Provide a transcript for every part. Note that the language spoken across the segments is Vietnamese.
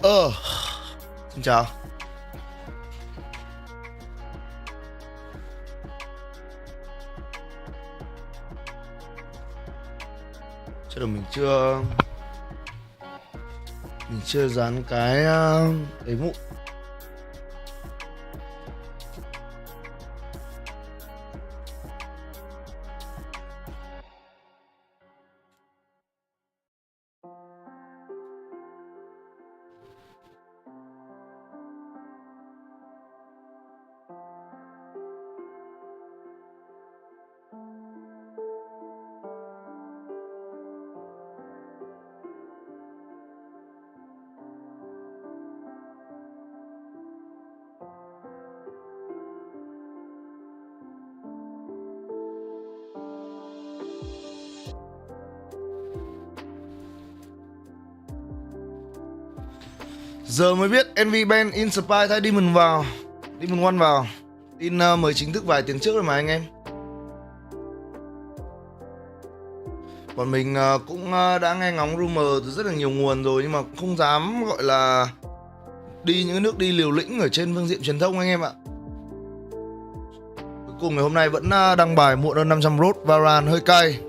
Xin chào. Chắc là mình chưa dán cái mũ. Giờ mới biết NV ban Inspire thay Demon vào, Demon One vào. Tin mới chính thức vài tiếng trước rồi mà anh em. Bọn mình cũng đã nghe ngóng rumor từ rất là nhiều nguồn rồi, nhưng mà không dám gọi là đi những nước đi liều lĩnh ở trên phương diện truyền thông anh em ạ. Cuối cùng ngày hôm nay vẫn đăng bài muộn hơn 500 rốt Valorant hơi cay.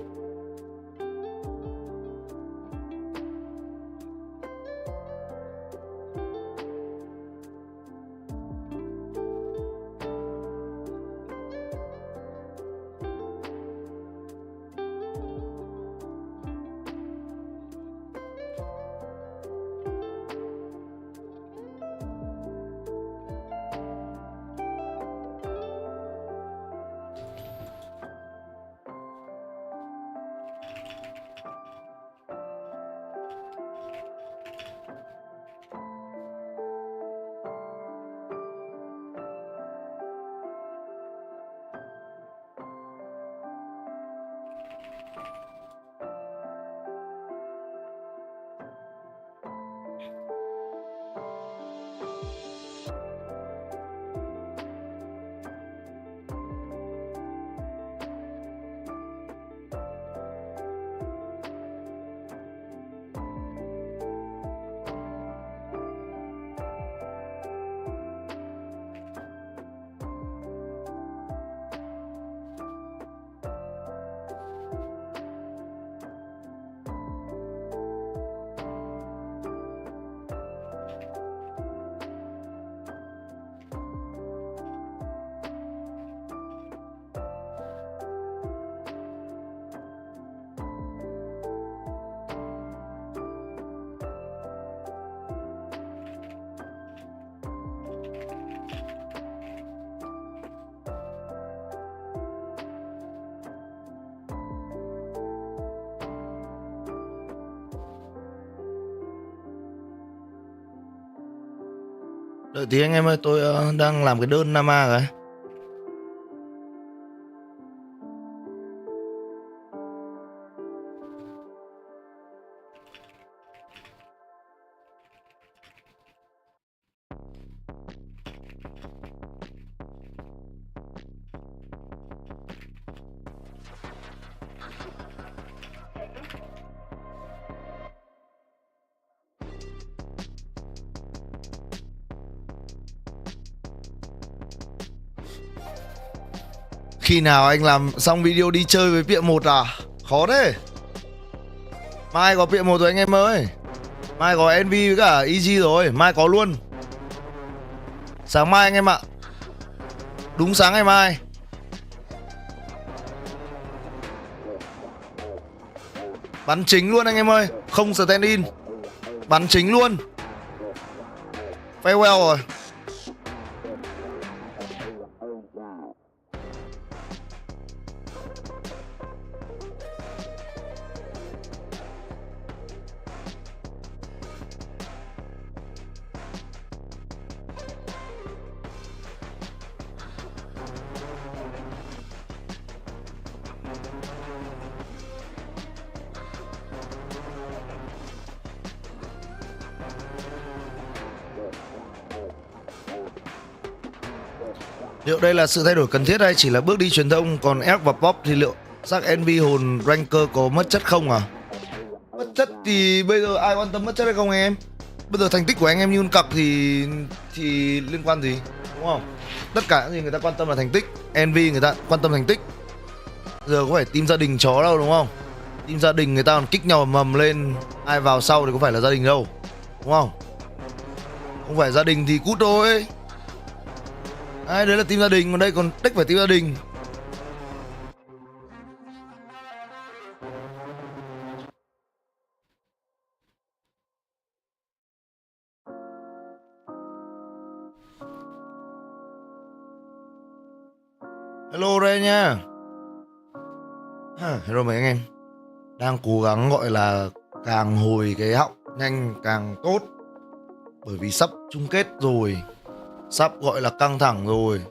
Đợi tí anh em ơi, tôi đang làm cái đơn Nama cái. Khi nào anh làm xong video đi chơi với Pịa 1 à? Khó thế. Mai có Pịa 1 rồi anh em ơi. Mai có NV với cả EG rồi, mai có luôn. Sáng mai anh em ạ. Đúng sáng ngày mai. Bắn chính luôn anh em ơi, không stand in. Bắn chính luôn. Farewell rồi. Liệu đây là sự thay đổi cần thiết hay chỉ là bước đi truyền thông? Còn F và Pop thì liệu sắc NV hồn Ranker có mất chất không à? Mất chất thì bây giờ ai quan tâm mất chất hay không em? Bây giờ thành tích của anh em như con cặc thì liên quan gì, đúng không? Tất cả những gì người ta quan tâm là thành tích. Envy người ta quan tâm thành tích. Giờ có phải team gia đình chó đâu, đúng không? Team gia đình người ta còn kích nhau mầm lên, ai vào sau thì có phải là gia đình đâu, đúng không? Không phải gia đình thì cút thôi. Đấy là team gia đình, còn đây còn đếch phải team gia đình. Hello đây nha. Hello mấy anh em. Đang cố gắng gọi là càng hồi cái họng nhanh càng tốt. Bởi vì sắp chung kết rồi. Sắp gọi là căng thẳng rồi.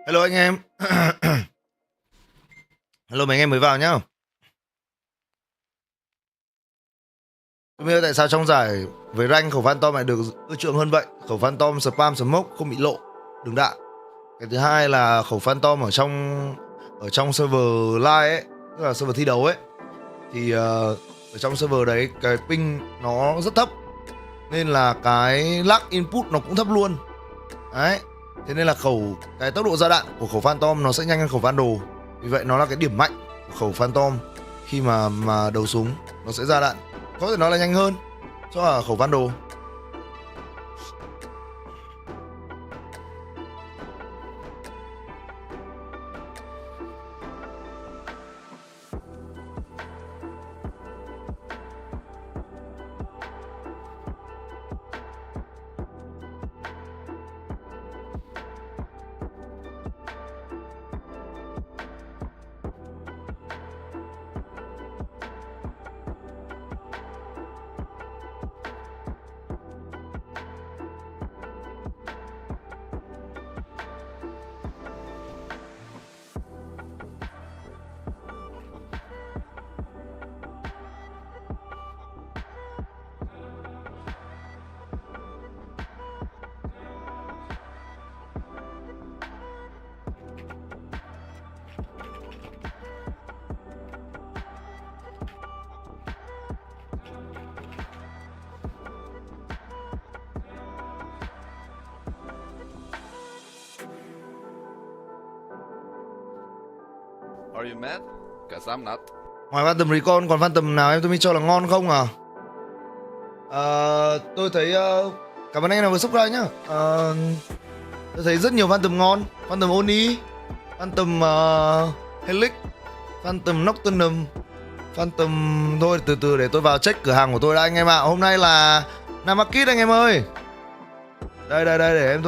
Hello anh em. Hello mấy anh em mới vào nhá. Không biết tại sao trong giải với rank khẩu Phantom lại được ưa chuộng hơn vậy. Khẩu Phantom spam smoke không bị lộ đường đạn. Cái thứ hai là khẩu Phantom ở trong server live ấy, tức là server thi đấu ấy, thì ở trong server đấy cái ping nó rất thấp, nên là cái lag input nó cũng thấp luôn. Đấy. Thế nên là cái tốc độ ra đạn của khẩu Phantom nó sẽ nhanh hơn khẩu Vandal. Vì vậy nó là cái điểm mạnh của khẩu Phantom. Khi mà đầu súng nó sẽ ra đạn, có thể nói là nhanh hơn so với khẩu Vandal. Are you mad? Cause I'm not. Ngoài Phantom Recon còn Phantom nào em tôi cho là ngon không à? Tôi thấy cảm ơn anh nào vừa subscribe nhá. Tôi thấy rất nhiều Phantom ngon. Phantom Oni, Phantom Helix, Phantom Nocturnum, Phantom. Thôi từ từ để tôi vào check cửa hàng của tôi đã anh em ạ. Hôm nay là Namakit anh em ơi. Đây để em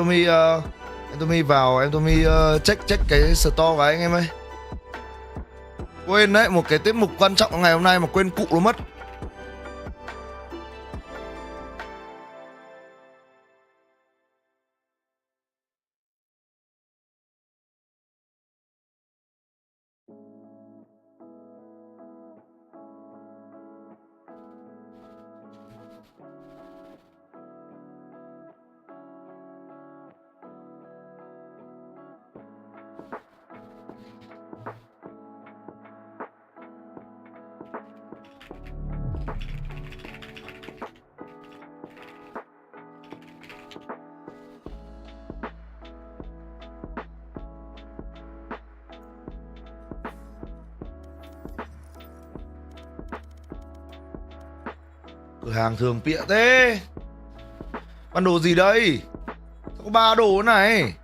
Tommy vào, em Tommy check cái store của anh em ơi. Quên đấy, một cái tiết mục quan trọng ngày hôm nay mà quên cụ nó mất. Cửa hàng thường bịa thế. Bán đồ gì đây? Sao có 3 đồ này?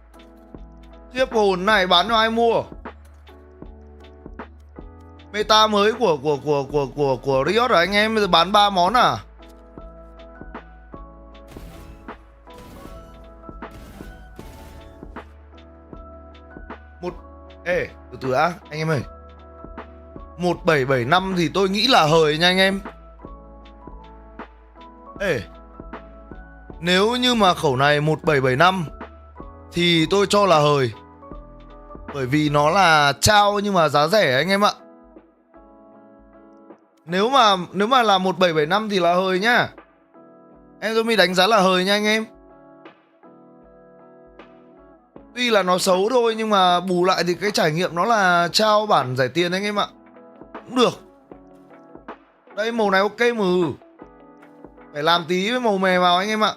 Khiếp hồn này, bán cho ai mua? Meta mới của Riot à anh em, bây giờ bán 3 món à? Ê, từ từ đã, anh em ơi. 1775 thì tôi nghĩ là hời nha anh em. Ê, nếu như mà khẩu này 1775 thì tôi cho là hời. Bởi vì nó là trao nhưng mà giá rẻ anh em ạ. Nếu mà là 1775 thì là hời nhá. Em tôi mới đánh giá là hời nha anh em. Tuy là nó xấu thôi nhưng mà bù lại thì cái trải nghiệm nó là trao bản rẻ tiền anh em ạ. Cũng được. Đây màu này ok mà. Phải làm tí với màu mè vào anh em ạ.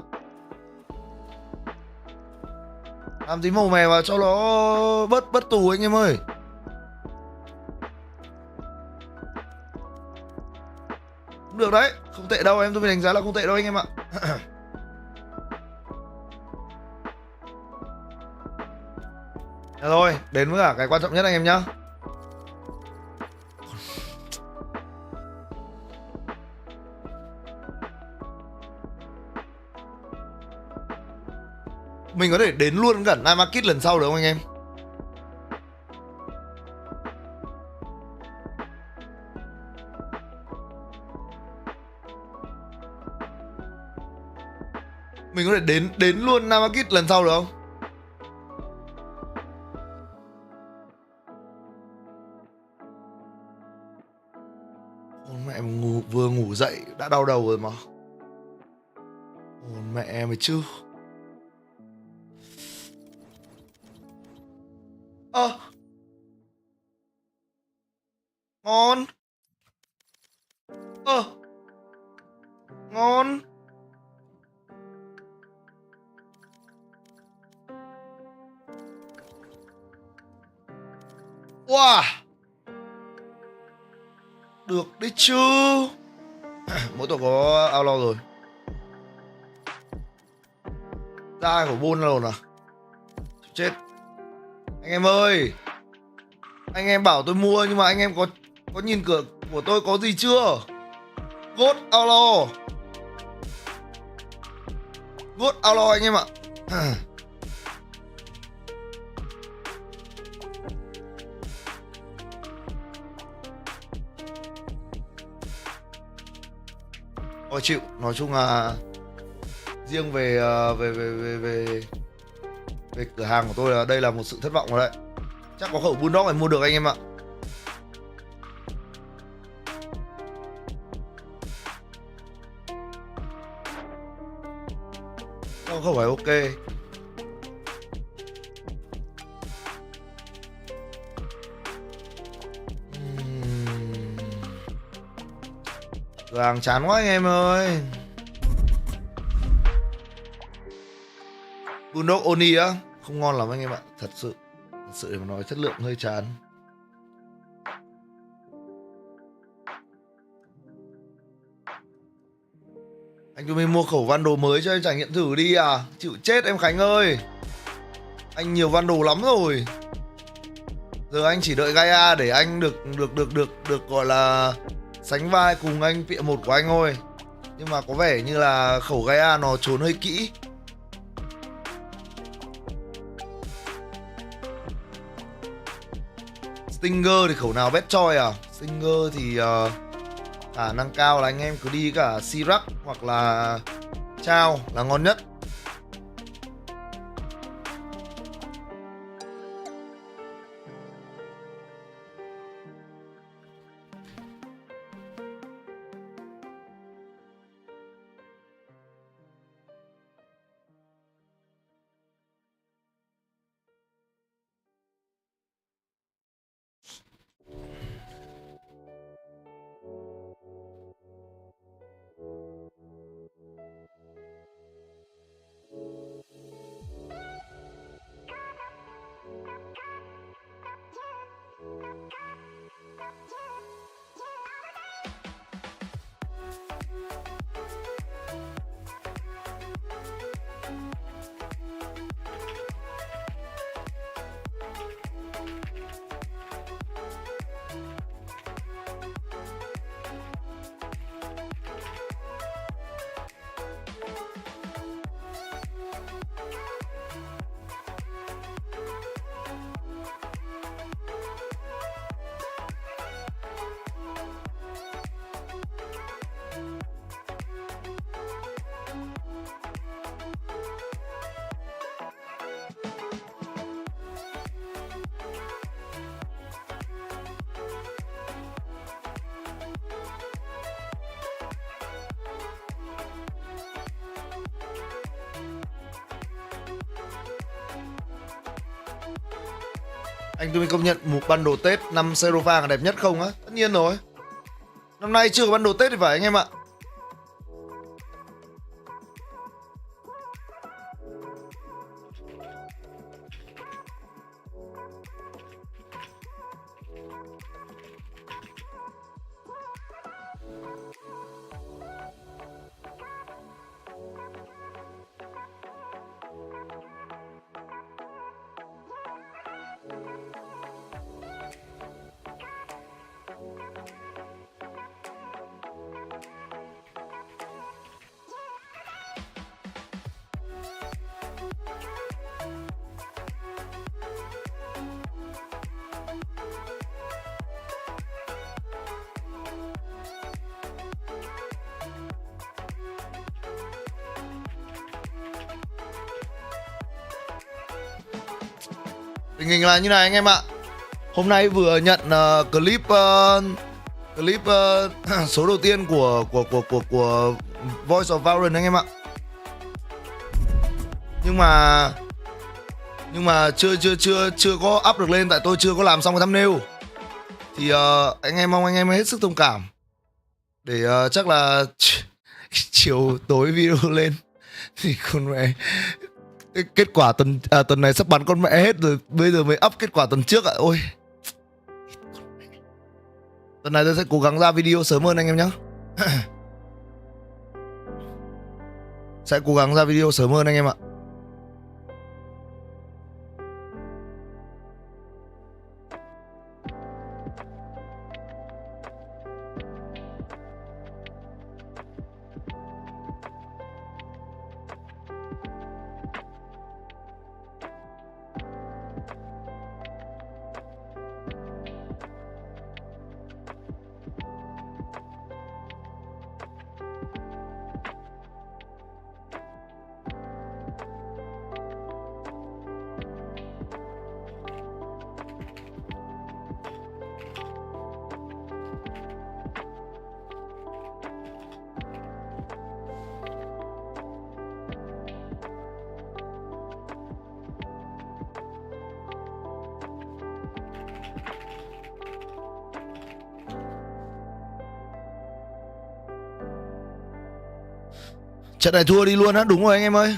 Làm tí màu mè vào cho nó bớt tù anh em ơi. Cũng được đấy, không tệ đâu, em tôi đánh giá là không tệ đâu anh em ạ. Rồi, đến với cả cái quan trọng nhất anh em nhá. Mình có thể đến luôn gần Night Market lần sau được không anh em? Mình có thể đến luôn Night Market lần sau được không? Ôi mẹ, vừa ngủ dậy đã đau đầu rồi mà. Ôi mẹ mày chứ. Ngon. Ngon. Wow. Được đấy chứ. Mỗi tổ có outlaw rồi. Ra của buôn rồi à? Chết. Anh em ơi. Anh em bảo tôi mua nhưng mà anh em có nhìn cửa của tôi có gì chưa? God outlaw. God outlaw anh em ạ. Thôi chịu, nói chung là riêng về cửa hàng của tôi là đây là một sự thất vọng rồi đấy. Chắc có khẩu bulldog này mua được anh em ạ. Không phải ok. Cửa hàng chán quá anh em ơi. Bulldog Oni á, không ngon lắm anh em ạ. Thật sự để mà nói chất lượng hơi chán. Anh cho mình mua khẩu van đồ mới cho em trải nghiệm thử đi à. Chịu chết em Khánh ơi. Anh nhiều van đồ lắm rồi. Giờ anh chỉ đợi Gaia để anh được gọi là sánh vai cùng anh Pịa 1 của anh thôi. Nhưng mà có vẻ như là khẩu Gaia nó trốn hơi kỹ. Stinger thì khẩu nào best choice à? Stinger thì khả năng cao là anh em cứ đi cả Sirac hoặc là Chao là ngon nhất. Anh Tumi công nhận một bundle Tết năm Zero vàng là đẹp nhất không á? Tất nhiên rồi. Năm nay chưa có bundle Tết thì phải anh em ạ. Tình hình là như này anh em ạ. Hôm nay vừa nhận clip số đầu tiên của Voice of Valorant anh em ạ. Nhưng mà chưa có up được lên tại tôi chưa có làm xong cái thumbnail. Thì anh em mong anh em hết sức thông cảm. Để chắc là chiều tối video lên thì con mẹ kết quả tuần này sắp bắn con mẹ hết rồi, bây giờ mới up kết quả tuần trước ạ. Ôi, tuần này tôi sẽ cố gắng ra video sớm hơn anh em nhé. Sẽ cố gắng ra video sớm hơn anh em ạ. Trận này thua đi luôn á, đúng rồi anh em ơi.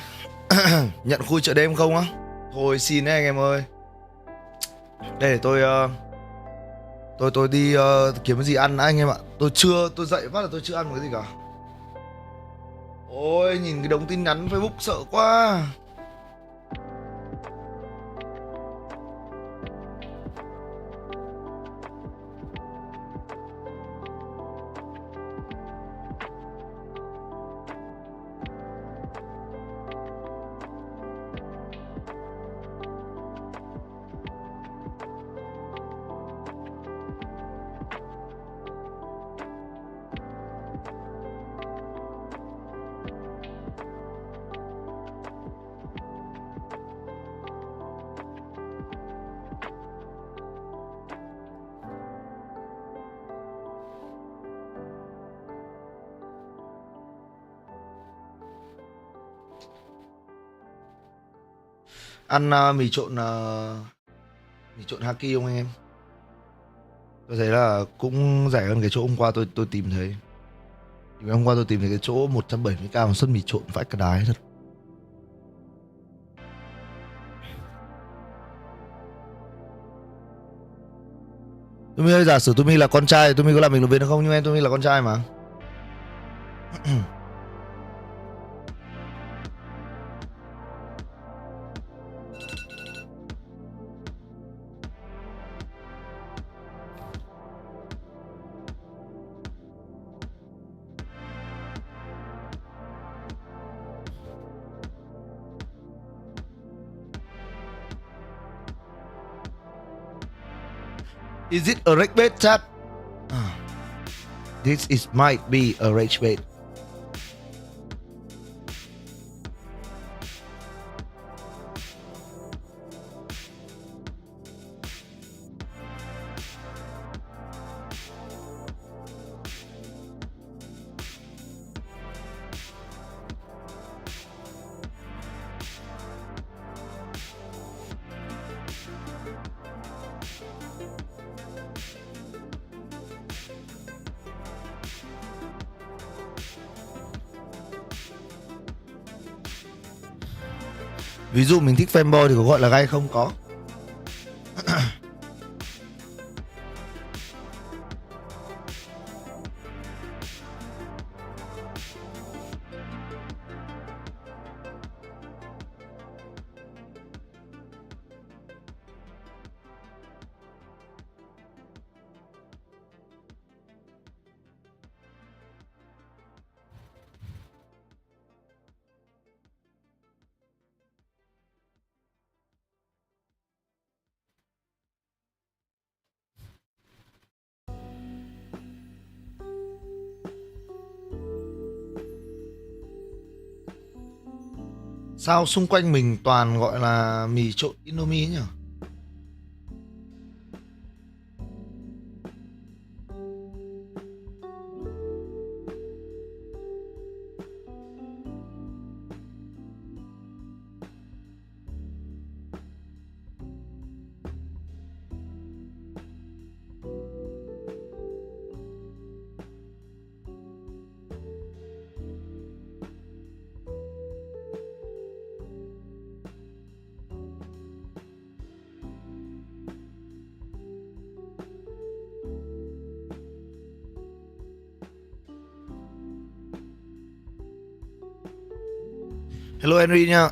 Nhận khui chợ đêm không á? Thôi xin đấy anh em ơi. Đây để tôi đi kiếm cái gì ăn đã anh em ạ. Tôi dậy phát là tôi chưa ăn một cái gì cả. Ôi nhìn cái đống tin nhắn Facebook sợ quá. Ăn mì trộn Haki không anh em? Tôi thấy là cũng rẻ hơn cái chỗ hôm qua tôi tìm thấy. Hôm qua tôi tìm thấy cái chỗ 170k một suất mì trộn vãi cả đái thật. Tumi ơi, giả sử Tumi là con trai, Tumi có làm mình viên được không? Nhưng em Tumi là con trai mà. Is it a rage bait chat? This might be a rage bait. Ví dụ mình thích fanboy thì có gọi là gay không? Có. Sao xung quanh mình toàn gọi là mì trộn Indomie nhỉ? Hello Henry nha.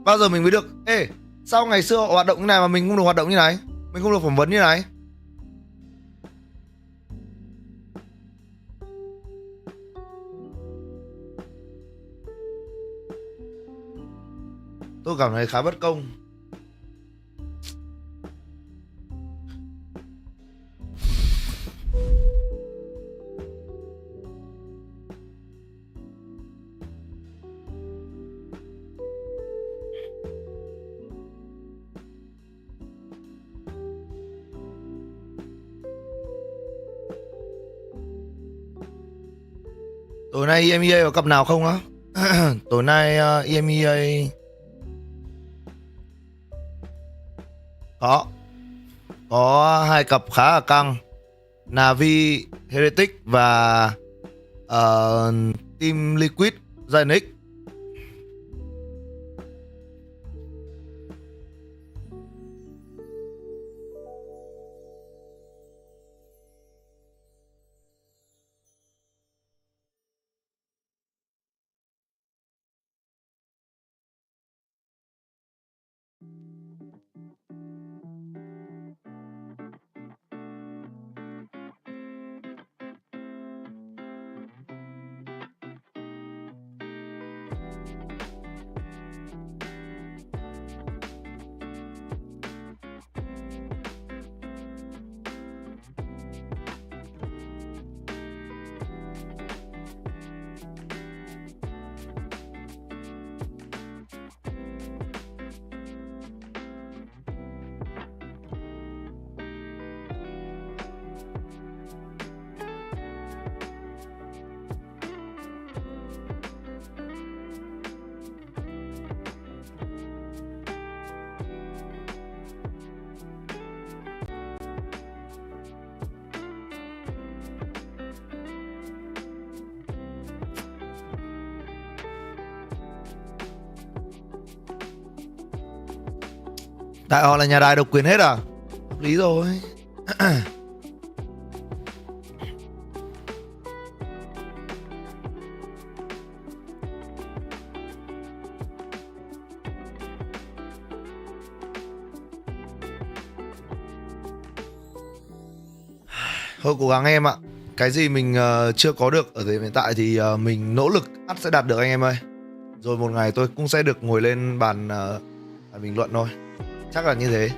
Bao giờ mình mới được? Ê, sao ngày xưa họ hoạt động như này mà mình không được hoạt động như này? Mình không được phỏng vấn như này? Tôi cảm thấy khá bất công. Tối nay EMEA có cặp nào không á? Tối nay EMEA có hai cặp khá là căng. Navi Heretic và Team Liquid TRheden N. Tại họ là nhà đài độc quyền hết à? Hợp lý rồi. Thôi cố gắng em ạ. Cái gì mình chưa có được ở thời điểm hiện tại thì mình nỗ lực ắt sẽ đạt được anh em ơi. Rồi một ngày tôi cũng sẽ được ngồi lên bàn bình luận thôi. Chắc là như thế.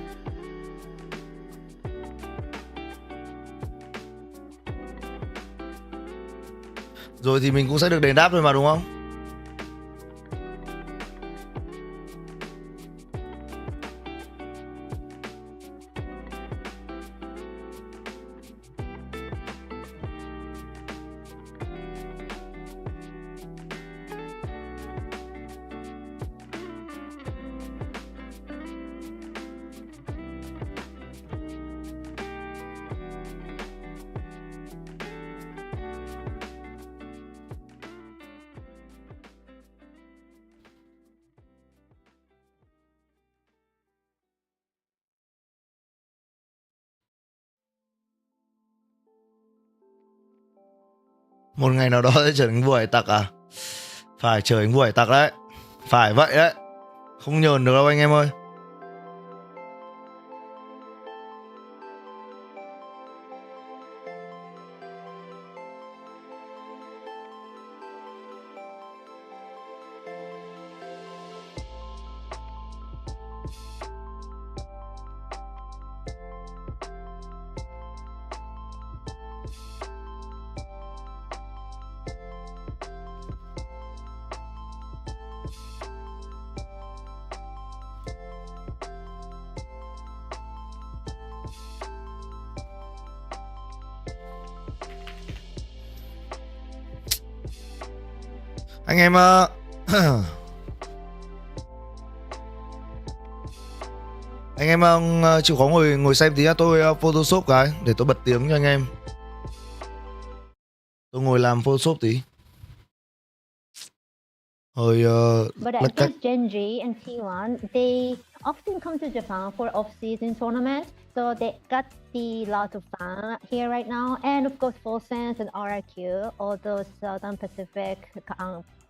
Rồi thì mình cũng sẽ được đền đáp thôi mà đúng không? Một ngày nào đó sẽ trở thành vua hải tặc à? Phải trở thành vua hải tặc đấy. Phải vậy đấy. Không nhờn được đâu anh em ơi. Anh em anh em chịu khó ngồi xem tí, tôi Photoshop cái để tôi bật tiếng cho anh em. Tôi ngồi làm Photoshop tí. Hồi But I think Gen G and T1, they often come to Japan for off-season tournaments, so they got the lot of fun here right now. And of course, Full Sense and RRQ, all those Southern Pacific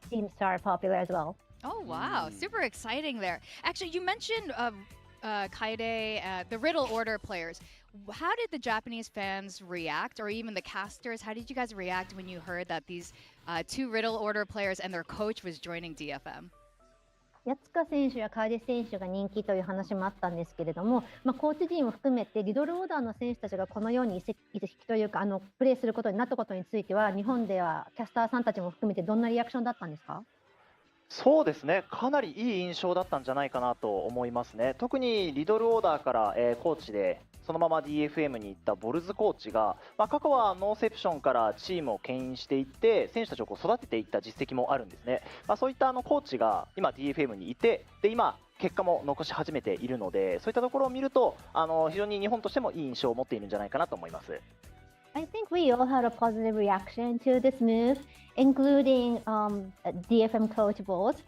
teams are popular as well. Oh, wow. Super exciting there. Actually, you mentioned Kaide, the Riddle Order players. How did the Japanese fans react, or even the casters? How did you guys react when you heard that these two Riddle Order players and their coach was joining DFM? 八塚選手や楓選手が人気という話もあったんですけれども、コーチ陣を含めてリドルオーダーの選手たちがこのように移籍というかプレーすることになったことについては、日本ではキャスターさんたちも含めてどんなリアクションだったんですか？そうですね、かなりいい印象だったんじゃないかなと思いますね。特にリドルオーダーから、コーチでそのまま DFM に行ったボルズコーチが、過去はノーセプションからチームを牽引していって選手たちを育てていった実績もあるんですね。そういったコーチが今 DFM にいて、で今結果も残し始めているので、そういったところを見ると非常に日本としてもいい印象を持っているんじゃないかなと思います。I think we all had a positive reaction to this move, including DFM coach Bolt.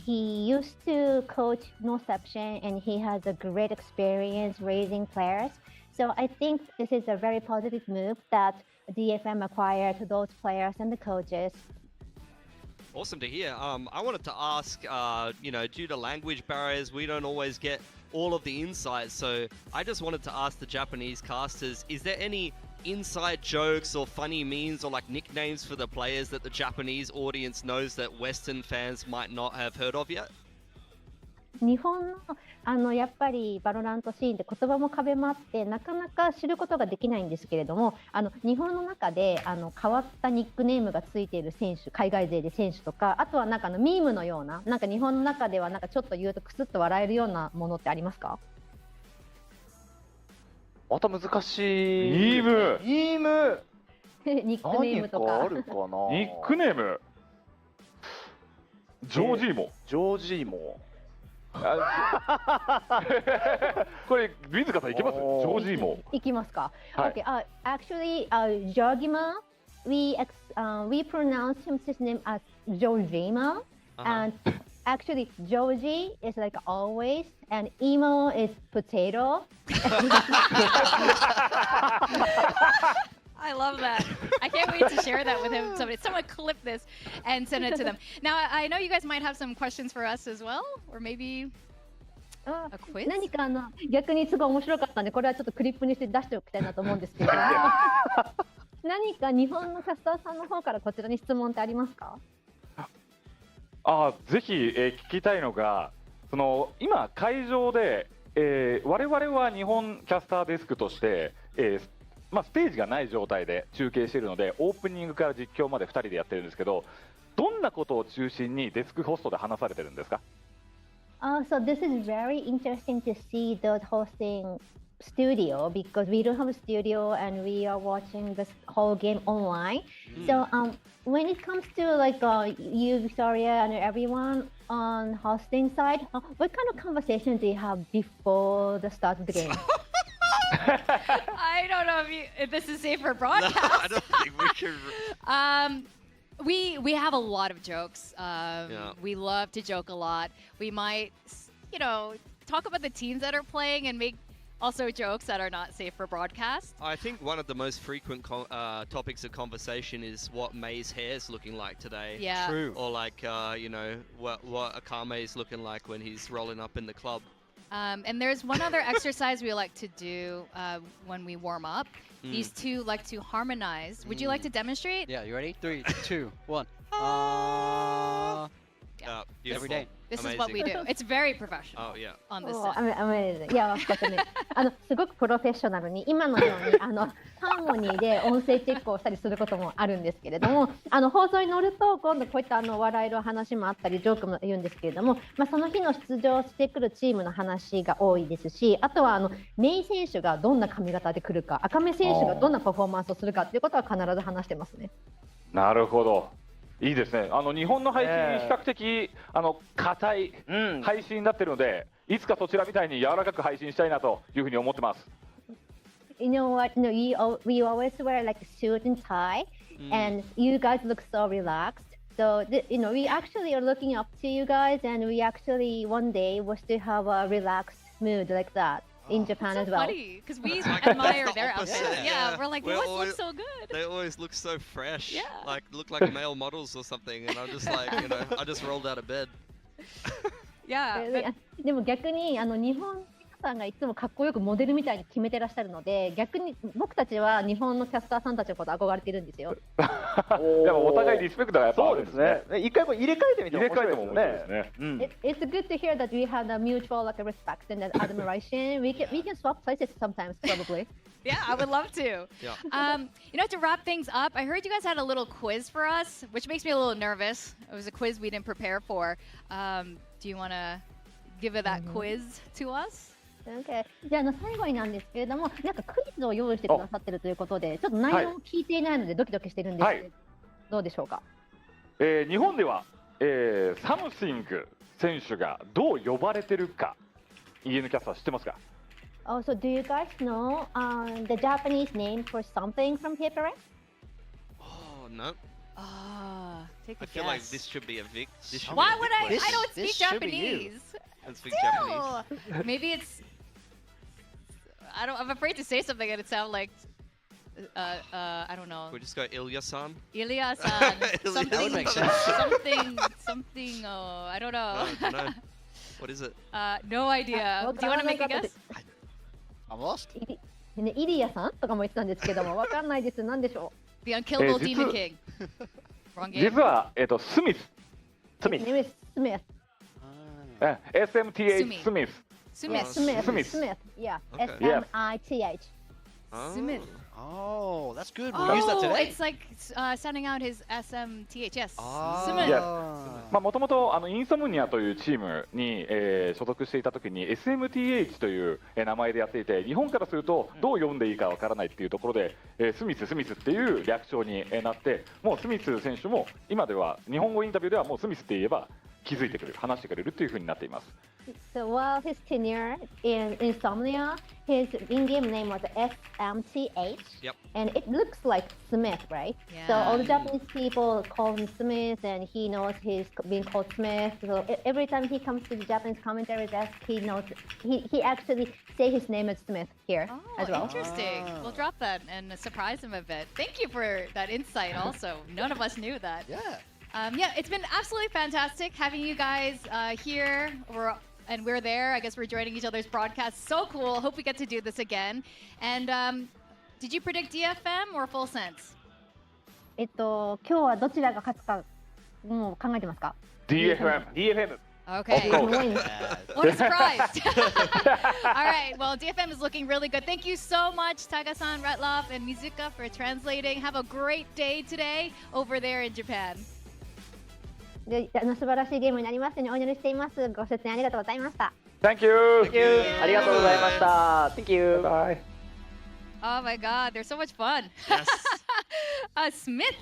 He used to coach Noception and he has a great experience raising players. So I think this is a very positive move that DFM acquired those players and the coaches. Awesome to hear. I wanted to ask, due to language barriers, we don't always get all of the insights. So I just wanted to ask the Japanese casters, is there any inside jokes or funny memes or like nicknames for the players that the Japanese audience knows that Western fans might not have heard of yet? 日本のやっぱりバロラントシーンって言葉も壁もあってなかなか知ることができないんですけれども、日本の中で変わったニックネームがついている選手、海外勢で選手とか、あとはなんかミームのような、なんか日本の中ではなんかちょっと言うとクスッと笑えるようなものってありますか？また難しい。ニームニックネームとか。何かあるかな。ニックネームジョージーモ。ジョージーモ。これ水塚さんいけます？ジョージーモ。いきますか。はい。Okay, actually, Jorgima, we pronounce his name as Jorgima, and actually Georgie is like always, and emo is potato. I love that. I can't wait to share that with him. Someone clip this and send it to them. Now, I know you guys might have some questions for us as well, or maybe a quiz? 何か逆にすごい面白かったんで、これはちょっとクリップにして出しておきたいなと思うんですけれども何か日本のキャスターさんの方からこちらに質問ってありますか？ぜひ、聞きたいのが、今会場で、我々は日本キャスターデスクとして、ステージがない状態で中継しているので、オープニングから実況まで2人でやってるんですけど、どんなことを中心にデスクホストで話されてるんですか？So this is very interesting to see the hosting studio because we don't have a studio and we are watching this whole game online. So when it comes to like you, Victoria, and everyone on hosting side, what kind of conversation do you have before the start of the game? I don't know if this is safe for broadcast. No, I don't think we can. We have a lot of jokes. We love to joke a lot. We might, talk about the teams that are playing and make Also jokes that are not safe for broadcast. I think one of the most frequent topics of conversation is what May's hair is looking like today. Yeah. True. Or like, you know, what Akame is looking like when he's rolling up in the club. And there's one other exercise we like to do when we warm up. These two like to harmonize. Would you like to demonstrate? Yeah, you ready? 3, 2, 1. Yeah. Beautiful. Every day. This is what we do. It's very professional Oh, yeah. on this そう set. amazing. いや、分かったね。すごくプロフェッショナルに、今のように、ハーモニーで音声チェックをしたりすることもあるんですけれども、放送に乗ると、今度こういった笑える話もあったり、ジョークも言うんですけれども、その日の出場してくるチームの話が多いですし、あとは、メイ選手がどんな髪型で来るか、赤目選手がどんなパフォーマンスをするかっていうことは必ず話してますね。なるほど。いいですね。日本の配信、比較的硬い配信になっているので、いつかそちらみたいに柔らかく配信したいなというふうに思ってます。You know what? You know, we always wear like a suit and tie, and you guys look so relaxed. So, you know, we actually are looking up to you guys, and we actually one day wish to have a relaxed mood like that in Japan It's as so well. funny because we admire their opposite, outfits. Yeah, we're like, they We're always look always- so good. They always look so fresh. Yeah. Like, look like male models or something. And I'm just like, you know, I just rolled out of bed. Yeah. でも逆に日本の皆さんがいつもかっこよくモデルみたいに決めてらっしゃるので、逆に僕たちは日本のキャスターさんたちのこと憧れてるんですよ。でもお互いリスペクトがやっぱあるんですね。一回こう入れ替えてみても面白いですよね。It's good to hear that we have a mutual like respect and admiration. We can swap places sometimes probably. Yeah, I would love to. Yeah. You know, to wrap things up, I heard you guys had a little quiz for us, which makes me a little nervous. It was a quiz we didn't prepare for. Do you want to give it that quiz to us? Okay. じゃあ最後になんですけれども、なんかクイズを用意してくださってるということで、ちょっと内容を聞いていないのでドキドキしてるんですけど、どうでしょうか。日本では、サムシング選手がどう呼ばれてるか、EN キャスター知ってますかAlso, do you guys know the Japanese name for something from PRX? Oh, no. Take a I feel guess. like this should be a Vic. This should Why be a would Vic I? I don't This speak should be you. Japanese. I speak Japanese. Still, maybe it's. I'm afraid to say something and it sounds like. I don't know. We just go Ilya-san. Ilya-san. Something. That would make sense. Something. I don't know. I don't know. What is it? No idea. Do you want to make a guess? I'm lost. ね、イリアさんとかも言ってたんですけども、わかんないです。なんでしょ The unkillable 実 demon king. Wrong game. 実は、スミス。う。ネミス・スミス。SMTH スミス。スミス。スミス。スミス。スミス。Yeah. Okay. SMITH. Oh. Smith. Oh, that's good. We'll use that Oh, today. it's like sounding out his SMTH. Yes. Ah. Smith. Yes. もともとインソムニアというチームに、所属していたときに SMTH という、名前でやっていて、日本からするとどう読んでいいかわからないっていうところで、スミスっていう略称になって、もうスミス選手も今では日本語インタビューではもうスミスって言えば気づいてくれる、話してくれるというふうになっています。So while his tenure in Insomnia, his in-game name was SMTH, Yep. and it looks like Smith, right? Yeah. So all the Japanese people call him Smith, and he knows he's being called Smith. So every time he comes to the Japanese commentary desk, he knows he actually say his name as Smith here Oh, as well. interesting. We'll drop that and surprise him a bit. Thank you for that insight also. None of us knew that. Yeah. Yeah, it's been absolutely fantastic having you guys here. We're there. I guess we're joining each other's broadcasts. So cool. Hope we get to do this again. And did you predict DFM or full sense? 今日はどちらが勝つかもう考えてますか？ DFM。 Okay. Of course. What a surprise. All right. Well, DFM is looking really good. Thank you so much, Taga-san, Ratloff, and Mizuka for translating. Have a great day today over there in Japan. で素晴らしいゲームになりますようにお祈りしています。ご出演ありがとうございました。Thank you. Thank you. ありがとうございました。Thank you. Bye. Oh my God, they're so much fun. Yes. Smith.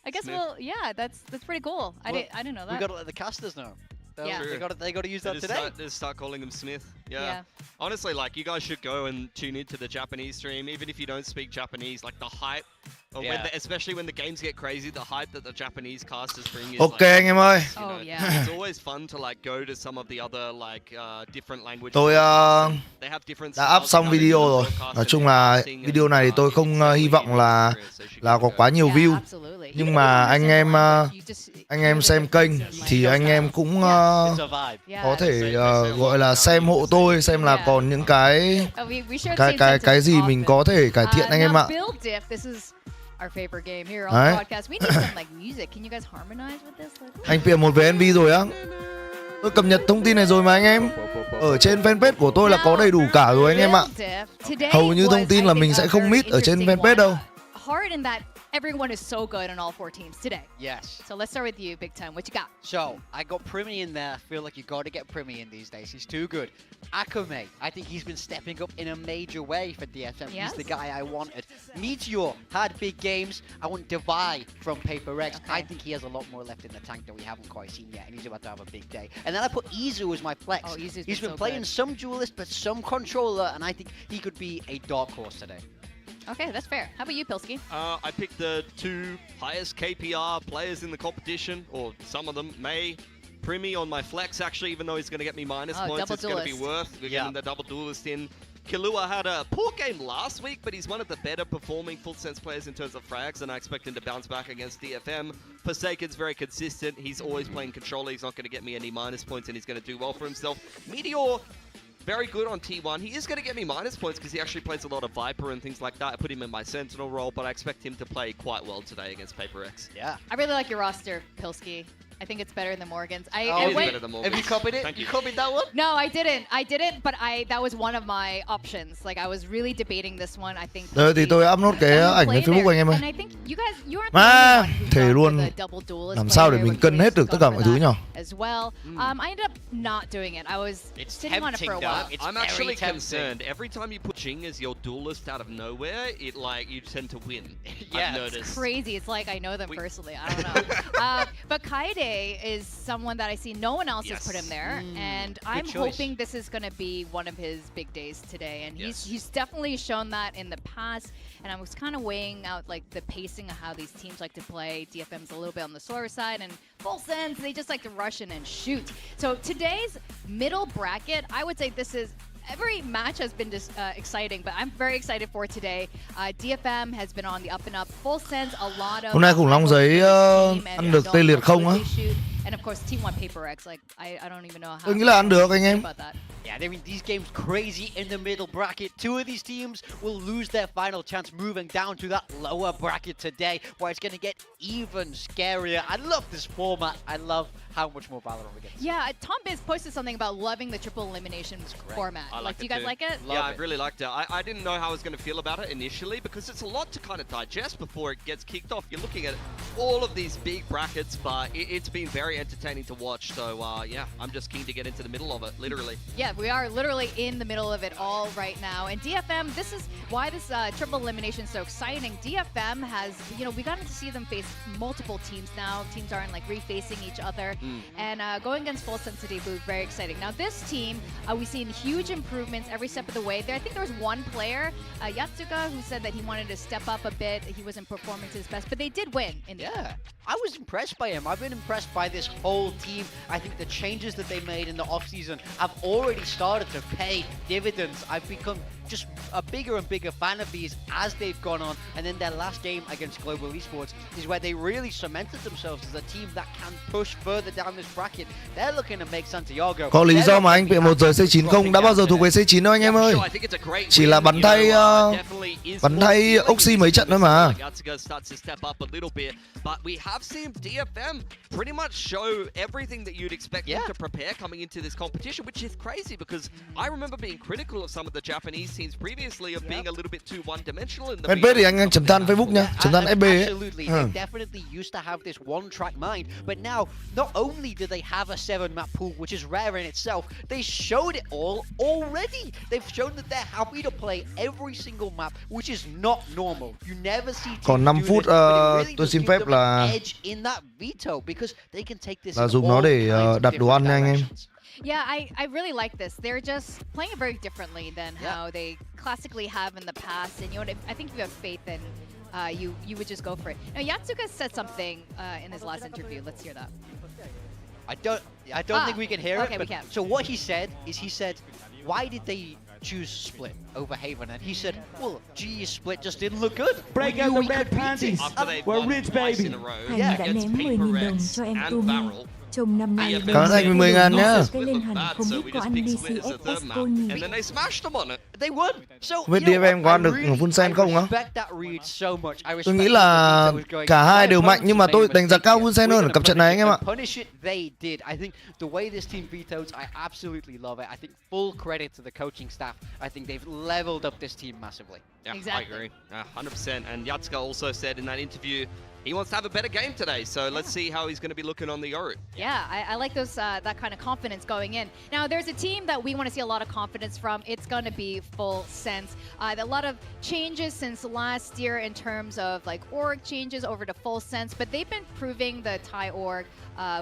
I guess Smith. we'll. Yeah, that's pretty cool. I didn't know We that. got to let the casters know. Yeah. They got to use that Just today. start calling him Smith. Yeah. Yeah. Honestly, like, you guys should go and tune into the Japanese stream, even if you don't speak Japanese. Like, the hype When especially when the games get crazy, the hype that the Japanese casters bring is Ok like, anh em ơi. you know, Oh, yeah. it's always fun to like go to some of the other like different language. Tôi They have different đã up styles xong of how they video do the rồi. broadcast Nói and chung the là casting and, video này thì tôi it's không definitely hy vọng unique là experience, so she là can có go. quá nhiều Yeah, view. absolutely. Nhưng Even mà if anh it's em online, but you just anh em hear xem the kênh difference. thì anh em cũng It's a vibe. Yeah. có thể gọi là xem hộ tôi, xem là còn những cái We share the same cái gì sentiment mình often. có thể cải thiện anh em Now, ạ. Build Diff, this is our favorite game here on Đấy. the podcast. We need some like music. Can you guys harmonize with this? Like, Anh PM một về NV rồi á. Tôi cập nhật thông tin này rồi mà anh em. Ở trên fanpage của tôi là có đầy đủ cả rồi anh em ạ. Build Diff, today Hầu như thông was, tin I là think, mình a sẽ không very meet ở trên interesting fanpage one. đâu. Hard in that everyone is so good on all four teams today. Yes. So let's start with you, Big Time. What you got? So, I got Primi in there. I feel like you got to get Primi in these days. He's too good. Akame, I think he's been stepping up in a major way for DFM. Yes. He's the guy I wanted. Meteor had big games. I want Divide from Paper X. Okay. I think he has a lot more left in the tank that we haven't quite seen yet, and he's about to have a big day. And then I put Izu as my flex. Oh, Izu's He's been been so playing good. some duelist, but some controller, and I think he could be a dark horse today. Okay, that's fair. How about you, Pilsky? I picked the two highest KPR players in the competition, or some of them. May, Primi on my flex actually, even though he's going to get me minus Oh, points, double it's going to be duelist. worth. We're getting the double duelist in. Killua had a poor game last week, but he's one of the better performing full sense players in terms of frags, and I expect him to bounce back against DFM. Forsaken's very consistent. He's always playing controller. He's not going to get me any minus points, and he's going to do well for himself. Meteor, very good on T1. He is going to get me minus points because he actually plays a lot of Viper and things like that. I put him in my Sentinel role, but I expect him to play quite well today against Paper X. Yeah. I really like your roster, Pilsky. I think it's better than Morgan's. It I is went. better than Morgan's. Have you copied it? Thank you. Copied that one? No, I didn't. But that was one of my options. Like I was really debating this one. I think. Thì tôi upload cái ảnh lên Facebook anh em ơi. And I think you guys, you aren't Mà, the only one who thề gone for luôn, the double duelist làm sao để player mình when cân you hết được tất cả gone mọi for thứ that nhỉ? As well. I ended up not doing it. I was It's sitting on it for a tempting, while. though. It's I'm very actually tempting. concerned. Every time you put Jing as your duelist out of nowhere, it like you tend to win. Yeah, I've it's noticed. Crazy. It's like I know them personally. I don't know. But Kaide is someone that I see no one else has put him there, and I'm choice. hoping this is going to be one of his big days today. And Yes. he's definitely shown that in the past. And I was kind of weighing out like the pacing of how these teams like to play. DFM's a little bit on the slower side, and full sense they just like to rush in and shoot. So today's middle bracket, I would say this is. Every match has been just exciting, but I'm very excited for today. DFM has been on the up and up. Full sense, a lot of. Hôm nay khủng long giấy ăn được tê liệt không á? And of course, T1 Paper X. Like I don't even know how. Tôi nghĩ là ăn được anh em. About that. Yeah, I mean, these games crazy in the middle bracket. Two of these teams will lose their final chance moving down to that lower bracket today, where it's going to get even scarier. I love this format. I love how much more Valorant we get. Yeah, Tom Biz posted something about loving the triple elimination format. I Like, liked do you it guys too. like it? Yeah, I really liked it. I didn't know how I was going to feel about it initially because it's a lot to kind of digest before it gets kicked off. You're looking at all of these big brackets, but it's been very entertaining to watch. So, yeah, I'm just keen to get into the middle of it, literally. Yeah, we are literally in the middle of it all right now. And DFM, this is why this triple elimination is so exciting. DFM has, we got to see them face multiple teams now. Teams aren't like refacing each other. And going against Full Sensitive Booth, very exciting. Now this team, we've seen huge improvements every step of the way. I think there was one player, Yatsuga, who said that he wanted to step up a bit. He wasn't performing to his best, but they did win in the end. I was impressed by him. I've been impressed by this whole team. I think the changes that they made in the offseason have already started to pay dividends. I've become just a bigger and bigger fan of these as they've gone on. And then their last game against Global Esports is where they really cemented themselves as a team that can push further down this bracket. They're looking to make Santiago. Có lý do mà anh bị một giờ C9 không? Đã bao giờ thuộc về C9 đâu anh em ơi. Chỉ là bắn thay Oxy mấy trận thôi mà. Yatsuga starts to step up a little bit, but we have seen DFM pretty much show everything that you'd expect them to prepare coming into this competition, which is crazy because I remember being critical of some of the Japanese teams previously of being a little bit too one-dimensional in the FB thì anh chấm than Facebook nha, chấm than FB ấy. Absolutely, they definitely used to have this one-track mind, but now not only do they have a 7-map pool, which is rare in itself, they showed it all already. They've shown that they're happy to play every single map, which is not normal. You never see teams Còn 5 do phút this, but it really tôi does xin give phép them là an edge in that veto because they can take this là in dùng nó all để kinds of đặt đồ ăn different nha anh em. directions. Yeah, I really like this. They're just playing it very differently than how they classically have in the past. And I think you have faith in you would just go for it. Now Yatsuka said something in his last interview. Let's hear that. I don't think we can hear it. Okay, we but- can. So what he said is why did they choose Split over Haven? And he said, well, GE Split just didn't look good. Break We out knew the we red could beat panties. it. After they've We're won rich, twice baby. in a row Thành đã against ném 10.000 đồng PRX cho em and Tumi. Barrel. Chồng năm nay DFM bên Cảm ơn anh sẽ 10.000 đưa nhá. cái lên hành Bad, không so biết we có just anh picked Split as the VCT third map, Tony. and then they smashed them on it. They won. So Không biết you know, DFM có ăn được I full send không á? respect that read so much. I Tôi respect nghĩ là that Vito was going, cả hai "My đều mạnh, nhưng mà opponents tôi made a đánh giá mistake cao here. Wunsen We're hơn ở gonna cặp trận này anh em ạ. punish it, they did. I think the way this team vetoed, I absolutely love it. I think full credit to the coaching staff. I think they've leveled up this team massively. Yeah, Exactly. I agree. 100%. And Yatsuka also said in that interview he wants to have a better game today. So let's see how he's going to be looking on the Yoru. Yeah, I like those that kind of confidence going in. Now, there's a team that we want to see a lot of confidence from. It's going to be Full Sense. A lot of changes since last year in terms of like org changes over to Full Sense, but they've been proving the Thai org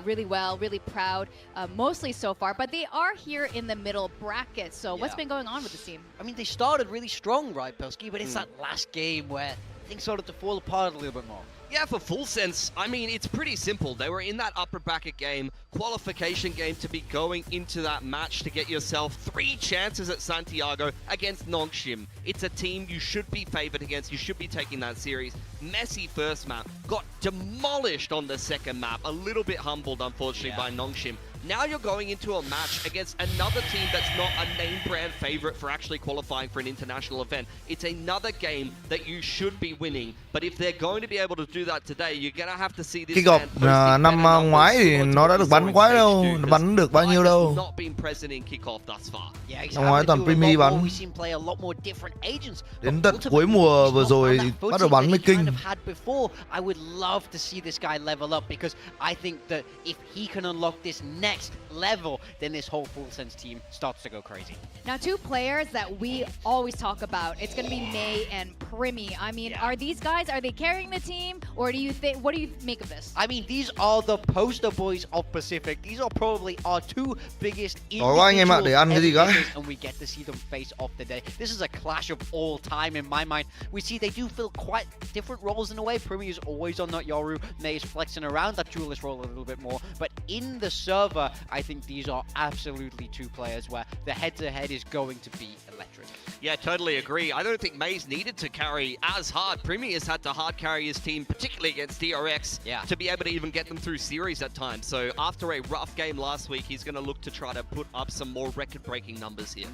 really well, really proud, mostly so far. But they are here in the middle bracket. So what's Yeah. been going on with this team? I mean, they started really strong, right, Pelski? But it's that last game where things started to fall apart a little bit more. Yeah, for Full Sense, I mean, it's pretty simple. They were in that upper bracket game, qualification game to be going into that match to get yourself 3 chances at Santiago against Nongshim. It's a team you should be favored against. You should be taking that series. Messy first map, got demolished on the second map. A little bit humbled, unfortunately, by Nongshim. Now you're going into a match against another team that's not a name brand favorite for actually qualifying for an international event. It's another game that you should be winning. But if they're going to be able to do that today, you're going to have to see this Kickoff man posting năm better numbers ngoái thì similar to nó đã what được we bắn saw in quá stage đâu, 2, nó bắn được bao nhiêu Live has đâu. not been present in Kickoff thus far. Yeah, Năm ngoái toàn Primi bắn. We seen play a lot more different agents. Đến But tận ultimately, cuối mùa he's vừa not rồi on that bắt footing đầu bắn that mới he kinh. kind of had before. I would love to see this guy level up because I think that if he can unlock this next level, then this whole Full Sense team starts to go crazy. Now, 2 players that we always talk about. It's going to be May and Primi. I mean, are these guys, are they carrying the team? Or do you think, what do you make of this? I mean, these are the poster boys of Pacific. These are probably our 2 biggest Đó quá anh em ạ, để ăn cái gì individual cả. emulators, and we get to see them face off today. This is a clash of all time in my mind. We see they do fill quite different roles in a way. Primi is always on that Yoru. May is flexing around that duelist role a little bit more. But in the server, I think these are absolutely 2 players where the head-to-head is going to be electric. Yeah, totally agree. I don't think Maze needed to carry as hard. Primi has had to hard carry his team, particularly against DRX, to be able to even get them through series at times. So after a rough game last week, he's going to look to try to put up some more record-breaking numbers here.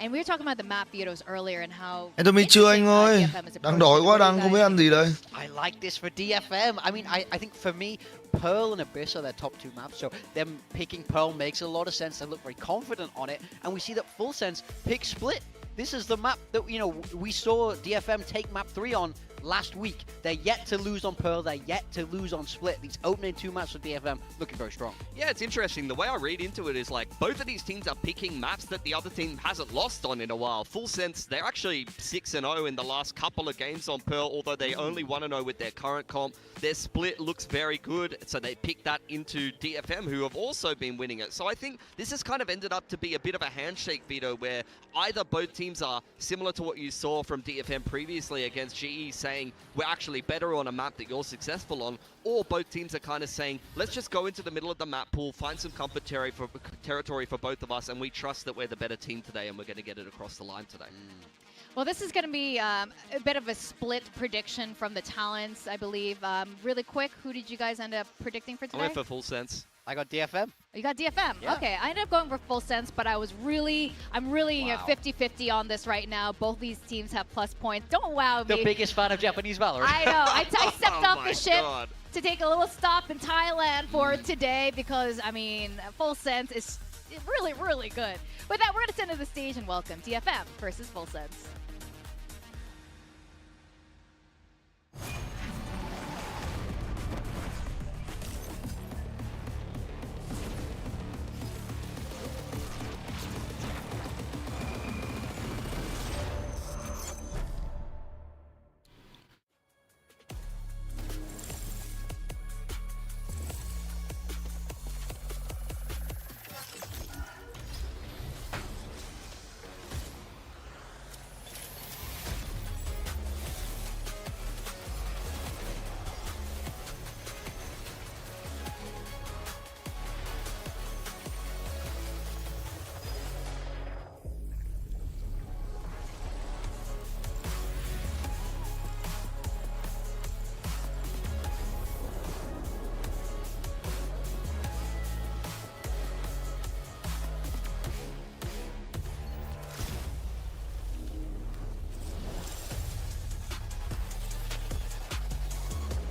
And we were talking about the map vetoes earlier and how... Em tôi mới chưa anh ơi. Đang đói quá, đang không biết ăn gì đây. I like this for DFM. I mean, I think for me, Pearl and Abyss are their top 2 maps, so them picking Pearl makes a lot of sense. They look very confident on it, and we see that Full Sense pick Split. This is the map that, you know, we saw DFM take map 3 on last week. They're yet to lose on Pearl. They're yet to lose on Split. These opening 2 maps for DFM looking very strong. Yeah, it's interesting. The way I read into it is like both of these teams are picking maps that the other team hasn't lost on in a while. Full Sense, they're actually 6-0 in the last couple of games on Pearl, although they only 1-0 with their current comp. Their split looks very good, so they picked that into DFM, who have also been winning it. So I think this has kind of ended up to be a bit of a handshake veto where either both teams are similar to what you saw from DFM previously against GE, saying we're actually better on a map that you're successful on, or both teams are kind of saying, let's just go into the middle of the map pool, find some comfort territory for both of us, and we trust that we're the better team today and we're going to get it across the line today. Well, this is going to be a bit of a split prediction from the talents, I believe. Really quick, who did you guys end up predicting for I today? went for Full Sense. I got DFM. You got DFM. Yeah. Okay, I ended up going for Full Sense, but I'm really 50-50 on this right now. Both these teams have plus points. Don't wow me. The biggest fan of Japanese Valorant. I know. I stepped Oh off my the ship God. to take a little stop in Thailand for today because, I mean, Full Sense is really, really good. With that, we're going to send to the stage and welcome DFM versus Full Sense.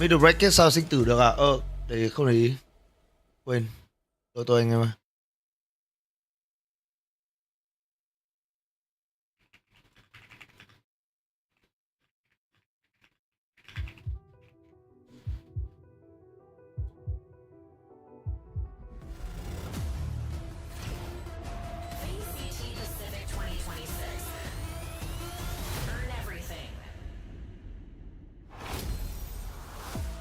Middle bracket sao sinh tử được à? Để không để ý. Quên. Tôi anh em ơi. VCT Pacific 2026. Earn everything.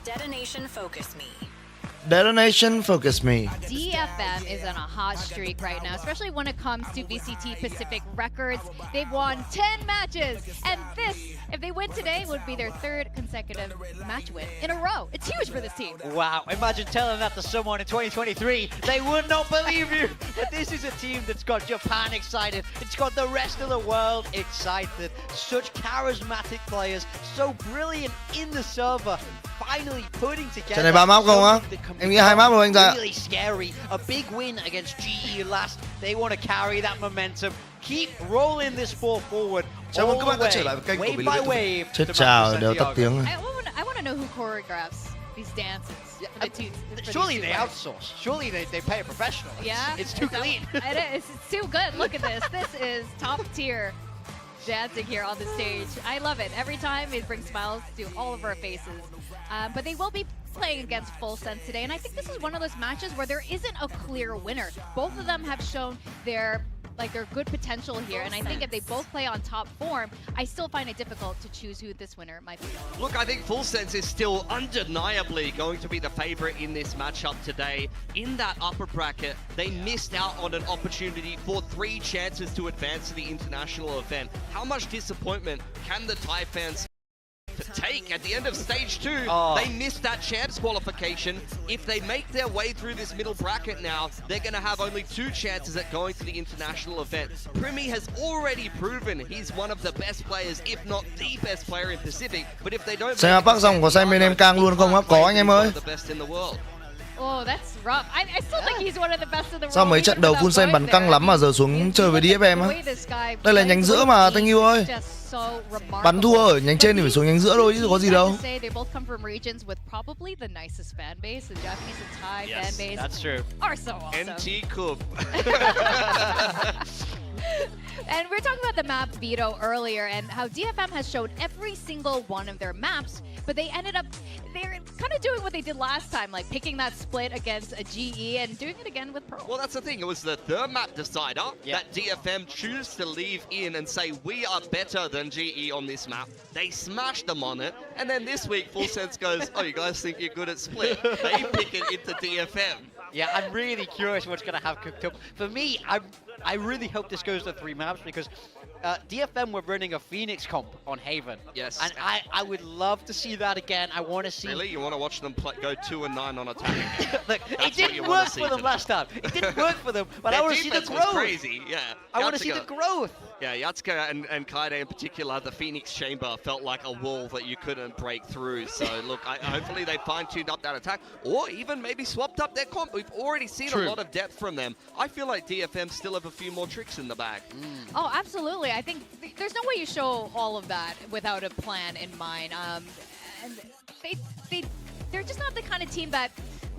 Detonation Focus Me. Detonation focus me. DFM is on a hot streak right now, especially when it comes to VCT Pacific records. They've won 10 matches, and this, if they win today, would be their third consecutive match win in a row. It's huge for this team. Wow, imagine telling that to someone in 2023. They would not believe you. But this is a team that's got Japan excited. It's got the rest of the world excited. Such charismatic players, so brilliant in the server. Finally putting together. Trận này 3 map không á? Em nghĩ 2 map rồi anh Dạ. Really scary. A big win against GE last. They want to carry that momentum. Keep rolling this ball forward. Chào mừng các bạn đã trở lại với kênh của Wave BLV by Tumi. wave. Chết to chào, Marcus đều tắt Santiago. tiếng. I want to know who choreographs these dances. For the two, for these Surely two they players. outsource. Surely they pay a professional. Yeah, It's too clean. It's too good. Look at this. This is top tier dancing here on the stage. I love it. Every time it brings smiles to all of our faces. But they will be playing against Full Sense today, and I think this is one of those matches where there isn't a clear winner. Both of them have shown their good potential here, and I think if they both play on top form, I still find it difficult to choose who this winner might be. Look, I think Full Sense is still undeniably going to be the favorite in this matchup today. In that upper bracket, they missed out on an opportunity for 3 chances to advance to the international event. How much disappointment can the Thai fans take at the end of stage 2? They missed that chance qualification. If they make their way through this middle bracket now, they're going to have only 2 chances at going to the international event. Primi has already proven he's one of the best players, if not the best player in Pacific. But if they don't, Xem Bắc Dòng có xem bên em Cang luôn không á? Có anh em ơi. the best in the world. Oh, that's rough. I still think he's one of the best in the world. Sao mấy trận đầu full sen bắn căng lắm mà giờ xuống chơi với DFM á? Đây là nhánh giữa mà Thanh Yêu ơi. Bắn thua ở nhánh trên thì phải xuống nhánh giữa thôi chứ có gì đâu. They both come from regions with probably the nicest fan base. The Japanese and Thai fan base That's true. are so awesome. NT-KICKOFF. And we were talking about the map veto earlier and how DFM has showed every single one of their maps, but they're kind of doing what they did last time, like picking that split against a GE and doing it again with Pearl. Well, that's the thing. It was the third map decider that DFM choose to leave in and say, we are better than GE on this map. They smashed them on it. And then this week, Full Sense goes, oh, you guys think you're good at split? They pick it into DFM. Yeah, I'm really curious what's going to have cooked up. For me, I really hope this goes to 3 maps because DFM were running a Phoenix comp on Haven. Yes. And I would love to see that again. I want to see... Really? You want to watch them go 2-9 on attack? Look, it didn't work for them last time. It didn't work for them, but I want to see the defense growth. was crazy, yeah. I want to see the growth. Yeah, Yatsuka and Kaide in particular, the Phoenix Chamber felt like a wall that you couldn't break through. So look, hopefully they fine-tuned up that attack, or even maybe swapped up their comp. We've already seen a lot of depth from them. I feel like DFM still have a few more tricks in the bag. Oh, absolutely. I think there's no way you show all of that without a plan in mind. And they're just not the kind of team that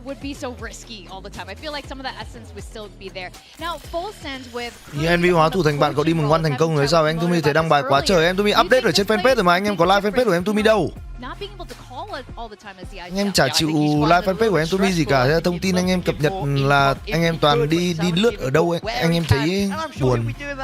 would be so risky all the time. I feel like some of the essence would still be there. Now, Full Sense with Envy hóa thủ thành bạn có đi mừng one thành công rồi sao? Anh Tumi thấy đăng bài quá trời. Em Tumi update ở trên fanpage rồi mà anh em có live fanpage của em Tumi đâu? not being able to call it all the time as the Anh em chả chịu live fanpage của em Tumi gì cả. Thế là thông tin anh em cập nhật là anh em toàn đi lướt ở đâu ấy. Anh em thấy buồn. We do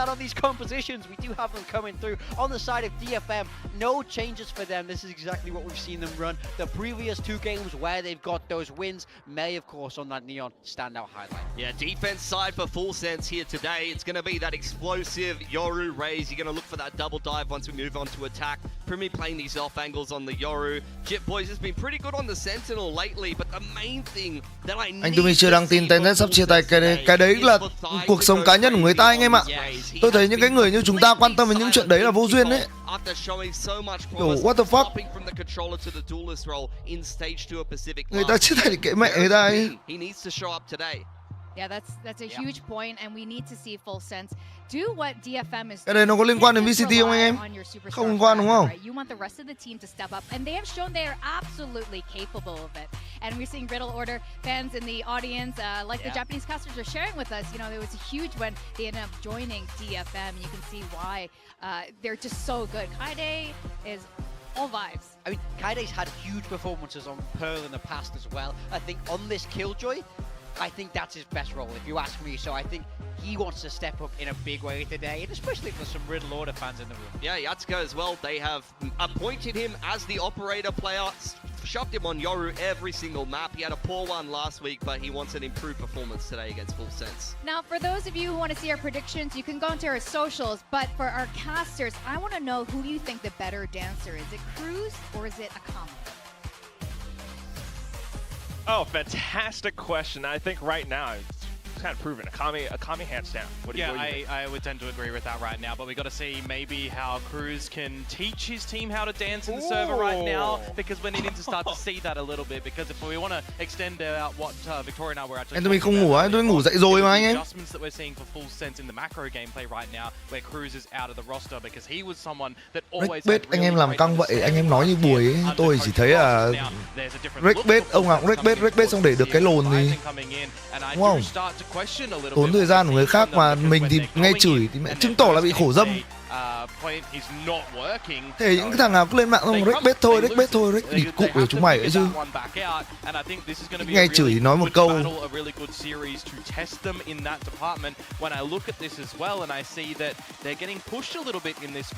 have them coming through on the side of DFM. No changes for them. This is exactly what we've seen them run. The previous 2 games where they've got those wins may, of course, on that Neon standout highlight. Yeah, defense side for Full Sense here today. It's going to be that explosive Yoru raise. You're going to look for that double dive once we move on to attack. Primi playing these off angles on the Yoru. Jit Boys has been pretty good on the Sentinel lately, but the main thing that I need anh Tumi chưa đăng tin TRheden sắp chia tay. Cái đấy là cuộc sống cá nhân của người ta anh em ạ. Tôi thấy những cái người như chúng ta quan tâm đến những chuyện đấy là vô duyên đấy. What the fuck? Người ta chia tay thì kệ mẹ người ta ấy. Yeah, that's a huge point, and we need to see full sense do what DFM is. Cái này nó có liên quan đến VCT không anh em? Không liên quan đúng không? You want the rest of the team to step up, and they have shown they are absolutely capable of it. And we're seeing Riddle Order fans in the audience, like the Japanese casters are sharing with us. You know, it was huge when they ended up joining DFM. You can see why they're just so good. Kaide is all vibes. I mean, Kaide's had huge performances on Pearl in the past as well. I think on this Killjoy, I think that's his best role, if you ask me. So I think he wants to step up in a big way today, and especially for some Riddle Order fans in the room. Yeah, Yatsuka as well. They have appointed him as the operator player, shoved him on Yoru every single map. He had a poor one last week, but he wants an improved performance today against Full Sense. Now, for those of you who want to see our predictions, you can go into our socials. But for our casters, I want to know who you think the better dancer is. Is it Cruz or is it Akami? Oh, fantastic question. I think right now it's kind of proven. Akami hands down. What do you think? I would tend to agree with that right now, but we got to see maybe how Cruz can teach his team how to dance in the server right now, because we're needing to start to see that a little bit, because if we want to extend out what Victoria and I were actually Anh Tumi không ngủ á, tôi ngủ dậy rồi mà anh em. Adjustments that we're seeing for Full Sense in the macro gameplay right now, where Cruz is out of the roster because he was someone that always Rick anh em làm căng vậy, anh em nói như buổi ấy, tôi chỉ thấy là Rick ông nào cũng Rick xong để được cái lồn thì đúng không? Tốn thời gian của người khác mà mình thì nghe chửi thì mẹ chứng tỏ là bị khổ dâm. Thế những cái thằng nào cứ lên mạng xong Rick bết thôi, Rick đi cụ của chúng mày ấy chứ. Nghe chửi nói một câu.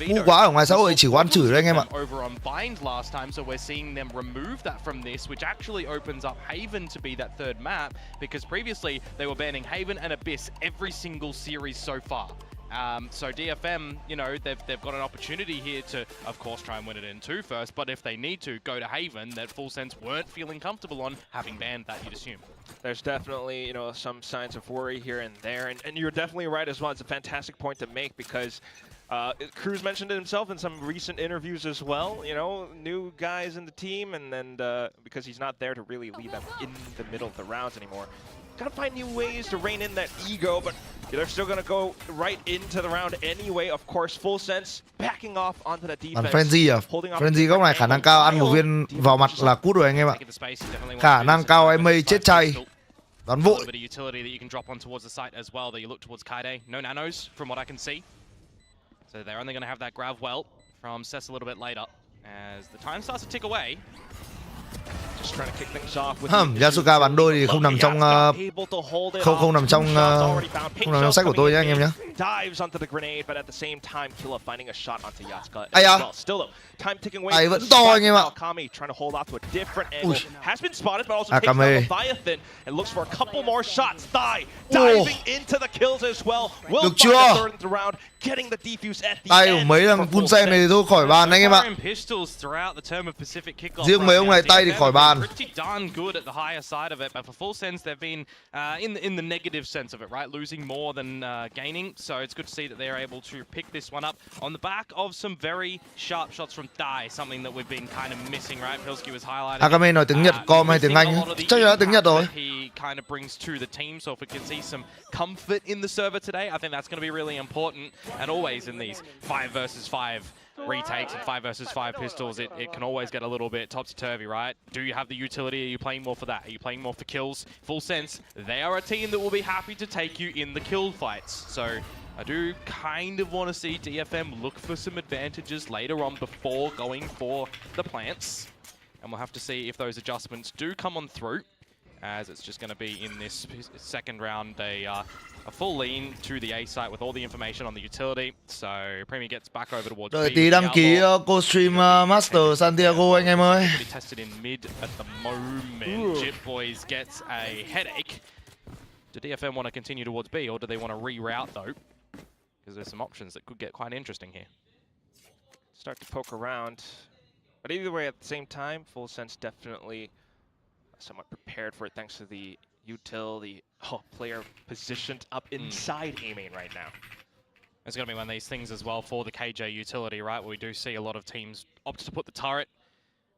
Ngu quá, ở ngoài xã hội chỉ có ăn chửi đấy anh em ạ. So DFM, you know, they've got an opportunity here to, of course, try and win it in 2 first, but if they need to go to Haven, that Full Sense weren't feeling comfortable on, having banned that, you'd assume. There's definitely, you know, some signs of worry here and there, and you're definitely right as well. It's a fantastic point to make, because Cruz mentioned it himself in some recent interviews as well. You know, new guys in the team, and then because he's not there to really lead them in the middle of the rounds anymore. Gotta find new ways to rein in that ego, but they're still gonna go right into the round anyway. Of course, Full Sense backing off onto that defense. Frenzy à? Frenzy góc này khả năng cao ăn một viên vào mặt là cút rồi anh em ạ. Khả năng cao em mây chết chay. Đoán vội. No nanos from what I can see. So they're only gonna have that grab well from Cess a little bit later as the time starts to tick away. Yasuka bắn đôi thì không nằm trong không nằm trong sách của tôi nhé anh em nhé. Ai à? Ai vẫn to anh em ạ. Akame. Được chưa? Tay của mấy thằng Punsen này thôi khỏi bàn anh em ạ. Riêng mấy ông này tay thì khỏi bàn. Pretty darn good at the higher side of it, but for Full Sense, they've been in the negative sense of it, right? Losing more than gaining, so it's good to see that they're able to pick this one up on the back of some very sharp shots from Dai, something that we've been kind of missing, right? Pilsky was highlighting. Akame nói tiếng Nhật, com hay tiếng Anh? Chắc là tiếng Nhật rồi. He kind of brings to the team, so if we can see some comfort in the server today, I think that's going to be really important. And always in these 5 versus 5 retakes and 5 versus 5 pistols, it can always get a little bit topsy-turvy, right? Do you have the utility? Are you playing more for that? Are you playing more for kills? Full Sense, they are a team that will be happy to take you in the kill fights. So I do kind of want to see DFM look for some advantages later on before going for the plants. And we'll have to see if those adjustments do come on through, as it's just going to be in this second round a full lean to the A site with all the information on the utility. So Premi gets back over towards Đợi tí đăng ký co stream Master Santiago anh em ơi. Tested in mid at the moment. Jit Boys gets a headache. Do DFM want to continue towards B, or do they want to reroute though? Because there's some options that could get quite interesting here. Start to poke around, but either way, at the same time, Full Sense definitely somewhat prepared for it thanks to the util, the player positioned up inside A main right now. It's going to be one of these things as well for the KJ utility, right? Where we do see a lot of teams opt to put the turret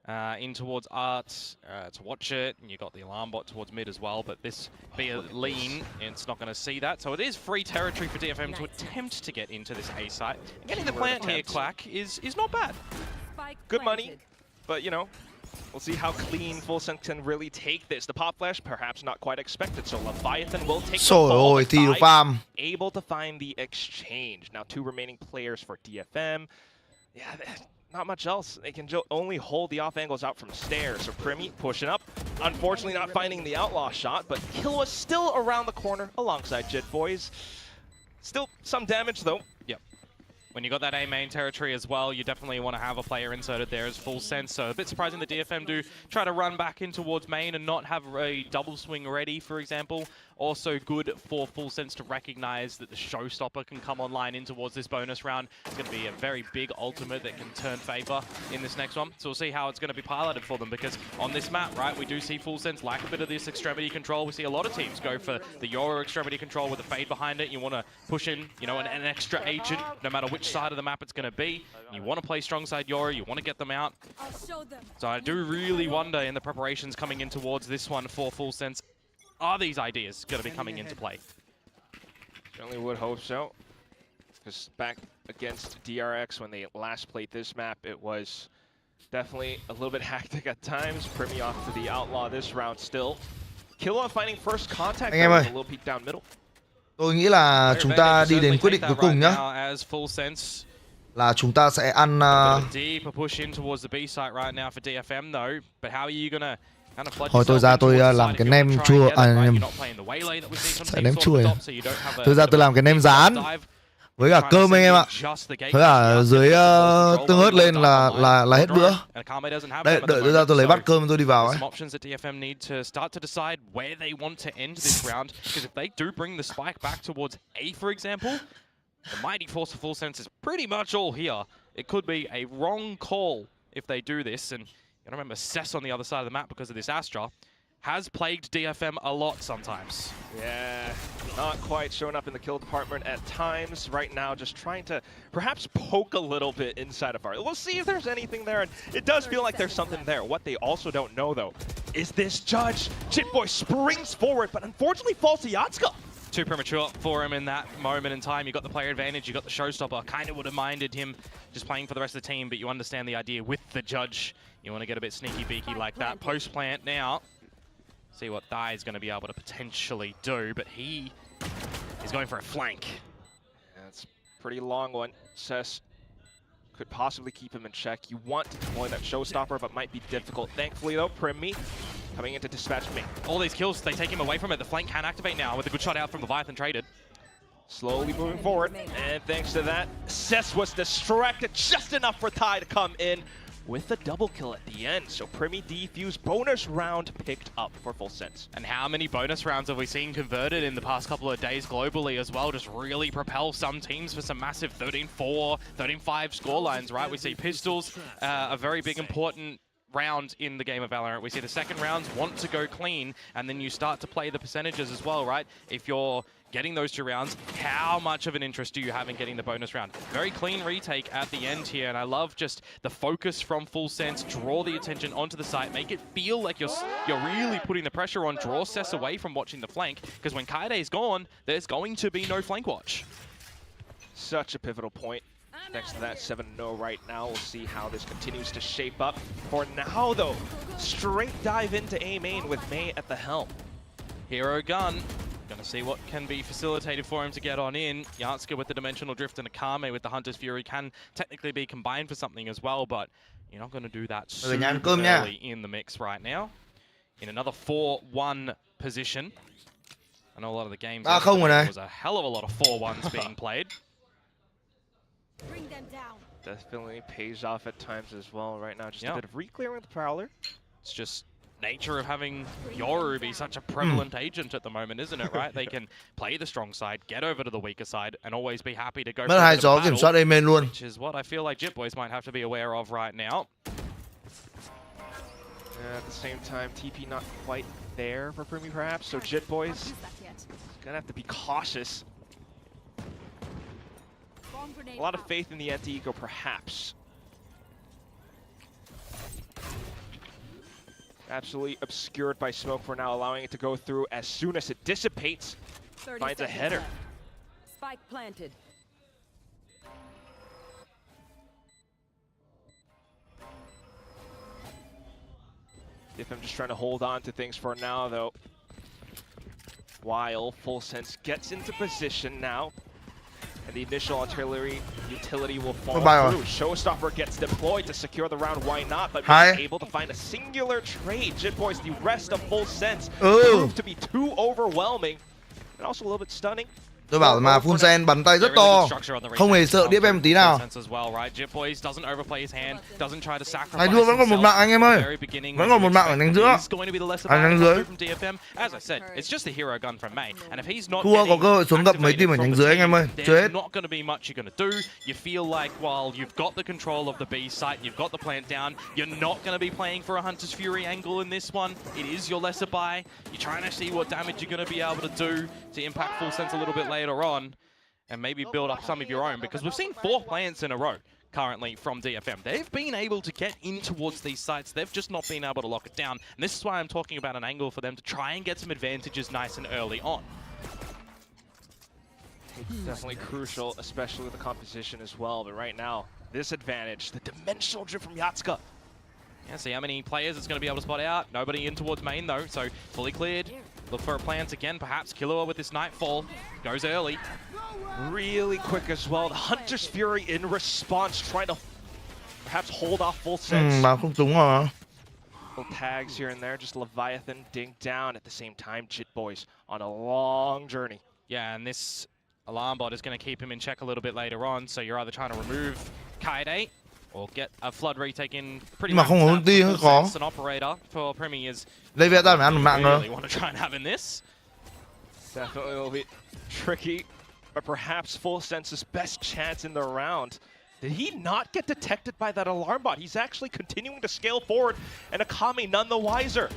in towards Art to watch it, and you got the alarm bot towards mid as well, but this be a lean, it's not going to see that, so it is free territory for DFM to attempt to get into this A site. Getting the plant here, Quack, is not bad. Good money, but you know, we'll see how clean Full Sense can really take this. The pop flash, perhaps not quite expected, so Leviathan will take the fall. Farm. Able to find the exchange. Now 2 remaining players for DFM. Yeah, not much else. They can only hold the off angles out from stairs. So Primi pushing up. Unfortunately not finding the outlaw shot, but Killua still around the corner alongside Jit Boys. Still some damage though. Yep. When you got that A main territory as well, you definitely want to have a player inserted there as Full Sense. So a bit surprising the DFM do try to run back in towards main and not have a double swing ready, for example. Also good for Full Sense to recognize that the showstopper can come online in towards this bonus round. It's going to be a very big ultimate that can turn favor in this next one. So we'll see how it's going to be piloted for them, because on this map, right, we do see Full Sense lack a bit of this extremity control. We see a lot of teams go for the Yoru extremity control with a fade behind it. You want to push in, you know, an extra agent, no matter which side of the map it's going to be. You want to play strong side Yoru, you want to get them out. So I do really wonder in the preparations coming in towards this one for Full Sense, are these ideas going to be coming into play? Certainly would hope so. Because back against DRX when they last played this map, it was definitely a little bit hectic at times. Primi off to the outlaw this round still. Killua finding first contact with a little peek down middle. Tôi nghĩ là chúng ta đi đến quyết định cuối cùng nhá. Là chúng ta sẽ ăn deeper push in towards the B site right now for DFM though. But how are you gonna Thôi tôi ra tôi làm cái nem chua, nem chua. Tôi ra tôi làm cái nem rán với cả cơm anh em ạ. Với cả dưới tương ớt lên là hết bữa. Đây, đợi tôi ra tôi lấy bát cơm tôi đi vào ấy. Options that DFM need to start to decide where they want to end this round, because if they do bring the spike back towards A, for example, the mighty force of Full Sense is pretty much all here. It could be a wrong call if they do this, and you gotta remember, Cess on the other side of the map because of this Astra has plagued DFM a lot sometimes. Yeah, not quite showing up in the kill department at times. Right now, just trying to perhaps poke a little bit inside of our. We'll see if there's anything there, and it does feel like there's something there. What they also don't know, though, is this Judge. Jitboy springs forward, but unfortunately falls to Yatsuka. Too premature for him in that moment in time. You got the player advantage, you got the showstopper. Kind of would have minded him just playing for the rest of the team, but you understand the idea with the Judge. You want to get a bit sneaky beaky like that. Post plant now. See what Thai is going to be able to potentially do, but he is going for a flank. That's a pretty long one. Cess could possibly keep him in check. You want to deploy that showstopper, but might be difficult. Thankfully, though, Primi coming in to dispatch me. All these kills, they take him away from it. The flank can activate now with a good shot out from Leviathan traded. Slowly moving forward, and thanks to that, Cess was distracted just enough for Thai to come in with a double kill at the end. So Primi defuse bonus round picked up for Full Sense. And how many bonus rounds have we seen converted in the past couple of days globally as well? Just really propel some teams for some massive 13-4, 13-5 scorelines, right? We see Pistols, a very big important round in the game of Valorant. We see the second rounds want to go clean, and then you start to play the percentages as well, right? If you're getting those 2 rounds, how much of an interest do you have in getting the bonus round? Very clean retake at the end here, and I love just the focus from Full Sense. Draw the attention onto the site, make it feel like you're really putting the pressure on. Draw Cess away from watching the flank, because when Kaide's gone, there's going to be no flank watch. Such a pivotal point. Next to that 7-0 right now. We'll see how this continues to shape up. For now, though, straight dive into A main with Mei at the helm. Hero gun. Gonna see what can be facilitated for him to get on in. Yatsuka with the Dimensional Drift and Akame with the Hunter's Fury can technically be combined for something as well, but you're not gonna do that super early in the mix right now. In another 4-1 position. I know a lot of the games there was a hell of a lot of 4-1s being played. Bring them down. Definitely pays off at times as well right now. Just a bit of re-clearing the Prowler. It's just nature of having Yoru be such a prevalent agent at the moment, isn't it, right? They can play the strong side, get over to the weaker side, and always be happy to go for the battle, which is what I feel like Jit Boys might have to be aware of right now. At the same time, TP not quite there for Primi perhaps, so Jit Boys gonna have to be cautious. A lot of faith in the anti-eco, perhaps. Absolutely obscured by smoke for now, allowing it to go through. As soon as it dissipates, finds a header. Spike planted. DFM just trying to hold on to things for now, though. While Full Sense gets into position now, and the initial artillery utility will fall through. Showstopper gets deployed to secure the round. Why not? But being able to find a singular trade. Jitboys, the rest of Full Sense proved to be too overwhelming, and also a little bit stunning. Tôi bảo mà Full Sense bắn tay rất to, không hề sợ DFM tí nào. Anh thua vẫn còn một mạng anh em ơi, vẫn còn một mạng ở nhánh giữa. Nhánh dưới. Thua có cơ hội xuống gặp mấy team ở nhánh dưới anh em ơi, chưa hết. Later on, and maybe build up some of your own, because we've seen 4 plants in a row currently from DFM. They've been able to get in towards these sites, they've just not been able to lock it down, and this is why I'm talking about an angle for them to try and get some advantages nice and early on. Definitely crucial, especially with the composition as well, but right now, this advantage, the dimensional drip from Yatska. Yeah, see how many players it's going to be able to spot out. Nobody in towards main though, so fully cleared. Look for a plant again, perhaps Killua with this Nightfall. Goes early. Really quick as well. The Hunter's Fury in response, trying to perhaps hold off Full Sense. Không trúng rồi. Little tags here and there, just Leviathan dinged down. At the same time, Jitboys on a long journey. Yeah, and this alarm bot is going to keep him in check a little bit later on, so you're either trying to remove Kaede or get a flood retake in pretty much. Nhưng mà không có ulti hơi khó. An operator for Premi is Leviathan phải ăn một mạng nữa. Really want to try and have in this. Definitely will be tricky, but perhaps Full Sense's best chance in the round. Did he not get detected by that alarm bot? He's actually continuing to scale forward, and Akami none the wiser.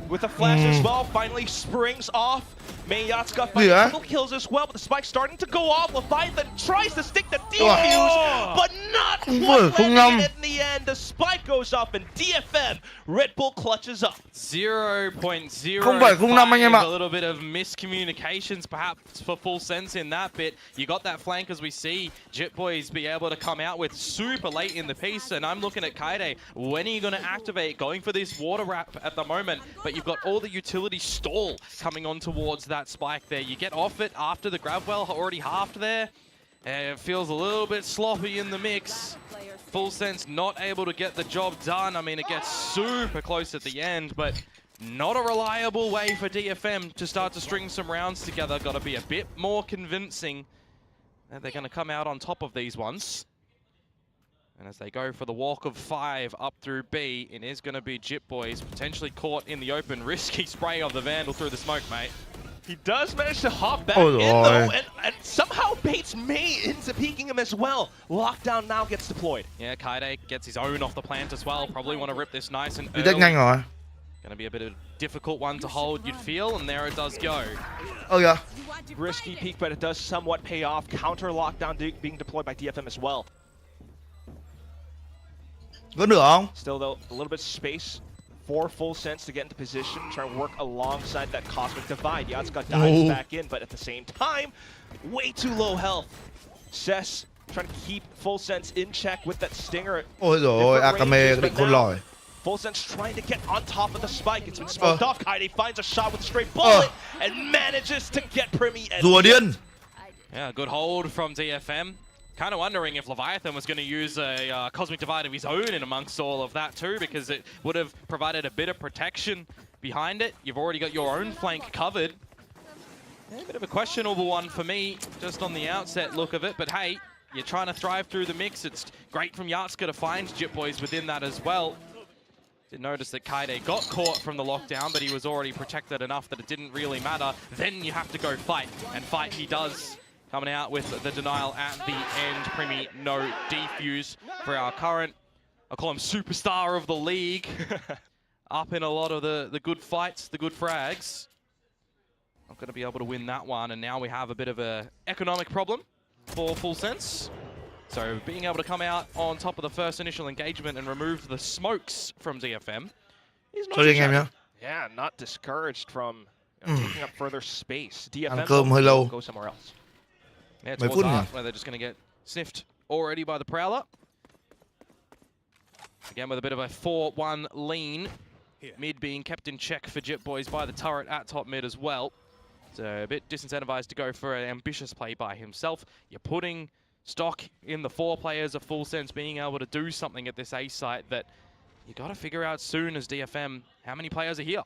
With a flash as well, finally springs off. Yatska finds a couple kills as well, but the spike's starting to go off. Leviathan tries to stick the defuse, but not quite landing it in the end. The spike goes up, and DFM, Red Bull clutches up. 0.05, a little bit of miscommunications perhaps for Full Sense in that bit. You got that flank as we see Jitboys be able to come out with super late in the piece, and I'm looking at Kaede. When are you going to activate? Going for this water wrap at the moment, but you've got all the utility stall coming on towards that spike there. You get off it after the grab well already halved there. It feels a little bit sloppy in the mix. Full Sense not able to get the job done. I mean, it gets super close at the end, but not a reliable way for DFM to start to string some rounds together. Got to be a bit more convincing that they're going to come out on top of these ones. And as they go for the walk of 5 up through B, it is going to be Jitboys potentially caught in the open. Risky spray of the Vandal through the smoke, mate. He does manage to hop back in though, and somehow baits Mei into peeking him as well. Lockdown now gets deployed. Yeah, Kaede gets his own off the plant as well. Probably want to rip this nice and early. Going to be a bit of a difficult one to hold, you'd feel, and there it does go. Oh yeah. Risky peek, but it does somewhat pay off. Counter lockdown being deployed by DFM as well. Vẫn được không? Still though, a little bit of space for Full Sense to get into position, try to work alongside that Cosmic Divide. Yatska dives back in, but at the same time, way too low health. Cess trying to keep Full Sense in check with that stinger. Ôi rồi, Akame định khôn lỏi. Full Sense trying to get on top of the spike. It's been smoked off. Kaede finds a shot with a straight bullet and manages to get Premi. Rùa điên. Yeah, good hold from DFM. Kind of wondering if Leviathan was going to use a Cosmic Divide of his own in amongst all of that too, because it would have provided a bit of protection behind it. You've already got your own flank covered. Yeah, a bit of a questionable one for me, just on the outset look of it, but hey, you're trying to thrive through the mix. It's great from Yatska to find Jitboys within that as well. Did notice that Kaede got caught from the lockdown, but he was already protected enough that it didn't really matter. Then you have to go fight, and fight he does. Coming out with the denial at the end. Premi, no defuse for our current, I'll call him superstar of the league. Up in a lot of the good fights, the good frags. Not going to be able to win that one, and now we have a bit of an economic problem for Full Sense. So being able to come out on top of the first initial engagement and remove the smokes from DFM He's not Thôi anh em nhá. Yeah, not discouraged from taking up further space. DFM cơm hơi lâu. go somewhere else. Yeah, Mấy towards phút nhỉ? half, where they're just going to get sniffed already by the Prowler. Again, with a bit of a 4-1 lean. Mid being kept in check for Jit Boys by the turret at top mid as well. So a bit disincentivized to go for an ambitious play by himself. You're putting stock in the 4 players of Full Sense being able to do something at this A site that you got to figure out soon as DFM how many players are here.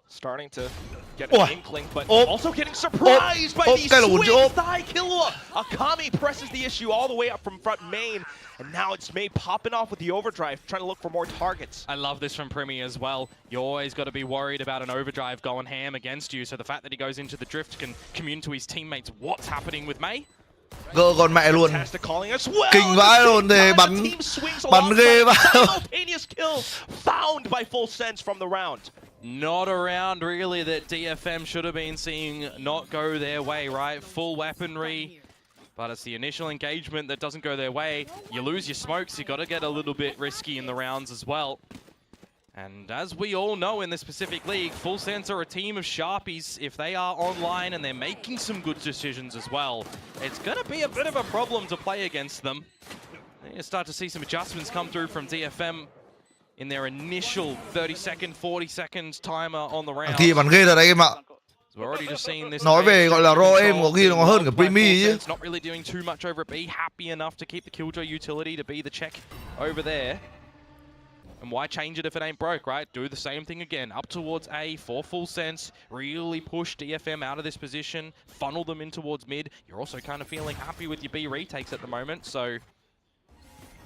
Starting to get an inkling, but Oh. also getting surprised by Oh, these cái là một swings. chỗ. Thigh Killua. Akami presses the issue all the way up from front main, and now it's May popping off with the overdrive, trying to look for more targets. I love this from Primi as well. You always got to be worried about an overdrive going ham against you, so the fact that he goes into the drift can commune to his teammates what's happening with May. Gỡ con mẹ luôn. Fantastic calling as well. Kinh vãi luôn, để Meantime, bắn- the team swings bắn ghê alongside. vào. Simultaneous kills found by Full Sense from the round. Not a round, really, that DFM should have been seeing not go their way, right? Full weaponry, but it's the initial engagement that doesn't go their way. You lose your smokes, you got to get a little bit risky in the rounds as well. And as we all know in this Pacific League, Full Sense are a team of sharpies. If they are online and they're making some good decisions as well, it's going to be a bit of a problem to play against them. You start to see some adjustments come through from DFM in their initial 30-second, 40-second timer on the round. Kia bắn ghê thật đấy em ạ. We're already just seeing this. Nói về gọi là raw aim có khi nó còn hơn cả Primi chứ. Not really doing too much over at B, happy enough to keep the Killjoy utility to be the check over there. And why change it if it ain't broke, right? Do the same thing again. Up towards A for Full Sense. Really push DFM out of this position. Funnel them in towards mid. You're also kind of feeling happy with your B retakes at the moment. So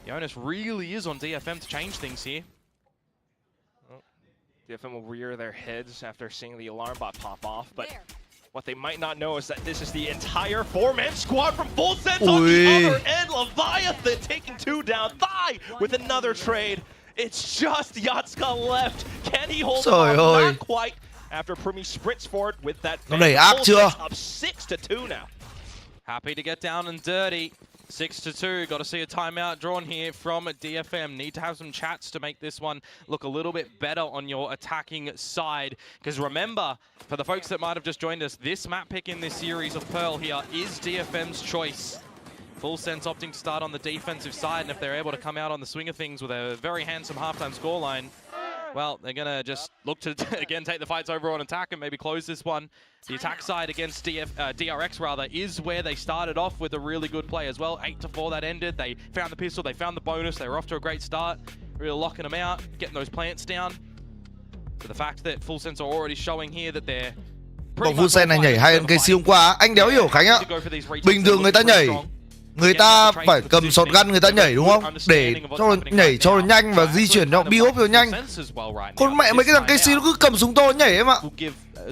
the onus really is on DFM to change things here. DFM will rear their heads after seeing the alarm bot pop off, but what they might not know is that this is the entire 4-man squad from Full Sense on the other end. Leviathan taking 2 down. Thigh with another trade. It's just Yatska left. Can he hold Trời on? ơi. Not quite. After Primi sprints forward with that. Nó đẩy áp Full chưa? Sense up 6-2 now. Happy to get down and dirty. 6-2. Got to see a timeout drawn here from DFM. Need to have some chats to make this one look a little bit better on your attacking side. Because remember, for the folks that might have just joined us, this map pick in this series of Pearl here is DFM's choice. Full Sense opting to start on the defensive side, and if they're able to come out on the swing of things with a very handsome halftime scoreline, well, they're going to just look to, again, take the fights over on attack and maybe close this one. The attack side against DRX, rather, is where they started off with a really good play as well. 8-4 that ended. They found the pistol, they found the bonus, they were off to a great start. Really locking them out, getting those plants down. But the fact that Full Sense are already showing here that they're... Vòng Full Sense này nhảy hay hơn KC hôm qua. Anh đéo hiểu Khánh ạ. Bình thường người ta nhảy, người ta phải cầm shotgun người ta nhảy đúng không? Để cho nhảy cho nó nhanh và di chuyển cho BOF cho nhanh. Con mẹ mấy cái thằng KC nó cứ cầm súng to nhảy em ạ.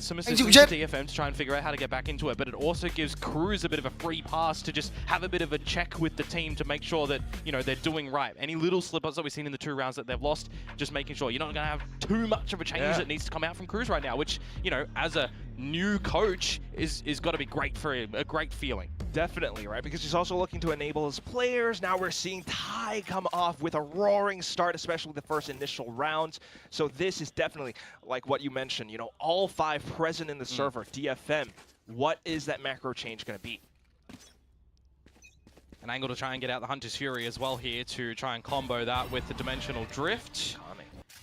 Some Anh chịu assistance chết. to DFM to try and figure out how to get back into it, but it also gives Cruz a bit of a free pass to just have a bit of a check with the team to make sure that, you know, they're doing right. Any little slip-ups that we've seen in the 2 rounds that they've lost, just making sure you're not going to have too much of a change that needs to come out from Cruz right now, which, you know, as a new coach is got to be great for him, a great feeling. Definitely, right? Because he's also looking to enable his players. Now we're seeing Ty come off with a roaring start, especially the first initial rounds. So this is definitely, like what you mentioned, you know, all 5 present in the server, DFM. What is that macro change going to be? An angle to try and get out the Hunter's Fury as well here to try and combo that with the Dimensional Drift.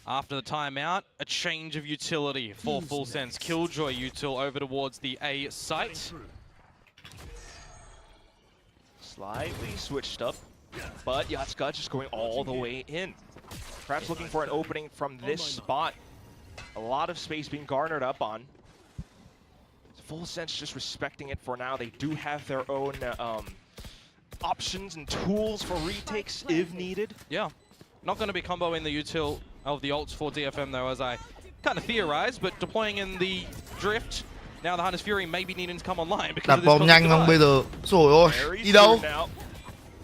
After the timeout, a change of utility for Full Sense. Killjoy util over towards the A site. Slightly switched up, but Yatska just going all the way in. Perhaps looking for an opening from this spot. A lot of space being garnered up on. Full Sense just respecting it for now. They do have their own options and tools for retakes if needed. Yeah, not going to be comboing the util of the ults for DFM though, as I kind of theorized, but deploying in the drift. Now the Hunter's Fury may be needing to come online because Đặt of this bom nhanh không bây giờ. Rồi ôi, đi đâu?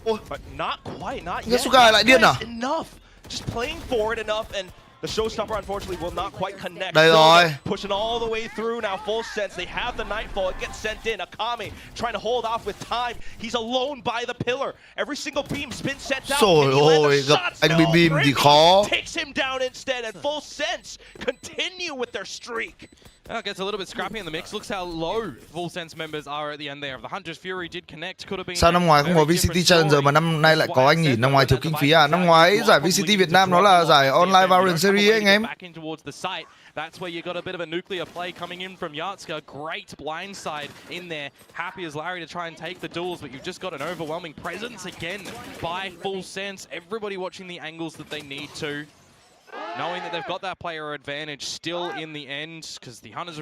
But not quite, not Cái yet. Sugai lại điên à? Enough. Just playing forward enough, and The showstopper, unfortunately, will not quite connect. Đây rồi. Pushing all the way through now, full sense. They have the Nightfall. It gets sent in. Akame trying to hold off with time. He's alone by the pillar. Every single beam's been sent out. Trời ơi, gặp anh Bim Bim thì khó. Takes him down instead, and full sense continue with their streak. It gets a little bit scrappy in the mix. Looks how low Full Sense members are at the end there. The Hunter's Fury did connect. Could have been. Sao năm ngoái không có VCT Challenger mà năm nay lại có anh nhỉ? Năm ngoái thiếu kinh phí à? Năm ngoái giải VCT Việt Nam nó là giải online Valorant Series ấy anh em. That's where you got a bit of a nuclear play coming in from Yatska. Great blindside in there. Happy as Larry to try and take the duels, but you've just got an overwhelming presence again by Full Sense. Everybody watching the angles that they need to. Knowing that they've got that player advantage still in the end, because the Hunter's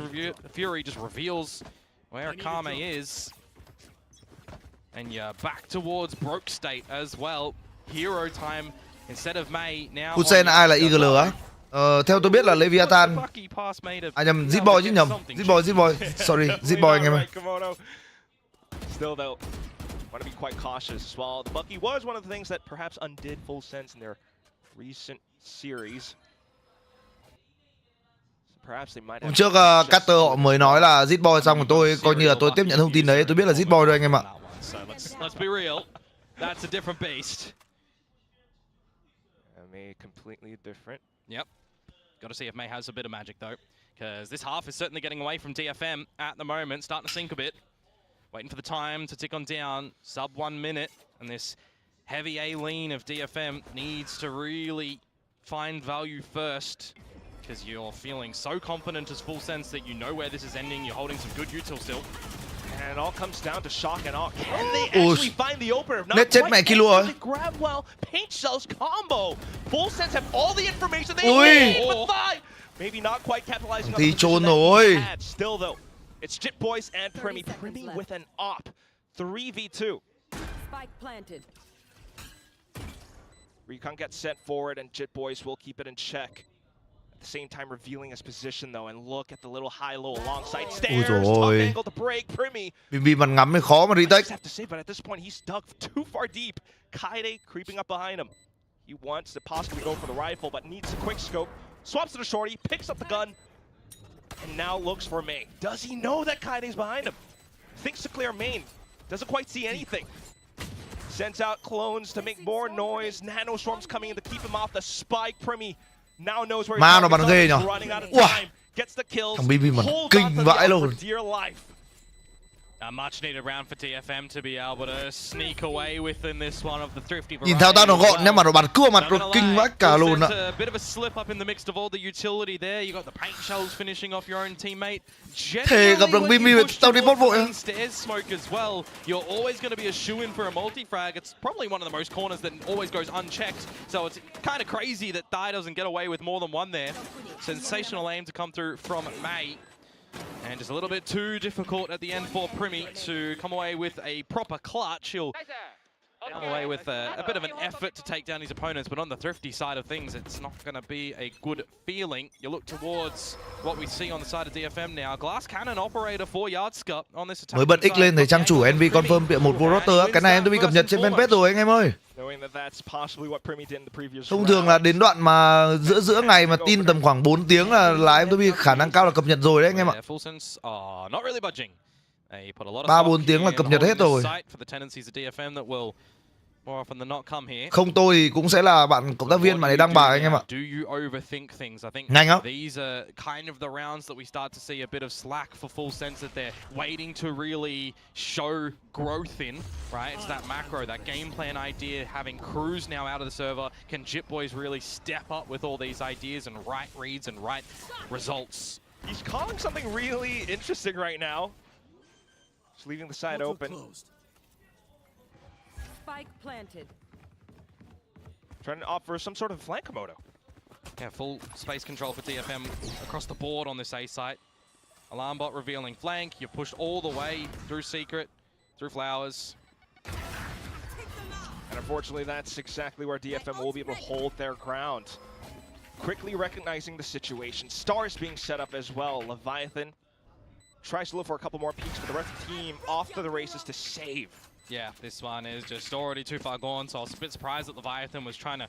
Fury just reveals where Akame is. And you're back towards broke state as well. Hero time instead of May now. Hussein ai là IGL á? Theo tôi biết là Leviathan. À nhầm, Zboy chứ nhầm. Zboy. Sorry, Zboy anh em ơi. Still though, want to be quite cautious as well. The Bucky was one of the things that perhaps undid Full Sense in their recent series. So perhaps they might have. Hôm trước Carter họ mới nói là Zboy, xong rồi tôi coi như là tôi tiếp nhận thông tin đấy, tôi biết là Zboy rồi anh em ạ. So let's be real. That's a different beast. May completely different. Yep. Got to see if May has a bit of magic though, because this half is certainly getting away from DFM at the moment, starting to sink a bit. Waiting for the time to tick on down, sub 1 minute, and this heavy A lean of DFM needs to really find value first, because you're feeling so confident as Full Sense that you know where this is ending. You're holding some good util still. And it all comes down to shock and awe. Can they actually find the opener? If Net chết mẹ kia luôn rồi. Grab well, paint shells combo. Full Sense have all the information they need. But five, maybe not quite capitalizing on the position that he had. Still though, it's Jit Boys and Primi. Primi with an op. 3v2. Spike planted. Recon gets sent forward and Jit Boys will keep it in check. At the same time revealing his position though, and look at the little high-low alongside stairs. Top angle to break. Primi. Bim bắn ngắm mới khó mà retake. I just have to say, but at this point he's dug too far deep. Kaide creeping up behind him. He wants to possibly go for the rifle, but needs a quick scope. Swaps to the shorty, picks up the gun, and now looks for Main. Does he know that Kaide's behind him? Thinks to clear Main. Doesn't quite see anything. Sends out clones to make more noise. Nano storms coming in to keep him off the spike. Primi now knows where he's running out of time. Gets the kills. Holds on to the for dear life. A much needed round for DFM to be able to sneak away within this one of the thrifty. Nhìn theo tao nó gọn nhưng mà nó bắn cua mặt nó kinh vãi cả luôn ạ. A bit of a slip up in the mix of all the utility there. You got the paint shells finishing off your own teammate. Thề gặp được Bim Bim tao đi bot vội. Stairs smoke as well. You're always going to be a shoe in for a multi-frag. It's probably one of the most corners that always goes unchecked. So it's kind of crazy that Dai doesn't get away with more than one there. Sensational aim to come through from May. And just a little bit too difficult at the end for Primi to come away with a proper clutch. He'll come away with a bit of an effort to take down his opponents, but on the thrifty side of things, it's not going to be a good feeling. You look towards what we see on the side of DFM now. Glass Cannon operator for Yardska on this attack. Mới bật X lên thì trang chủ NV confirm bịa một vô roster á. Cái này em tôi bị cập nhật trên fanpage rồi anh em ơi. Thông thường là đến đoạn mà giữa ngày mà tin tầm khoảng 4 tiếng là em tôi bị khả năng cao là cập nhật rồi đấy anh em ạ. 3-4 tiếng là cập nhật hết rồi. Không tôi thì cũng sẽ là bạn cộng tác viên mà để đăng bài anh em ạ. Nhanh á. These are kind of the rounds that we start to see a bit of slack for Full Sense that they're waiting to really show growth in, right? It's that macro, that game plan idea, having Cruz now out of the server. Can Jit Boys really step up with all these ideas and right reads and right results? He's calling something really interesting right now. Just leaving the side open. Spike planted. Trying to offer some sort of flank Komodo. Yeah, full space control for DFM across the board on this A site. Alarm bot revealing flank. You've pushed all the way through Secret, through Flowers. And unfortunately, that's exactly where DFM will be able to hold their ground. Quickly recognizing the situation. Stars being set up as well. Leviathan tries to look for a couple more peeks, but the rest of the team off to the races to save. Yeah, this one is just already too far gone, so I was a bit surprised that Leviathan was trying to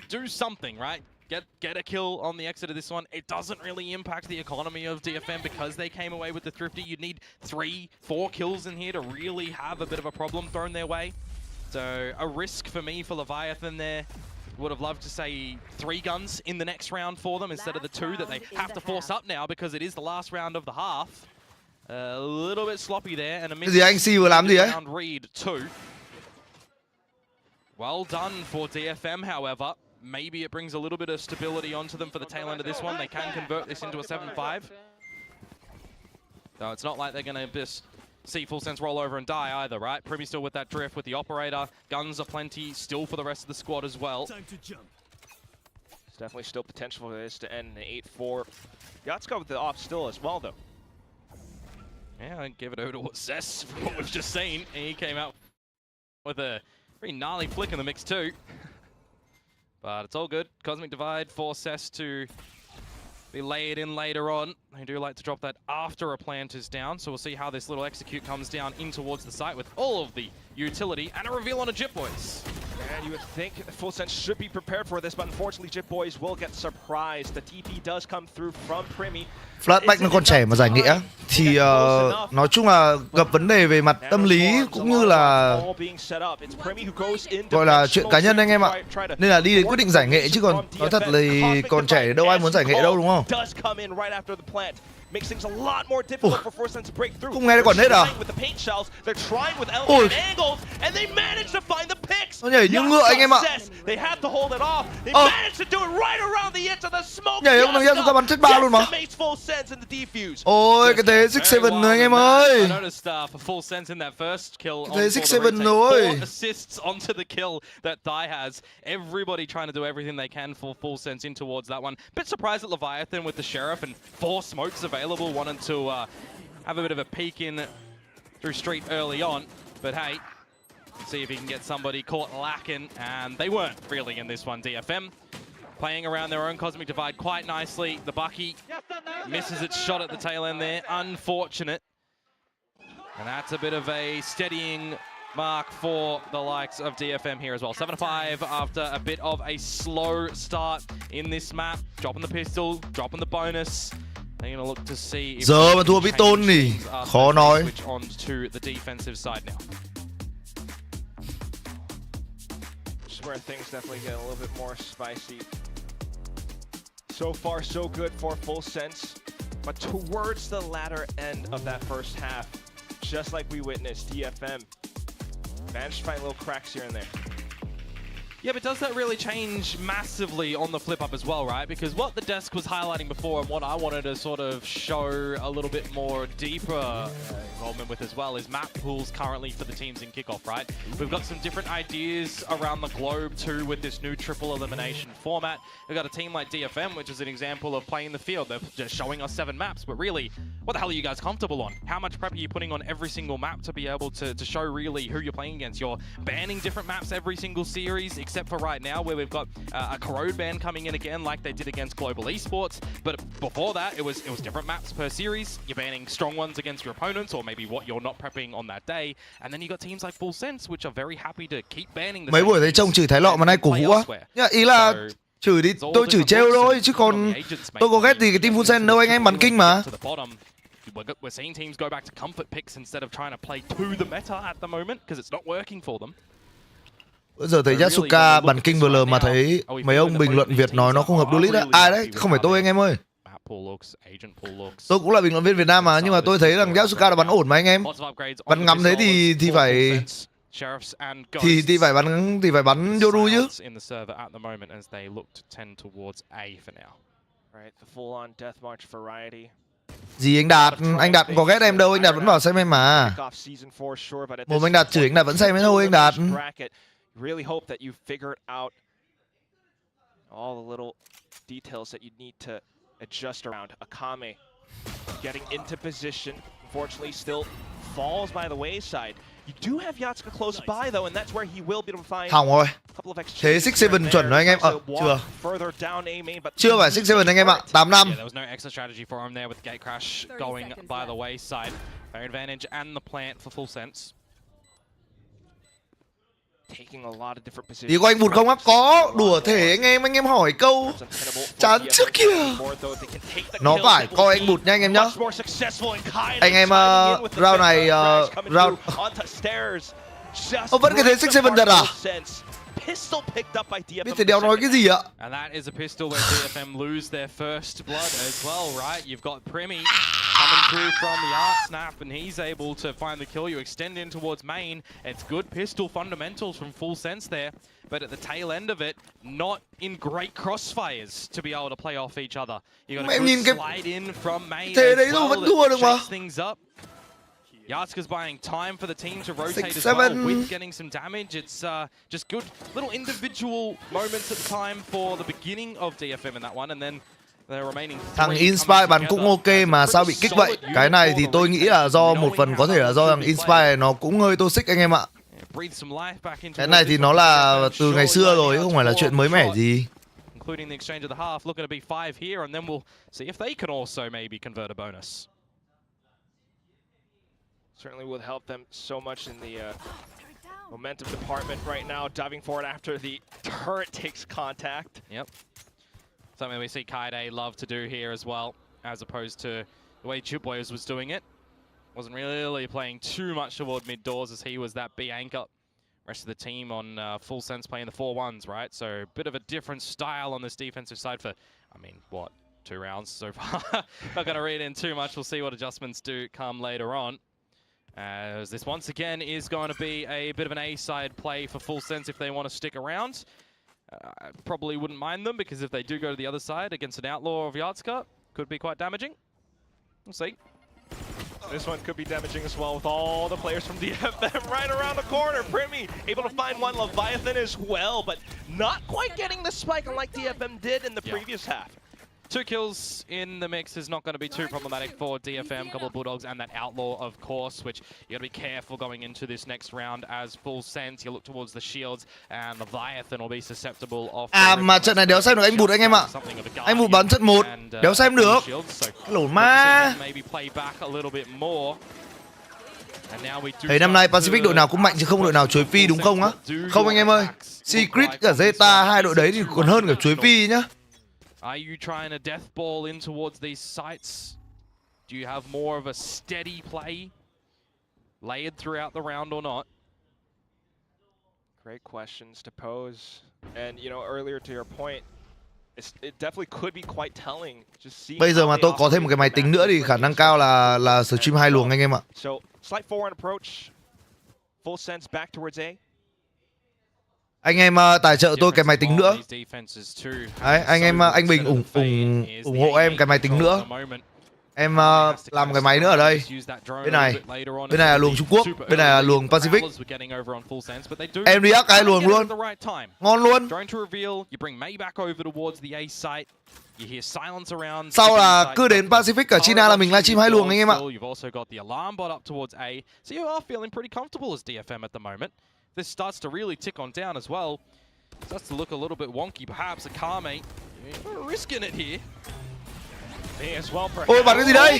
do something, right? get a kill on the exit of this one. It doesn't really impact the economy of DFM because they came away with the Thrifty. You'd need 3-4 kills in here to really have a bit of a problem thrown their way. So a risk for me for Leviathan there. Would have loved to say 3 guns in the next round for them instead of the 2 that they have to force up now because it is the last round of the half. A little bit sloppy there and a Cái gì anh Si vừa làm gì ấy? round read 2. Well done for DFM, however. Maybe it brings a little bit of stability onto them for the tail end of this one. They can convert this into a 7-5. So it's not like they're going to just see Full Sense roll over and die either, right? Primi still with that drift with the operator. Guns are plenty still for the rest of the squad as well. There's definitely still potential for this to end in 8-4. Let's go with the off still as well, though. Yeah, I give it over to Cess for what we've just seen. He came out with a pretty gnarly flick in the mix too. But it's all good. Cosmic Divide for Cess to be layered in later on. They do like to drop that after a plant is down, so we'll see how this little execute comes down in towards the site with all of the utility and a reveal on a Jip Boys. And you would think Full Sense should be prepared for this, but unfortunately Jip Boys will get surprised. The TP does come through from Primi. Flashback nó còn trẻ mà giải nghĩa thì nói chung là gặp vấn đề về mặt tâm lý cũng như là gọi là chuyện cá nhân anh em ạ. Nên là đi đến quyết định giải nghệ chứ còn nói thật là còn trẻ đâu ai muốn giải nghệ đâu đúng không? Makes things a lot more difficult for Full Sense to break through. Không nghe nó còn hết à? With the paint shells, they're trying with elevated angles, and they managed to find the picks. Nó nhảy như ngựa anh em ạ. They have to hold it off. They managed to do it right around the edge of the smoke. Nhảy ông thằng Yasuka bắn chết 3 luôn mà. Ôi cái thế 6-7 rồi anh em ơi. For Full Sense in that first kill. Thế 6-7 rồi. 4 assists onto the kill that Thai has. Everybody trying to do everything they can for Full Sense in towards that one. Bit surprised at Leviathan with the Sheriff and 4 smokes available. Wanted to have a bit of a peek in through street early on, but hey, see if he can get somebody caught lacking, and they weren't really in this one. DFM playing around their own Cosmic Divide quite nicely. The Bucky misses its shot at the tail end there, unfortunate. And that's a bit of a steadying mark for the likes of DFM here as well. 7-5 after a bit of a slow start in this map. Dropping the pistol, dropping the bonus. They're going to look to see if giờ mà thua Piton thì khó nói. Switch on to the defensive side now. This is where things definitely get a little bit more spicy. So far, so good for Full Sense, but towards the latter end of that first half, just like we witnessed, DFM managed to find little cracks here and there. Yeah, but does that really change massively on the flip up as well, right? Because what the desk was highlighting before and what I wanted to sort of show a little bit more deeper involvement with as well is map pools currently for the teams in Kickoff, right? We've got some different ideas around the globe too with this new triple elimination format. We've got a team like DFM, which is an example of playing the field. They're just showing us 7 maps, but really, what the hell are you guys comfortable on? How much prep are you putting on every single map to be able to show really who you're playing against? You're banning different maps every single series, except for right now where we've got a corrode ban coming in again like they did against Global Esports. But before that, it was different maps per series. You're banning strong ones against your opponents or maybe what you're not prepping on that day. And then you got teams like Full Sense which are very happy to keep banning the mấy buổi thấy trông chửi Thái Lọ mà nay cổ vũ á. Ý là chửi đi, tôi chửi trêu thôi chứ còn tôi có ghét gì cái team Full Sense đâu, anh em bắn kinh mà. We're seeing teams go back to comfort picks instead of trying to play to the meta at the moment because it's not working for them. Bây giờ thấy Yasuka bắn kinh VL mà thấy mấy ông bình luận Việt nói nó không hợp đôi lít á. Ai đấy? Không phải tôi anh em ơi. Tôi cũng là bình luận viên Việt Nam mà, nhưng mà tôi thấy rằng Yasuka đã bắn ổn mà anh em. Bắn ngắm thế thì phải phải bắn Yoru chứ. Gì anh Đạt cũng có ghét em đâu, anh Đạt vẫn bảo xem em mà. Một anh Đạt chửi anh Đạt vẫn xem ấy thôi anh Đạt. Really hope that you figured out all the little details that you need to adjust around. Akame getting into position, unfortunately still falls by the wayside. You do have Yatsuka close by though, and that's where he will be able to find Hỏng rồi. Thế 6-7 chuẩn rồi anh em. Chưa. Chưa phải 6-7 anh em ạ. 8 năm. There was no extra strategy for him there with the gate crash going by the wayside. Fair advantage and the plant for Full Sense. taking a lot of different positions. Thì có anh bụt không á? Có, đùa thể anh em hỏi câu chán trước kia. Nó phải coi anh bụt nha anh em nhá. Anh em round này round vẫn cái thế 6-7 đợt à? Biết thể đéo nói cái gì ạ? And that is a pistol where DFM lose their first blood as well, right? You've got Premi coming through from the art snap, and he's able to find the kill. You extend in towards main. It's good pistol fundamentals from Full Sense there, but at the tail end of it, not in great crossfires to be able to play off each other. You got a good slide in from main thế đấy as rồi well vẫn thua được mà. shakes things up. Yatska's buying time for the team to rotate as well with getting some damage. It's just good little individual moments at the time for the beginning of DFM in that one, and then the remaining. Thằng Inspire bắn cũng ok mà sao bị kích vậy? Cái này thì tôi nghĩ là do một phần có thể là do thằng Inspire nó cũng hơi toxic anh em ạ. Cái này thì nó là từ ngày xưa rồi, không phải là chuyện mới mẻ gì. Including the exchange of the half, looking to be 5 here, and then we'll see if they can also maybe convert a bonus. Certainly would help them so much in the momentum department right now, diving forward after the turret takes contact. Yep. Something we see Kaide love to do here as well, as opposed to the way Chipboys was doing it. Wasn't really playing too much toward mid doors as he was that B anchor. Rest of the team on Full Sense playing the 4-1s, right? So a bit of a different style on this defensive side for, I mean, what, 2 rounds so far? Not going to read in too much. We'll see what adjustments do come later on. As this once again is going to be a bit of an A-side play for Full Sense if they want to stick around. I probably wouldn't mind them, because if they do go to the other side against an outlaw of Yatska, could be quite damaging. We'll see. This one could be damaging as well with all the players from DFM right around the corner. Premi able to find one, Leviathan as well, but not quite getting the spike unlike DFM did in the previous half. 2 kills in the mix is not going to be too problematic for DFM. Couple of Bulldogs and that Outlaw, of course, which you got to be careful going into this next round as Full Sense. You look towards the shields, and Leviathan will be susceptible of. Mà trận này đéo xem được anh bụt anh em ạ. Anh bụt bắn trận 1, đéo xem được. Lổ ma. Thấy năm nay Pacific đội nào cũng mạnh chứ không đội nào chuối phi đúng không á? Không anh em ơi. Secret cả Zeta, hai đội đấy thì còn hơn cả chuối phi nhá. Are you trying a death ball in towards these sites? Do you have more of a steady play layered throughout the round or not? Great questions to pose. And you know, earlier to your point, it definitely could be quite telling. Bây giờ mà tôi có thêm một cái máy tính nữa thì khả năng cao là stream 2 luồng anh em ạ. So, slight forward approach. Full Sense back towards A. Anh em tài trợ tôi cái máy tính nữa. Đấy, anh em anh Bình ủng hộ em cái máy tính nữa. Em làm cái máy nữa ở đây. Bên này là luồng Trung Quốc, bên này là luồng Pacific. Em react hai luồng luôn. Ngon luôn. Sau là cứ đến Pacific ở China là mình livestream 2 luồng anh em ạ. This starts to really tick on down as well. Starts to look a little bit wonky, perhaps. A Kame risking it here. Ôi bắn cái gì đây?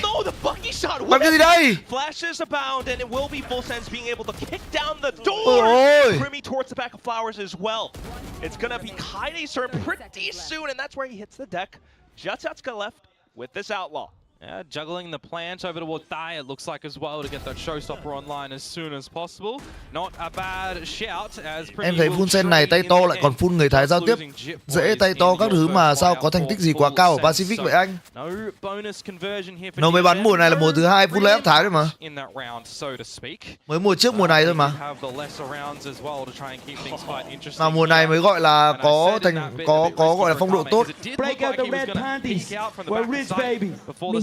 Bắn cái gì đây? Flashes abound, and it will be Full Sense being able to kick down the door. Premi towards the back of Flowers as well. It's gonna be Kaide's turn pretty soon, and that's where he hits the deck. Just Yatska left with this outlaw. Yeah, juggling the plant over towards Thai, it looks like as well, to get that showstopper online as soon as possible. Not a bad shout as em thấy Full Sense này tay to lại còn full người Thái giao tiếp. Dễ tay to các thứ mà sao có thành tích gì quá cao ở Pacific vậy anh? Nó mới bắn mùa này là mùa thứ 2 full layup Thái đấy mà. Mới mùa trước mùa này thôi mà. Mà mùa này mới gọi là có gọi là phong độ tốt.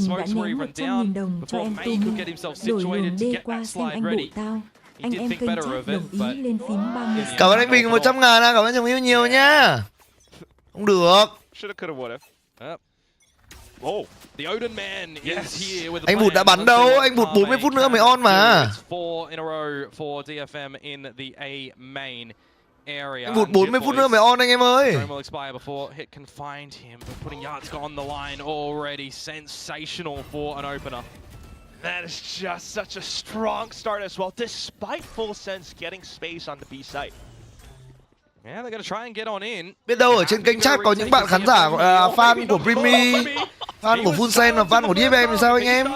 Mình đã ném 100.000 đồng cho em Tumi, đổi luồng D qua xem anh bộ tao. Anh em kênh chat đồng ý lên phím 30. Cảm ơn anh Bình 100.000 à, cảm ơn chồng yêu nhiều nhá. Không được. Anh Bụt đã bắn đâu, anh Bụt 40 phút nữa mới on mà. Anh Bụt 40 phút nữa mới on anh em ơi. That is just such a strong start as well, despite Full Sense getting space on the B site. Yeah, they're gonna try and get on in. Biết đâu ở trên kênh chat có những bạn khán giả gọi là fan của Primi, fan của Full Send và fan của DFM thì sao anh em?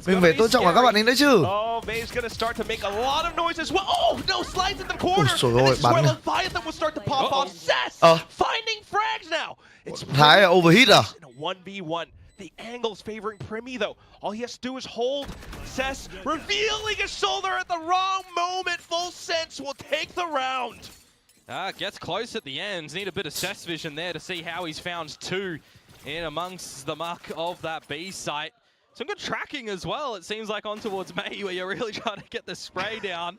Mình phải tôn trọng cả các bạn ấy nữa chứ. Oh, May's gonna start to make a lot of noise as well. Oh, no, slides in the corner. Ôi trời ơi, bắn này. Leviathan will start to pop off. Sess finding frags now. It's Thái là overhit à? 1v1. The angle's favoring Primi though. All he has to do is hold. Sess revealing his shoulder at the wrong moment. Full Sense will take the round. Gets close at the ends. Need a bit of Sess vision there to see how he's found two in amongst the muck of that B site. Some good tracking as well, it seems like, on towards May, where you're really trying to get the spray down.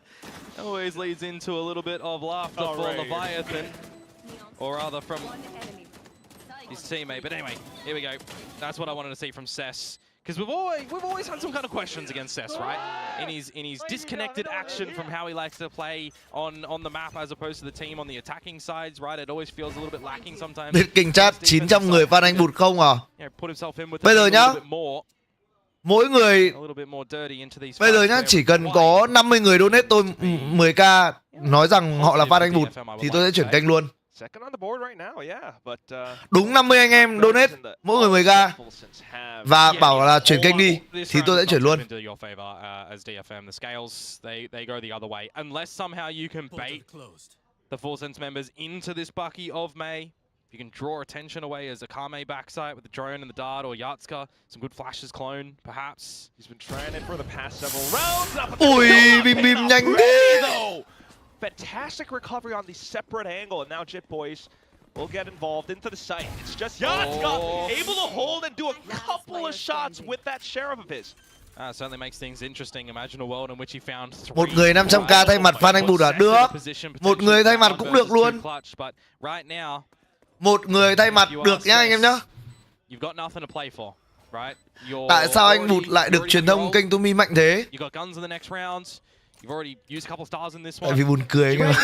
Always leads into a little bit of laughter for Leviathan. Or rather from his teammate. But anyway, here we go. That's what I wanted to see from Sess. Because we've always had some kind of questions against Sess, right? In his disconnected action from how he likes to play on the map as opposed to the team on the attacking sides, right? It always feels a little bit lacking sometimes. Biết kênh chat 900 người fan anh bụt không à? Bây giờ nhá, mỗi người bây giờ nhá, chỉ cần có 50 người donate tôi 10k nói rằng họ là fan anh bụt thì tôi sẽ chuyển kênh luôn. Đúng 50 anh em donate mỗi người 10k và bảo là chuyển kênh đi thì tôi sẽ chuyển luôn. The Full Sense members into this Bucky of May. You can draw attention away as a Kame backside with the drone and the dart, or Yatska. Some good flashes clone, perhaps. He's been trying it for the past several rounds. Ui, bim nhanh thế. Fantastic recovery on the separate angle, and now Jit Boys will get involved into the site. It's just Yatska able to hold and do a couple of shots with that sheriff of his. Certainly makes things interesting. Imagine a world in which he found three. Một người 500k thay mặt fan anh bụt à? Được. Một người thay mặt cũng được luôn. Một người thay mặt được nhá anh em nhá. Tại sao anh bụt lại được truyền thông kênh Tumi mạnh thế? Tại vì buồn cười anh em.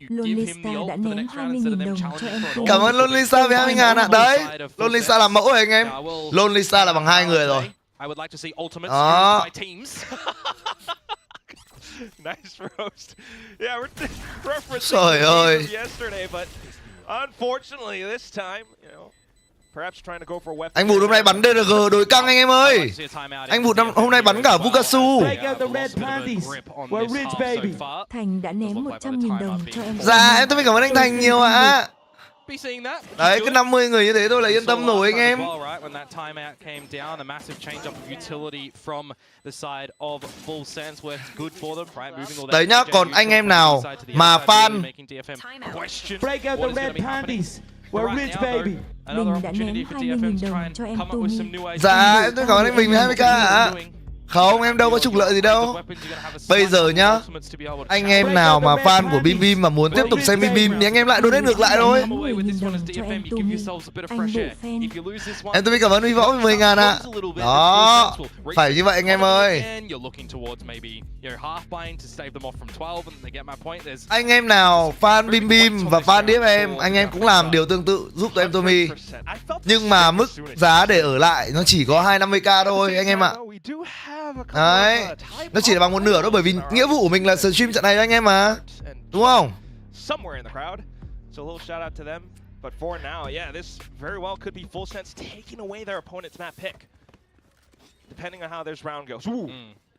Lonelista đã ném 20.000 đồng cho em. Cảm ơn Lonelista với 20.000 ạ. Đấy, Lonelista làm mẫu rồi anh em. Lonelista là bằng 2 người rồi. Đó. Nice roast. Yeah, we're referencing Trời ơi. yesterday, but unfortunately this time, you know, perhaps trying to go for a weapon. Anh bụt hôm nay bắn DRG đối căng anh em ơi. Anh bụt hôm nay bắn cả Vukasu. Thành đã ném 100.000 đồng cho em. Dạ, em tôi cảm ơn anh Thành nhiều ạ. Đấy, cứ 50 người như thế tôi là yên tâm rồi anh em. Đấy nhá, còn anh em nào mà fan Mình đã ném 20.000 đồng cho em Tumi. Dạ, em tôi cảm ơn anh Bình 20k ạ. Không, em đâu có trục lợi gì đâu. Bây giờ nhá, anh em nào mà fan của Bim Bim mà muốn tiếp tục xem Bim Bim thì anh em lại donate ngược lại thôi. Em tôi cảm ơn Huy Võ 10.000 ạ. Đó, phải như vậy anh em ơi. Anh em nào fan Bim Bim và fan DFM, anh em cũng làm điều tương tự giúp tụi em Tommy. Nhưng mà mức giá để ở lại nó chỉ có 250k thôi anh em ạ. Đấy, nó chỉ là bằng một nửa thôi, bởi vì nghĩa vụ của mình là stream trận này anh em mà, đúng không? But for now, yeah, this very well could be Full Sense taking away their opponent's map pick, depending on how this round goes. Ooh,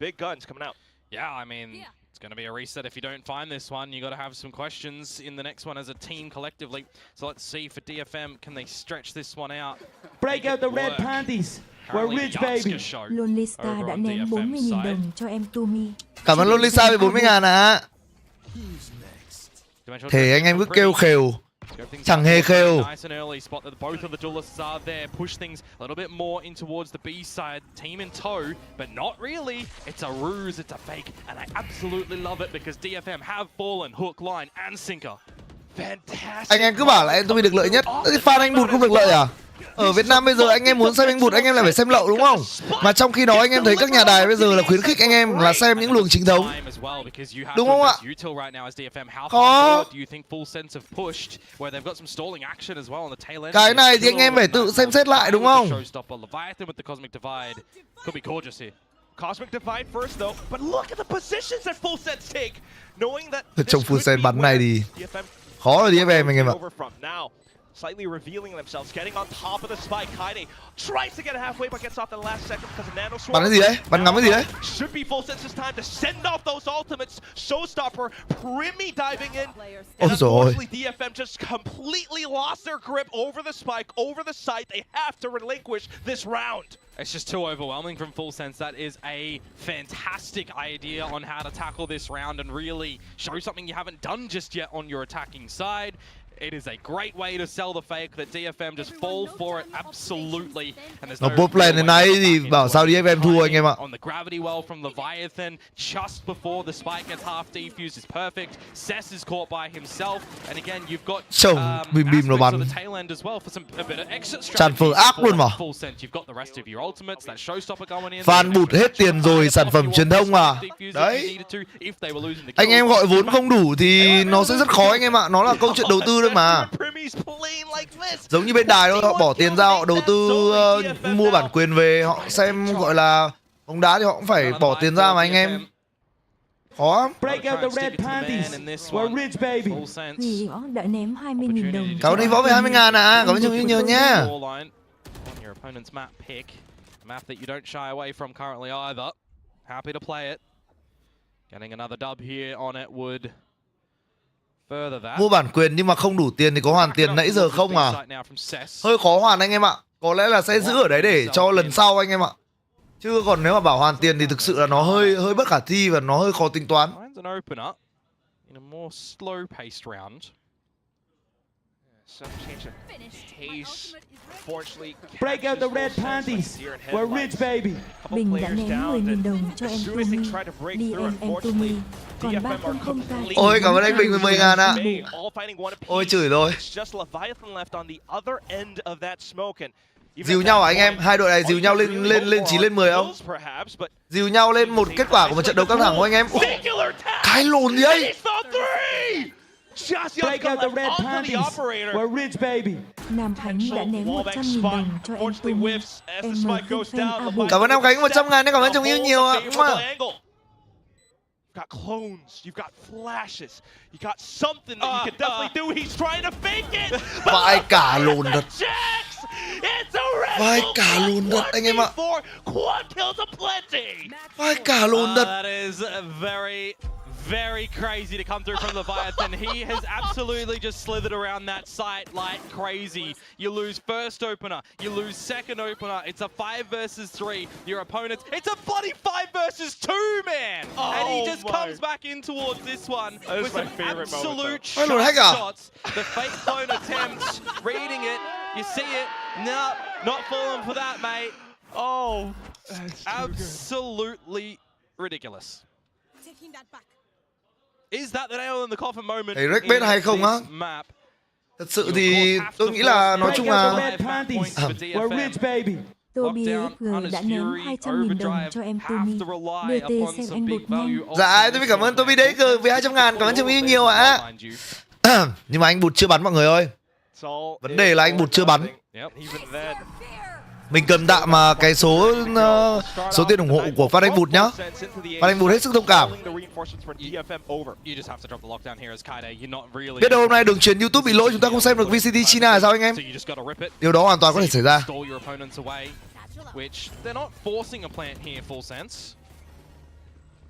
big guns coming out. Yeah, I mean, it's going to be a reset if you don't find this one. You got to have some questions in the next one as a team collectively. So let's see for DFM, can they stretch this one out? Break out the red panties. We're rich baby. Lonelista đã ném 40.000 đồng cho em Tumi. Cảm ơn Lonelista với 40.000 ạ. Thế anh em cứ kêu khều. Chẳng hề khều. Both of the duelists are there, push things a little bit more in towards the B side. Team in tow, but not really. It's a ruse, it's a fake, and I absolutely love it because DFM have fallen hook, line, and sinker. Fantastic. Anh em cứ bảo là em tôi được lợi nhất, fan anh bụt không được lợi à? Ở Việt Nam bây giờ anh em muốn xem anh bụt anh em lại phải xem lậu đúng không? Mà trong khi đó anh em thấy các nhà đài bây giờ là khuyến khích anh em là xem những luồng chính thống. Đúng không ạ? Có. Cái này thì anh em phải tự xem xét lại đúng không? Cosmic Divide first though, but look at the positions that Full Sense take, knowing that Trong Full Sense bắn này thì khó là DFM anh em ạ. Now, slightly revealing themselves, getting on top of the spike. Kaide tries to get halfway but gets off the last second because of Nano Swarm. Bắn cái gì đấy? Bắn ngắm cái gì đấy? Should be Full Sense's time to send off those ultimates. Showstopper, Primi diving in. And unfortunately, DFM just completely lost their grip over the spike, over the site. They have to relinquish this round. It's just too overwhelming from Full Sense. That is a fantastic idea on how to tackle this round and really show something you haven't done just yet on your attacking side. It is a great way to sell the fake that DFM just fall for it absolutely. And there's nó bốp lên đến này thì bảo sao DFM thua anh em ạ. On the gravity well from Leviathan just before the spike gets half defused is perfect. Cess is caught by himself, and again you've got bìm nó bắn. Tràn phở ác luôn mà. Fan bụt hết tiền rồi, sản phẩm truyền thông mà. Đấy. Anh em gọi vốn không đủ thì nó sẽ rất khó anh em ạ. Nó là câu chuyện đầu tư thôi mà. Giống như bên đài thôi, họ bỏ tiền ra họ đầu tư mua bản quyền về, họ xem gọi là bóng đá thì họ cũng phải bỏ tiền ra mà anh em. Khó lắm. Gì đó đợi ném 20.000 đồng. Cảm ơn anh Võ về 20.000 à. Cảm ơn chúng nhiều nha. Map that you don't shy away from currently either. Happy to play it. Getting another dub here on it would further that. Mua bản quyền nhưng mà không đủ tiền thì có hoàn tiền nãy giờ không à? Hơi khó hoàn anh em ạ. Có lẽ là sẽ giữ ở đấy để cho lần sau anh em ạ. Chứ còn nếu mà bảo hoàn tiền thì thực sự là nó hơi bất khả thi và nó hơi khó tính toán. Break out the red panties. We're rich baby. Bình đã ném 10.000 đồng cho em Tumi. DFM Tumi. Còn 300k. Ôi cảm ơn anh Bình 10.000 ạ. Ôi chửi rồi. Dìu nhau à anh em? Hai đội này dìu nhau lên 9 lên 10 không? Dìu nhau lên một kết quả của một trận đấu căng thẳng không anh em? Cái lồn gì ấy? Break out the red panties. We're rich baby. Nam Khánh đã ném 100.000 đồng cho em Tumi. Em mời fan A bộ. Cảm ơn Nam Khánh 100.000, cảm ơn chồng yêu nhiều ạ. Got clones, you've got flashes, you got something that you can definitely do. He's trying to fake it. Vãi cả lồn thật. Vãi cả lồn thật anh em ạ. Vãi cả lồn thật. That is very crazy to come through from Leviathan. He has absolutely just slithered around that site like crazy. You lose first opener, you lose second opener. It's a 5 versus 3. Your opponents, it's a bloody 5 versus 2, man. And he just comes back in towards this one with some absolute shots. The fake clone attempts, reading it. You see it. No, not falling for that, mate. Oh, absolutely ridiculous. Taking that back. Is that the nail in the coffin moment? Thấy Rec bet hay không á? Thật sự thì tôi nghĩ là nói chung là Toby FG đã ném 200.000 đồng cho em Tumi. DT xem anh bụt nhanh. Dạ, tôi cảm ơn Toby đấy với 200.000, cảm ơn chồng yêu nhiều ạ. Nhưng mà anh bụt chưa bắn mọi người ơi. Vấn đề là anh bụt chưa bắn. Mình cần đạm mà cái số tiền ủng hộ của Phát Anh Bụt nhá. Phát Anh Bụt hết sức thông cảm. Biết đâu hôm nay đường truyền YouTube bị lỗi, chúng ta không xem được VCT China là sao anh em? Điều đó hoàn toàn có thể xảy ra.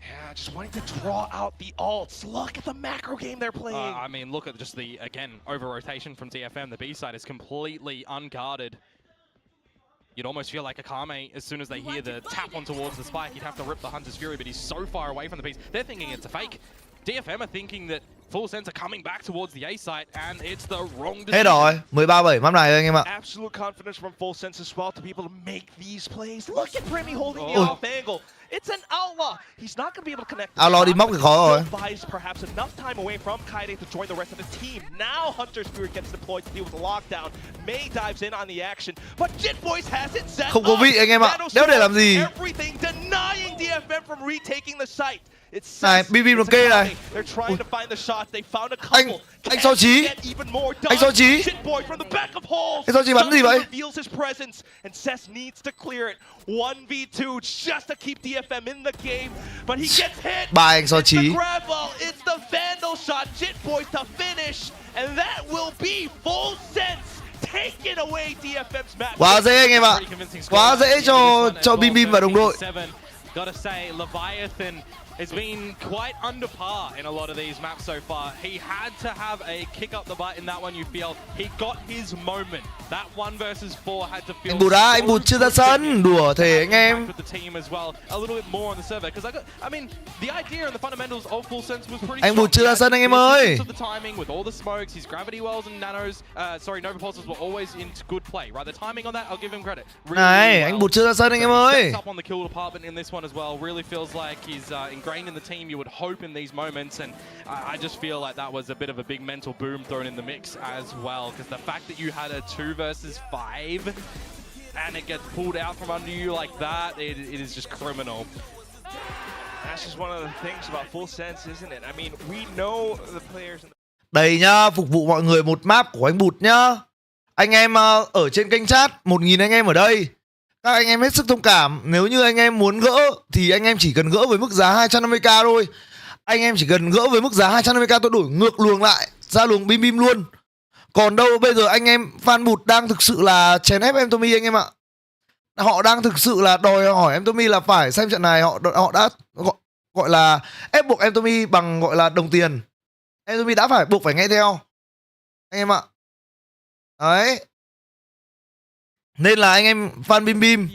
Yeah, just wanting to draw out the ults. Look at the macro game they're playing. I mean, look at just the, again, over-rotation from DFM. The B side is completely unguarded. You'd almost feel like a Kame, as soon as they hear the tap on towards the spike, you'd have to rip the Hunter's Fury, but he's so far away from the piece. They're thinking it's a fake. DFM are thinking that Full Sense are coming back towards the A site, and it's the wrong decision. Hết rồi, 13-7 map này anh em ạ. Absolute confidence from Full Sense as well to be able to make these plays. Look at Primi holding the off angle. It's an outlaw. He's not going to be able to connect. Outlaw đi móc thì khó rồi. Buys perhaps enough time away from Kaide to join the rest of the team. Now Hunter's Fury gets deployed to deal with the lockdown. May dives in on the action, but Jit Boys has it set. Không có vị anh em ạ. Đéo để làm gì. Everything denying DFM from retaking the site. Này, BB một kê này. Anh so chí. Anh so chí. Anh so chí bắn gì vậy? 1v2 just to keep DFM in the game, but he gets hit. Ba anh so chí. It's the Vandal shot, Jitboy to finish, and that will be full sense. Taking away DFM's match. Quá dễ anh em ạ. Quá dễ cho Bim Bim và đồng đội. Gotta say, Leviathan has been quite under par in a lot of these maps so far. He had to have a kick up the butt in that one, you feel. He got his moment. That 1 versus 4 had to feel. Anh Bụt á, anh Bụt chưa ra sân, đùa thể anh em. Anh Bụt chưa ra sân anh em ơi. With all the smokes, his gravity wells and nanos, Nova pulses were always in good play. Right, the timing on that, I'll give him credit. Này, anh Bụt chưa ra sân anh em ơi. Up on the kill department in this one as well. Really feels like he's ingrained in the team. You would hope in these moments, and I just feel like that was a bit of a big mental boom thrown in the mix as well. Because the fact that you had a 2 versus 5 and it gets pulled out from under you like that, it is just criminal. That's just one of the things about full sense, isn't it? I mean, we know the players. Đây nhá, phục vụ mọi người một map của anh Bụt nhá. Anh em ở trên kênh chat, 1000 anh em ở đây. Các anh em hết sức thông cảm. Nếu như anh em muốn gỡ thì anh em chỉ cần gỡ với mức giá 250k thôi. Anh em chỉ cần gỡ với mức giá 250k, tôi đổi ngược luồng lại ra luồng Bim Bim luôn. Còn đâu bây giờ anh em fan Bụt đang thực sự là chèn ép em Tommy anh em ạ. Họ đang thực sự là đòi hỏi em Tommy là phải xem trận này. Họ đã gọi là ép buộc em Tommy bằng gọi là đồng tiền. Em Tommy đã buộc phải nghe theo anh em ạ. Đấy. Nên là anh em fan Bim Bim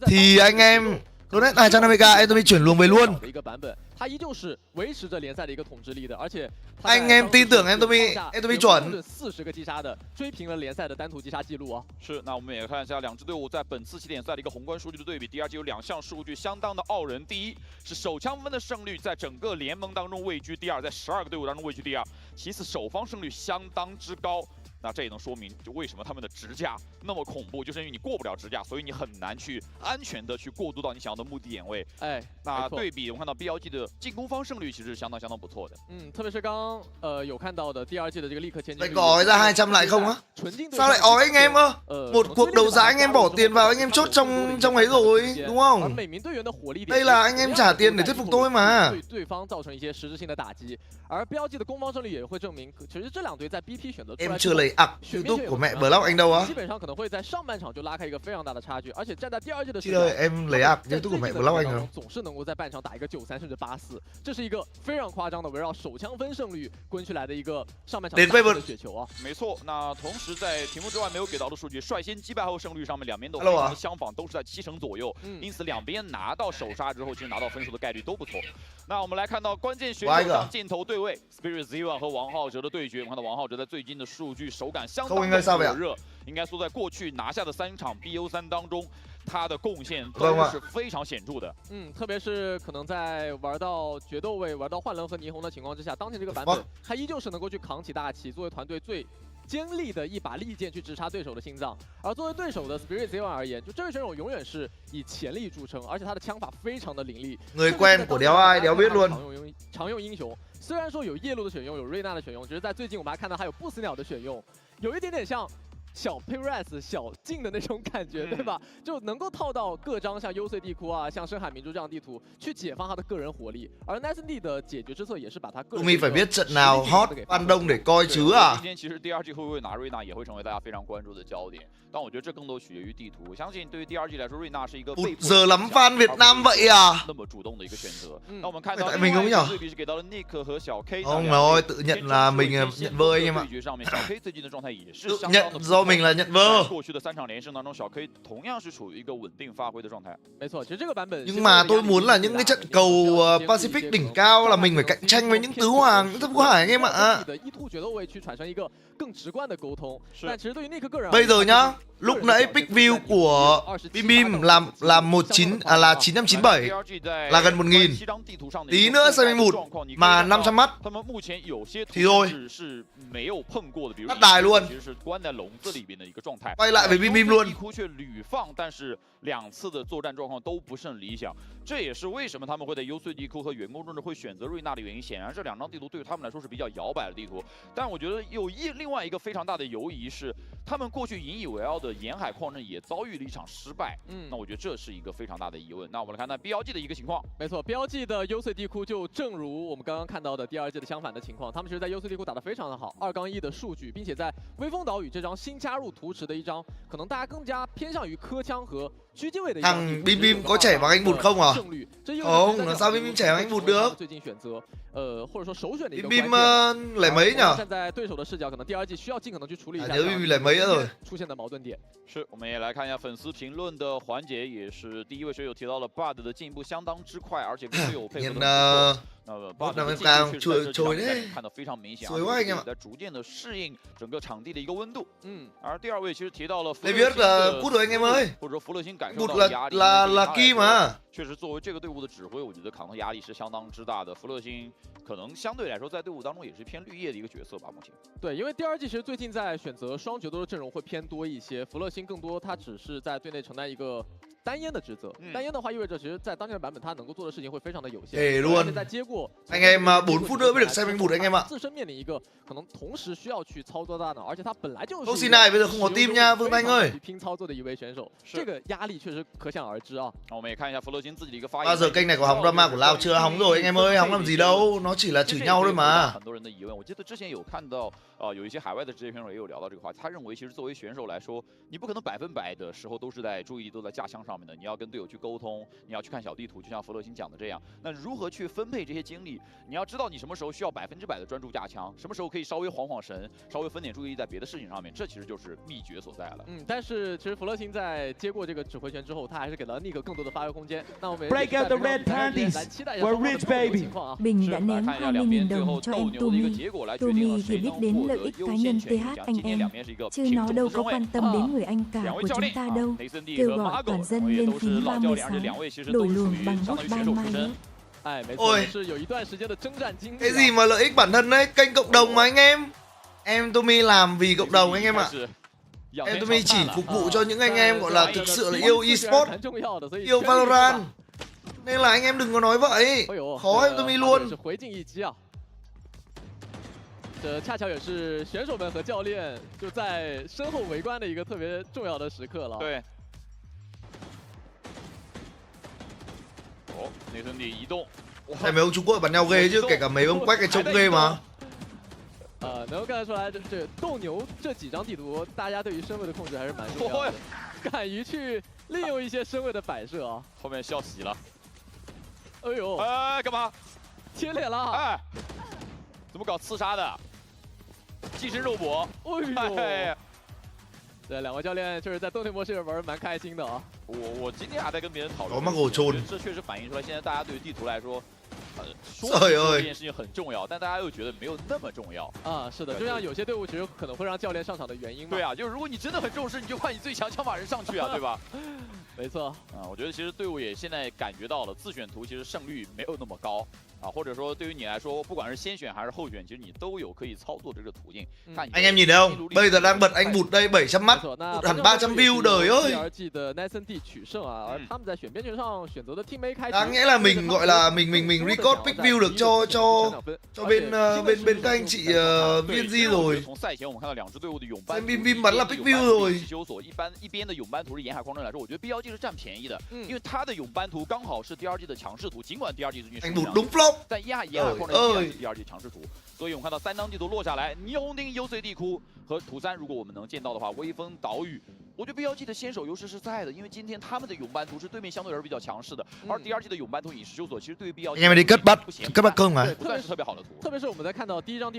thì anh em donate 250k, em Tommy chuyển luồng về luôn. Anh em tin tưởng em Tommy chuẩn. 40个击杀的，追平了联赛的单图击杀记录啊！是，那我们也看一下两支队伍在本次起点赛的一个宏观数据的对比。第二季有2项数据相当的傲人，第一是手枪分的胜率在整个联盟当中位居第2，在12个队伍当中位居第2。其次，首方胜率相当之高。 那这也能说明，就为什么他们的直架那么恐怖，就是因为你过不了直架，所以你很难去安全的去過渡到你想要的目的点位。哎，那对比我们看到 BLG 的进攻方胜率其实是相当不错的。特别是刚有看到的第2季的这个立刻前进。 Lại gói ra 200 lại không á? Sao lại ói anh em ơ? Một cuộc đấu giá anh em bỏ tiền vào, anh em chốt trong ấy rồi, đúng không? Đây là anh em trả tiền để thuyết phục tôi mà. 对方造成一些实质性的打击，而 BLG 的攻方胜率也会证明，其实这两队在 BP 选择出来。 Em chưa lấy YouTube của mẹ Blog anh đâu á? 基本上可能会在上半场就拉开一个非常大的差距，而且站在第2季的时 em lấy YouTube của mẹ Blog anh rồi. 总是能够在半场打一个93甚至84，这是一个非常夸张的围绕手枪分胜率滚起来的一个上半场的雪球啊！没错，那同时在屏幕之外没有给到的数据，率先击败后胜率上面两边都非常的相仿，都是在70%左右，因此两边拿到首杀之后，其实拿到分数的概率都不错。那我们来看到关键选手上箭头对位 ，Spirit Z1 和王浩哲的对决，我们看到王浩哲在最近的数据手感相当的火热，应该说在过去拿下的3场 BO3当中。 他的贡献都是非常显著的。特别是可能在玩到决斗位、玩到幻棱和霓虹的情况之下，当前这个版本他依旧是能够去扛起大旗，作为团队最尖利的一把利剑去直插对手的心脏。而作为对手的 Spirit Z1 而言，就这位选手永远是以潜力著称，而且他的枪法非常的凌厉。Người quen của đéo ai đéo biết luôn。常用英雄，虽然说有夜路的选用，有瑞娜的选用，只是在最近我们还看到还有不死鸟的选用，有一点点像。 小 PRX 小静的那种感觉，对吧？就能够套到各张像幽邃地窟啊、像深海明珠这样地图，去解放他的个人火力。而 NICE 的解决之策也是把他个人。Tumi phải biết trận nào hot Ban Đông để coi chứ à？ 今天其实第2季会不会拿瑞娜也会成为大家非常关注的焦点，但我觉得这更多取决于地图。我相信对于第2季来说，瑞娜是一个被迫 giờ lắm fan Việt Nam vậy à？ 那么主动的一个选择。那我们看到 mình không nhỉ？ 对比是给到了 Nick 和小 K。 Ông nói tự nhận là mình nhận vơ anh em ạ。 对决上面，小 K 最近的状态也是相当的。 do mình là nhận vơ。 过去的3场连胜当中，小 K 同样是处于一个稳定发挥的状态。没错，其实这个版本。 Nhưng mà tôi muốn là những cái trận cầu Pacific đỉnh cao là mình phải cạnh tranh với những tứ hoàng, những thất vũ hải anh em ạ. Bây giờ nhá, lúc nãy pick view của Bim Bim là 997 là gần 1000. Tí nữa sang một mà 500 mắt thì thôi bắt đài luôn. Quay lại với Bim Bim luôn. 2次的作战状况都不甚理想，这也是为什么他们会在优穗地库和员工中会选择瑞纳的原因。显然，这2张地图对于他们来说是比较摇摆的地图。但我觉得有另外一个非常大的犹疑是，他们过去引以为傲的沿海矿阵也遭遇了一场失败。那我觉得这是一个非常大的疑问。那我们来看看 BLG 的一个情况。没错 ，BLG 的优穗地库就正如我们刚刚看到的第2季的相反的情况，他们其实在优穗地库打得非常的好，2-1的数据，并且在微风岛屿这张新加入图池的一张，可能大家更加偏向于科枪和 Thằng Bim Bim có trẻ bằng anh Bụt không à? Không, làm sao Bim Bim trẻ bằng anh Bụt được? Bim Bim lấy mấy nhỉ? Nhớ Bim Bim lấy mấy nữa rồi? 是，我们也来看一下粉丝评论的环节，也是第一位水友提到了 Bud 的进步相当之快，而且队友配合的Bud 的进步确实在看到非常明显，而且在逐渐的适应整个场地的一个温度。而第2位其实提到了福勒星或者福勒星感受到压力确实作为这个队伍的指挥，我觉得扛的压力是相当之大的。福勒星可能相对来说在队伍当中也是偏绿叶的一个角色吧，目前。对，因为第2季其实最近在选择双决斗的阵容会偏多一些，福勒星更多他只是在队内承担一个 单烟的职责，单烟的话意味着，其实，在当前的版本，他能够做的事情会非常的有限。而且在接过 anh em 4 phút nữa mới được xem anh Bụt anh em ạ. 自身面临一个可能同时需要去操作大脑，而且他本来就是 Oxy này bây giờ không có team nha, Vương Thanh ơi. 拼操作的一位选手，这个压力确实可想而知啊。我们也看一下福勒星自己的一个发言。 Bao giờ kênh này có hóng drama của Lao chưa? Hóng rồi anh em ơi, hóng làm gì đâu, nó chỉ là chửi nhau thôi mà. 很多人的疑问，我记得之前有看到，有一些海外的职业选手也有聊到这个话题，他认为其实作为选手来说，你不可能100%的时候都是在注意力都在架枪上面的，你要跟队友去沟通，你要去看小地图，就像弗勒星讲的这样。那如何去分配这些精力？你要知道你什么时候需要100%的专注架枪，什么时候可以稍微晃晃神，稍微分点注意力在别的事情上面，这其实就是秘诀所在了。但是其实弗勒星在接过这个指挥权之后，他还是给了 Nick 更多的发挥空间。那我们 Break out the red panties, we're rich baby. Mình đã ném 20.000 đồng cho em Tumi. Tumi thì biết đến lợi ích cá nhân TH anh em, chứ nó đâu có quan tâm đến người anh cả của chúng ta đâu. Kêu gọi toàn dân lên phím 36, đổi luồng bằng vote ban mai nhé. Ôi, cái gì mà lợi ích bản thân đấy, kênh cộng đồng mà anh em. Em Tommy làm vì cộng đồng anh em ạ. Em Tommy chỉ phục vụ cho những anh em gọi là thực sự là yêu eSport, yêu Valorant. Nên là anh em đừng có nói vậy. Khó em Tommy luôn. 这恰巧也是选手们和教练就在身后围观的一个特别重要的时刻了。对。内森迪移动。Thấy mấy ông Trung Quốc bắn nhau ghê chứ, kể cả mấy ông quách cái trông ghê mà. 能够看得出来，这斗牛这几张地图，大家对于身位的控制还是蛮重要的，敢于去利用一些身位的摆设啊。后面笑死了。哎呦！干嘛？贴脸了！哎，怎么搞刺杀的？近身肉搏！哎呦！对，两位教练确实在斗牛模式玩蛮开心的啊。我今天还在跟别人讨论，这确实反映出来，现在大家对于地图来说。 说这件事情很重要，但大家又觉得没有那么重要啊。是的，就像有些队伍其实可能会让教练上场的原因嘛。对啊，就是如果你真的很重视，你就派你最强枪法人上去啊，对吧？没错啊，我觉得其实隊伍也现在感觉到了，自选图其实胜率没有那么高啊，或者说对于你来说，不管是先选还是后选，其实你都有可以操作这个途径。Anh em nhìn thấy không? Bây giờ đang bật anh Bụt đây 700 mắt, hẳn 300 view đời ơi. Đáng nghĩa là mình gọi là mình record pick view được cho bên các anh chị VIE-ENG rồi. Xem Bim Bim bắn là pick view rồi. 一边的泳班图是沿海矿阵来说，我觉得 BLG 是占便宜的，因为他的泳班图刚好是第2季的强势图，尽管第2季最近是但沿海矿阵是第2季强势图，所以我们看到3张地图落下来，霓虹町 UC 地库和图3，如果我们能见到的话，微风岛屿。 我觉得 BLG 的先手优势是在的，因为今天他们的泳班图是对面相对而言比较强势的，而第2季的泳班图隐士修索其实对于 BLG anh em đi cất bắt cưng mà， 不算是特别好的图。特别是我们在看到第一张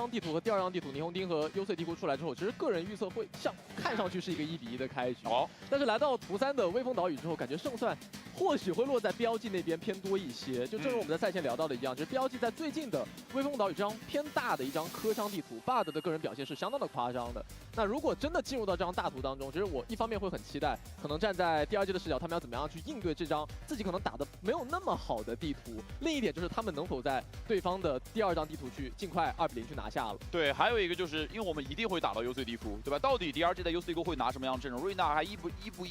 地图和第2张地图霓虹町和优穗地库出来之后，其实个人预测会看上去是一个1比1的开局。但是来到图3的微风岛屿之后，感觉胜算或许会落在 BLG 那边偏多一些。就正如我们在赛前聊到的一样，就是 BLG 在最近的微风岛屿这张偏大的一张科枪地图 ，Bud 的个人表现是相当的夸张的。那如果真的进入到这张大图当中，我觉得我一方面会很期待，可能站在第二季的视角，他们要怎么样去应对这张自己可能打的没有那么好的地图。另一点就是他们能否在对方的第二张地图去尽快2-0去拿下了。对，还有一个就是因为我们一定会打到 U3 地库，对吧？到底 DRG 在 U3 地库会拿什么样的阵容？瑞娜还依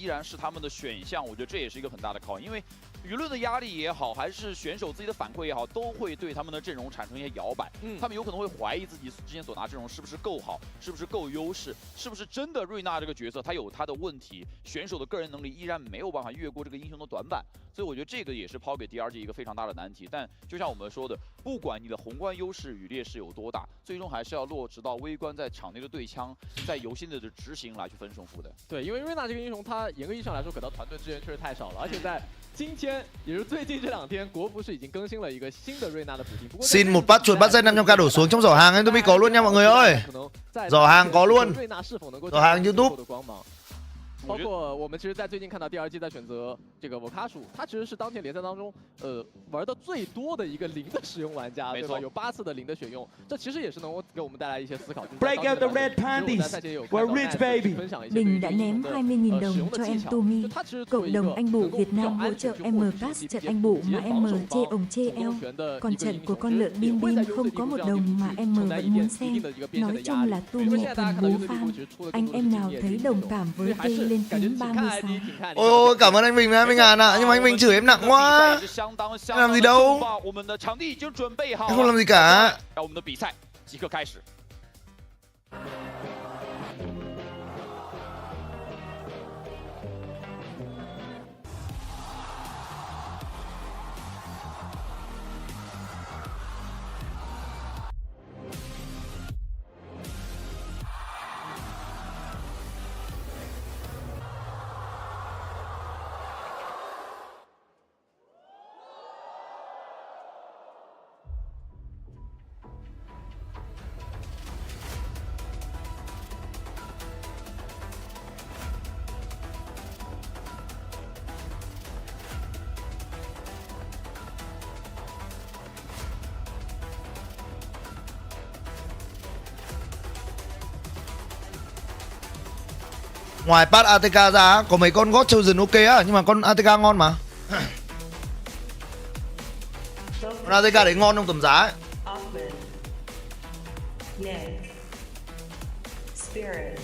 然是他们的选项？我觉得这也是一个很大的考验，因为舆论的压力也好，还是选手自己的反馈也好，都会对他们的阵容产生一些摇摆。他们有可能会怀疑自己之前所拿阵容是不是够好，是不是够优势，是不是真的瑞娜这个角色他有他的问题，选手的个人能力依然没有办法越过这个英雄的短板。所以我觉得这个也是抛给 DRG 一个非常大的难题。但就像我们说的，不管你的宏观优势与劣势有多大，最终还是要落实到微观在场内的对枪，在游戏内的执行来去分胜负的。对，因为瑞娜这个英雄，他严格意义上来说给到团队支援确实太少了，而且在今天，也就是最近这2天，国服是已经更新了一个新的瑞娜的补丁。 Xin một bát chuột bắt dây 500k đổ xuống trong giỏ hàng anh Tumi có luôn nha mọi người ơi. Giỏ hàng có luôn. Giỏ hàng YouTube. 包括我们其实，在最近看到第2季在选择这个沃卡鼠，他其实是当前联赛当中，玩的最多的一个0的使用玩家，对吧？有8次的0的选用，这其实也是能够给我们带来一些思考。Break out the red panties, we're rich baby. Mình đã ném 20.000 đồng cho em Tumi. Cộng đồng anh Bụ Việt Nam hỗ trợ em pass trận anh Bụ mà em chê ổng chê eo. Còn trận của con lợn bim bim không có 1 đồng mà em vẫn muốn xem. Nói chung là Tumi thần bố fan. Anh em nào thấy đồng cảm với T lên tính 36. Ôi cảm ơn anh Bình 20.000 ạ, nhưng mà anh Bình chửi em nặng quá. Em làm gì đâu. Em không làm gì cả. 让我们的比赛即刻开始。Ngoài pass ATK ra có mấy con God Chosen ok á, nhưng mà con ATK ngon mà. Con ATK đấy ngon trong tầm giá ấy. Spirit,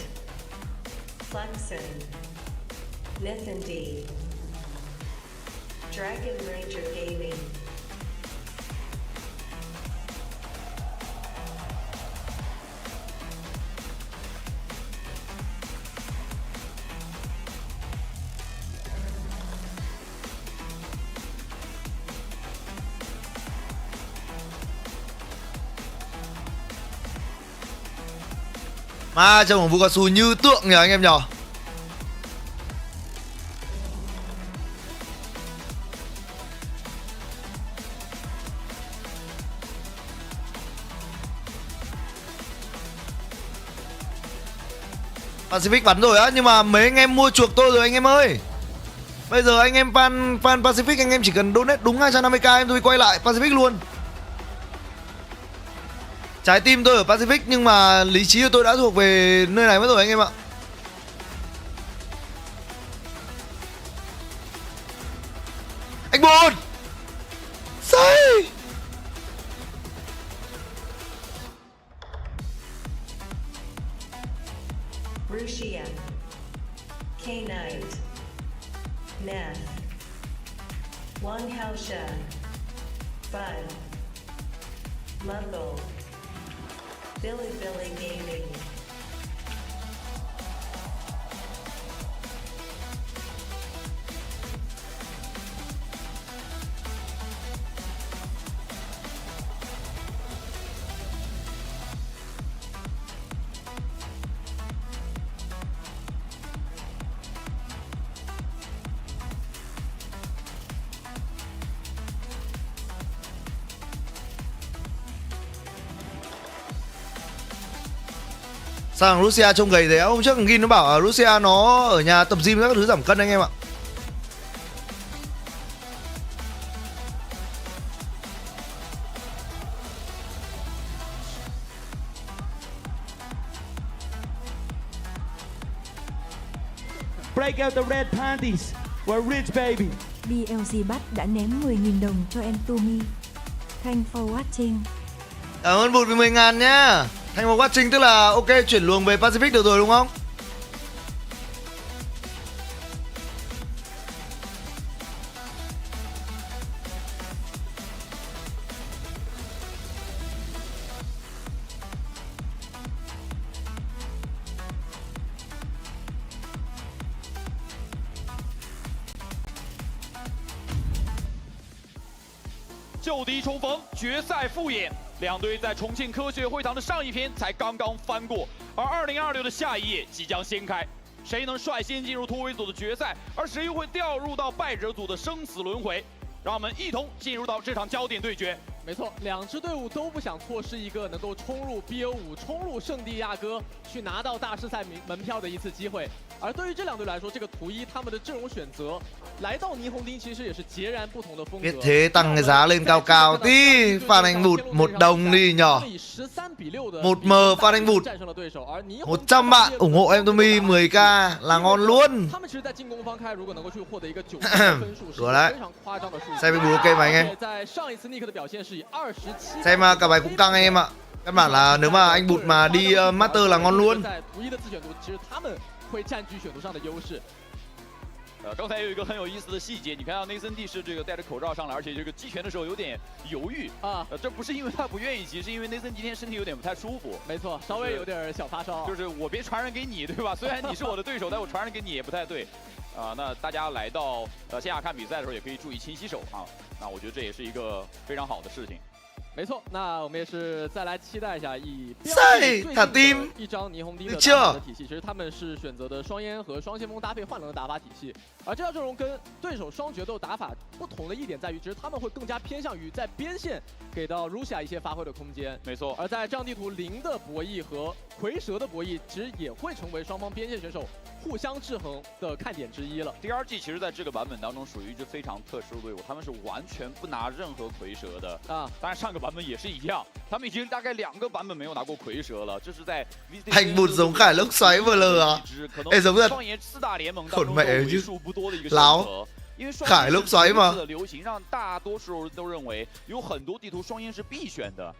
Flexen, Nithandy, Dragon Ranger Gaming. Mà trong vũ cao su như tượng nhờ anh em nhờ. Pacific bắn rồi á, nhưng mà mấy anh em mua chuộc tôi rồi anh em ơi. Bây giờ anh em fan Pacific anh em chỉ cần donate đúng 250k em tôi quay lại Pacific luôn. Trái tim tôi ở Pacific nhưng mà lý trí của tôi đã thuộc về nơi này mất rồi anh em ạ. Anh buồn. Sai. Rusia, K-Knight, Neth, Longhausha, Bud, Muggle, Billy Gaming. Sao thằng Russia trông gầy thế? Hôm trước thằng Gin nó bảo Russia nó ở nhà tập gym các thứ giảm cân anh em ạ. Break out the red panties. We're rich baby. BLG Bắt đã ném 10.000 đồng cho em Tumi. Thanks for watching. Cảm ơn Bụt vì 10.000 nhá. Thành một quá trình tức là ok chuyển luồng về Pacific được rồi đúng không?就敌重逢，决赛复演。两队在重庆科学会堂的上一篇才刚刚翻过，而2026的下一页即将掀开。谁能率先进入突围组的决赛，而谁又会掉入到败者组的生死轮回？让我们一同进入到这场焦点对决。没错，两支队伍都不想错失一个能够冲入 BO5、冲入圣地亚哥，去拿到大师赛门票的一次机会。而对于这两队来说，这个图一他们的阵容选择，来到霓虹町其实也是截然不同的风格。 Biết thế tăng cái giá lên cao cao tí, Phan Anh Bụt 1 đồng đi nhở. 1M Phan Anh Bụt. 100 bạn ủng hộ em Tumi 10k là ngon luôn. Đùa đấy. Xem Bụt ok mà anh em. Xem cả bài cũng căng anh em ạ. Căn bản là nếu mà anh Bụt mà đi Master là ngon luôn. 会占据选图上的优势。刚才有一个很有意思的细节，你看到内森 D 是这个戴着口罩上来，而且这个击拳的时候有点犹豫啊。这不是因为他不愿意击，是因为内森今天身体有点不太舒服。没错，稍微有点小发烧。就是我别传染给你，对吧？虽然你是我的对手，但我传染给你也不太对。那大家来到线下看比赛的时候，也可以注意勤洗手啊。那我觉得这也是一个非常好的事情。 没错，那我们也是再来期待一下以一张霓虹町的打法的体系，其实他们是选择的双烟和双先锋搭配幻棱的打法体系，而这套阵容跟对手双决斗打法不同的一点在于，其实他们会更加偏向于在边线给到 Russia 一些发挥的空间。没错，而在这样地图0的博弈和蝰蛇的博弈，其实也会成为双方边线选手互相制衡的看点之一了。DRG 其实在这个版本当中属于一支非常特殊的队伍，他们是完全不拿任何蝰蛇的啊。当然上个版本也是一样，他们已经大概2个版本没有拿过蝰蛇了，这是在 VCT Thành Bụt giống Khải lốc xoáy VL à? Ê giống thật. 双岩4大联盟当 Khổn 中 mẹ 为 chứ. 数不多的一个选择。 Láo. 因为 Khải lốc xoáy mà. 的流行让大多数人都认为有很多地图双烟是必选的。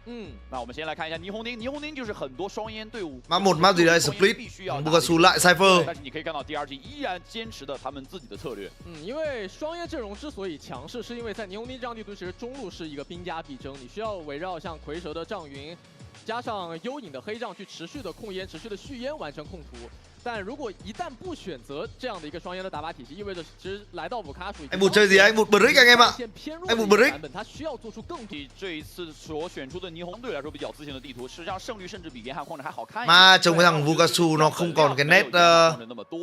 那我们先来看一下霓虹町，霓虹町就是很多双烟队伍。Map 1 map gì đây? Split. Bukasu lại Cypher. 但是你可以看到 DRG 依然坚持的他们自己的策略。因为双烟阵容之所以强势，是因为在霓虹町这样地图，其实中路是一个兵家必争，你需要围绕像蝰蛇的障云，加上幽影的黑障去持续的控烟、持续的续烟，完成控图。 但如果一旦不选择这样的一个双烟的打法体系，意味着其实来到五卡属于 anh Bụt chơi gì anh Bụt BRX anh em ạ. Anh Bụt BRX. 他需要做出更多。这一次所选出的霓虹队来说比较自信的地图，实际上胜率甚至比边汉矿还好看。 Mà trông cái thằng Bukasu nó không còn cái nét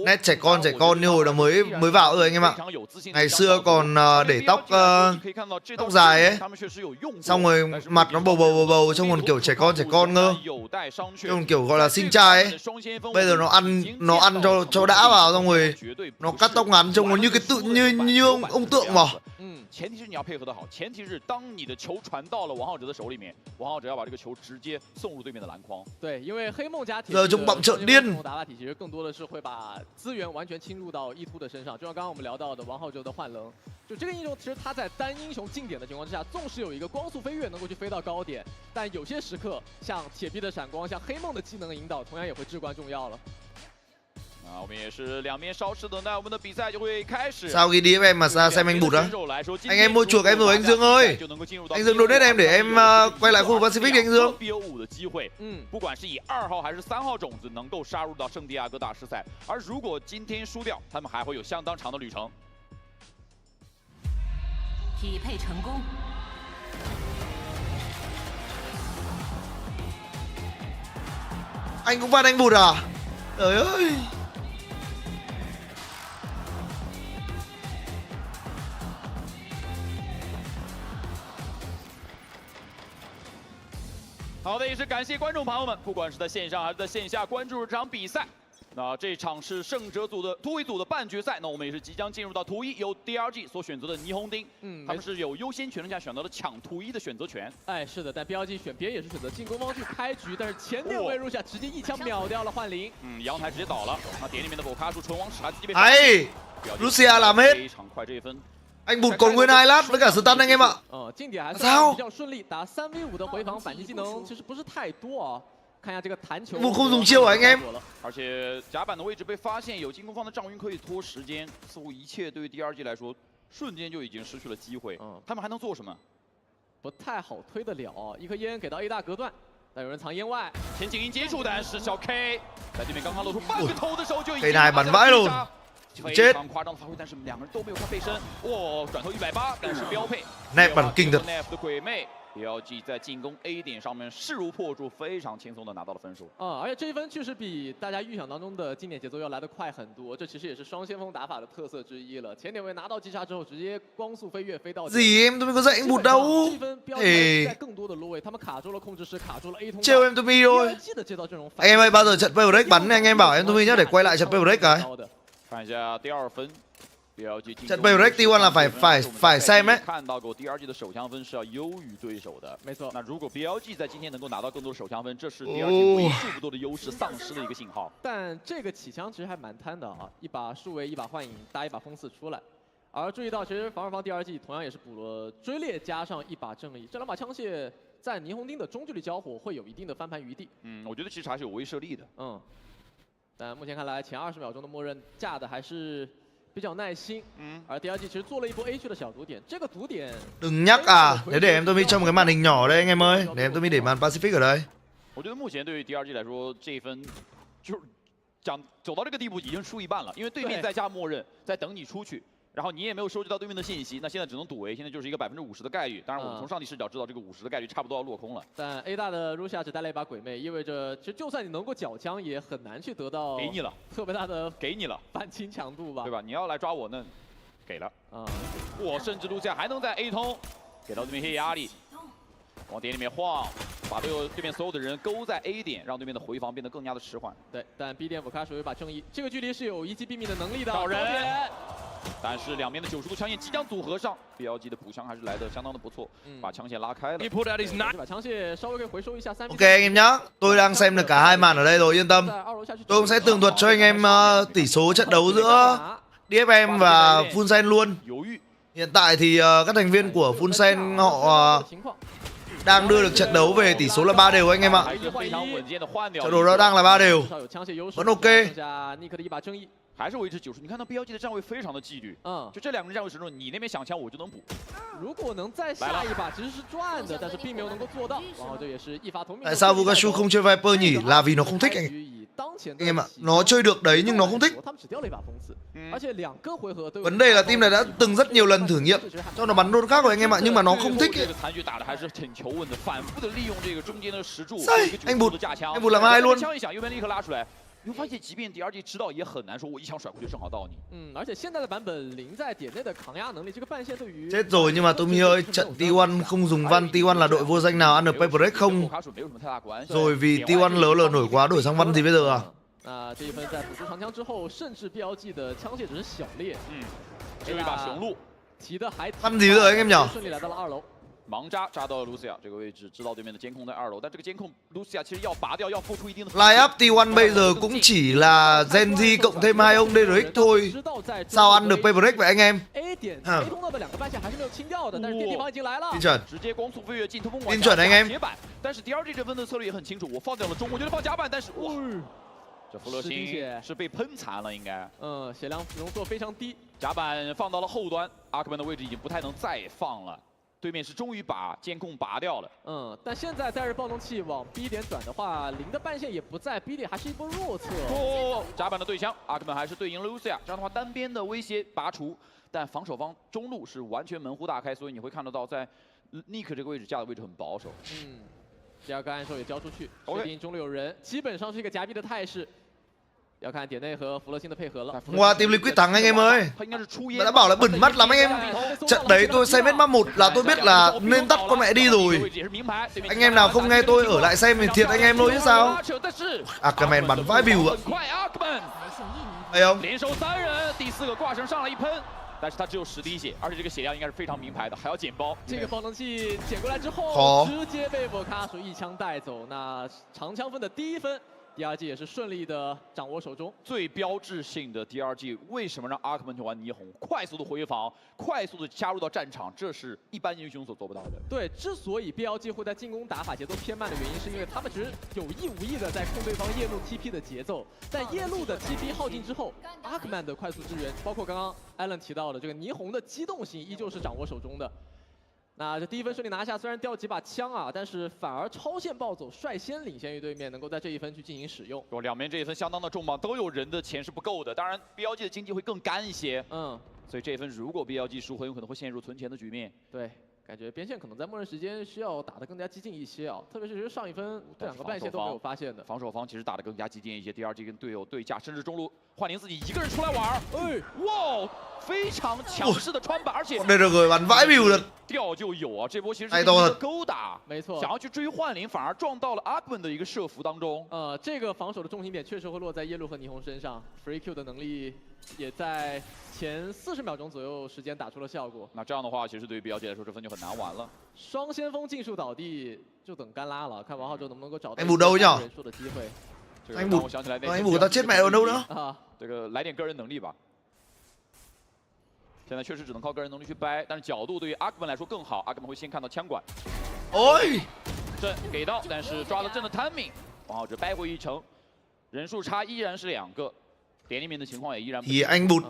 nét trẻ con như hồi đó mới vào rồi anh em ạ. Ngày xưa còn để tóc dài ấy, xong rồi mặt nó bầu trông còn kiểu trẻ con ngơ, trông kiểu gọi là sinh trai ấy. Bây giờ nó ăn cho đã vào xong rồi nó cắt tóc ngắn trông nó như cái như ông tượng mà. 前提是你要配合得好，前提是当你的球传到了王浩哲的手里面，王浩哲要把这个球直接送入对面的篮筐。对，因为黑梦加铁打法体其实更多的是会把资源完全倾入到E2的身上，就像刚刚我们聊到的王浩哲的幻棱，就这个英雄其实他在单英雄近点的情况之下，纵使有一个光速飞跃能够去飞到高点，但有些时刻像铁臂的闪光，像黑梦的技能引导，同样也会至关重要了。 我们也是两边稍事等待，我们的比赛就会开始。 Sao khi DFM mà ra xem anh Bụt á? Anh em mua chuộc em rồi anh Dương ơi. Anh Dương donate em để em quay lại khu vực Pacific anh Dương. BO5 的机会，不管是以2号还是3号种子能够杀入到圣地亚哥大师赛，而如果今天输掉，他们还会有相当长的旅程。匹配成功。 Anh cũng bắt anh Bụt à? Trời ơi. 好的，也是感谢观众朋友们，不管是在线上还是在线下关注这场比赛。那这场是胜者组的突围组的半决赛，那我们也是即将进入到图一，由 DRG 所选择的霓虹丁，他们是有优先权下选择了抢图一的选择权。哎，是的，但 BLG 选别人也是选择进攻方去开局，但是前点位入下直接一枪秒掉了幻灵。阳台直接倒了，那点里面的狗卡数纯王史还自己被。Lucia làm hết. 非常快这一分。 Anh bụt còn nguyên 2 lát với cả stun anh em ạ. 近点还是比较顺利，打3v5的回防反击技能其实不是太多啊。 看一下这个弹球，不空中切我 anh em。而且甲板的位置被发现，有进攻方的障云可以拖时间，似乎一切对于 DRG 来说，瞬间就已经失去了机会。他们还能做什么？不太好推得了。一颗烟给到 A 大隔断，但有人藏烟外，前景音接触，但是小 K 在对面刚刚露出半个头的时候就已经。 Cây này bắn vãi luôn. 非常夸张的发挥，但是两个人都没有看背身。哇，转头180，但是标配。Nẹp bắn kinh thật. Nẹp 的鬼魅。 BLG 在进攻 A 点上面势如破竹，非常轻松的拿到了分数。而且这一分确实比大家预想当中的经典节奏要来得快很多。这其实也是双先锋打法的特色之一了。前点位拿到击杀之后，直接光速飞跃飞到。Gì em tôi có dạy anh bụt đâu. 这分 BLG 在更多的落位，他们卡住了控制室，卡住了 A 通道。 Trêu em Tumi thôi. Anh em ơi bao giờ trận VPRX bắn anh em bảo em Tumi nhá để quay lại trận VPRX cái. 看一下第二分。 trận VPRX T1 là phải xem ấy. 看到过 DRG 的手枪分是要优于对手的，没错。那如果 BLG 在今天能够拿到更多的手枪分，这是 DRG 为数不多的优势丧失的一个信号。但这个起枪其实还蛮贪的啊，一把数位，一把幻影，搭一把风刺出来。而注意到，其实防二方 DRG 同样也是补了追猎加上一把正义，这两把枪械在霓虹丁的中距离交火会有一定的翻盘余地。我觉得其实还是有威慑力的。但目前看来，前20秒钟的默认架的还是。 比较耐心，而 DRG 其实做了一波 A 区的小毒点，这个毒点 Đừng nhắc à, để em Tumi trong một cái màn hình nhỏ đây anh em ơi, để em Tumi để màn Pacific ở đây. 我觉得目前对于 DRG 来说，这一分就是走到这个地步已经输一半了，因为对面在加默认，在等你出去。 然后你也没有收集到对面的信息，那现在只能赌 A， 现在就是一个50%的概率。当然，我们从上帝视角知道这个50%的概率差不多要落空了。但 A 大的 Lucia 只带了一把鬼魅，意味着其实就算你能够缴枪，也很难去得到给你了特别大的给你了反清强度吧，对吧？你要来抓我，那给了我甚至 Lucia 还能在 A 通给到对面一些压力，往点里面晃，把对面所有的人勾在 A 点，让对面的回防变得更加的迟缓。对，但 B 点补卡手有一把正义，这个距离是有一击毙命的能力的。找人。 但是两边的90度枪线即将组合上 ，BLG 的补枪还是来的相当的不错，把枪线拉开了。这把枪械稍微可以回收一下3。 Ok anh em nhá, tôi đang xem được cả hai màn ở đây rồi, yên tâm. Tôi cũng sẽ tường thuật cho anh em tỷ số trận đấu giữa DFM và FULSEN luôn. Hiện tại thì các thành viên của FULSEN họ đang đưa được trận đấu về tỷ số là 3 đều anh em ạ. Trận đấu đó đang là 3 đều. Vẫn ok. 还是维持90，你看到 BLG 的站位非常的纪律，就这两个人站位始终，你那边想枪我就能补。如果能再下一把，其实是赚的，但是并没有能够做到，然后这也是一发同命。 Tại sao Vugashu không chơi Viper nhỉ? Là vì nó không thích anh em ạ. Nó chơi được đấy nhưng nó không thích. Vấn đề là team này đã từng rất nhiều lần thử nghiệm cho nó bắn đốt khác rồi anh em ạ, nhưng mà nó không thích. Anh Bụt làm hai luôn. 你会发现，即便 DRG 知道，也很难说我一枪甩过去正好到你。而且现在的版本0在点内的抗压能力，这个半线对于 chết rồi nhưng mà Tumi ơi, trận T1 không dùng Văn, T1 là đội vô danh nào ăn được VPRX không? Rồi vì T1 lớn nổi quá đổi sang Văn thì bây giờ à? 这一分在补出长枪之后，甚至 BLG 的枪械只是小裂，只有一把雄鹿，提的还 Văn gì bây giờ anh em nhỉ? 顺利来到了2楼。 盲扎扎到了 Lucia 这个位置，知道对面的监控在2楼，但这个监控 Lucia 其实要拔掉，要付出一定的。Line up T1 bây giờ cũng chỉ là Gen Z cộng thêm 2 ông DRX thôi. Sao ăn được VPRX vậy anh em? Tin chuẩn anh em. 但是 DRG 这分的策略也很清楚，我放掉了中，我觉得放甲板，但是哇，这弗勒星是被喷残了，应该。血量容错非常低，甲板放到了后端，阿克曼的位置已经不太能再放了。 对面是终于把监控拔掉了，但现在带着暴动器往 B 点转的话，0的半线也不在 ，B 点还是一波弱侧。甲板的对枪，阿克曼还是对赢了 Lucia， 这样的话单边的威胁拔除，但防守方中路是完全门户大开，所以你会看得到在 Nick 这个位置架的位置很保守。第二个暗手也交出去，确定中路有人，基本上是一个夹逼的态势。要看点内和弗勒星的配合了。 Qua team Liquid thắng anh em ơi. Mà đã bảo là bẩn mắt lắm anh em. Trận đấy tôi xem hết map 1 là tôi biết là nên tắt con mẹ đi rồi. Anh em nào không nghe tôi ở lại xem thì thiệt anh em thôi chứ sao. Arcman bắn vãi bìu ạ. Thấy không? 连收3人，第4个挂绳上了一喷。 但是他只有10滴血，而且这个血量应该是非常名牌的，还要捡包。这个爆能器捡过来之后，直接被沃卡属一枪带走。那长枪分的第1分，第2季也是顺利的掌握手中。最标志性的第2季，为什么让阿克曼去玩霓虹，快速的回防，快速的加入到战场，这是一般英雄所做不到的。对，之所以 BLG 会在进攻打法节奏偏慢的原因，是因为他们其实有意无意的在控对方夜路 TP 的节奏。在夜路的 TP 耗尽之后，阿克曼的快速支援，包括刚刚 Allen 提到的这个霓虹的机动性，依旧是掌握手中的。 那这第1分顺利拿下，虽然掉几把枪啊，但是反而超线暴走，率先领先于对面，能够在这1分去进行使用。两边这1分相当的重磅，都有人的钱是不够的。当然 ，BLG 的经济会更干一些。所以这1分如果 BLG 输，很有可能会陷入存钱的局面。对，感觉边线可能在默认时间需要打得更加激进一些啊，特别是其实上1分这2个半线都没有发现的。防守方其实打得更加激进一些，第2季跟队友对架，甚至中路幻灵自己一个人出来玩。哎，哇！ 非常强势的穿板，而且 đây rồi bắn vãi bìu rồi. 掉就有啊，这波其实是一个勾打，没错，想要去追幻灵，反而撞到了阿克曼的一个射服当中。这个防守的重心点确实会落在夜路和霓虹身上 ，Free Q 的能力也在前40秒钟左右时间打出了效果。那这样的话，其实对于 BLG 来说，这分就很难玩了。双先锋尽数倒地，就等干拉了，看王浩哲能不能够找到人数的机会。这个让我想起来那anh bù tao chết mẹ ở đâu nữa? 啊，这个来点个人能力吧。 现在确实只能靠个人能力去掰，但是角度对于阿克曼来说更好。阿克曼会先看到枪管，阵给到，但是抓了阵的 timing， 王浩哲掰回1城，人数差依然是2个，点里面的情况也依然。Thì anh bụt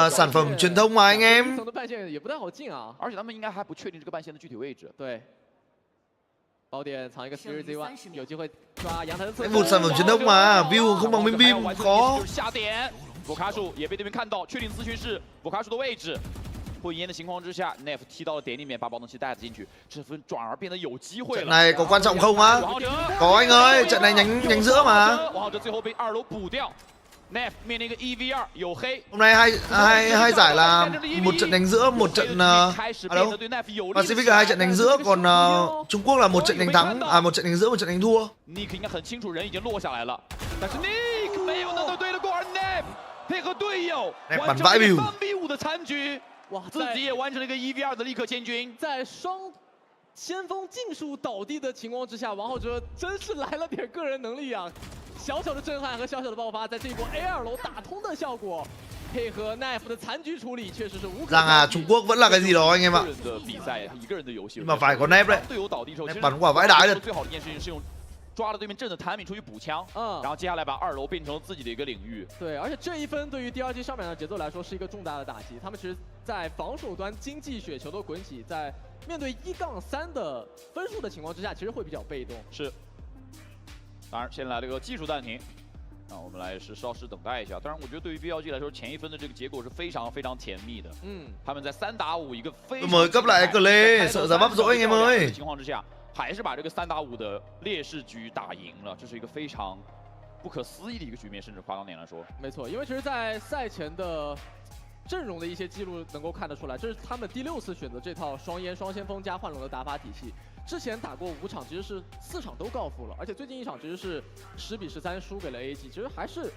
sản phẩm truyền thông mà anh em. 层的半线也不太好进啊，而且他们应该还不确定这个半线的具体位置。对。 宝典藏一个 Spirit Z1， 有机会抓阳台的侧。 Anh bụt sản phẩm truyền thông mà, view không bằng bên beam khó. 下点，沃卡树也被对面看到，确定咨询室沃卡树的位置。混烟的情况之下 ，Nef 踢到了点里面，把保能器带了进去，这分转而变得有机会了。 Trận này có quan trọng không á? Có anh ơi, trận này nhánh giữa mà. 王浩哲最后被2楼补掉。 Nef 面临一个1v2 有黑。 Hôm nay hai giải là một trận đánh giữa, một trận đâu? Pacific là 2 trận đánh giữa, còn Trung Quốc là 1 trận đánh thắng, 1 trận đánh giữa, 1 trận đánh thua. Nick 应该很清楚人已经落下来了，但是 Nick 没有能够对得过 Nef 配合队友完成了3v5的残局。 哇，自己也完成了一个1v2的立刻千军，在双先锋尽数倒地的情况之下，王浩哲真是来了点个人能力啊！小小的震撼和小小的爆发，在这一波 A2 楼打通的效果，配合 Knife 的残局处理，确实是无可。Rằng Trung Quốc vẫn là cái gì đó anh em ạ. nhưng mà phải có Nef đấy. Nef bắn quả vãi đái rồi. 最好的一件事情是用 抓了对面阵的 timing 出去补枪，然后接下来把2楼变成了自己的一个领域。对，而且这1分对于第2季上半场的节奏来说是一个重大的打击。他们其实，在防守端经济雪球的滚起，在面对1-3的分数的情况之下，其实会比较被动。是。当然，先来了个技术暂停，那我们来是稍事等待一下。当然，我觉得对于 BLG 来说，前1分的这个结果是非常非常甜蜜的。他们在3打5一个非常 mới cấp lại Clay, sợ ra bắp rỗi anh em ơi. 情况之下。 还是把这个3打5的劣势局打赢了，这是一个非常不可思议的一个局面，甚至夸张点来说。没错，因为其实，在赛前的阵容的一些记录能够看得出来，这是他们第6次选择这套双烟双先锋加幻龙的打法体系。之前打过5场，其实是4场都告负了，而且最近1场其实是10比13输给了 AG， 其实还是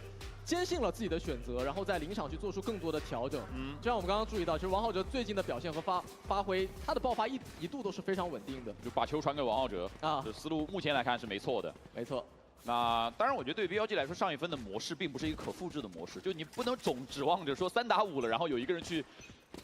坚信了自己的选择，然后在临场去做出更多的调整。就像我们刚刚注意到，其实王浩哲最近的表现和发挥，他的爆发一度都是非常稳定的。就把球传给王浩哲啊，这思路目前来看是没错的。没错。那当然，我觉得对 BLG 来说，上1分的模式并不是一个可复制的模式，就你不能总指望着说3打5了，然后有一个人去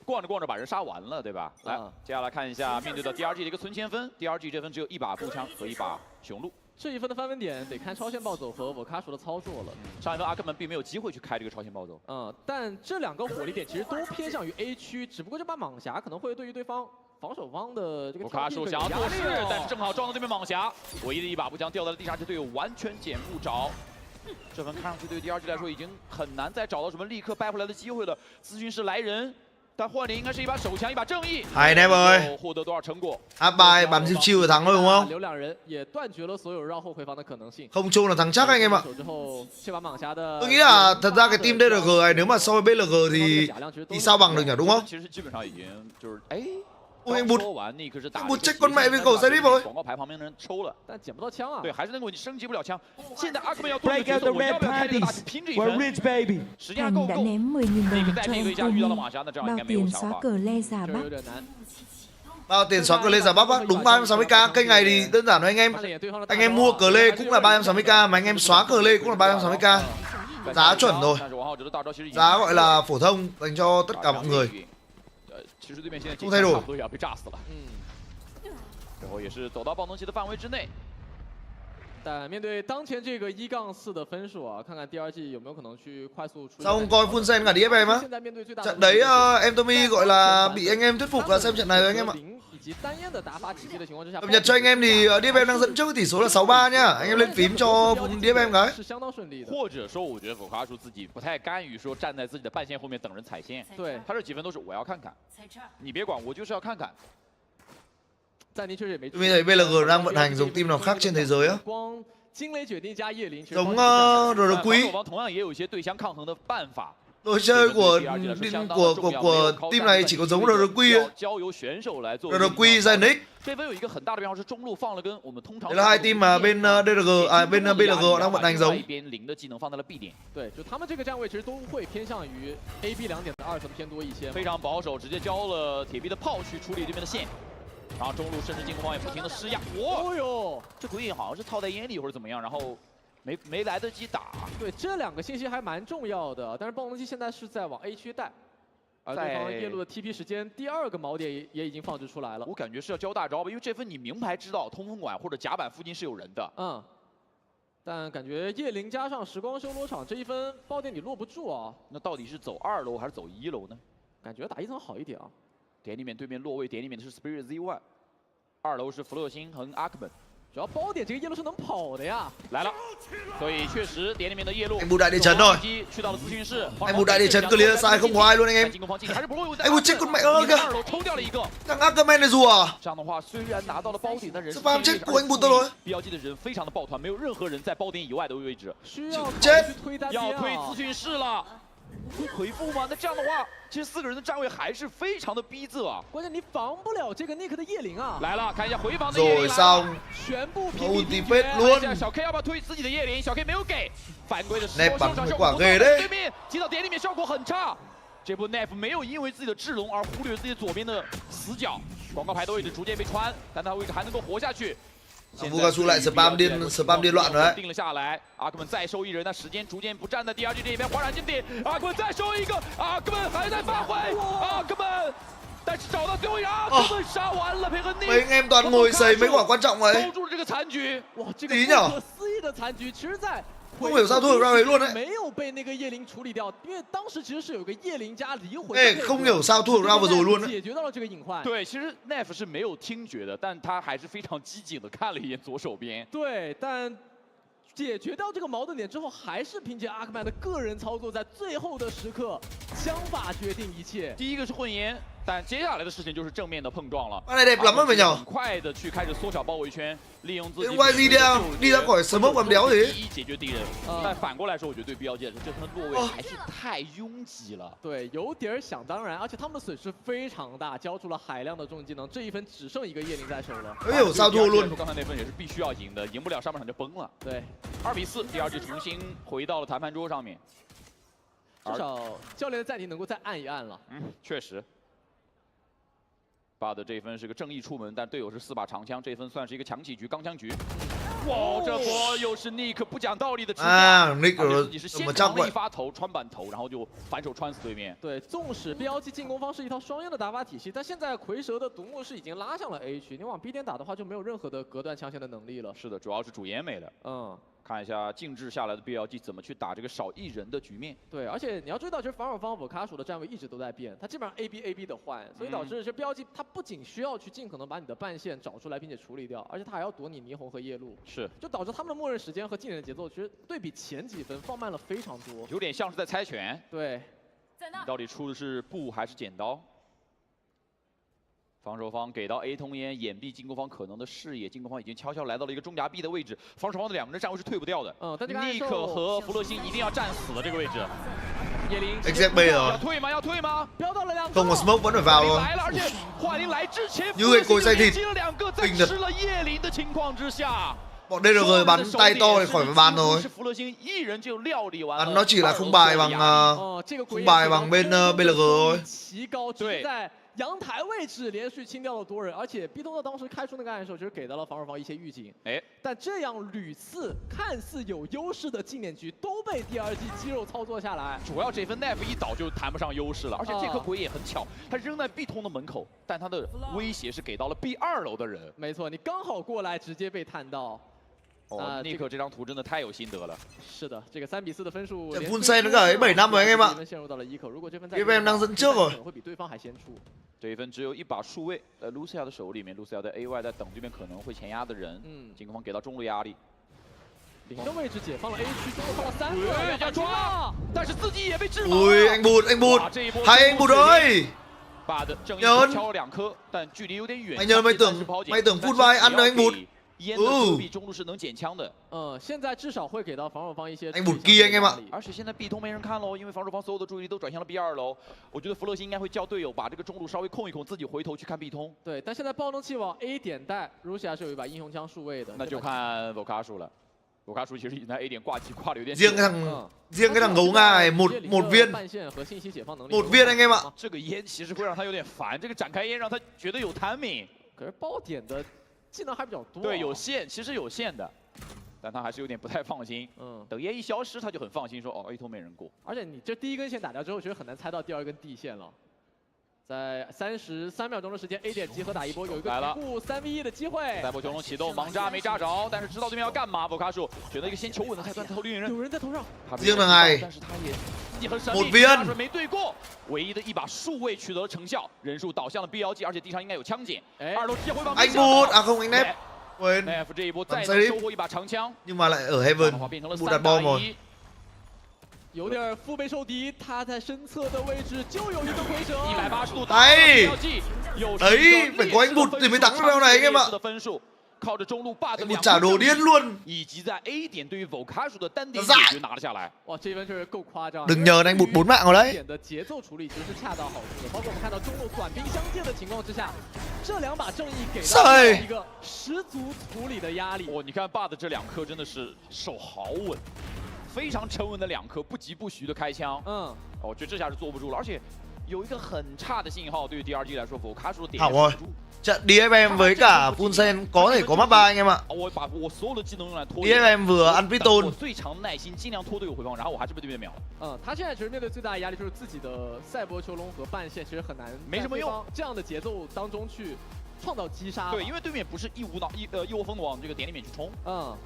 逛着逛着把人杀完了，对吧？来，接下来看一下面对到第2季的一个存钱分，第2季这分只有1把步枪和1把雄鹿。 这1分的翻分点得看超线暴走和我卡叔的操作了。上1分阿克曼并没有机会去开这个超线暴走。但这2个火力点其实都偏向于 A 区，只不过这把蟒侠可能会对于对方防守方的这个。我卡叔想要做事，但是正好撞到对面蟒侠，唯一的1把步枪掉在了地上，这队友完全捡不着。这分看上去对于第2季来说已经很难再找到什么立刻掰回来的机会了。咨询室来人。但换的应该是一把手枪，一把正义。 Hay anh em ơi. 获得多少成果？ Áp bài bắn chịu chịu là thắng rồi đúng không? 留两人也断绝了所有绕后回防的可能性。 Không chung là thắng chắc anh em ạ. 之后，这把蟒侠的 Tôi nghĩ là thật ra cái team DRG này nếu mà so với BLG thì sao bằng được nhỉ đúng không? 其实基本上已经就是哎。 Ôi anh bụt, 说完尼克是打 bụt chết con mẹ với cầu Serif rồi. 广告牌旁边的人抽了，但捡不到枪啊。对，还是那个问题，升级不了枪。现在阿克曼要做的 Break 角 out 色， the 我要 red 不要开这个大局 panties. 拼这一 We're 分？ rich, baby. 时间 Thành 够 đã 不够？ ném 10.000 đồng cho Nick anh在面对一下遇到了 Tumi. 马侠，那这样应 Bao 该没有 tiền 想 xóa 法。 cờ le giả 这 Bắc. 有点难。 Bao tiền xóa cờ lê giả Bắc á? Đúng 360k. Kênh này thì đơn giản thôi anh em. Anh em mua cờ lê cũng là 360k mà anh em xóa cờ lê cũng là 360k. Giá chuẩn rồi. 但是王浩哲的大招其实已经 Giá gọi là phổ thông dành cho tất cả mọi người. 其实对面现在 không thay đổi 差不多也要被炸死了。然后也是走到爆能期的范围之内。 但面对当前这个1-4的分数啊，看看第二季有没有可能去快速出。 Sao không coi full sen cả DFM á? Trận đấy em Tommy gọi là bị anh em thuyết phục là xem trận này rồi anh em ạ. 以及单烟的打法体系的情况之下， Cập nhật cho anh em thì DFM đang dẫn trước với tỷ số là 6-3 nhá. Anh em lên phím cho DFM cái. 是相当顺利的。或者说，我觉得否卡叔自己不太甘于说站在自己的半线后面等人踩线。对，他这几分都是我要看看，你别管，我就是要看看。 暂停确实也没。 Tôi thấy BLG đang vận hành giống team nào khác trên thế giới á. 光惊雷决定加叶灵， Giống RQ. 防同样也有一些对枪抗衡的办法。 Đội chơi của team này chỉ có giống RQ ấy. 交由选手来做。 RQ Zenix. 这分有一个很大的变化是中路放了跟我们通常。 Đấy là hai team mà bên DRG bên BLG họ đang vận hành giống. 一边零的技能放在了 B 点。对，就他们这个站位其实都会偏向于 AB 2点的2层偏多一些。非常保守，直接交了铁臂的炮去处理这边的线。 然后中路甚至进攻方也不停的施压，哦哟，这鬼影好像是套在眼里或者怎么样，然后没来得及打。对，这两个信息还蛮重要的，但是暴龙机现在是在往 A 区带，而对方夜路的 TP 时间第2个锚点也已经放置出来了。我感觉是要交大招吧，因为这分你明牌知道通风管或者甲板附近是有人的。嗯，但感觉叶灵加上时光修罗场这一分爆点你落不住啊。那到底是走2楼还是走1楼呢？感觉打1层好一点啊。 点里面对面落位，点里面的是 Spirit Z1，2楼是弗洛星和阿克本。主要包点这个夜路是能跑的呀。来了，所以确实点里面的夜路。 Anh bù đại địa chấn rồi. 去到了咨询室。 Anh bù đại địa chấn clear sai không có ai luôn anh em. 进攻方进还是不落位。 Anh bù chết con mẹ ơi kìa. 2楼抽掉了一个。 Thằng Ackerman này rùa à? 这样的话，虽然拿到了包点，但人 Spam chết của anh bù tôi rồi. BLG 的人非常的抱团，没有任何人在包点以外的位置。需要推单要推咨询室了。 会回复吗？那这样的话，其实4个人的站位还是非常的逼仄啊。关键你防不了这个 Nick 的叶灵啊。来了，看一下回防的叶灵。 Rồi xong. 全部 ultimate luôn. 小 K 要不要推自己的叶灵？小 K 没有给，犯规的时候 Nef 上场 bắn 效 với 果 quả 不 ghê 错。 đấy. 对面击到点里面效果很差。这波 Nef 没有因为自己的智龙而忽略自己左边的死角，广告牌的位置逐渐被穿，但他的位置还能够活下去。 Vugasu lại spam điên loạn rồi đấy. 定了下来，阿克曼再收一人，那时间逐渐不站在第2局这一边，华染金点，阿克曼再收一个，阿克曼还在发挥，阿克曼，但是找到最后一人，阿克曼杀完了，配合 Mấy anh em toàn ngồi sấy mấy quả quan trọng vậy. 守住了这个残局，哇，这个 tí 不 nhở? 可思议的残局，其实在。 Không hiểu sao thua được ra đấy luôn đấy. 没有被那个叶灵处理掉，因为当时其实是有个叶灵加离魂。哎，không hiểu sao thua được ra vừa rồi luôn đấy. 解决到了这个隐患。对，其实 Nef 是没有听觉的，但他还是非常机警的看了一眼左手边。对，但解决掉这个矛盾点之后，还是凭借阿克曼的个人操作，在最后的时刻，枪法决定一切。第一个是混颜，但接下来的事情就是正面的碰撞了。 Con này đẹp lắm rồi nhở? 很快的去开始缩小包围圈，利用自己 YZ đi ra khỏi smoke còn đéo gì. 第一解决敌人，但反过来说，我觉得对 BLG 来说，这他们落位还是太拥挤了。对，有点想当然，而且他们的损失非常大，交出了海量的重技能，这一分只剩一个叶灵在手了。哎呦，sao thua luôn? 刚才那分也是必须要赢的，赢不了上半场就崩了。对，2比4，第2局重新回到了谈判桌上面。至少教练的暂停能够再按一按了。确实。 爸的这一分是个正义出门，但队友是4把长枪，这一分算是一个强起局、钢枪局。哇，这波又是 Nick 不讲道理的持啊架， Nick 自己是先扛了一发头，穿板头，然后就反手穿死对面。对，纵使 BLG 进攻方是一套双烟的打法体系，但现在蝰蛇的独木是已经拉向了 A 区，你往 B 点打的话就没有任何的隔断枪线的能力了。是的，主要是主颜没的。看一下静置下来的 BLG 怎么去打这个少一人的局面。对，而且你要注意到，其实防守方卡鼠的站位一直都在变，他基本上 AB 的换，所以导致这 BLG 他不仅需要去尽可能把你的半线找出来并且处理掉，而且他还要躲你霓虹和夜路。是，就导致他们的默认时间和技能节奏其实对比前几分放慢了非常多。有点像是在猜拳。对。你到底出的是布还是剪刀？防守方给到 A 通烟掩蔽进攻方可能的视野，进攻方已经悄悄来到了一个中夹 B 的位置，防守方的2个人站位是退不掉的。但这个尼克和弗洛辛一定要站死了这个位置。叶林 Exact B 要 rồi. 退吗？要退吗？飙到了2个。Không có smoke vẫn phải vào luôn. 来了，而且幻灵来之前， Như người cối xay thịt. 接了2个，在 Kinh thật. 吃了叶林的情况之下。 Bọn DRG bắn tay to thì khỏi phải bàn rồi. Bắn nó chỉ là không bài bằng bên BLG thôi. 奇高，只是在阳台位置连续清掉了多人，而且 B 通的当时开出那个暗手，其实给到了防守方一些预警。但这样屡次看似有优势的近点局都被第2季肌肉操作下来。主要这分 Nef 一倒就谈不上优势了，而且这颗鬼也很巧，他扔在 B 通的门口，但他的威胁是给到了 B 2楼的人。没错，你刚好过来，直接被探到。 尼克这张图真的太有心得了。是的，这个3比4的分数。Full nó cả 7 năm rồi anh em ạ. 陷入到了1口，如果这分 DFM đang dẫn trước rồi. 会比对方还先出。这一分只有一把数位，在 Lucia 的手里面 ，Lucia 在 AY 在等对面可能会前压的人。进攻方给到中路压力。领的位置解放了 A 区，中路放了3个，要抓，但是自己也被制服。Ui anh bụt, hai anh bụt ơi. 把的正义敲了2颗，但距离有点远。 Anh nhớ mày tưởng full buy ăn rồi anh bụt. 烟的遮蔽中路是能减枪的。现在至少会给到防守方一些。anh bụt kia anh em ạ. 而且现在 B 通没人看喽，因为防守方所有的注意力都转向了 B 2楼。我觉得弗洛辛应该会叫队友把这个中路稍微控一控，自己回头去看 B 通。对，但现在爆能器往 A 点带，如霞是有一把英雄枪数位的。那就看 Vokasu 了。Vokasu 其实已经在 A 点挂机挂的有点。 Riêng cái thằng gấu Nga này một viên. 1 viên anh em ạ. 这个烟其实会让他有点烦，这个展开烟让他觉得有 timing。可是爆点的。 技能还比较多，对，有限，其实有限的，但他还是有点不太放心。等烟一消失，他就很放心，说哦 A 通没人过。而且你这第1根线打掉之后，其实很难猜到第2根地线了。在33秒钟的时间 ，A 点集合打一波，有一个局部3v1的机会。赛博囚笼启动，盲扎没扎着，但是知道对面要干嘛。Vokasu选择一个先求稳的菜单，头领人，有人在头上。riêng là này. 但是他也自己很神秘，1 viên. 没对过，唯一的一把数位取得了成效，人数倒向了 BLG， 而且地上应该有枪检。2楼直接回防。 Anh bụt, à không anh Nef. Quên. Nef 这一波再能收获一把长枪。 Nhưng mà lại ở Heaven. Bụt đặt bom rồi. 有点腹背受敌，他在身侧的位置就有一个回折。180度。 Đấy. Đấy, phải có anh bụt thì mới thắng round này anh em ạ. 靠着中路霸的2 trả đồ điên luôn. 以及在 A 点对于 Vokasu 的单点解决拿了下来。哇，这一分确实够夸张。 Đừng nhờ anh bụt 4 mạng rồi đấy. 点的节奏处理其实是恰到好处的，包括我们看到中路短兵相接的情况之下，这2把正义给到一个十足处理的压力。哦，你看霸的这2颗真的是手好稳，非常沉稳的2颗，不疾不徐的开枪。我觉得这下是坐不住了，而且有一个很差的信号，对于 DRG 来说 ，Vokasu 的点也守不住。 Trận DFM với cả Full Sen có thể có map 3 anh em ạ. DFM vừa ăn Piston. 我最长耐心，尽量拖队友回防，然后我还是被对面秒了。他现在其实面对最大的压力就是自己的赛博囚笼和半线，其实很难没什么用。这样的节奏当中去创造击杀。对，因为对面不是一窝蜂的往这个点里面去冲，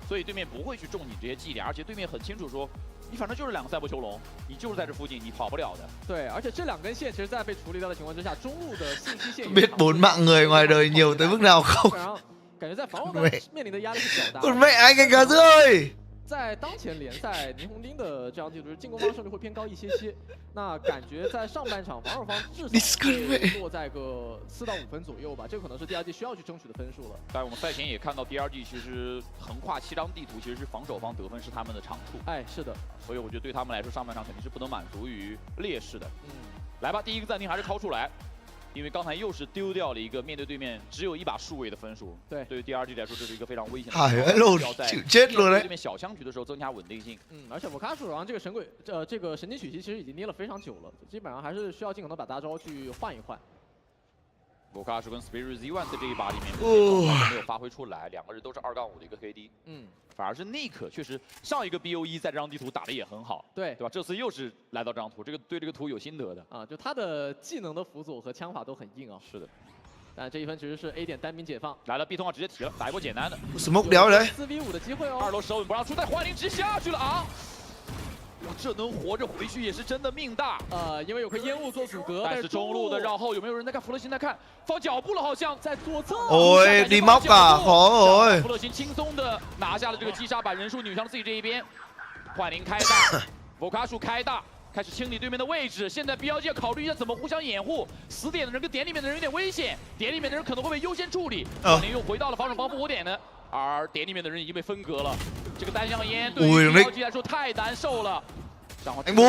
所以对面不会去中你这些伎俩，而且对面很清楚说。 你反正就是2个赛博囚笼，你就是在这附近，你跑不了的。对，而且这2根线其实，在被处理掉的情况之下，中路的信息线。 Biết 4 mạng người ngoài đời nhiều tới mức nào không? 感觉在防守端面临的压力是较大。Con mẹ anh cá dưa ơi! 在当前联赛，霓虹钉的这样地图，进攻方胜率会偏高一些些。那感觉在上半场，防守方至少会落在个4到5分左右吧，这个可能是第2季需要去争取的分数了。但我们赛前也看到 DRG 其实横跨7张地图，其实是防守方得分是他们的长处。哎，是的。所以我觉得对他们来说，上半场肯定是不能满足于劣势的。来吧，第1个暂停还是掏出来。 因为刚才又是丢掉了一个面对对面只有一把数位的分数，对于 DRG 来说这是一个非常危险的。对面小枪局的时候增加稳定性。而且Vokasu然后这个这个神经曲奇其实已经捏了非常久了，基本上还是需要尽可能把大招去换一换。Vokasu跟 Spirit Z1 在这一把里面没有发挥出来，2个人都是2-5的一个 KD。反而是 Nick 确实上一个 BOE 在这张地图打得也很好，对吧？这次又是来到这张图，对这个图有心得的啊，就他的技能的辅佐和枪法都很硬啊。是的，但这一分其实是 A 点单兵解放，来了 B 通啊，直接提了，打一波简单的。什么聊嘞？4v5的机会哦。2楼手稳不让出，但幻灵直接下去了啊！这能活着回去也是真的命大。因为有颗烟雾做阻隔，但是中路的绕后有没有人在看？弗洛辛在看，放脚步了，好像在左侧。Ôi đi móc cả khó rồi。弗洛辛轻松的拿下了这个击杀，把人数扭向自己这一边。幻灵开大，Vokasu开大，开始清理对面的位置。现在 BLG 要考虑一下怎么互相掩护，死点的人跟点里面的人有点危险，点里面的人可能会被优先处理。少年又回到了防守防复火点呢，而点里面的人已经被分隔了。这个单香烟对于 BLG 来说太难受了。anh Bút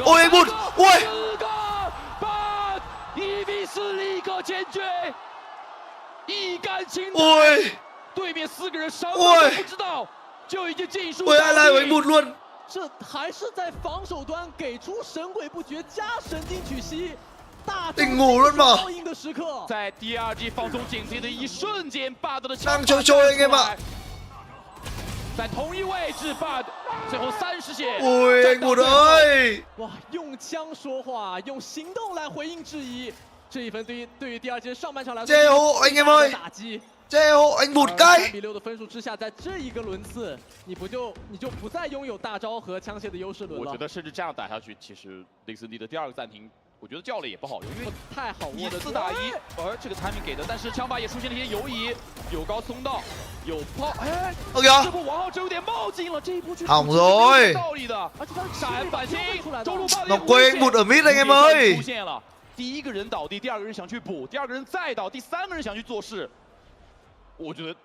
ôi anh Bút ôi 1v4立刻解决，一杆清ôi 对面4个人什么都不知道，就已经尽数。ôi ai lại anh Bút luôn。这还是在防守端给出神鬼不绝加神经曲息，大定ngủ luôn mà。报应的时刻，在第2季放松警惕的一瞬间 ，Bud 的đang chơi anh em ạ。在同一位置 ，Bud 最后30血。ôi anh Bút ơi！ 哇，用枪说话，用行动来回应质疑。这一分对于第2节上半场来说， Che hộ anh em ơi！ 打击。 Che hộ anh Bút cái。 3比6的分数之下，在这一个轮次，你就不再拥有大招和枪械的优势轮了。我觉得甚至这样打下去，其实林森迪的第2个暂停，我觉得叫了也不好用，因为太好握的4打1，而这个 timing 给的，但是枪法也出现了一些游移，有高松道，有抛，哎，这波王浩哲有点冒进了，这一波hỏng rồi。 道理的，而且他闪反清，中路 Nó quên anh Bút ở mid anh em ơi。 出现了，第1个人倒地，第2个人想去补，第2个人再倒，第3个人想去做事，我觉得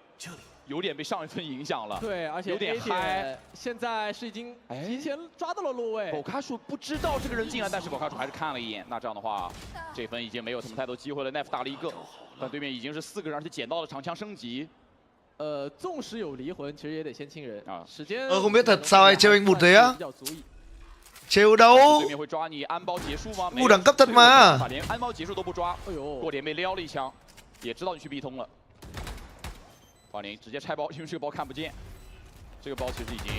有点被上一分影响了。对，而且有点嗨。现在是已经提前抓到了落位。宝卡树不知道这个人进来，但是宝卡树还是看了一眼。那这样的话，这分已经没有什么太多机会了。Nef 打了1个，但对面已经是4个人，而且捡到了长枪升级。纵使有离魂，其实也得先清人啊。时间。không biết thật sao ai trêu anh Bút thế á？ trêu đâu？ 对面会抓你安包结束吗？ Bút đẳng cấp thật mà。 连安包结束都不抓。哎呦，过点被撩了一枪，也知道你去逼通了。 华宁直接拆包，因为这个包看不见。这个包其实已经，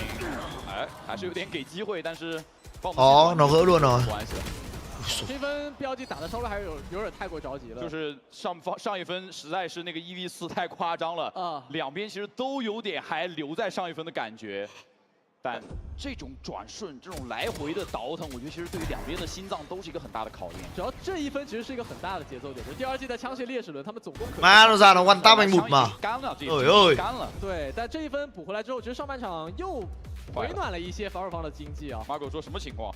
哎，还是有点给机会，但是哦，nó gỡ luôn rồi。关系了。这分标记打的稍微还是有点太过着急了。就是上一分实在是那个1v4太夸张了啊，两边其实都有点还留在上一分的感觉。 但这种转瞬、这种来回的倒腾，我觉得其实对于两边的心脏都是一个很大的考验。主要这一分其实是一个很大的节奏点，就第2季的枪械劣势轮，他们总共可。Má nó ra nó quan tâm anh Bút mà。 干了，trời ơi！ 干了。对，但这一分补回来之后，其实上半场又回暖了一些防守方的经济啊。马狗说什么情况？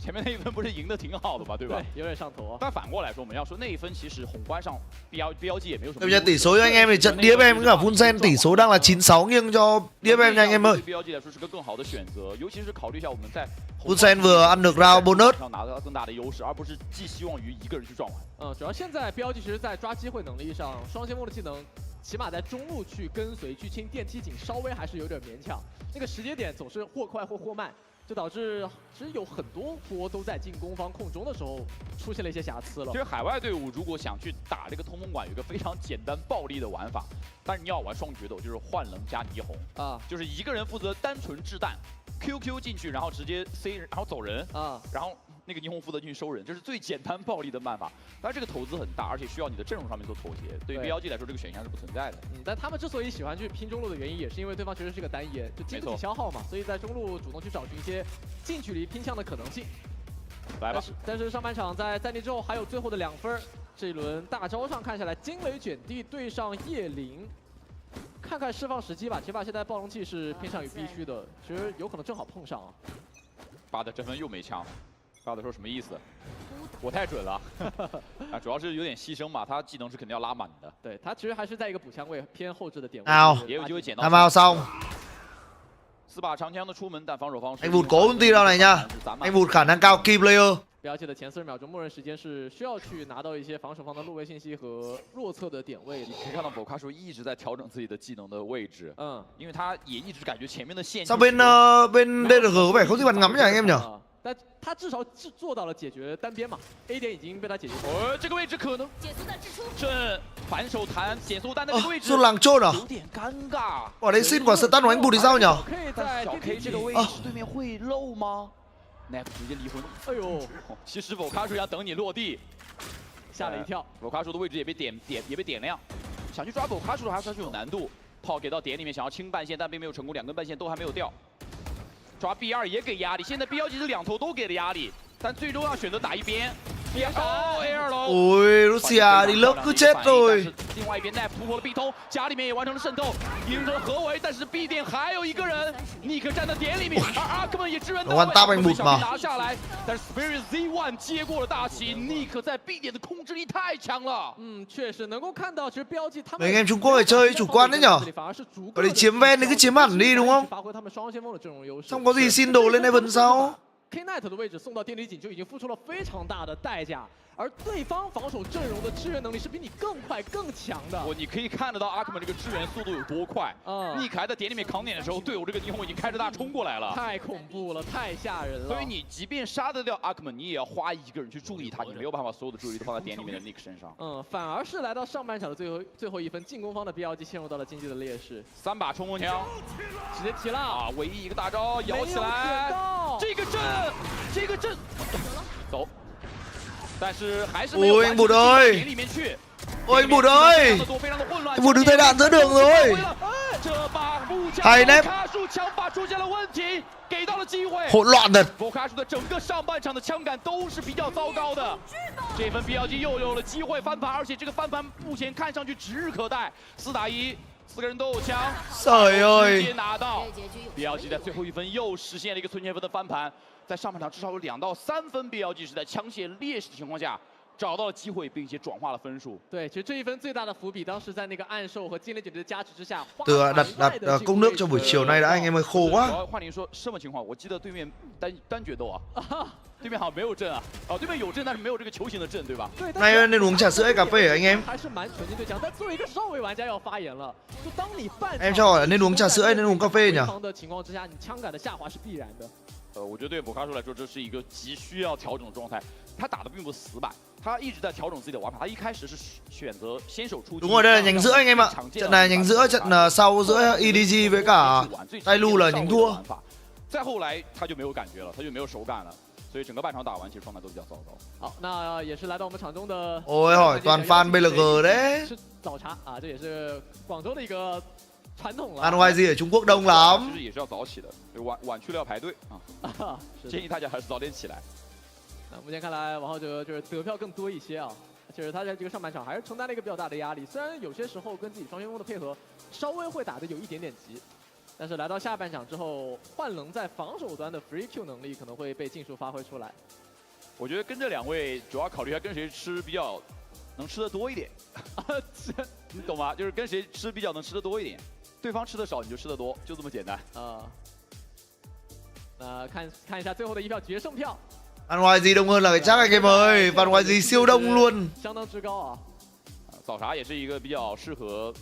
前面那一分不是赢得挺好的吧，对吧？对，有点上头啊。但反过来说，我们要说那一分其实宏观上标记也没有什么。 Bây giờ tỷ số cho anh em thì trận DFM với cả Funsen tỷ số đang là 9-6 nghiêng cho DFM nha anh em ơi. 标记来说是个更好的选择，尤其是考虑一下我们在 Funsen vừa ăn được round bonus， 上拿到更大的优势，而不是寄希望于一个人去撞完。主要现在标记其实在抓机会能力上，双先锋的技能起码在中路去跟随去清电梯井，稍微还是有点勉强。那个时间点总是或快或慢。 就导致其实有很多波都在进攻方控中的时候出现了一些瑕疵了。其实海外队伍如果想去打这个通风管，有一个非常简单暴力的玩法，但是你要玩双决斗，就是幻棱加霓虹啊，就是一个人负责单纯掷弹 ，QQ 进去，然后直接 C， 然后走人啊，然后那个霓虹负责进去收人，这是最简单暴力的办法。但是这个投资很大，而且需要你的阵容上面做妥协。对于 BLG 来说，这个选项是不存在的。但他们之所以喜欢去拼中路的原因，也是因为对方其实是个单烟，就经不起消耗嘛，所以在中路主动去找寻一些近距离拼枪的可能性。来吧。但是上半场在暂停之后还有最后的2分，这一轮大招上看下来，惊雷卷地对上叶灵，看看释放时机吧。起码现在暴龙器是偏向于必须的，其实有可能正好碰上啊。8的这分又没枪。 大的说什么意思？我太准了啊！主要是有点牺牲嘛，他技能是肯定要拉满的。对他其实还是在一个补枪位偏后置的点位，也有机会捡到。Mau xong. 4把长枪的出门，但防守方 anh Bút cố ulti đâu này nha. Anh Bút khả năng cao key player. 标记的前40秒钟默认时间是需要去拿到一些防守方的路位信息和弱侧的点位。你可以看到宝卡叔一直在调整自己的技能的位置，因为他也一直感觉前面的线。Sao bên DRG có vẻ không thích bắn ngắm nhỉ anh em nhỉ? 但他至少做到了解决单边嘛 ，A 点已经被他解决。这个位置可能这反手弹减速弹的这个位置， Làng trôn à? 有点尴尬。Quả đấy xin quả stun của anh Bút thì sao nhỉ? 小 K 这个位置对面会漏吗 ？Nef 直接离魂。哎呦，其实宝卡叔要等你落地，吓了一跳。宝卡叔的位置也被点亮，想去抓宝卡叔还是有难度。炮给到点里面，想要清半线，但并没有成功，2根半线都还没有掉。 抓 B2也给压力，现在 BLG 是2头都给了压力，但最终要选择打一边。，Air 楼。 Ôi, Russia đi lớp cứ chết rồi. 另外一边 Nef 突破了 B 通，家里面也完成了渗透，形成了合围，但是 B 点还有一个人，尼克站在点里面，而阿克曼也支援到位，被小 B 拿下来，但是 Spirit Z1 接过了大旗，尼克在 B 点的控制力太强了。确实能够看到，其实标记他们。 Mấy anh em Trung Quốc phải chơi chủ quan đấy nhở? Ở đây chiếm ven thì cứ chiếm hẳn đi đúng không? Không có gì xin đồ lên Evan sao? KNight 的位置送到电离井就已经付出了非常大的代价，而对方防守阵容的支援能力是比你更快更强的。你可以看得到阿克曼这个支援速度有多快。尼克还在点里面扛点的时候，队友这个霓虹已经开着大冲过来了，太恐怖了，太吓人了。所以你即便杀得掉阿克曼，你也要花一个人去注意他，你没有办法所有的注意力都放在点里面的尼克身上。反而是来到上半场的最后一分，进攻方的 BLG 陷入到了经济的劣势。3把冲锋枪，直接提了啊！唯一一个大招摇起来，这个阵，走。 但是还是没有 Ôi anh Bụt ơi! Ôi anh Bụt ơi! Anh Bụt đừng thay đạn giữa đường rồi! Hay nép! Hỗn loạn thật! 博卡叔的整个上半场的枪感都是比较糟糕的，这份 BLG 又有了机会翻盘，而且这个翻盘目前看上去指日可待。4打1，4个人都有枪，直接拿到。BLG 在最后一分又实现了一个村前分的翻盘。 在上半场至少有2到3分 BLG 是在枪械劣势的情况下找到了机会，并且转化了分数。对，其实这一分最大的伏笔，当时在那个暗兽和金雷姐的加持之下， đặt công nước cho buổi chiều nay đã anh em ơi khô quá. 话您说什么情况？我记得对面单决斗啊，对面好像没有阵啊，对面有阵，但是没有这个球形的阵，对吧？对。Nay nên uống trà sữa cà phê hả anh em? 还是蛮纯净对枪，但作为一个少位玩家要发言了，就当你半 Em cho hỏi là nên uống trà sữa hay nên uống cà phê nhỉ? 的情况之下，你枪感的下滑是必然的。 我觉得对博卡叔来说，这是一个急需要调整的状态。他打的并不死板，他一直在调整自己的玩法。他一开始是选择先手出击。 Đúng rồi, đây là nhánh giữa anh em ạ. Trận này nhánh giữa, trận sau giữa EDG với cả THEO là nhánh thua. 再后来他就没有感觉了，他就没有手感了，所以整个半场打完，其实状态都比较糟糕。好，那也是来到我们场中的。 Ôi hỏi toàn fan BLG đấy. 吃早茶啊，这也是广州的一个。 传统了 ，NYG ở Trung Quốc đông lắm。其实也是要早起的，晚去了要排队啊。建议大家还是早点起来。那目前看来，王浩哲就是得票更多一些啊，就是他在这个上半场还是承担了一个比较大的压力。虽然有些时候跟自己双前锋的配合稍微会打得有一点点急，但是来到下半场之后，幻棱在防守端的 free Q 能力可能会被尽数发挥出来。我觉得跟这2位主要考虑一下跟谁吃比较能吃得多一点，你懂吗？就是跟谁吃比较能吃得多一点。 对方吃的少，你就吃的多，就这么简单啊。那看一下最后的一票决胜票。NYG đông hơn là cái chắc anh em ơi, NYG siêu đông luôn。相当之高啊。早茶也是一个比较适合，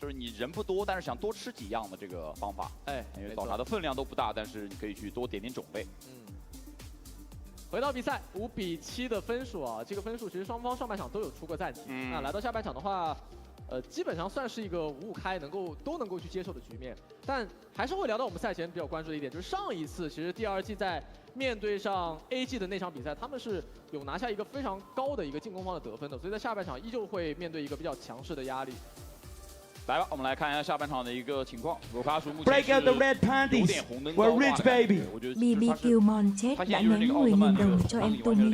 就是你人不多，但是想多吃几样的这个方法。因为早茶的分量都不大，但是你可以去多点种类。回到比赛，5比7的分数啊，这个分数其实双方上半场都有出过战绩。那来到下半场的话。 基本上算是一个5-5开，都能够去接受的局面，但还是会聊到我们赛前比较关注的一点，就是上一次其实第2季在面对上 AG 的那场比赛，他们是有拿下一个非常高的一个进攻方的得分的，所以在下半场依旧会面对一个比较强势的压力。 来吧，我们来看一下下半场的一个情况。博卡叔目前 Break out the red panties. We're rich baby. BBQ Monchết đã ném 10.000 đồng cho em Tumi.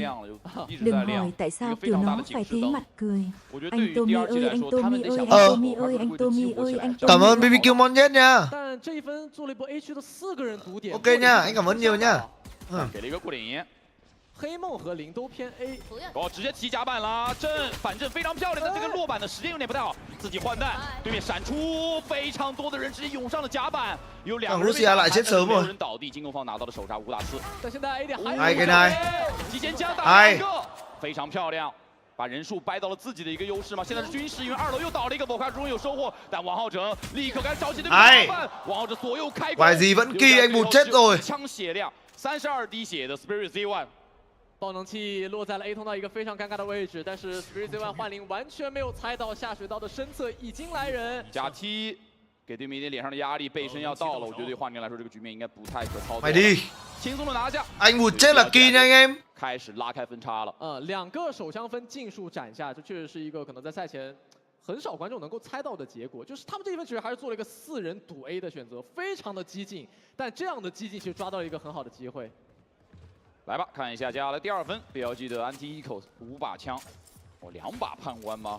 Đừng hỏi tại sao kiểu nó phải thế mặt cười. Anh Tumi ơi, anh Tumi ơi, anh Tumi ơi, anh Tumi ơi, anh Tumi. Cảm ơn BBQ Monchết nha. 但这一分做了一波 A 区的4个人独点。 OK nha, anh cảm ơn nhiều nha. 给了一个过点。 黑梦和零都偏 A， 直接提甲板了，反正非常漂亮，但这个落板的时间有点不太好，自己换弹，对面闪出非常多的人，直接涌上了甲板，有2个人被打，没有人倒地，进攻方拿到了首杀5打4。但现在 A 点还有提前将打2个，非常漂亮。 把人数掰到了自己的一个优势嘛，现在是军事，因为2楼又倒了一个，博卡终于有收获，但王浩哲立刻开始着急对面打饭，王浩哲左右开弓， gì vẫn kỳ anh Bụt chết rồi。 枪血量32滴血的 Spirit Z1。 爆能器落在了 A 通道一个非常尴尬的位置，但是 Spirit Z1 幻灵完全没有猜到下水道的身侧已经来人。加踢，给对面一点脸上的压力，背身要到了，我觉得对幻灵来说这个局面应该不太可操作。Mày đi， 轻松的拿下。anh Bụt chết là kỳ nha anh em。 开始拉开分差了。2个手枪分尽数斩下，这确实是一个可能在赛前很少观众能够猜到的结果。就是他们这一分其实还是做了一个4人赌 A 的选择，非常的激进，但这样的激进其实抓到了一个很好的机会。来吧，看一下接下来第2分 ，BLG 的anti-eco 5把枪，哦，2把判官吗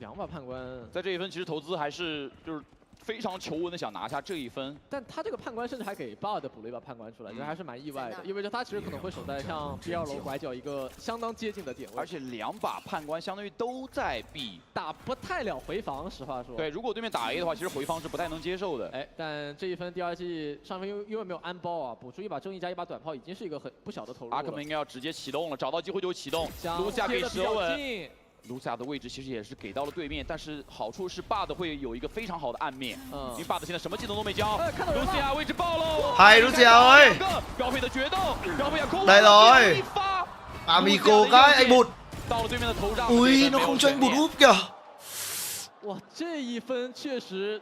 ？2把判官，在这一分其实投资还是就是非常求稳的想拿下这一分，但他这个判官甚至还给 BAD 补了一把判官出来，这还是蛮意外的，意味着他其实可能会守在像 B2 楼拐角一个相当接近的点位，而且2把判官相当于都在 B， 打不太了回防，实话说。对，如果对面打 A 的话，其实回防是不太能接受的。哎，但这一分第2季上分因为没有安包啊，补出一把正义加一把短炮，已经是一个很不小的投入了。阿克们应该要直接启动了，找到机会就启动。卢夏可以折稳。卢夏的位置其实也是给到了对面，但是好处是 BAD 会有一个非常好的暗面，因为 BAD 现在什么技能都没交。卢夏位置爆喽！係Lucia ơi，標配的決鬥，標配入空。嚟rồi，Amigo cái anh bụt。到了對面的頭上。Ui，nó không cho anh bụt úp kìa。哇，这一分确实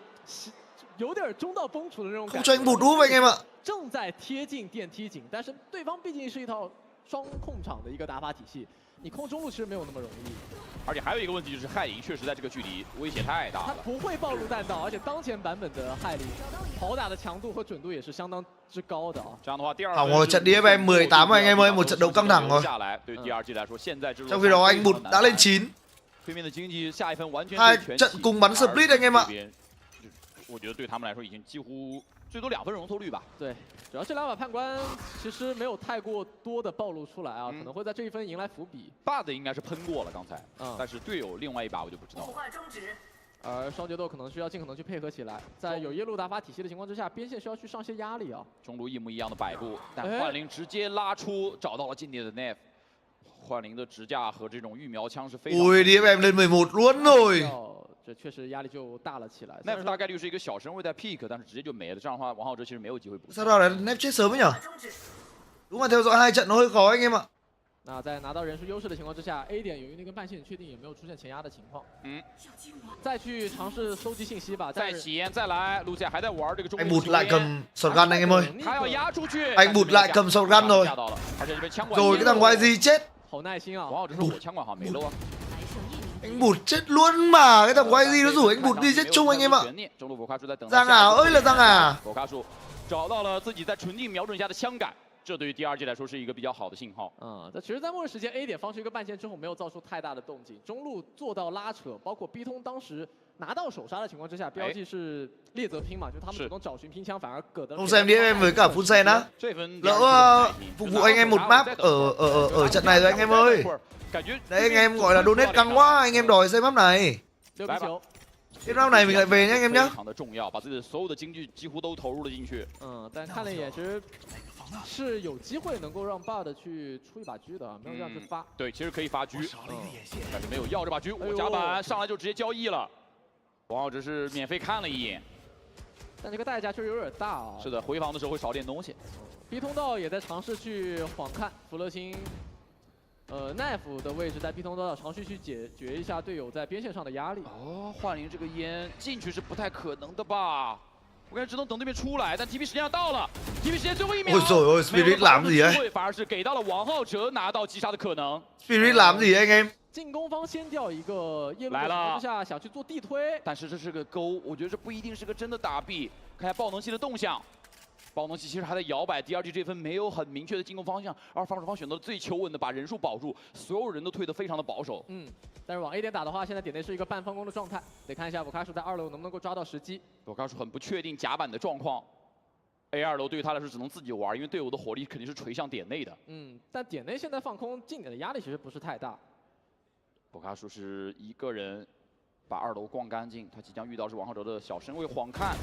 有点中道崩殂的那种感觉。không cho anh bụt úp anh em ạ。正在贴近电梯井，但是对方毕竟是一套双控场的一个打法体系。你控中路其实没有那么容易，而且还有一个问题就是害灵确实在这个距离威胁太大了，他不会暴露弹道，而且当前版本的害灵跑打的强度和准度也是相当之高的啊。这样的话，第2我trận DFM 18 anh em ơi，một trận đấu căng thẳng rồi。对第2季来说，现在这 trong khi đó anh Bụt đã lên 9。对面的经济下一分完全2trận cùng bắn split anh em ạ。我觉得对他们来说已经几乎最多2分容错率吧。对，主要这2把判官其实没有太过多的暴露出来啊，可能会在这一分迎来伏笔。BAD 应该是喷过了刚才，但是队友另外一把我就不知道了。而双决斗可能需要尽可能去配合起来，在有耶路打法体系的情况之下，边线需要去上些压力啊。中路一模一样的摆布，但幻灵直接拉出，找到了近点的 Nef。幻灵的支架和这种预苗枪是非常。Ui DFM lên 11 luôn rồi。这确实压力就大了起来。Nef 大概率是一个小身位在 pick， 但是直接就没了。这样的话，王浩哲其实没有机会补。Sao đó là Nef chết sớm ấy nhỉ? Đúng mà theo dõi 2 trận nó hơi khó anh em ạ。那在拿到人数优势的情况之下 ，A 点有一那根半线确定也没有出现前压的情况。再去尝试搜集信息吧。再起烟，再来，卢姐还在玩这个中。Anh Bụt lại cầm shotgun anh em ơi。他要压出去。Anh Bụt lại cầm shotgun rồi。Rồi cái thằng YG chết。好耐心啊！王浩哲说我枪管好像没漏啊。Anh Bụt chết luôn mà, cái thằng YG nó rủ anh Bụt đi chết chung anh em ạ。Giang à ơi là Giang à。狗卡树找到了自己在纯净瞄准下的枪感。这对于第2季来说是一个比较好的信号。但其实，在末日时间 A 点放出一个半线之后，没有造出太大的动静，中路做到拉扯，包括 B 通当时拿到首杀的情况之下，標記是猎泽拼嘛，就他们主動找尋拼槍，反而葛德。Không xem DFM với cả full sen á. Lỡ phục vụ anh em một map ở trận này rồi anh em ơi. Đấy anh em gọi là donate căng quá, anh em đòi xem map này. Cái round này mình lại về nhé anh em nhé. 非常的重要，把自己的所有的经济几乎都投入了进去。但看了一眼，其实是有机会能够让 BAD 去出一把狙的，没有这样去发。对，其实可以发狙，但是没有要这把狙。我甲板上来就直接交易了。王浩只是免费看了一眼，但这个代价确实有点大啊。是的，回防的时候会少点东西。B 通道也在尝试去晃看福乐星。Knife 的位置在 B 通道要尝试去解决一下队友在边线上的压力。幻灵这个烟进去是不太可能的吧？我感觉只能等对面出来，但 TP 时间要到了 ，TP 时间最后1秒。Ôi trời ơi, Spirit làm gì ấy？ 反而是给到了王浩哲拿到击杀的可能。Spirit làm gì anh em？ 进攻方先掉一个夜路的情况之下，想去做地推，但是这是个钩，我觉得这不一定是个真的打壁。看一下爆能器的动向。爆能器其实还在摇摆，第2季这分没有很明确的进攻方向，而防守方选择了最求稳的，把人数保住，所有人都退得非常的保守。但是往 A 点打的话，现在点内是一个半方攻的状态，得看一下博卡数在2楼能不能够抓到时机。博卡数很不确定甲板的状况 ，A2楼对于他来说只能自己玩，因为队友的火力肯定是垂向点内的。但点内现在放空近点的压力其实不是太大。博卡数是一个人把2楼逛干净，他即将遇到是王浩哲的小身位晃看，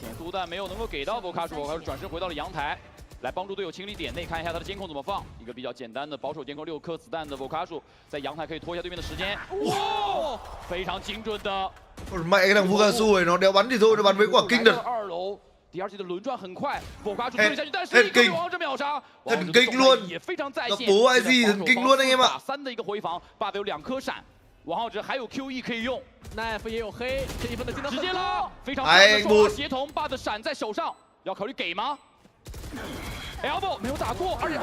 点速弹没有能够给到博卡数，博卡数转身回到了阳台，来帮助队友清理点内，看一下他的监控怎么放。一个比较简单的保守监控，6颗子弹的博卡数在阳台可以拖一下对面的时间。哇，非常精准的。Mẹ cái thằng Fugasu này nó đéo bắn thì thôi, nó bắn với quả kinh được. 2楼，第2季的轮转很快，博卡数推下去，但是一个王者秒杀， thần kinh luôn. 也非常在线。bố IG thần kinh luôn anh em ạ. 3的一个回防，BAD有2颗闪。 王浩哲还有 QE 可以用 ，Knife 也有黑，这一分的技能直接拉，非常快的双协同，BAD闪在手上，要考虑给吗 ？Elbow 没有打过，而且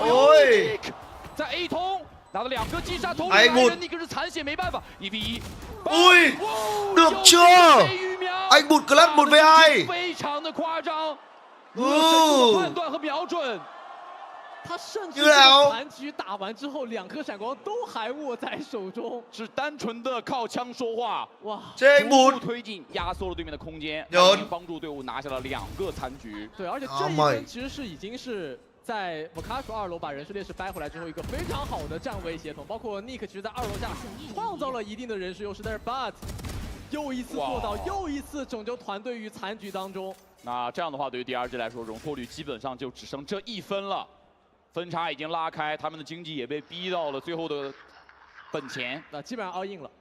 在 A 通拿了2个击杀，同时那个是残血，没办法，1v1。Ui, được chưa? Anh Bụt clutch 1v2， 非常的夸张，判断和瞄准。他甚至 Như nào? 残局打完之后，2颗闪光都还握在手中，是单纯的靠枪说话。哇，这逐步推进，压缩了对面的空间，帮助队伍拿下了2个残局。对，而且这一分其实是已经是在我卡楚2楼把人数劣势掰回来之后，一个非常好的站位协同，包括 Nick 其实在2楼下创造了一定的人数优势，但是 But 又一次做到，又一次拯救团队于残局当中。那这样的话，对于 DRG 来说，容错率基本上就只剩这1分了，分差已经拉开，他们的经济也被逼到了最后的本钱。那基本上 all in 了。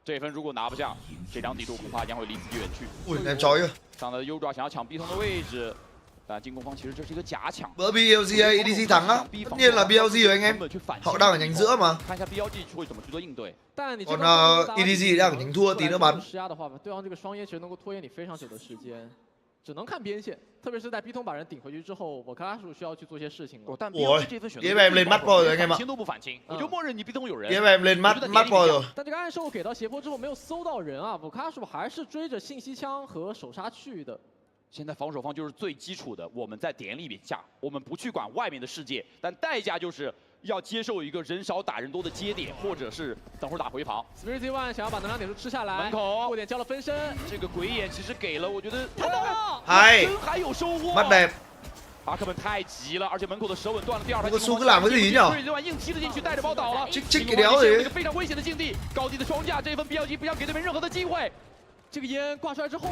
这分如果拿不下，这张地图恐怕将会离自己远去。Em chói kìa. 上的优爪想要抢 B 通的位置，但进攻方其实这是一个假抢。Bữa BLG hay EDC thắng á, tất nhiên là BLG rồi anh em. Họ đang ở nhánh giữa mà. 看一下 BLG 会怎么去做应对。 Còn EDC đang ở nhánh thua tí nữa bắn. 施压的话，对方这个双烟其实能够拖延你非常久的时间，只能看边线，特别是在 B 通把人顶回去之后，我卡楚需要去做些事情了。但 Ủa, DFM lên mắt voi rồi anh em ạ. 反清都不反清，我就默认你 B 通有人。DFM lên mắt voi rồi. 但这个暗示我给到斜坡之后没有搜到人啊，我卡楚还是追着信息枪和手杀去的。 现在防守方就是最基础的，我们在点里面下，我们不去管外面的世界，但代价就是要接受一个人少打人多的接点，或者是等会儿打回防。Spirit Z1 想要把能量点数吃下来，门口过点交了分身，这个鬼眼其实给了，我觉得看到了，还有收获。 Mắt đẹp. 阿克们太急了，而且门口的舌吻断了第2排。这个苏格兰不是赢了Spirit Z1硬踢了进去，带着包倒了。这给聊的。一个非常危险的境地，高低的双架，这一分 BLG 不想给对面任何的机会。 这个烟挂出来之后，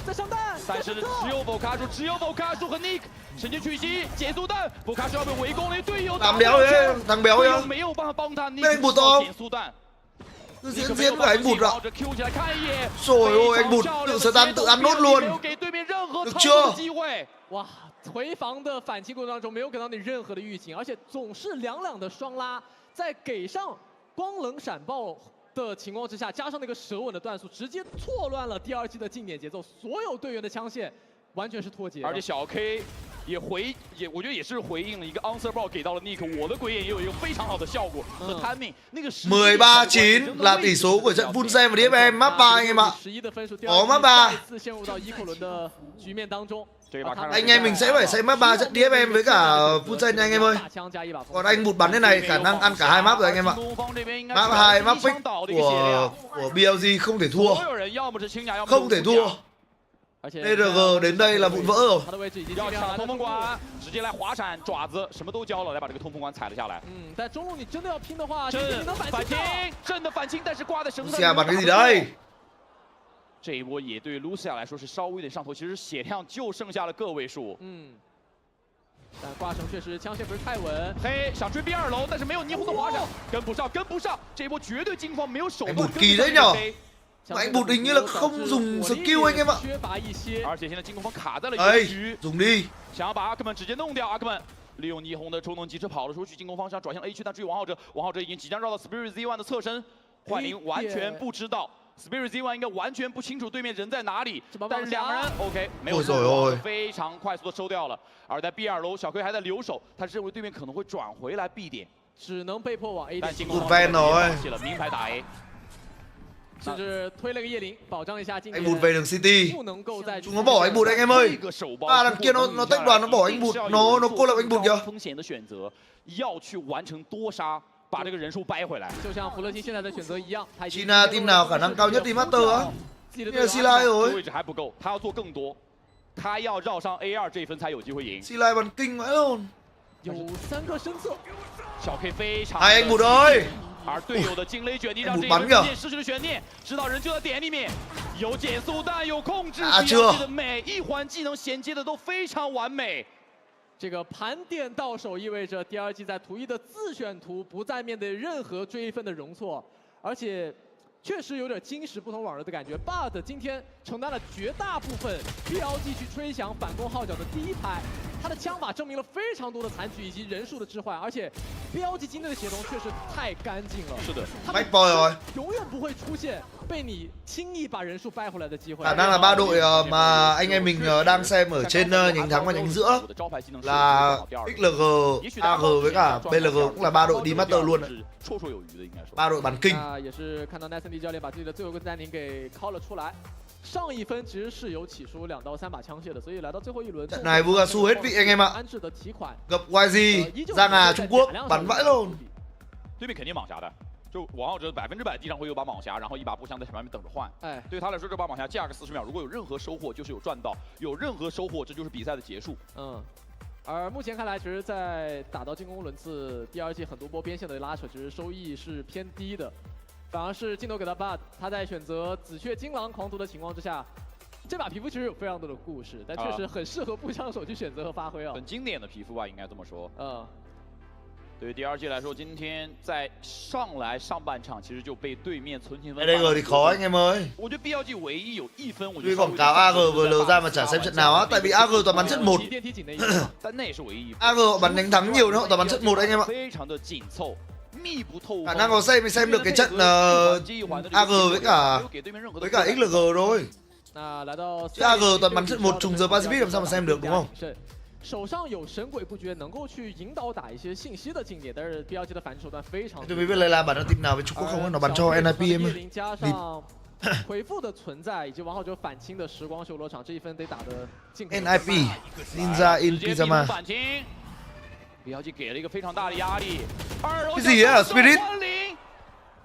再上弹，但是只有否卡楚，只有否卡楚和 Nick 神经取息减速弹，否卡楚要被围攻了，队友Thằng béo đấy, thằng béo đấy. 没有办法帮他 Anh bụt không? 减速弹。 Cứ diễn diễn với anh bụt ạ. Q 起来看一眼。 Rồi ôi anh bụt tự stun tự ăn nốt luôn. 没有给对面任何 Được 操 chưa? 作的机会。哇，回防的反击过程当中没有给到你任何的预警，而且总是2的双拉，在给上光冷闪爆 的情况之下，加上那个舌吻的段速，直接错乱了第2季的进点节奏，所有队员的枪线完全是脱节。而且小 K 我觉得也是回应了一个 answer ball 给到了 Nick， 我的鬼眼也有一个非常好的效果和 timing。那个 13-9 là tỷ số của trận Vulsen và DFM map 3 anh em ạ. 11的分数， Có map 3. 再次陷入到1轮的局面当中。 Anh em mình sẽ phải xem map 3 trận DFM với cả Vulsen nha anh em ơi. Còn anh bụt bắn thế này khả năng ăn cả 2 map rồi anh em ạ. Map 2 map pick của BLG không thể thua. Không thể thua. TRG đến đây là vụn vỡ rồi. 要抢通风管，直接来滑铲爪子，什么都交了，来把这个通风管踩了下来。在中路你真的要拼的话，正你能反清，正的反清，但是挂在绳子。 Lucia bắn cái gì đây? 这一波也对于 Lucia 来说是稍微有点上头，其实血量就剩下了个位数。但挂绳确实枪线不是太稳。嘿，想追 B2楼，但是没有霓虹的滑铲，跟不上，跟不上。这一波绝对惊慌，没有手段。 Anh bụt kỳ đấy nhở? Mà anh bụt hình như là không dùng skill anh em ạ. 而且现在进攻方卡在了哎一局， dùng đi. 想要把阿克曼直接弄掉。阿克曼利用霓虹的抽能急车跑了出去，进攻方向转向 A 区，但至于王浩哲，王浩哲已经即将绕到 Spirit Z1 的侧身，幻灵完全不知道。 Spirit Z1 应该完全不清楚对面人在哪里，但是2个人 OK 没有错，非常快速的收掉了。而在 B2楼，小 K 还在留守，他认为对面可能会转回来 B 点，只能被迫往 A 点。但进攻方面放弃了，明牌打 A， 甚至推了个夜灵，保障一下进 Anh 点。 bụt về đường City. 不能够在 Chúng nó bỏ anh bụt anh em ơi. À đằng kia nó tách đoàn nó bỏ anh bụt, nó cô lập anh bụt kìa. 风险的选择，要去完成多杀，把这个人数掰回来。就像福乐星现在的选择一样，他已经 China team nào khả năng cao nhất team Master á? Như là Silai 位 rồi. 置还不够，他要做更多，他要绕上 A2这一分才有机会赢。 Silai bắn kinh vãi luôn. 有3个身侧，小 K 非常。 Hai anh bụt ơi. 而队友的惊雷卷地让这一 bắn 分 kìa. 逐渐失去了悬念，知道人就在点里面，有减速弹，有控制， chưa. 的每一环技能衔接的都非常完美。 这个盘点到手意味着第2季在图一的自选图不再面对任何追分的容错，而且确实有点今时不同往日的感觉。But 今天承担了绝大部分 BLG 去吹响反攻号角的第1排，他的枪法证明了非常多的残局以及人数的置换，而且 BLG 今天的协同确实太干净了。是的，他们 Bách boy rồi. 永远不会出现被你轻易把人数掰回来的机会。 Khả năng là 3 đội mà anh em mình đang xem ở trên nhánh thắng và nhánh giữa là XLG, AG với cả BLG cũng là 3 đội đi Master luôn đấy. 绰绰有余的应该说。 3 đội bắn kinh. 那也是看到 Nathan 教练把自己的最后一个暂停给 call 了出来。上一分其实是有起出2到3把枪械的，所以来到最后一轮。 Trận này Vugasu hết bị anh em ạ. 安置的提款， Gặp YG, Giang Hà Trung Quốc bắn vãi luôn. 对面肯定蟒侠的，就王浩哲100%地上会有把蟒侠，然后一把步枪在旁边等着换。哎，对他来说，这把蟒侠架个40秒，如果有任何收获，就是有赚到；有任何收获，这就是比赛的结束。嗯。 而目前看来，其实，在打到进攻轮次第2季，很多波边线的拉扯，其实收益是偏低的，反而是镜头给他 butt， 他在选择紫雀金狼狂徒的情况之下，这把皮肤其实有非常多的故事，但确实很适合步枪手去选择和发挥啊。很经典的皮肤吧，应该这么说。对于第2季来说，今天在上半场其实就被对面存勤分。AG thì khó anh em ơi. 我觉得 BLG 唯一有1分，我觉 Tuy 得 quảng cáo AG vừa lừa ra mà chả xem trận nào á, tại vì AG toàn bắn chất 1. 但那也是唯一。AG họ bắn đánh thắng nhiều nữa, họ toàn bắn chất 1 anh em ạ. 非常的紧凑，密不透风。 Khả năng có xem được cái trận AG với cả XLG rồi. Chứ AG toàn bắn chất 1 trùng giờ Pacific làm sao mà xem được đúng không? 手上有神鬼不绝，能够去引导打一些信息的境界，但是 BLG 的反制手段非常。 Tôi mới biết là làm bản thân team nào với Trung Quốc không, nó bắn cho NIP em ơi. 加上回复的存在，以及王浩哲反清的时光修罗场，这一分得打的尽可能。 NIP Ninja in Pyjama. BLG 给了一个非常大的压力。cái gì á Spirit?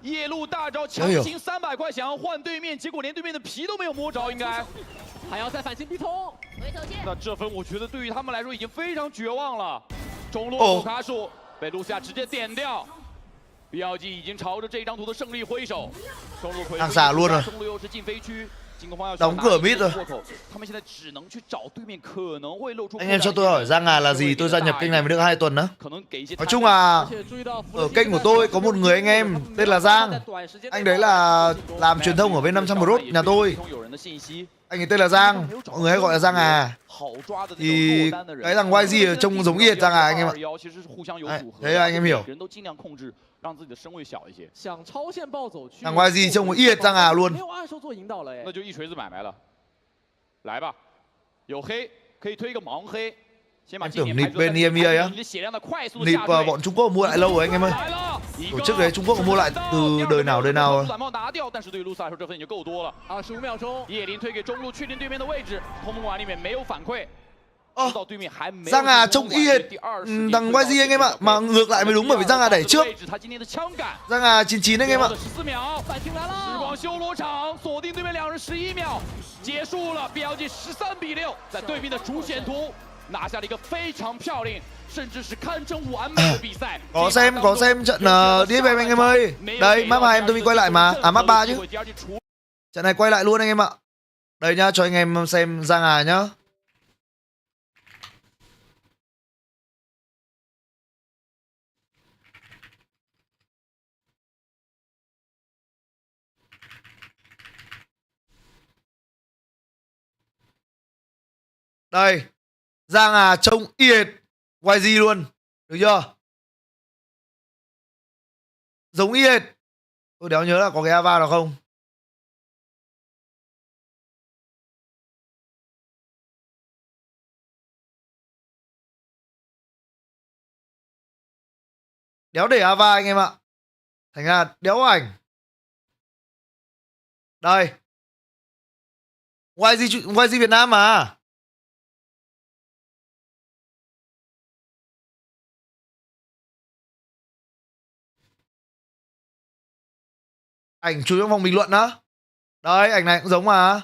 夜路大招强行300块想要换对面，结果连对面的皮都没有摸着，应该还要再反清逼通。那这分我觉得对于他们来说已经非常绝望了。中路手卡数被露西亚直接点掉。BLG 已经朝着这张图的胜利挥手。中路回中路又是进飞区。 Đóng cửa mid rồi. Anh em cho tôi hỏi Giang Hà là gì? Tôi gia nhập kênh này mới được 2 tuần nữa. Nói chung là ở kênh của tôi có một người anh em tên là Giang. Anh đấy là làm truyền thông ở bên 500 Pro nhà tôi. Anh ấy tên là Giang, mọi người hay gọi là Giang Hà. Thì cái thằng YG trông giống y hệt Giang Hà anh em ạ. Thế anh em hiểu. 让自己的身位小一些。想超线暴走去。 Thằng YG trông y hệt Giang Hà luôn. 没有按手做引导了哎。那就一锤子买卖了。来吧，有黑可以推个盲黑。 Em tưởng nịp bên EMEA á. Nịp bọn Trung Quốc mua lại lâu rồi anh em ơi. Tổ chức đấy Trung Quốc mua lại từ đời nào rồi. 但是对于露丝来说，这分已经够多了。25秒钟，叶林推给中路，确定对面的位置。同盟馆里面没有反馈。 Giang Hà trông y hệt thằng YG anh em ạ, mà ngược lại mới đúng bởi vì Giang Hà đẩy trước. Giang Hà 99 anh em ạ. 时光修罗场锁定对面2人11秒，结束了 BLG 13比6，在对面的主选图拿下了一个非常漂亮，甚至是堪称完美的比赛。Có xem trận DFM anh em ơi. Đây map 2 em tôi bị quay lại mà, map 3 chứ. Trận này quay lại luôn anh em ạ. Đây nhá, cho anh em xem Giang Hà nhá. Đây, Giang Hà trông y hệt YG luôn, được chưa? Giống y hệt. Tôi đéo nhớ là có cái Ava nào không. Đéo để Ava anh em ạ. Thành ra đéo ảnh. Đây. YG Việt Nam mà. Ảnh chú trong phòng bình luận đó. Đấy, ảnh này cũng giống mà.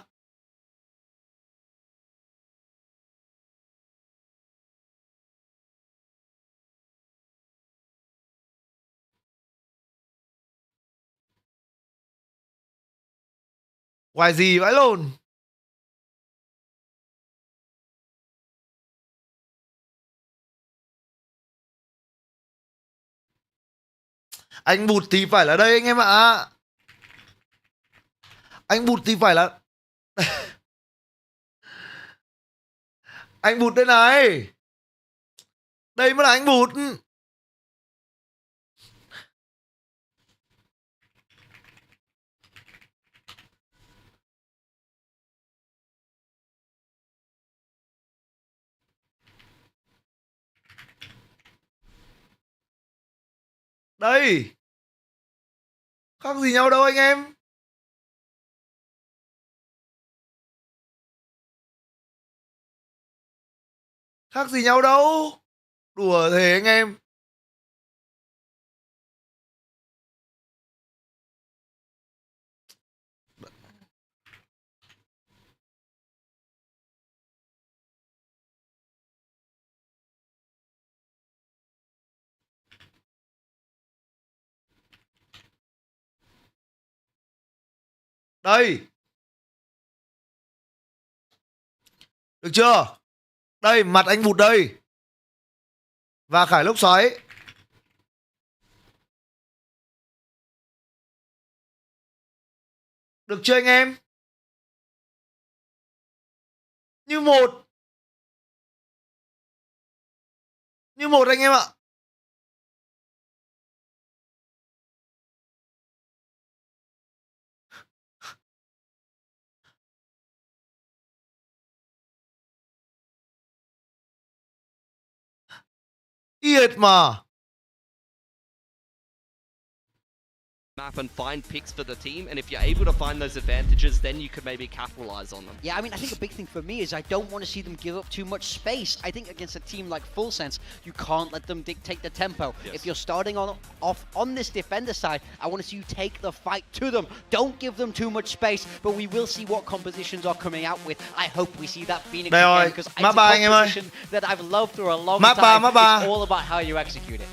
YG vãi lồn. Anh bụt thì phải là đây anh em ạ. Anh bụt thì phải là anh bụt đây này. Đây mới là anh bụt. Đây. Khác gì nhau đâu anh em. Khác gì nhau đâu. Đùa thế anh em. Đây. Được chưa? Đây, mặt anh vụt đây. Và Khải lốc xoáy. Được chưa anh em? Như một. Như một anh em ạ. Yệt mà. Map and find picks for the team, and if you're able to find those advantages, then you could maybe capitalize on them. Yeah, I mean, I think a big thing for me is I don't want to see them give up too much space. I think against a team like Full Sense, you can't let them dictate the tempo. Yes. If you're starting off on this defender side, I want to see you take the fight to them. Don't give them too much space, but we will see what compositions are coming out with. I hope we see that Phoenix Đây again, rồi, because it's map a 3 anh em ơi. composition that I've loved for a long Map time. 3, map 3. It's all about how you execute it.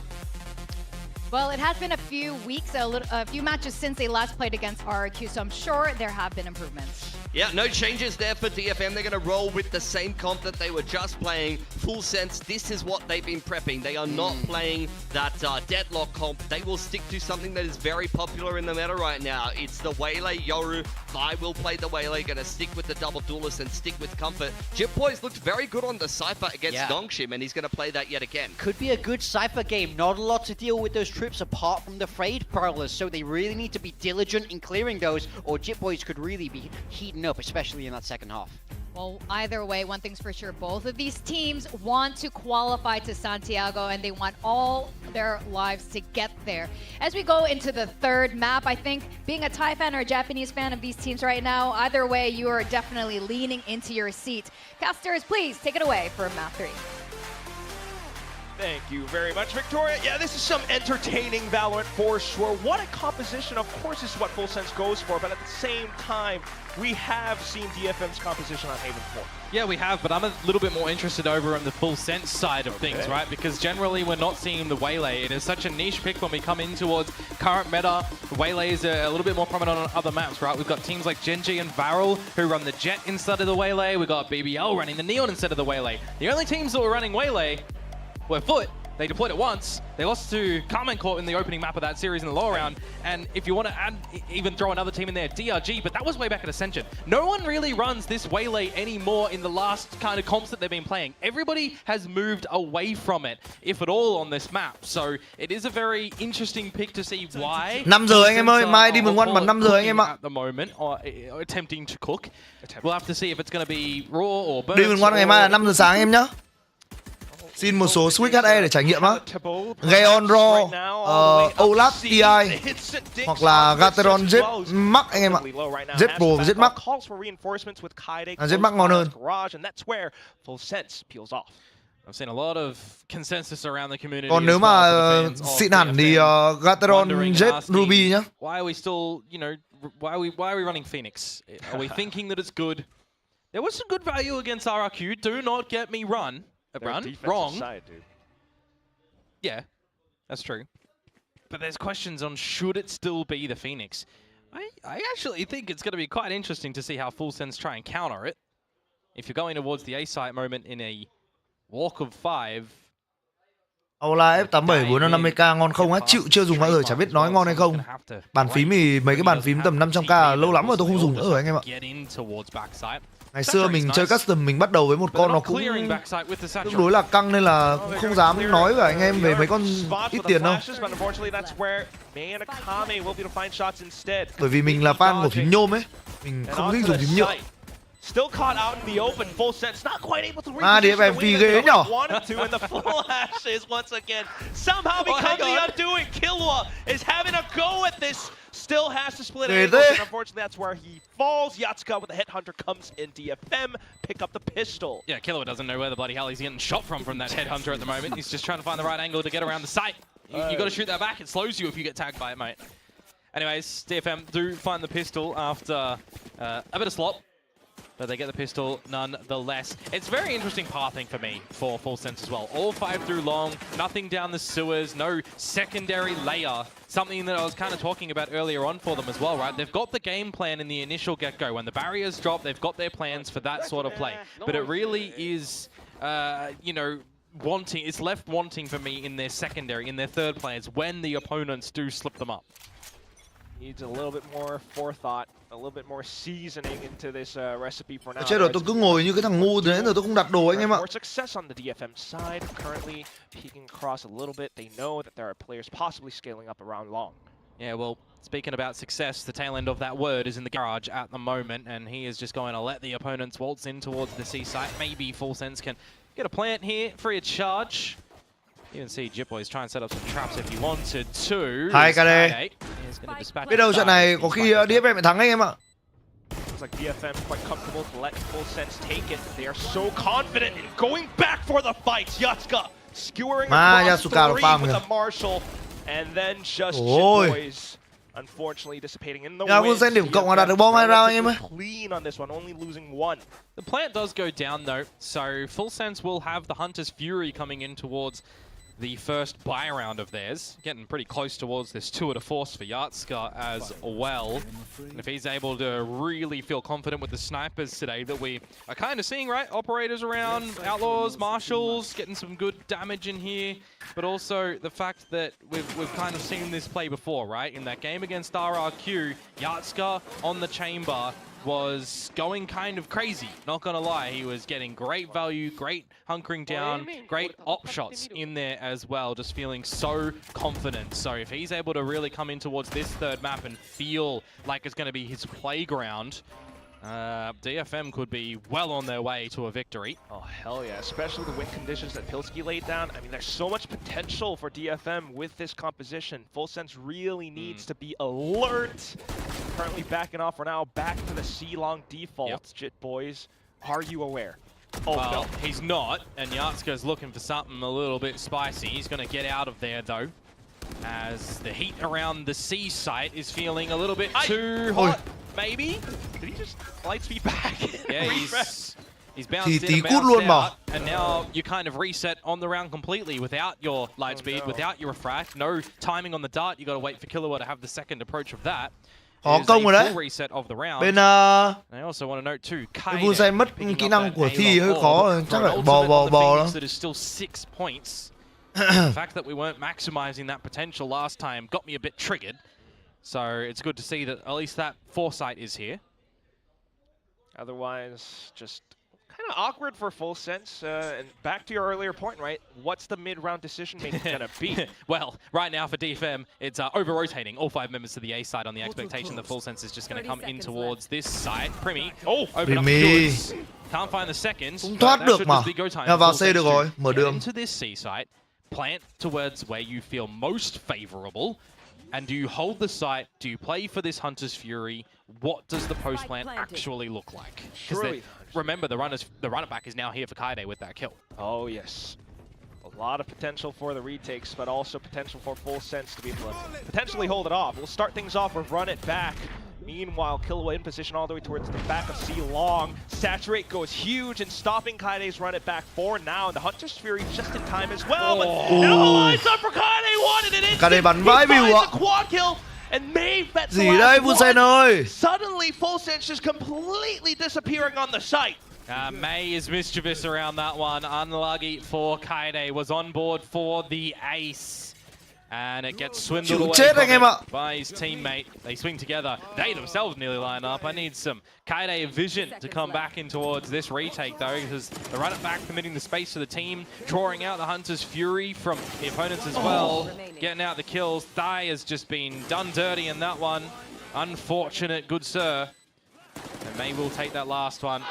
Well, it has been a few weeks, a few matches since they last played against RRQ, so I'm sure there have been improvements. Yeah, no changes there for DFM. They're going to roll with the same comp that they were just playing. Full Sense, this is what they've been prepping. They are not playing that deadlock comp. They will stick to something that is very popular in the meta right now. It's the Waylay Yoru. I will play the Waylay, going to stick with the double duelist and stick with comfort. Jip Boy's looked very good on the Cypher against Dongshim, and he's going to play that yet again. Could be a good Cypher game. Not a lot to deal with those trips apart from the Frayed Prowlers, so they really need to be diligent in clearing those, or Jip Boys could really be heating up, especially in that second half. Well, either way, one thing's for sure, both of these teams want to qualify to Santiago, and they want all their lives to get there. As we go into the third map, I think being a Thai fan or a Japanese fan of these teams right now, either way, you are definitely leaning into your seat. Casters, please take it away for map 3. Thank you very much, Victoria. Yeah, this is some entertaining Valorant for sure. What a composition. Of course, this is what Full Sense goes for, but at the same time, we have seen DFM's composition on Haven 4. Yeah, we have, but I'm a little bit more interested over on the Full Sense side of things, right? Because generally we're not seeing the Waylay. It is such a niche pick when we come in towards current meta. Waylay is a little bit more prominent on other maps, right? We've got teams like Genji and Varel who run the Jet instead of the Waylay. We've got BBL running the Neon instead of the Waylay. The only teams that were running Waylay were Foot. They deployed it once. They lost to Carmen Court in the opening map of that series in the lower round. And if you want to add, even throw another team in there, DRG, but that was way back at Ascension. No one really runs this Waylay anymore in the last kind of comps that they've been playing. Everybody has moved away from it, if at all, on this map. So it is a very interesting pick to see why. 5 giờ anh em ơi, mai đi mừng 1 bắn 5 giờ anh em ạ. At the moment, or attempting to cook. We'll have to see if it's going to be raw or burnt. Đi mừng 1 ngày mai là 5 giờ sáng em nhá. Xin một số Switch HE để trải nghiệm á. Gaeon Raw, Olaf TI hoặc là Gateron Z Max anh em ạ. Z Pro và Z Max. Z Max ngon hơn. I've seen a lot of consensus around the community. Còn nếu mà xịn hẳn thì Gateron Z Ruby nhá. Why are we still, you know, why are we running Phoenix? Are we thinking that it's good? There was some good value against RRQ. Do not get me wrong. Side, dude. Yeah, that's true. But there's questions on should it still be the Phoenix. I actually think it's going to be quite interesting to see how Full Sense try and counter it. If you're going towards the A-site moment in a walk of 5. Aula F87 450k ngon không á? Chịu chưa dùng bao giờ chả biết nói ngon hay không. Bàn phím thì mấy cái bàn phím tầm 500k lâu lắm rồi tôi không dùng nữa rồi anh em ạ. Ngày xưa mình chơi custom mình bắt đầu với một con nó cũng tương đối là căng nên là cũng không dám nói với anh em về mấy con ít tiền đâu. Bởi vì mình là fan của phím nhôm ấy, mình không thích dùng phím nhựa. Still caught out in the open, Full Sense not quite able to reposition DFM the way ghê that nhở? they wanted to, and the full ashes once again somehow becomes the undoing. Killua is having a go at this still has to split Để angles, thế. and unfortunately that's where he falls. Yatsuka with a headhunter comes in. DFM pick up the pistol. Yeah, Killer doesn't know where the bloody hell he's getting shot from that headhunter at the moment. He's just trying to find the right angle to get around the site. You got to shoot that back. It slows you if you get tagged by it, mate. Anyways, DFM do find the pistol after a bit of slop, but they get the pistol nonetheless. It's very interesting pathing for me for Full Sense as well. All 5 through long, nothing down the sewers, no secondary layer. Something that I was kind of talking about earlier on for them as well, right? They've got the game plan in the initial get-go. When the barriers drop, they've got their plans for that sort of play. But it really is, you know, wanting. It's left wanting for me in their secondary, in their third plans, when the opponents do slip them up. Needs a little bit more forethought, a little bit more seasoning into this recipe for now. Chết rồi, tôi cứ ngồi như cái thằng ngu từ nãy giờ tôi không đặt đồ anh em ạ. More success on the DFM side, currently peeking across a little bit. They know that there are players possibly scaling up around long. Yeah, well, speaking about success, the tail end of that word is in the garage at the moment, and he is just going to let the opponents waltz in towards the C site. Maybe Full Sense can get a plant here, free of charge. You can see Jitboys try and set up some traps if he wanted to. Hai ca đây. Biết đâu trận này có khi DFM lại thắng anh em ạ. Looks like DFM quite comfortable to let Full Sense take it. They are so confident in going back for the fight. Yatsuka skewering across 3 with a Marshall, and then just Jitboys unfortunately dissipating in the wind. Full Sense điểm cộng là đạt được bom 2 round anh em ơi. Clean on this one, only losing 1. The plant does go down though, so Full Sense will have the Hunter's Fury coming in towards the first buy round of theirs. Getting pretty close towards this tour de force for Yatsuka as well. And if he's able to really feel confident with the snipers today that we are kind of seeing, right? Operators around, Outlaws, Marshals, getting some good damage in here. But also the fact that we've kind of seen this play before, right? In that game against RRQ, Yatsuka on the chamber was going kind of crazy, not gonna lie. He was getting great value, great hunkering down, great op shots in there as well, just feeling so confident. So if he's able to really come in towards this third map and feel like it's gonna be his playground, DFM could be well on their way to a victory. Oh, hell yeah, especially the wind conditions that Pilsky laid down. I mean, there's so much potential for DFM with this composition. Full Sense really needs to be alert. Currently backing off for now, back to the C-long default. Jitboys, are you aware? Oh, well, no. He's not, and Yatsuka's looking for something a little bit spicy. He's going to get out of there, though, as the heat around the C site is feeling a little bit too hot. Maybe? Did he just light speed back? Yeah, he's bounced in and bounced out, and now you kind of reset on the round completely without your light speed, without your refract, no timing on the dart. You got to wait for Killua to have the second approach of that. Có công rồi đấy. Bên I also want to note too, Full Sense mất kỹ năng của Thi hơi khó, chắc là bò đó. That is still 6 points. The fact that we weren't maximizing that potential last time got me a bit triggered. So it's good to see that at least that foresight is here. Otherwise, just kind of awkward for Full Sense. And back to your earlier point, right? What's the mid-round decision making going to be? Well, right now for DFM, it's over-rotating all 5 members to the A side on the expectation that Full Sense is just going to come in towards this side. Primi, open up the goods. Can't find the seconds. Cũng thoát được mà. Vào C được rồi, mở đường. Into this C site, plant towards where you feel most favorable. And do you hold the site? Do you play for this Hunter's Fury? What does the post plant actually look like? Remember, the runner back is now here for Kaide with that kill. Oh yes, a lot of potential for the retakes, but also potential for Full Sense to be able to potentially hold it off. We'll start things off with run it back. Meanwhile, Killua in position all the way towards the back of C long. Saturate goes huge and stopping Kaide's run it back for now. And the Hunter's Fury just in time as well. But it all lines up for Kaide. Wanted an instant. Kaide bắn vãi view ạ. Quad kill. And Maeve, that's the gì đấy Full Sense ơi. Suddenly, Full Sense just completely disappearing on the site. May is mischievous around that one. Unlucky for Kaide, was on board for the ace. And it gets swindled away by his teammate. They swing together. They themselves nearly line up. I need some Kaide vision to come back in towards this retake, though, because the run it back permitting the space for the team, drawing out the Hunter's Fury from the opponents as well, getting out the kills. Thai has just been done dirty in that one. Unfortunate, good sir. And May will take that last one.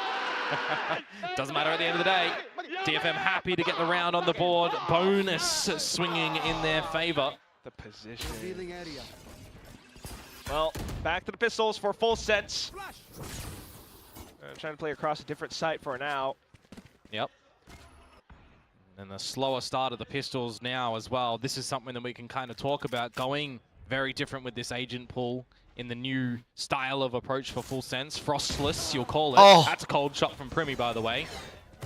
Doesn't matter at the end of the day. DFM happy to get the round on the board. Bonus swinging in their favor. The position. Well, back to the pistols for full sense. Trying to play across a different site for now. Yep. And the slower start of the pistols now as well. This is something that we can kind of talk about, going very different with this agent pool in the new style of approach for full sense. Frostless, you'll call it. Oh. That's a cold shot from Primi, by the way.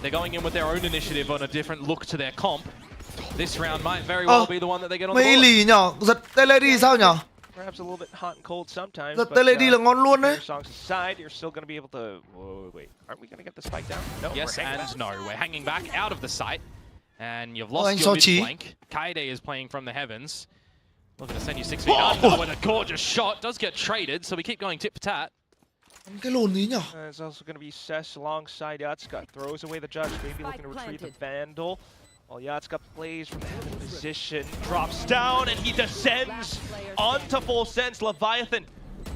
They're going in with their own initiative on a different look to their comp. This round might very well be the one that they get on the Mấy board. lì nhở, giật tay lady sao nhở? Perhaps a little bit hot and cold sometimes. Giật tay lady là ngon luôn đấy. Songs aside, you're still going to be able to. Whoa, wait. Aren't we going to get the spike down? No. Yes we're and no. We're hanging back out of the site. And you've anh lost your mid Sochi. flank. Kaide is playing from the heavens. Looking to send you 6 feet under with a gorgeous shot. Does get traded, so we keep going tit for tat. Cái lồn tí nhở. There's also going to be Ses alongside Yatska. Throws away the judge, maybe looking to retrieve the Vandal. While Yatska plays from the heaven position, drops down, and he descends onto full sense. Leviathan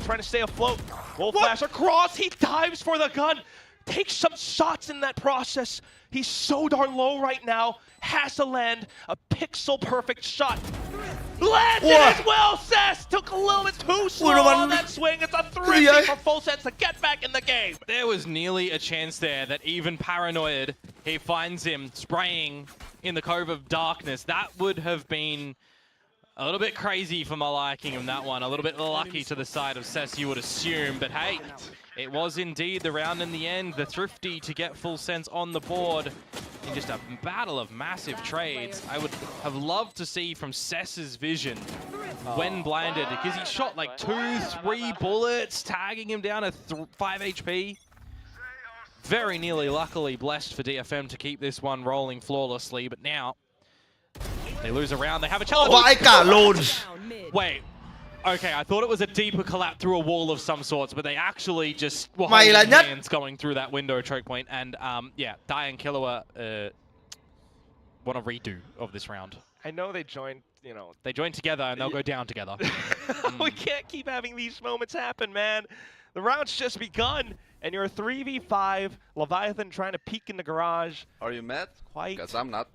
trying to stay afloat. Wolf flash across, he dives for the gun. Takes some shots in that process. He's so darn low right now. Has to land a pixel-perfect shot. Landed as well, Ses! Took a little bit too slow on that swing. It's a thrifty for full sense to get back in the game. There was nearly a chance there that even Paranoid, he finds him spraying in the Cove of Darkness. That would have been a little bit crazy for my liking in that one. A little bit lucky to the side of Ses, you would assume. But hey, it was indeed the round in the end. The thrifty to get full sense on the board in just a battle of massive trades. I would have loved to see from Ses's vision when blinded, because he shot like 2-3 bullets, tagging him down at 5 HP. Very nearly luckily blessed for DFM to keep this one rolling flawlessly, but now they lose a round. They have a challenge. Vãi cả lồn. Wait. Okay, I thought it was a deeper collapse through a wall of some sorts, but they actually just were Mày là holding nhất. hands going through that window choke point. And yeah, Die and Killua want a redo of this round. I know they joined, you know. They join together and they'll go down together. We can't keep having these moments happen, man. The round's just begun, and you're 3v5. Leviathan trying to peek in the garage. Are you mad? Quite. Because I'm not.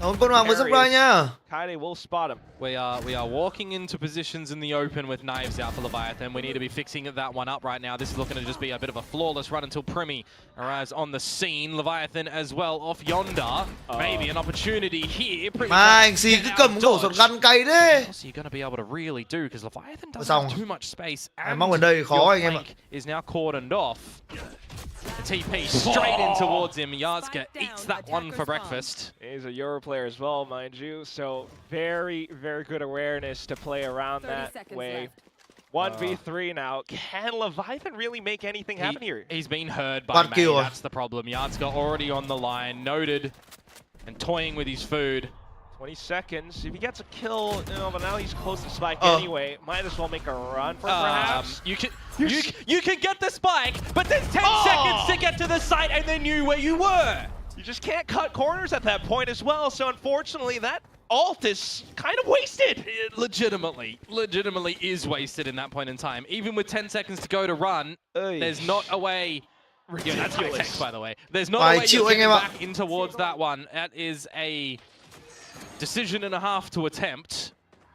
Con Hoàng với supply nha. Kaide will spot him. We are walking into positions in the open with knives out for Leviathan. We need to be fixing that one up right now. This is looking to just be a bit of a flawless run until Primi arrives on the scene. Leviathan as well off yonder. Maybe an opportunity here. Mà anh xì cứ cầm khẩu sọt gắn cay thế. What's he going to be able to really do? Because Leviathan doesn't Xong. have too much space. And Mong ở đây khó your anh em ạ. flank is now cordoned off. The TP straight in towards him. Yatska eats that one for breakfast. He's a Euro player as well, mind you, so very, very good awareness to play around that way. 1v3 now. Can Leviathan really make anything happen here? He's been heard by May, that's the problem. Yatska already on the line, noted, and toying with his food. 20 seconds. If he gets a kill, you know, but now he's close to spike anyway. Might as well make a run for perhaps. You can get the spike, but there's 10 seconds to get to the site and they knew where you were. You just can't cut corners at that point as well, so unfortunately that ult is kind of wasted. It legitimately is wasted in that point in time. Even with 10 seconds to go to run, there's not a way. Yeah, that's high tech, by the way. There's not a way to get back in towards that one. That is a decision and a half to attempt,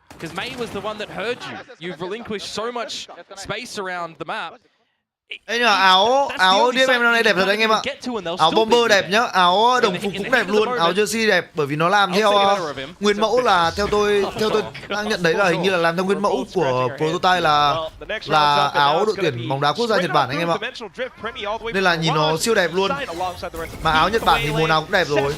because May was the one that heard you. You've relinquished so much space around the map. Đấy nhờ, áo DFM năm nay đẹp thật anh em ạ. Áo bomber đẹp nhá, áo đồng phục cũng đẹp luôn, áo jersey đẹp, bởi vì nó làm theo nguyên mẫu là theo tôi đang nhận đấy là hình như là làm theo nguyên mẫu của prototype là áo đội tuyển bóng đá quốc gia Nhật Bản anh em ạ. Nên là nhìn nó siêu đẹp luôn. Mà áo Nhật Bản thì mùa nào cũng đẹp rồi.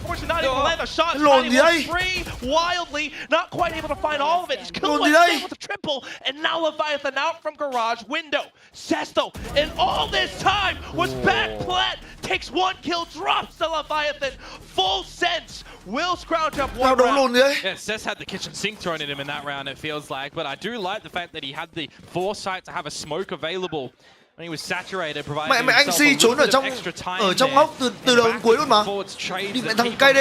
Not able to land a shot. Free wildly, not quite able to find all of it. He's killed with a triple, and now Leviathan out from garage window. Sesto, and all this time was back plat. Takes one kill, drops the Leviathan. Full sense will scrounge up one round. Yeah, Ses had the kitchen sink thrown at him in that round, it feels like, but I do like the fact that he had the foresight to have a smoke available. He was saturated, providing mẹ anh Si trốn ở trong góc từ đầu đến cuối luôn mà. Thì mẹ thằng KD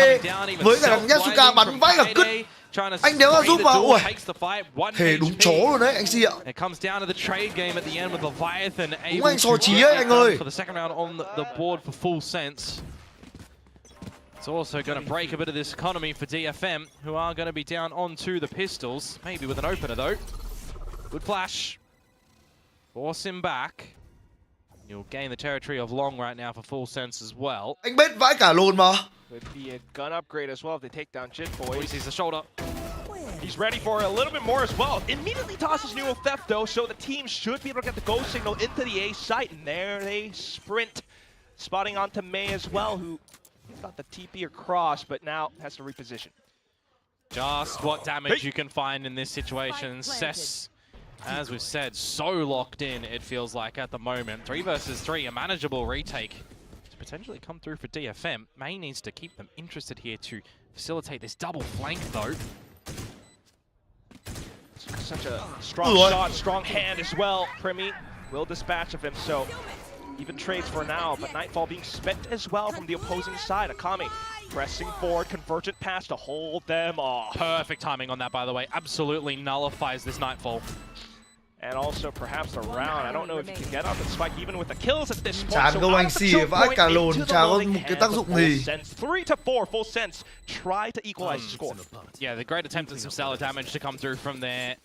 với cả thằng Yasuka bắn vãi cả cứt. trying to Anh đéo ra spray giúp the vào. door, Ui, takes the fight, 1 thề đúng HP. chó rồi đấy anh Si ạ. It comes down to the trade game at the end with Leviathan able anh to sò trí get ấy, it anh done ơi. for the second round on the board for Full Sense. It's also going to break a bit of this economy for DFM, who are going to be down onto the pistols. Maybe with an opener though. Good flash. Force him back. You'll gain the territory of LUπαιNG right now for Full Sense as well. Anh bết vãi cả lồn mà. Could be a gun upgrade as well if they take down Jit Boys. He sees the shoulder. He's ready for a little bit more as well. Immediately tosses new theft though, so the team should be able to get the go signal into the A site, and there they sprint, spotting onto May as well, who got the TP across, but now has to reposition. Just what damage you can find in this situation. Cess, as we've said, so locked in, it feels like at the moment. 3 versus 3, a manageable retake to potentially come through for DFM. May needs to keep them interested here to facilitate this double flank though. Such a strong shot, strong hand as well. Primi will dispatch of him, so even trades for now, but Nightfall being spent as well from the opposing side. Akami pressing forward, convergent pass to hold them off. Perfect timing on that, by the way. Absolutely nullifies this Nightfall. And also perhaps the round. I don't know if you can get up and spike even with the kills at this point. Chán câu anh Si vãi cả lồn, chả có một cái tác dụng gì. 3-4, Full Sense try to equalize the score. Yeah, the great attempt at some stellar damage to come through from their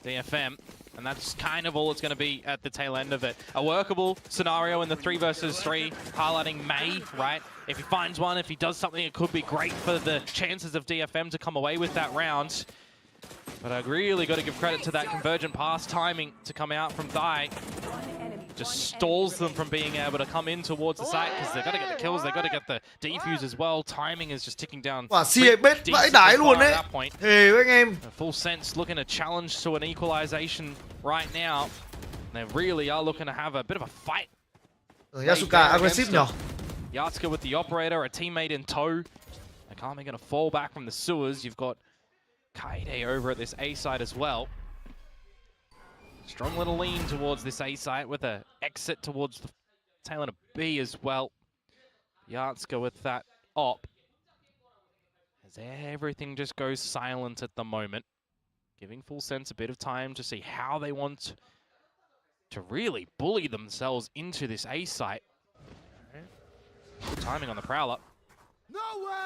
DFM. And that's kind of all it's going to be at the tail end of it. A workable scenario in the 3 versus 3, highlighting May, right? If he finds one, if he does something, it could be great for the chances of DFM to come away with that round. But I really got to give credit to that convergent pass timing to come out from THEO. Just stalls them from being able to come in towards the site because they've got to get the kills, they've got to get the defuse as well. Timing is just ticking down. Quả Si bết vãi đái luôn đấy. Thề với anh em. Full Sense looking to challenge to an equalization right now. They really are looking to have a bit of a fight. Yasuka aggressive nhở. Yatsuka with the operator, a teammate in tow. Akami going to fall back from the sewers. You've got Kaide over at this A site as well. Strong little lean towards this A site with an exit towards the tail end of B as well. Yatsuka with that op. As everything just goes silent at the moment. Giving Full Sense a bit of time to see how they want to really bully themselves into this A site. Good timing on the Prowler.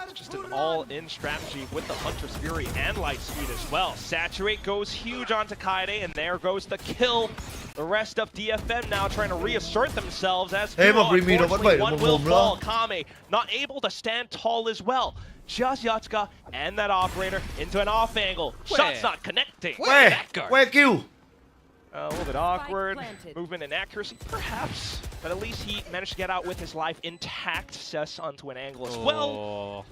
It's just an all-in strategy with the Hunter's Fury and Light Speed as well. Saturate goes huge onto Kaide, and there goes the kill. The rest of DFM now trying to reassert themselves as unfortunately one will fall. Kame not able to stand tall as well. Just Yatsuka and that operator into an off angle. Shots not connecting. Where kill? A little bit awkward, movement and accuracy perhaps, but at least he managed to get out with his life intact. Cess onto an angle as well.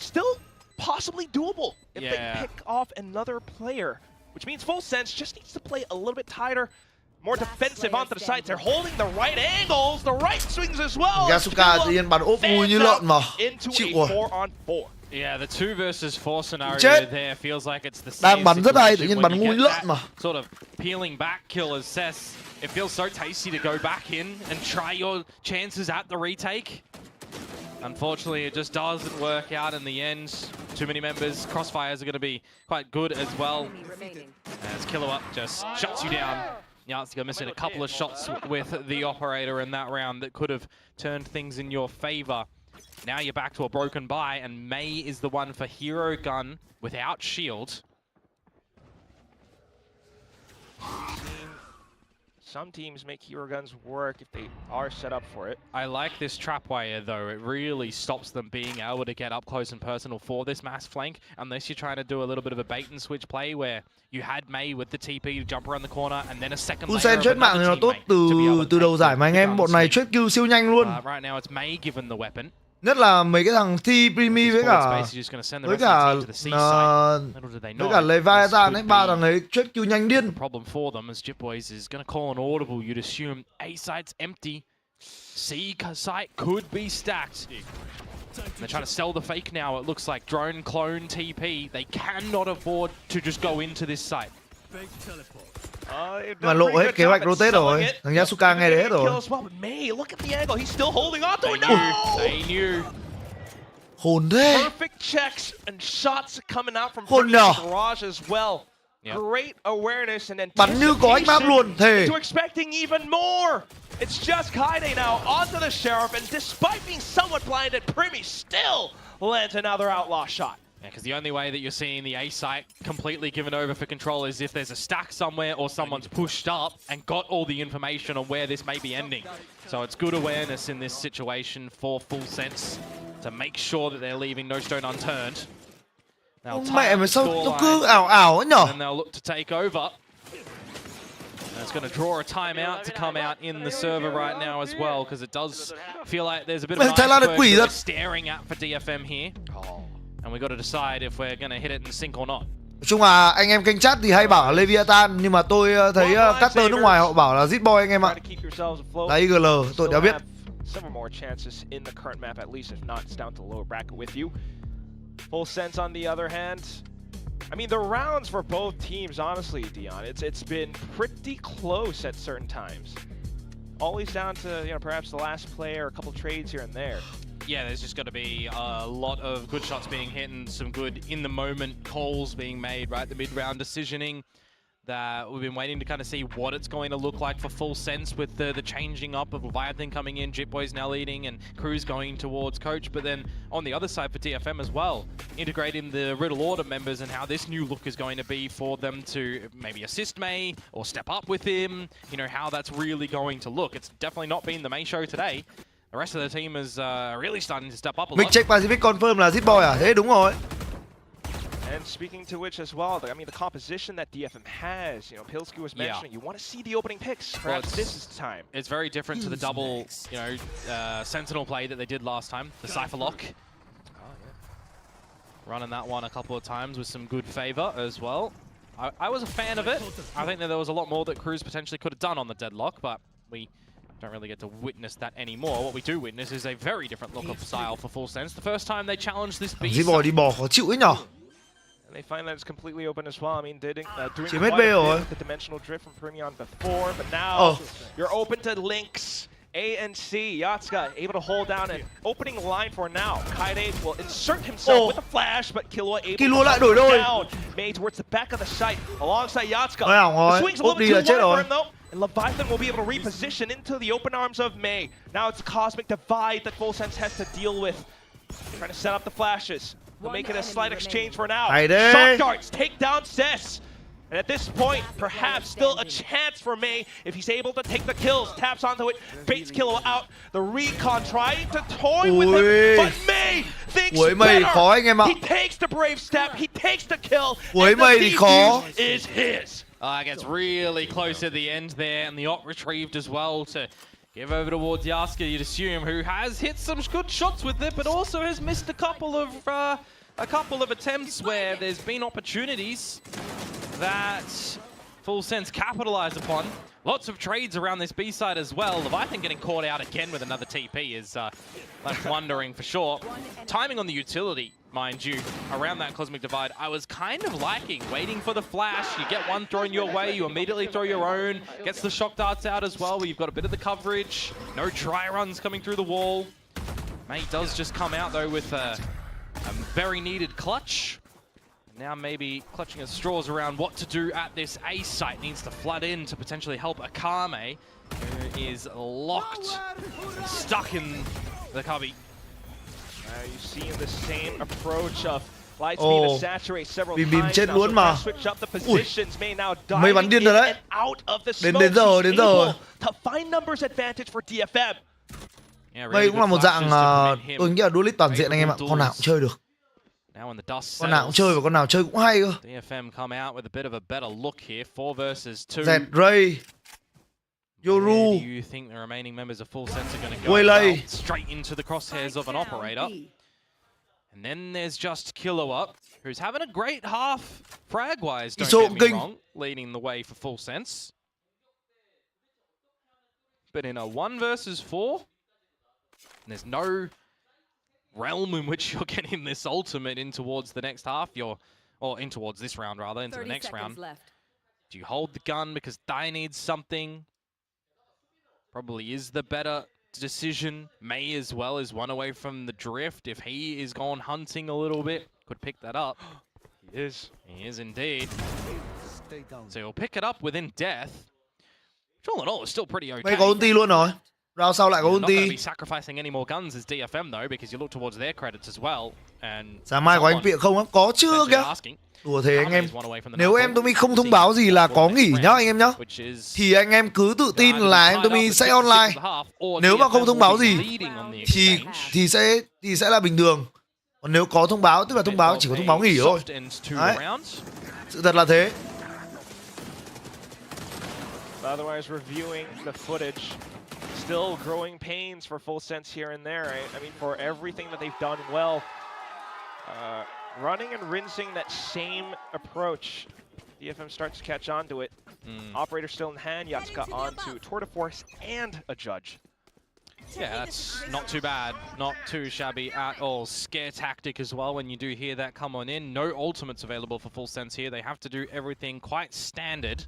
Still possibly doable if they pick off another player, which means Full Sense just needs to play a little bit tighter, more defensive onto the sides. They're holding the right angles, the right swings as well. Yasuka tự nhiên bắn ốp mùi như lợn mà. Into a 4-on-4. Yeah, the 2 versus 4 scenario there feels like it's the đang same bắn rất hay, tự situation nhiên when bắn you ngu như get lợn that mà. sort of peeling back kill as Cess. It feels so tasty to go back in and try your chances at the retake. Unfortunately, it just doesn't work out in the end. Too many members. Crossfires are going to be quite good as well. As Killua just shuts you down. Yatsuka missing a couple of shots with the operator in that round that could have turned things in your favor. Now you're back to a broken buy, and May is the one for Hero Gun without shield. Some teams make hero guns work if they are set up for it. I like this trapwire though. It really stops them being able to get up close and personal for this mass flank, unless you're trying to do a little bit of a bait and switch play where you had May with the TP to jump around the corner and then a second layer Usain of chết mạng thì nó tốt từ đầu giải mà anh em. Bọn này trade kill siêu nhanh luôn. Right now it's May given the weapon. Nhất là mấy cái thằng Thi Primi với cả Leviathan ấy, 3 thằng ấy trade kill nhanh điên. Problem for them as Jit Boys is going to call an audible. You'd assume A site's empty. C site could be stacked. They're trying to sell the fake now. It looks like drone clone TP. They cannot afford to just go into this site. Mà lộ hết kế hoạch rotate rồi. Thằng Yasuka nghe đấy hết rồi. May, look at the angle. He's still holding on to it. No! They knew. Hồn thế. Perfect checks and shots coming out from Hồn nhờ. Garage as well. Great awareness and Bắn như có ánh map luôn, thề. into expecting even more. It's just Kaide now onto the Sheriff, and despite being somewhat blinded, Primi still lands another outlaw shot. Yeah, because the only way that you're seeing the A site completely given over for control is if there's a stack somewhere or someone's pushed up and got all the information on where this may be ending. So it's good awareness in this situation for Full Sense to make sure that they're leaving no stone unturned. Mẹ mày sao nó cứ ảo ảo ấy nhở? And they'll look to take over. And it's going to draw a timeout to come out in the server right now as well, because it does feel like there's a bit of an iceberg that we're staring at for DFM here. And we got to decide if we're going to hit it in sync or not. Nói chung là anh em kênh chat thì hay bảo là Leviathan, nhưng mà tôi thấy caster nước ngoài họ bảo là Zitboy anh em ạ. Là IGL, tôi đã biết. Several more chances in the current map, at least, if not, it's down to the lower bracket with you. Full Sense, on the other hand, I mean, the rounds for both teams, honestly, Dion, it's been pretty close at certain times. Always down to, you know, perhaps the last play or a couple trades here and there. Yeah, there's just got to be a lot of good shots being hit and some good in-the-moment calls being made, right? The mid-round decisioning that we've been waiting to kind of see what it's going to look like for Full Sense with the changing up of Leviathan coming in, Jitboy's now leading, and Cruz going towards Coach. But then on the other side for DFM as well, integrating the Riddle Order members and how this new look is going to be for them to maybe assist May or step up with him, you know, how that's really going to look. It's definitely not been the main show today. The rest of the team is really starting to step up a lot. Mình check Pacific confirm là Zitboy à? Thế đúng rồi. And speaking to which as well, I mean, the composition that DFM has, you know, Pilsky was mentioning, you want to see the opening picks. Perhaps this is the time. It's very different to the double, you know, Sentinel play that they did last time, the Cypher Lock. Running that one a couple of times with some good favor as well. I was a fan of it. I think that there was a lot more that Cruz potentially could have done on the Deadlock, but we don't really get to witness that anymore. What we do witness is a very different look of style for Full Sense. The first time they challenged this beast. Zitboy đi bò khó chịu ấy nhở? And they find that it's completely open as well. I mean, doing Chỉ quite biết a B bit rồi. with the dimensional drift from Premion before, but now you're open to links. A and C, Yatsuka able to hold down an opening line for now. Kaide will insert himself with a flash, but Killua able to đổi đôi. down. May towards the back of the site alongside Yatsuka. The swing's a little bit too wide for him though. And Leviathan will be able to reposition into the open arms of May. Now it's a cosmic divide that Full Sense has to deal with. Trying to set up the flashes. They'll make it a slight exchange for now. Shock darts take down Cess. And at this point, perhaps still a chance for May if he's able to take the kills. Taps onto it, baits Killua out. The recon trying to toy with him, but May thinks better. He takes the brave step, he takes the kill, and the defuse is his. It gets really close at the end there, and the op retrieved as well to give over towards Yasuka, you'd assume, who has hit some good shots with it, but also has missed a couple of attempts where there's been opportunities that Full Sense capitalized upon. Lots of trades around this B side as well. Leviathan getting caught out again with another TP is left wondering for sure. Timing on the utility, mind you, around that Cosmic Divide, I was kind of liking. Waiting for the flash, you get one thrown your way, you immediately throw your own. Gets the shock darts out as well, where you've got a bit of the coverage. No dry runs coming through the wall. May does just come out though with a very needed clutch. Now maybe clutching at straws around what to do at this A site. Needs to flood in to potentially help Akame, who is locked and stuck in the cubby. You see the same approach of Lightspeed to saturate several times. Chết luôn mà. Switch up the positions. May now Mấy bắn điên rồi đấy. Out of the smoke. Đến giờ. To find numbers advantage for DFM. Đây cũng là một dạng tôi nghĩ là duelist toàn diện anh em ạ. Con nào cũng chơi được. Con nào cũng chơi và con nào chơi cũng hay cơ. DFM come out with a bit of a better look here. 4 versus 2. Zed Ray. Yoru. Where do you think the remaining members of Full Sense are going to go? Well, straight into the crosshairs of an operator. And then there's just Killua, who's having a great half frag-wise, don't get me wrong, leading the way for Full Sense. But in a 1 versus 4, and there's no realm in which you're getting this ultimate in towards the next half, or in towards this round rather, into the next round. Do you hold the gun because Dai needs something? Probably is the better decision. May as well is one away from the drift. If he is gone hunting a little bit, could pick that up. He is. He is indeed. So he'll pick it up within death. Which all in all is still pretty okay. May có ulti luôn rồi. Round sau lại có You're not going to ulti. be sacrificing any more guns as DFM though, because you look towards their credits as well. And Sáng mai có anh Viện không á? Có chưa kìa. Đùa thế anh em. Nếu em Tumi không thông báo gì là có nghỉ nhá anh em nhá. Thì anh em cứ tự tin là em Tumi sẽ online. Nếu mà không thông báo gì thì sẽ là bình thường. Còn nếu có thông báo tức là thông báo chỉ có thông báo nghỉ thôi. Đấy. Sự thật là thế. Otherwise, reviewing the footage, still growing pains for Full Sense here and there. I mean, for everything that they've done well, running and rinsing that same approach, DFM starts to catch on to it. Operator still in hand, Yatsuka on to tour de force and a judge. Yeah, that's not too bad. Not too shabby at all. Scare tactic as well when you do hear that come on in. No ultimates available for Full Sense here. They have to do everything quite standard.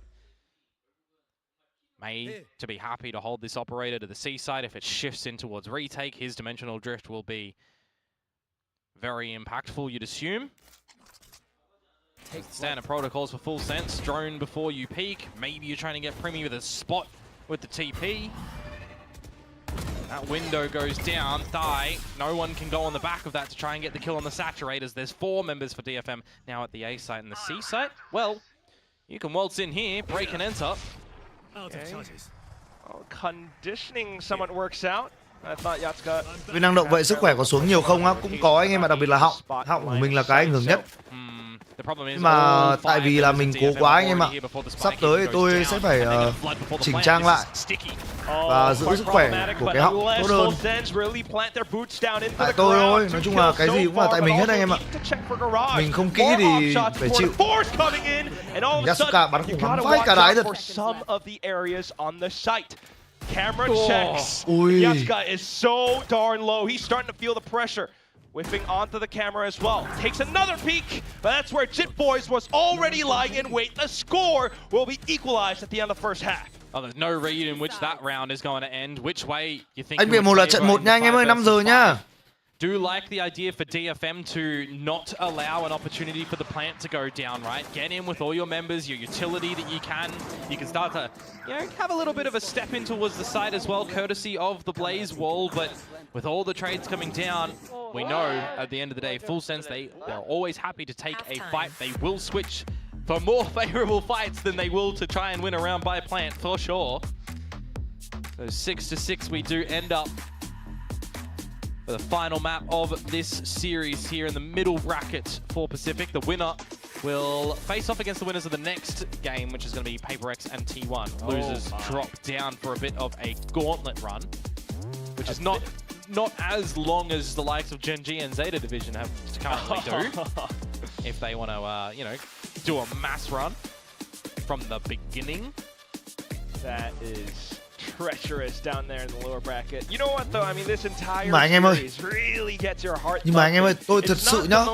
May to be happy to hold this operator to the seaside. If it shifts in towards retake, his dimensional drift will be very impactful, you'd assume. Standard protocols for Full Sense. Drone before you peek. Maybe you're trying to get Primi with a spot with the TP. That window goes down. Thigh. No one can go on the back of that to try and get the kill on the saturators. There's 4 members for DFM now at the A site and the C site. Well, you can waltz in here, break and enter. Okay. Oh, conditioning somewhat works out. I thought Yatsuka. Vì năng động vậy sức khỏe có xuống nhiều không á? Cũng có anh em ạ, đặc biệt là họng. Họng của mình là cái ảnh hưởng nhất. Nhưng mà tại vì là mình cố quá anh em ạ. Sắp tới thì tôi sẽ phải chỉnh trang lại và giữ sức khỏe của cái họng tốt hơn. Tại tôi thôi, nói chung là cái gì cũng là tại mình hết anh em ạ. Mình không kỹ thì phải chịu. Yatsuka bắn khủng lắm vãi cả đái thật. Camera checks. Yatsuka is so darn low. He's starting to feel the pressure. Whiffing onto the camera as well. Takes another peek, but that's where Jit Boys was already lying in wait. The score will be equalized at the end of the first half. Oh, there's no read in which that round is going to end. Which way you think? Anh Viện một là trận 1 nha anh em ơi, 5 giờ nha. Do like the idea for DFM to not allow an opportunity for the plant to go down, right? Get in with all your members, your utility that you can. You can start to, have a little bit of a step in towards the side as well, courtesy of the Blaze wall. But with all the trades coming down, we know at the end of the day, Full Sense, they're always happy to take a fight. They will switch for more favorable fights than they will to try and win a round by plant, for sure. So 6-6, we do end up for the final map of this series here in the middle bracket for Pacific. The winner will face off against the winners of the next game, which is going to be PaperX and T1. Losers drop down for a bit of a gauntlet run, which is not as long as the likes of Gen G and Zeta Division have to currently do. If they want to, do a mass run from the beginning. That is treacherous down there in the lower bracket. You know what though? I mean, this entire series really gets your heart. Nhưng mà anh em ơi, tôi thật sự nhá.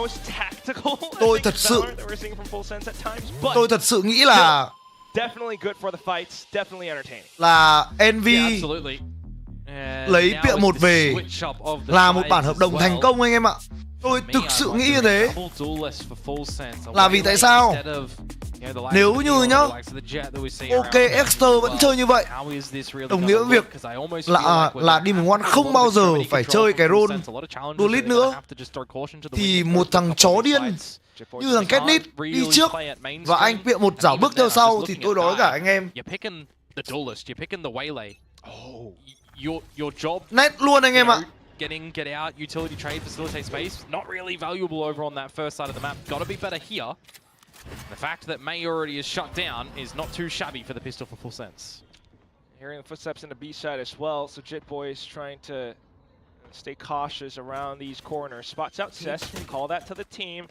Tôi thật sự. Tôi thật sự nghĩ là. Definitely good for the fights. Definitely entertaining. Là NV lấy Viện 1 về là một bản hợp đồng thành công anh em ạ. Tôi thực sự nghĩ như thế. Là vì tại sao? Nếu như nhá, OK Exter vẫn chơi như vậy, đồng nghĩa với việc là Demon One không bao giờ phải chơi cái role duelist nữa, thì một thằng chó điên như thằng Katniss đi trước và anh Viện 1 dảo bước theo sau thì tôi nói cả anh em nét luôn anh em ạ. Get in, get out, utility trade, facilitate space. Not really valuable over on that first side of the map. Gotta be better here. The fact that May already is shut down is not too shabby for the pistol for Full Sense. Hearing the footsteps in the B side as well, so Jit Boys trying to stay cautious around these corners. Spots out Cess, call that to the team.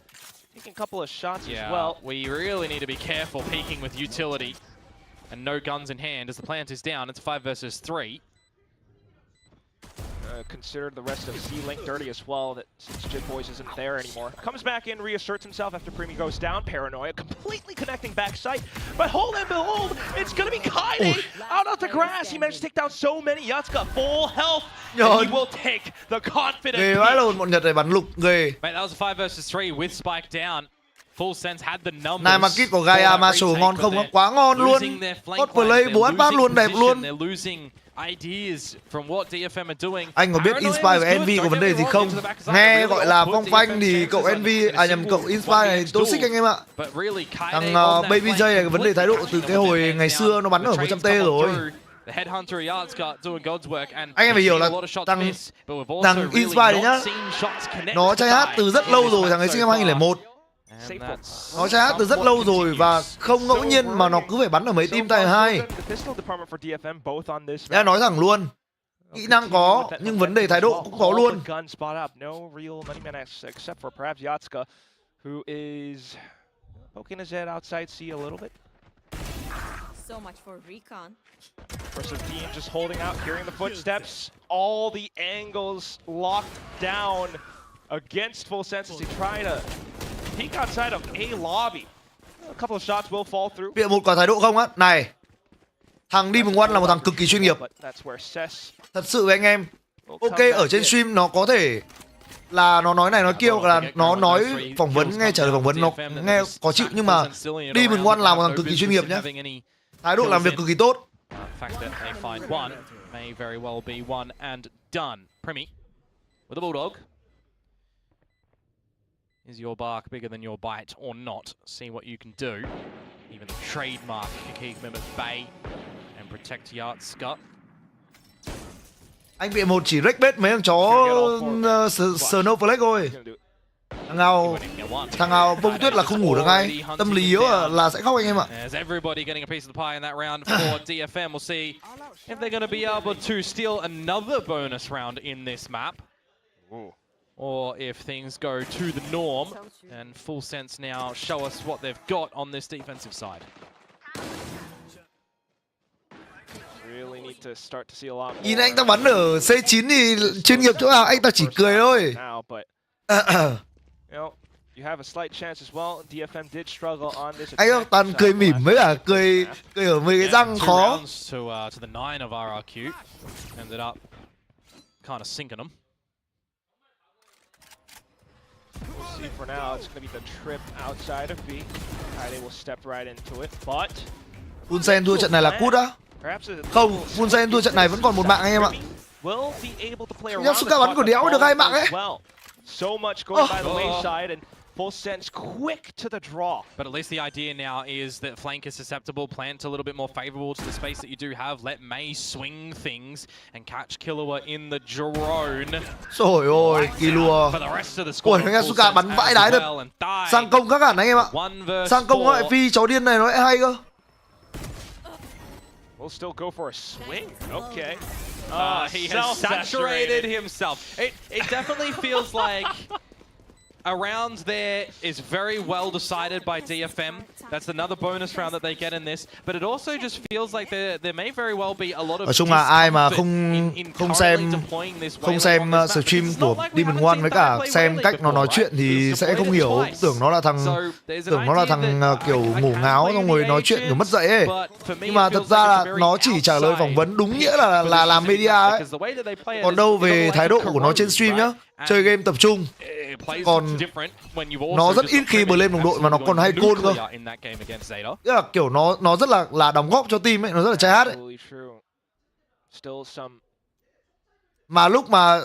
Taking a couple of shots as well. We really need to be careful peeking with utility and no guns in hand as the plant is down. It's 5 versus 3. Consider the rest of C-Link dirty as well, that since Jit Boys isn't there anymore. Comes back in, reasserts himself after Primi goes down. Paranoia completely connecting backside. But hold and behold, it's going to be Kaide out of the grass. He managed to take down so many. Yatsuka full health. Rồi. And he will take the confident Ghê vãi luôn, bọn Nhật này bắn lục ghê. Mate, that was a 5 versus 3 with Spike down. Full Sense had the numbers. Này mà kit của Gaia Marshall ngon không? Nó quá ngon luôn. Hot play 4 phát luôn, đẹp luôn. They're losing ideas from what DFM are doing. Anh có biết Inspire và Envy có vấn đề gì không? Nghe gọi là phong phanh thì cậu Envy, nhầm, cậu Inspire này toxic anh em ạ. Thằng Baby J này vấn đề thái độ từ cái hồi ngày xưa nó bắn ở 100T rồi. Anh em phải hiểu là thằng Inspire đấy nhá, nó try hát từ rất lâu rồi, thằng ấy sinh năm 2001. Nó try hát từ rất lâu rồi và không ngẫu nhiên mà nó cứ phải bắn ở mấy team tay 2. Em nói thẳng luôn, kỹ năng có nhưng vấn đề thái độ cũng có luôn. So much for recon. Team just holding out, hearing the footsteps. All the angles locked down against Full Sense as he try to peek outside of A lobby. A couple of shots will fall through. Bịa một có thái độ không á? Này, thằng Demon One là một thằng cực kỳ chuyên nghiệp. Thật sự với anh em. Ok, ở trên stream nó có thể là nó nói này nói kia, hoặc là nó nói phỏng vấn, nghe trả lời phỏng vấn nó nghe khó chịu, nhưng mà Demon One là một thằng cực kỳ chuyên nghiệp nhá. Thái độ làm việc cực kỳ tốt. Fact that they find one may very well be one and done. Primi with the Bulldog. Is your bark bigger than your bite or not? See what you can do. Even the trademark Kikik Mim at bay and protect Yatsuka. Anh bị một chỉ rách bết mấy thằng chó Snowflake thôi. Thằng nào bông tuyết là không ngủ được ngay. Tâm lý yếu là sẽ khóc anh em ạ. As everybody getting a piece of the pie in that round for DFM, we'll see if they're going to be able to steal another bonus round in this map. Or if things go to the norm, and Full Sense now show us what they've got on this defensive side. Really need to start to see a lot more. Nhìn anh ta bắn ở C9 thì chuyên nghiệp chỗ nào, anh ta chỉ cười thôi. You have a slight chance as well. DFM did struggle on this. Anh toàn cười mỉm với cả cười ở mấy cái răng khó. To the 9 of RRQ ended up kind of sinking them. We'll see for now. It's going to be the trip outside of B. Kaide will step right into it, but Funsen thua trận này là cút á? Không, Funsen thua trận này vẫn còn một mạng anh em ạ. Yasuka bắn của đéo được 2 mạng ấy. So much going by the wayside and Full Sense quick to the draw. But at least the idea now is that flank is susceptible, plant a little bit more favorable to the space that you do have. Let May swing things and catch Killua in the drone. Trời ơi, Killua. Ôi, Yasuka bắn vãi đái thật. Sang công các hẳn anh em ạ. Sang công lại phi chó điên này nó lại hay cơ. We'll still go for a swing. Okay. He has saturated himself. It definitely feels like a round there is very well decided by DFM. That's another bonus round that they get in this. But it also just feels like there may very well be a lot of. Nói chung là ai mà không xem stream của Demon One với cả xem cách nó nói chuyện thì sẽ không hiểu, tưởng nó là thằng kiểu ngủ ngáo xong rồi nói chuyện kiểu mất dạy ấy. Nhưng mà thật ra là nó chỉ trả lời phỏng vấn đúng nghĩa là làm media ấy. Còn đâu về thái độ của nó trên stream nhá, chơi game tập trung. Còn nó rất ít khi bờ lên đồng đội mà nó còn hay côn cơ. Tức là kiểu nó rất là đóng góp cho team ấy, nó rất là try hard ấy. Mà lúc mà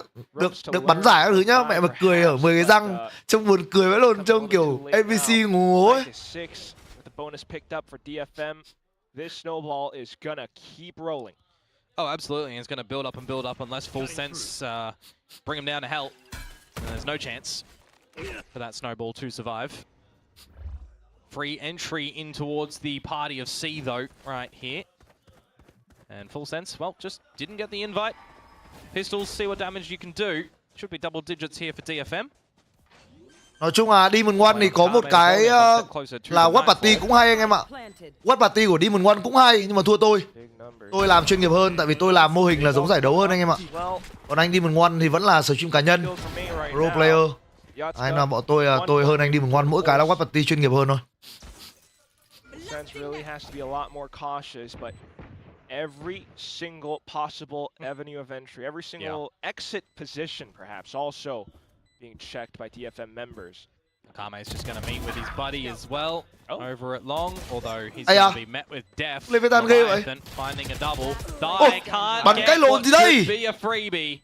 được bắn giải các thứ nhá, mẹ mà cười ở 10 cái răng, trông buồn cười vãi luôn, trông kiểu NPC ngủ ngố ấy. Oh, absolutely. It's going to build up unless Full Sense bring him down to hell. And there's no chance for that snowball to survive. Free entry in towards the party of C, though, right here. And Full Sense, well, just didn't get the invite. Pistols, see what damage you can do. Should be double digits here for DFM. Nói chung là Demon One thì có một cái là Watch Party cũng hay anh em ạ. Watch Party của Demon One cũng hay, nhưng mà thua tôi. Tôi làm chuyên nghiệp hơn, tại vì tôi làm mô hình là giống giải đấu hơn anh em ạ. Còn anh Demon One thì vẫn là stream cá nhân, pro player. Anh là bọn tôi hơn anh Demon One, mỗi cái là Watch Party chuyên nghiệp hơn thôi. every single possible avenue of entry, every single exit position, perhaps, also being checked by DFM members. Kame's just going to meet with his buddy as well over at long, although he's going to be met with death. Leviathan finding a double. Die can't get what should be a freebie.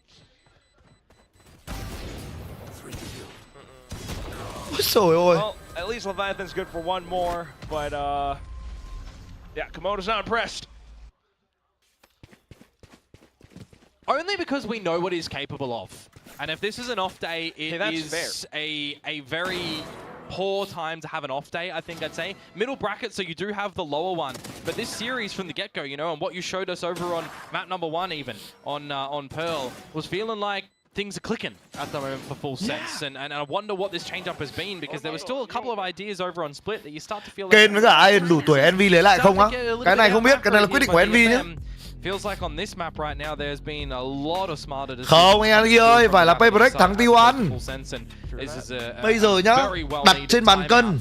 Well, at least Leviathan's good for one more, but yeah, Komodo's not impressed. Only because we know what he's capable of. And if this is an off day, it is fair. a very poor time to have an off day, I think I'd say. Middle bracket, so you do have the lower one. But this series from the get-go, you know, and what you showed us over on map number 1 even, on Pearl, was feeling like things are clicking at the moment for Full Sense. And I wonder what this change-up has been, because there were still a couple of ideas over on Split that you start to feel like... Kane với cả ai đủ tuổi NV lấy lại không á? Cái này không biết, cái này là quyết định của NV nhé. Feels like on this map right now there's been a lot of smarter decisions. Không anh Ghi ơi, phải là PRX thắng T1. Bây giờ nhá, đặt trên bàn cân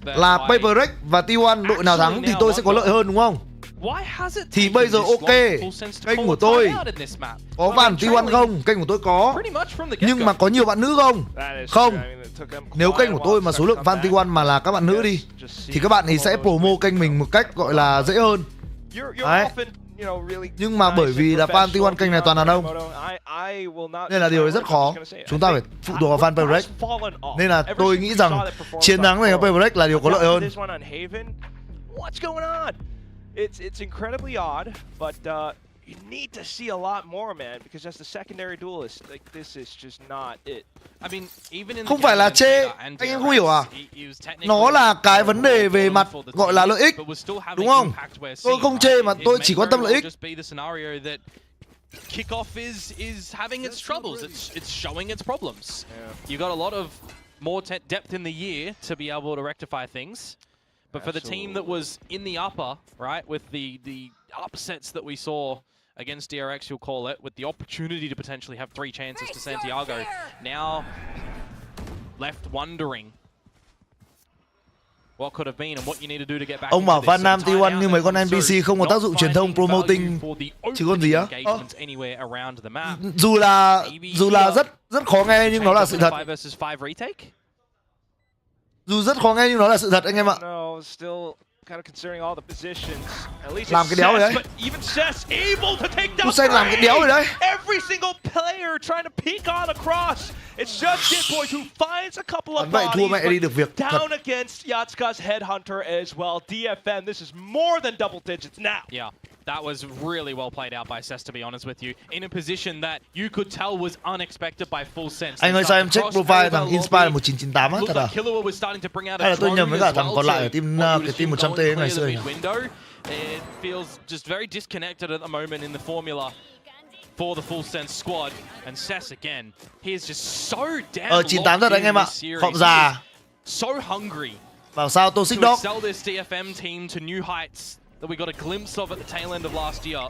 là PRX và T1, đội nào thắng thì tôi sẽ có lợi hơn đúng không? Thì bây giờ ok, kênh của tôi có bạn T1 không? Kênh của tôi có. Nhưng mà có nhiều bạn nữ không? Không. Nếu kênh của tôi mà số lượng fan T1 mà là các bạn nữ đi, thì các bạn ấy sẽ promo kênh mình một cách gọi là dễ hơn. Đấy. Nhưng mà bởi vì là fan T1 kênh này toàn đàn ông, nên là điều đấy rất khó. Chúng ta phải phụ thuộc vào fan PRX. Nên là tôi nghĩ rằng chiến thắng này của PRX là điều có lợi hơn. It's incredibly odd, but you need to see a lot more, man, because as the secondary duelist, like this is just not it. I mean, even in không phải là chê, anh em không hiểu à? Nó là cái vấn đề về mặt gọi là lợi ích, đúng không? Tôi không chê mà tôi chỉ quan tâm lợi ích. KICKOFF is having its troubles. It's showing its problems. You got a lot of more depth in the year to be able to rectify things. But for the team that was in the upper, right, with the upsets that we saw against DRX, you'll call it, with the opportunity to potentially have 3 chances to Santiago, now left wondering what could have been and what you need to do to get back. Ông bảo fan nam T1 như mấy con NPC không có tác dụng truyền thông promoting chứ còn gì á? Dù là rất khó nghe nhưng nó là sự thật. Dù rất khó nghe nhưng nó là sự thật anh em ạ. Làm cái đéo rồi đấy. Hussein làm cái đéo rồi đấy. Every single player trying to peek on across. It's just Ditboy who finds a couple of bodies down against Yatska's Headhunter as well. DFM, this is more than double digits now. Yeah. That was really well played out by Cess, to be honest with you. In a position that you could tell was unexpected by Full Sense. Anh ơi sao em check profile thằng Inspire 1998 á, thật à? Hay là tôi nhầm với cả thằng còn lại ở cái team 100T ngày xưa nhỉ? It feels just very disconnected at the moment in the formula for the Full Sense squad. And Cess again, he is just so damn 98 thật anh em ạ. Khọm già. So hungry. Bảo sao Toxic to Dog. excel this DFM team to new heights that we got a glimpse of at the tail end of last year.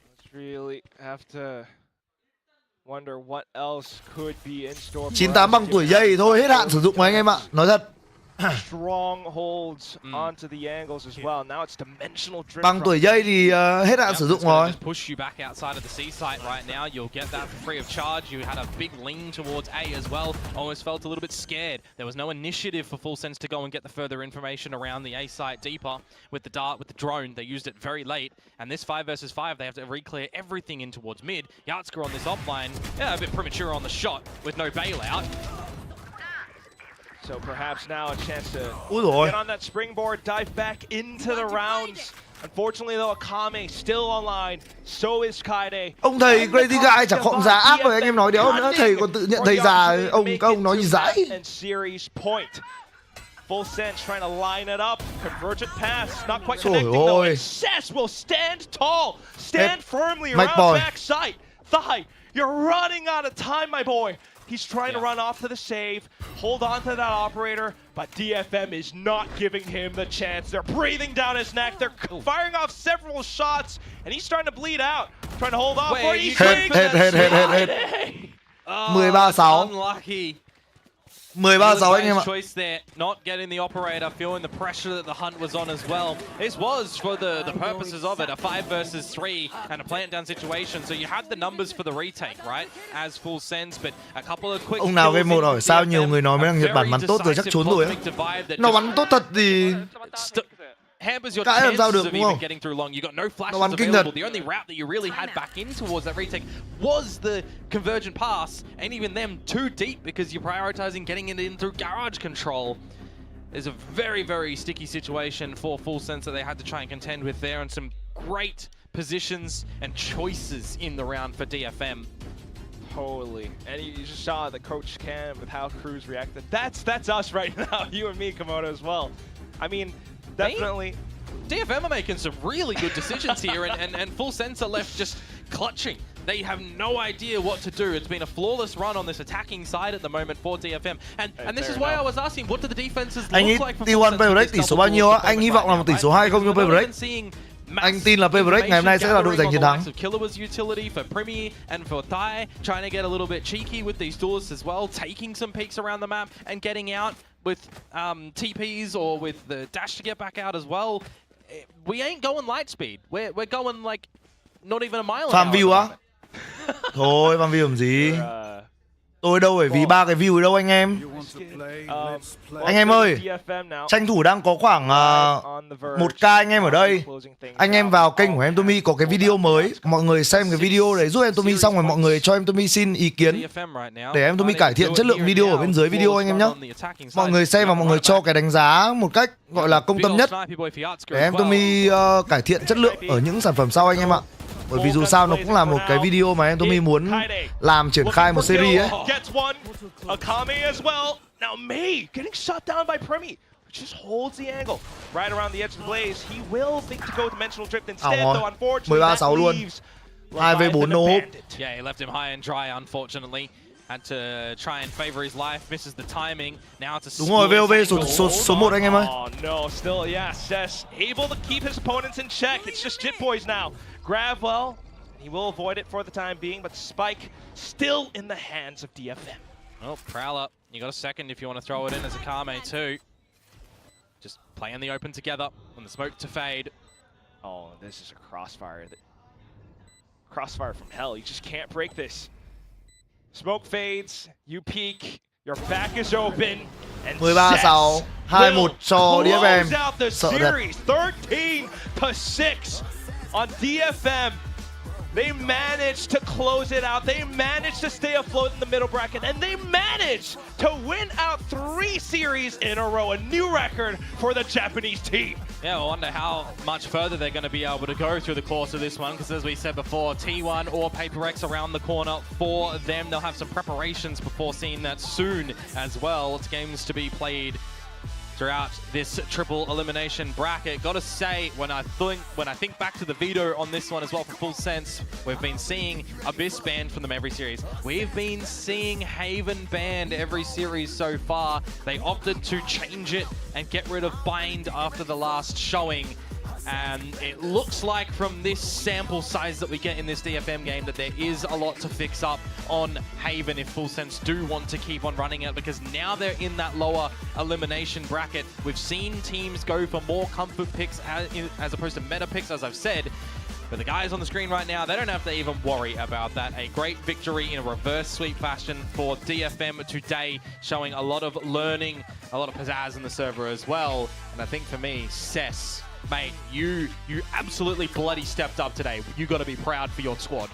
Let's really have to wonder what else could be in store. 98 bằng tuổi dây thôi, hết hạn sử dụng mà anh em ạ. Nói thật. Strongholds onto the angles as well. Now it's dimensional drift. Bằng tuổi dây thì hết hạn sử dụng rồi. Push you back outside of the C site right now. You'll get that for free of charge. You had a big lean towards A as well. Almost felt a little bit scared. There was no initiative for Full Sense to go and get the further information around the A site deeper with the dart, with the drone. They used it very late. And this 5 versus 5, they have to re-clear everything in towards mid. Yatska on this offline, a bit premature on the shot with no bailout. So perhaps now a chance to get on that springboard, dive back into the rounds. Unfortunately though, Akame still online. So is Kaide. Ông thầy Crazy Guy chẳng khọm giá ác rồi anh em nói đéo nữa. Thầy còn tự nhận thầy già, ông nói gì dãi. Series point. Full Sense trying to line it up. Convergent pass, not quite connecting though. And Cess will stand tall, stand firmly around backside. Thigh, you're running out of time, my boy. He's trying to run off to the save, hold on to that operator, but DFM is not giving him the chance. They're breathing down his neck. They're firing off several shots, and he's starting to bleed out. Trying to hold off. Hết. 13-6. Unlucky. 13-6 anh em ạ. Choice there, not getting the operator, feeling the pressure that the hunt was on as well. This was for the purposes of it, a 5 versus 3 and a plant down situation. So you had the numbers for the retake, right? As full sense, but a couple of quick. Ông nào game 1 hỏi sao nhiều người nói mấy thằng Nhật Bản bắn tốt rồi chắc trốn rồi á. Nó bắn tốt thật thì hampers your Cãi làm sao chances được, of đúng even không? getting through long. You got no flashes Nó bắn kinh thật. available. The only route that you really had back in towards that retake was the convergent pass, and even them too deep because you're prioritizing getting it in through garage control. It's a very, very sticky situation for Full Sense that they had to try and contend with there, and some great positions and choices in the round for DFM. Totally. And you just saw the coach cam with how Cruz reacted. That's us right now, you and me, Komodo, as well. I mean, definitely. DFM are making some really good decisions here, and Full Sense are left just clutching. They have no idea what to do. It's been a flawless run on this attacking side at the moment for DFM. And this is why I was asking, what do the defenses anh look nghĩ like for T1 Full Sense? PRX tỷ số bao nhiêu á? Anh hy vọng là một tỷ số 2-0 cho PRX. Anh tin là PRX ngày hôm nay sẽ là đội giành chiến thắng. Killer's utility for Primi and for THEO, trying to get a little bit cheeky with these duelists as well, taking some peeks around the map and getting out with TPs or with the dash to get back out as well. We ain't going light speed. We're going like not even a mile an Farm hour. view á? Thôi farm view làm gì? Tôi đâu phải vì 3 cái view đâu anh em. Anh em ơi, tranh thủ đang có khoảng 1k anh em ở đây. Anh em vào kênh của em Tumi có cái video mới. Mọi người xem cái video đấy giúp em Tumi, xong rồi mọi người cho em Tumi xin ý kiến để em Tumi cải thiện chất lượng video ở bên dưới video anh em nhé. Mọi người xem và mọi người cho cái đánh giá một cách gọi là công tâm nhất để em Tumi cải thiện chất lượng ở những sản phẩm sau anh em ạ. Bởi vì dù sao nó cũng là một cái video mà em Tumi muốn làm triển khai một series ấy. Now May getting shut down by Primi, which just holds the angle right around the edge of the blaze. He will think to go dimensional drift instead, though unfortunately that 13-6 luôn. leaves 2v4 no hope. Yeah, he left him high and dry unfortunately. Had to try and favor his life, misses the timing. Now it's a Đúng rồi, VOV số 1 anh em ơi. Oh no, still yeah, Cess able to keep his opponents in check. It's just Jit Boys now. Grab well, he will avoid it for the time being, but Spike still in the hands of DFM. Well, Prowler, you got a second if you want to throw it in as a Kame too. Just play in the open together, on the smoke to fade. Oh, this is a crossfire. Crossfire from hell, you just can't break this. Smoke fades, you peek, your back is open, and 13-6, 2-1 cho DFM. Close out the series, 13-6 on DFM. They managed to close it out. They managed to stay afloat in the middle bracket, and they managed to win out 3 series in a row. A new record for the Japanese team. Yeah, I wonder how much further they're going to be able to go through the course of this one, because as we said before, T1 or PaperX around the corner for them. They'll have some preparations before seeing that soon as well. It's games to be played throughout this triple elimination bracket. Gotta say, when I think back to the veto on this one as well for Full Sense, we've been seeing Abyss banned from them every series. We've been seeing Haven banned every series so far. They opted to change it and get rid of Bind after the last showing. And it looks like from this sample size that we get in this DFM game that there is a lot to fix up on Haven if Full Sense do want to keep on running it, because now they're in that lower elimination bracket. We've seen teams go for more comfort picks as opposed to meta picks, as I've said. But the guys on the screen right now, they don't have to even worry about that. A great victory in a reverse sweep fashion for DFM today, showing a lot of learning, a lot of pizzazz in the server as well. And I think for me, Cess, mate, you absolutely bloody stepped up today. You got to be proud for your squad.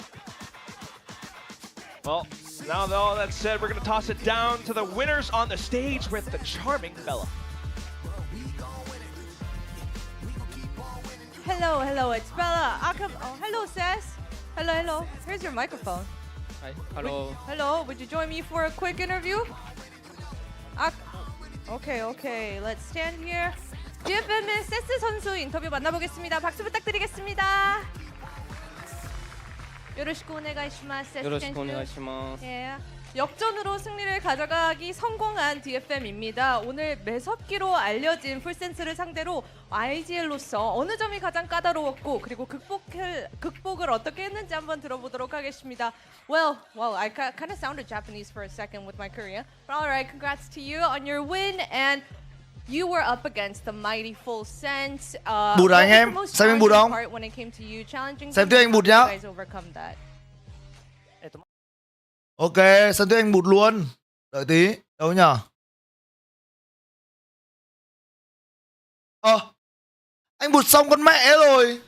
Well, now that all that said, we're going to toss it down to the winners on the stage with the charming Bella. Hello, it's Bella. Oh, hello, Cess. Hello. Here's your microphone. Hi. Hello. Hello, would you join me for a quick interview? Okay, let's stand here. DFM의 세스 선수 인터뷰 만나보겠습니다. 박수 부탁드리겠습니다. 요로시쿠 오네가이시마스. 요로시쿠 오네가이시마스. Yeah. 역전으로 승리를 가져가기 성공한 DFM입니다. 오늘 매섭기로 알려진 풀센스를 상대로 IGL로서 어느 점이 가장 까다로웠고 그리고 극복을 어떻게 했는지 한번 들어보도록 하겠습니다. Well, I kind of sounded Japanese for a second with my Korean. But all right, congrats to you on your win and you were up against the mighty Full Sense. Bụt à anh em, xem anh bụt không? Xem tiếp anh bụt nhá. Ok, xem tiếp anh bụt luôn. Đợi tí, đâu nhỉ? Anh bụt xong con mẹ rồi.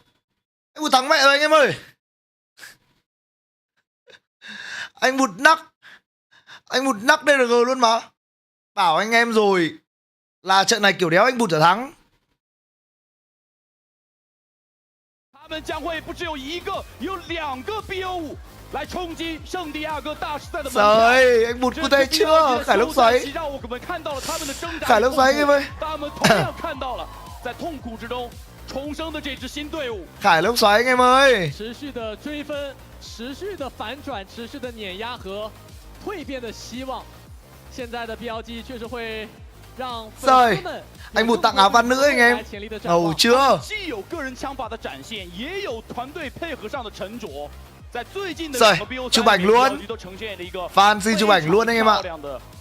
Anh bụt thắng mẹ rồi anh em ơi. Anh bụt nắc DRG luôn mà. Bảo anh em rồi là trận này kiểu đéo anh bụt trở thắng. 他们将会不只有一个，有2个 BO5 来冲击圣地亚哥大师赛的门票。 Trời, anh bụt có thấy chưa? Khải lốc xoáy. 让我们看到了他们的挣扎。 Khải lốc xoáy anh em ơi. 但我们同样看到了在痛苦之中重生的这支新队伍。 Khải lốc xoáy anh em ơi. 持续的追分，持续的反转，持续的碾压和蜕变的希望。现在的 BLG 确实会让粉丝们。 Anh bụt tặng áo văn nữa anh em. Ngầu chưa? 既有个人枪法的展现，也有团队配合上的沉着。在最近的 Rồi, 2个 BO3 chụp ảnh luôn. 都呈现了一个 Fancy chụp ảnh luôn anh em ạ.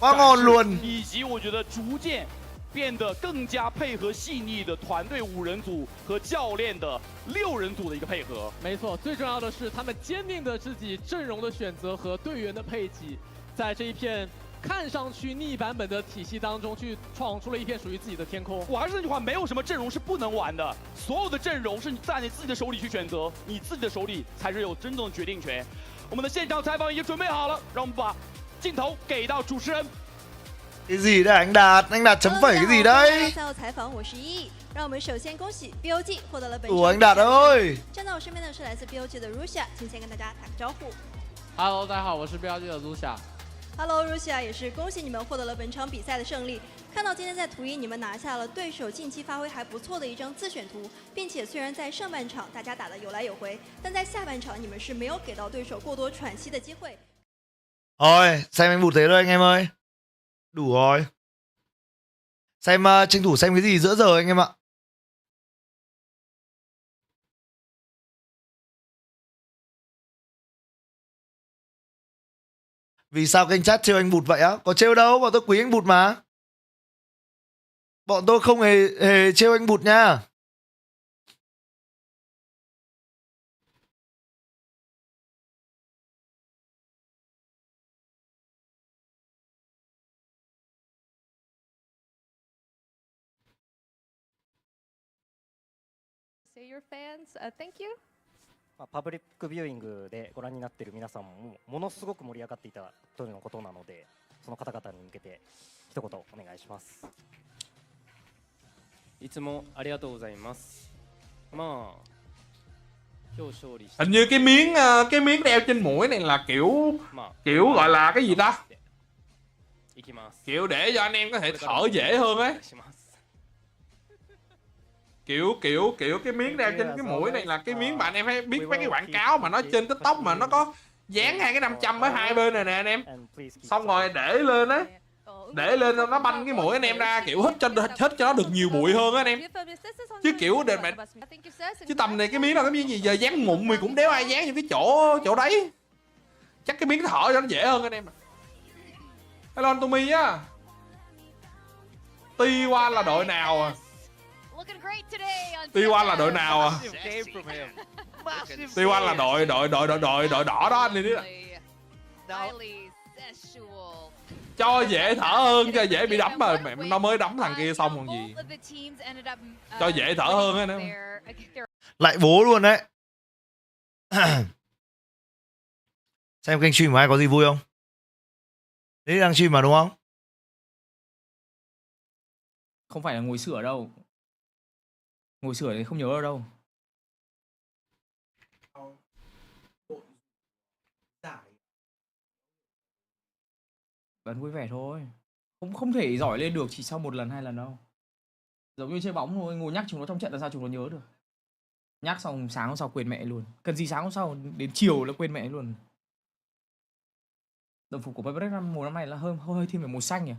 Quá ngon luôn. 以及我觉得逐渐变得更加配合细腻的团队5人组和教练的6人组的一个配合。没错，最重要的是他们坚定的自己阵容的选择和队员的配给，在这一片 看上去逆版本的体系当中，去闯出了一片属于自己的天空。我还是那句话，没有什么阵容是不能玩的，所有的阵容是你在你自己的手里去选择，你自己的手里才是有真正的决定权。我们的现场采访已经准备好了，让我们把镜头给到主持人。 Cái gì đây anh Đạt? Anh Đạt chấm phẩy cái gì đấy? 赛后采访，我是1E。让我们首先恭喜 BOG 获得了本 Ủa anh Đạt ơi. 站在我身边的是来自 BOG 的 Russia， 请先跟大家打个招呼。Hello， 大家好，我是 BLG 的 Russia。 Hello Russia， 也是恭喜你们获得了本场比赛的胜利。看到今天在图1你们拿下了对手近期发挥还不错的一张自选图，并且虽然在上半场大家打得有来有回，但在下半场你们是没有给到对手过多喘息的机会。 Thôi, xem anh bụt thế thôi anh em ơi. Đủ rồi. Xem tranh thủ xem cái gì giữa giờ anh em ạ. Vì sao kênh chat trêu anh bụt vậy á? Có trêu đâu, bọn tôi quý anh bụt mà. Bọn tôi không hề trêu anh bụt nha. Say your fans, thank you. パブリックビューイングでご覧になっている皆さんもものすごく盛り上がっていたということなので、その方々に向けて一言お願いします。いつもありがとうございます。まあ hình như cái miếng đeo trên mũi này là kiểu gọi là cái gì ta? Kiểu để cho anh em có thể thở dễ hơn ấy. Kiểu cái miếng đeo trên cái mũi này là cái miếng mà anh em hay biết mấy cái quảng cáo mà nó trên TikTok mà nó có dán hai cái 500 ở hai bên này nè anh em. Xong rồi để lên á. Để lên nó banh cái mũi anh em ra, kiểu hít cho nó được nhiều bụi hơn á anh em. Chứ kiểu để mà chứ tầm này cái miếng nào cái miếng gì giờ dán mụn mày cũng đéo ai dán những cái chỗ đấy. Chắc cái miếng thở cho nó dễ hơn anh em. Hello anh Tumi á. T1 là đội nào à? T1 là đội nào à? T1 là đội đỏ đó anh đi biết. Cho dễ thở hơn, cho dễ bị đấm mà nó mới đấm thằng kia xong còn gì. Cho dễ thở hơn á em. Lại bố luôn đấy. Xem kênh stream của ai có gì vui không? Đấy đang stream mà đúng không? Không phải là ngồi sửa đâu. Ngồi sửa thì không nhớ ở đâu. Vẫn vui vẻ thôi. Không thể giỏi lên được chỉ sau một lần hai lần đâu. Giống như chơi bóng thôi, ngồi nhắc chúng nó trong trận là sao chúng nó nhớ được. Nhắc xong sáng hôm sau quên mẹ luôn. Cần gì sáng hôm sau đến chiều là quên mẹ luôn. Đồng phục của VPRX mùa năm nay là hơi thiên về màu xanh nhỉ.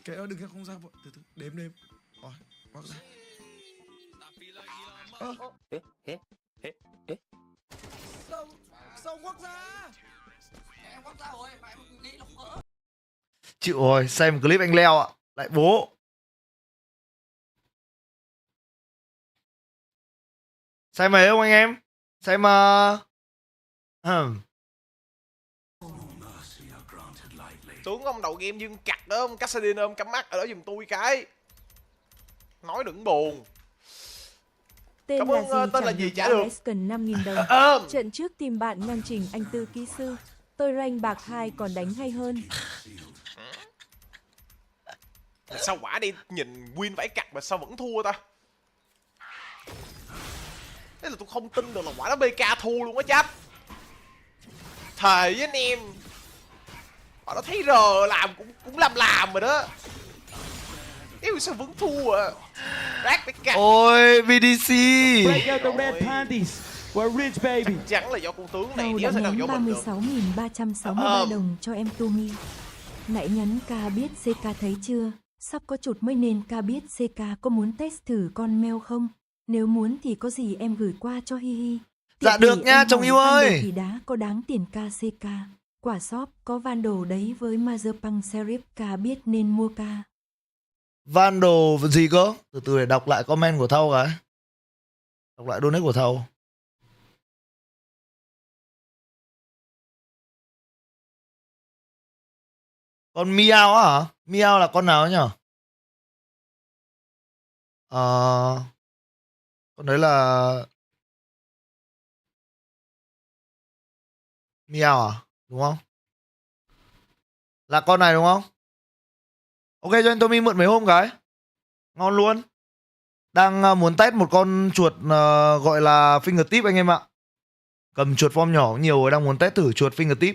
Kệ ơi, đừng không ra vội, từ từ đếm rồi mắc ra. Sao quắc ra? Em quắc ra rồi, mày nghĩ nó vỡ. Chịu rồi, xem clip anh leo ạ, lại bố. Xem mấy không anh em? Xem Tướng ông đầu game dương cặt đó, ông Cassadin ôm cắm mắt ở đó giùm tôi cái. Nói đừng buồn. Tên Cảm là ơn, gì tên là chẳng gì được trả được. RS cần 5.000 đồng. Trận trước tìm bạn ngang trình anh Tư kỹ sư. Tôi rank bạc 2 còn đánh hay hơn. Sao quả đi nhìn win vãi cặt mà sao vẫn thua ta? Thế là tôi không tin được là quả nó BK thua luôn á chắc. Thề với anh em. Họ nó thấy R làm cũng làm rồi đó. Yêu sao vẫn thua à? Rác với cặt. Ôi VDC. Break out the red panties. We're rich baby. Chắc chắn là do con tướng này Thâu nếu đã sẽ nào ném do mình được. 36.363 đồng cho em Tumi. Nãy nhắn ca biết CK thấy chưa? Sắp có chuột mới nên ca biết CK có muốn test thử con mèo không? Nếu muốn thì có gì em gửi qua cho hi hi. Dạ được nha chồng yêu ơi. Thì đá có đáng tiền ca CK. Quả shop có van đồ đấy với Mazepang Serif ca biết nên mua ca. Van đồ gì cơ? Từ từ để đọc lại comment của Thâu cái. Đọc lại donate của Thâu. Con Miao á hả? Miao là con nào nhỉ? Con đấy là Miao à? Đúng không? Là con này đúng không? Ok cho anh Tommy mượn mấy hôm cái. Ngon luôn. Đang muốn test một con chuột gọi là fingertip anh em ạ. Cầm chuột form nhỏ cũng nhiều rồi, đang muốn test thử chuột fingertip.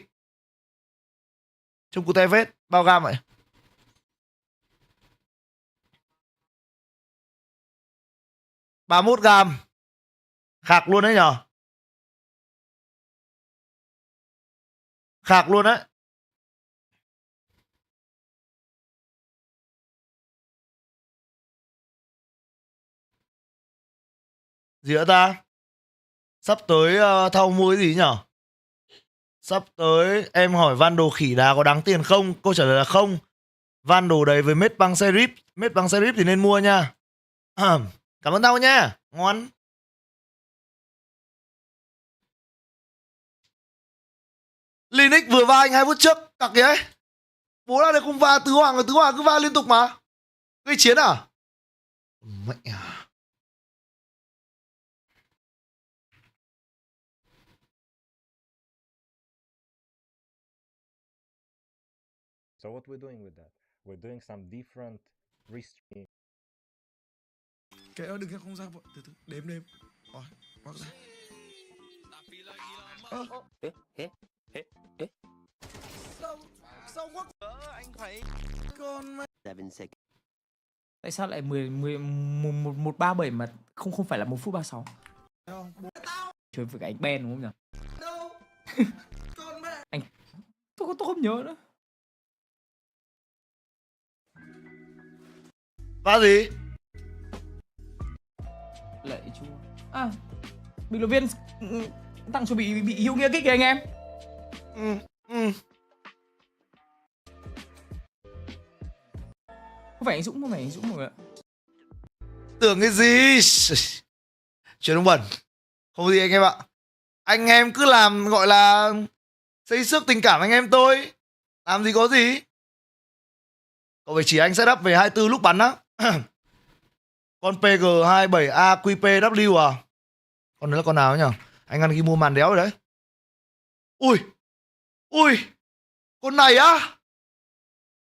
Trông cute vết, bao gam vậy? $31. Khạc luôn đấy nhở? Khạc luôn đấy. Gì nữa ta? Sắp tới Thâu mua cái gì nhở? Sắp tới em hỏi van đồ khỉ đá có đáng tiền không? Câu trả lời là không. Van đồ đấy với mết băng serif. Mết băng serif thì nên mua nha. Cảm ơn Thâu nha. Ngon. Linux vừa va anh 2 phút trước. Cặc kìa ấy. Bố là đây không va tứ hoàng cứ va liên tục mà. Gây chiến à? Mẹ à. So what we're doing with that? We're doing some different restream. Kệ ơi, đừng không ra vội, từ từ đếm rồi mắc ra. Sao quắc anh phải con mẹ. Tại sao lại 137 mà không phải là 1 phút 36? Chơi với cái anh Ben đúng không nhỉ? Đâu? Con mẹ. Anh tôi không nhớ nữa. Va gì? Lệ chúa. À, bình luận viên tặng cho bị hiệu nghĩa kích kìa anh em. Không phải anh Dũng mọi ạ. Tưởng cái gì? Chuyện không bẩn. Không gì anh em ạ. Anh em cứ làm gọi là xây xước tình cảm anh em tôi. Làm gì có gì. Cậu phải chỉ anh setup về 24 lúc bắn á. Con PG27A QPW à? Con đấy là con nào nhỉ? Anh ăn khi mua màn đéo rồi đấy. Ui, con này á?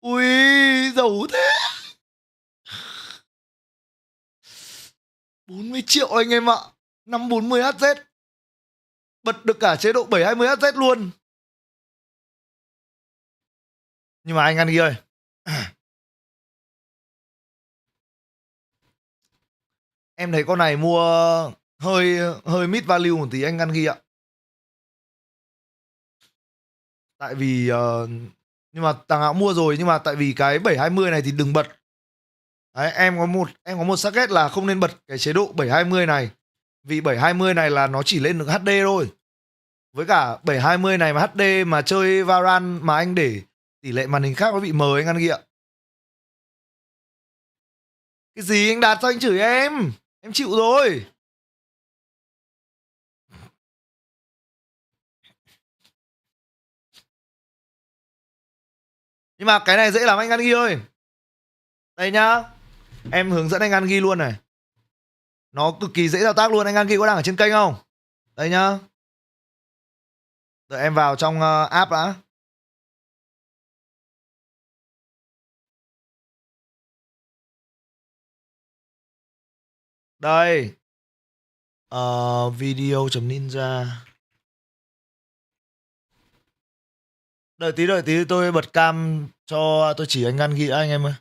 Ui, giàu thế. 40 triệu anh em ạ. 540 HZ. Bật được cả chế độ 720 HZ luôn. Nhưng mà anh ăn ghi ơi. Em thấy con này mua hơi mid value một tí anh ăn ghi ạ. Tại vì nhưng mà thằng nào cũng mua rồi, nhưng mà tại vì cái 720 này thì đừng bật. Đấy, em có một target là không nên bật cái chế độ 720 này. Vì 720 này là nó chỉ lên được HD thôi. Với cả 720 này mà HD mà chơi Valorant mà anh để tỷ lệ màn hình khác nó bị mờ anh ăn ghi ạ. Cái gì anh Đạt, sao anh chửi em? Em chịu rồi. Nhưng mà cái này dễ lắm anh ăn ghi ơi. Đây nhá. Em hướng dẫn anh ăn ghi luôn này. Nó cực kỳ dễ thao tác luôn. Anh ăn ghi có đang ở trên kênh không? Đây nhá. Đợi em vào trong app đã. Đây. Video.ninja. Đợi tí tôi bật cam cho tôi chỉ anh ăn ghi anh em ơi.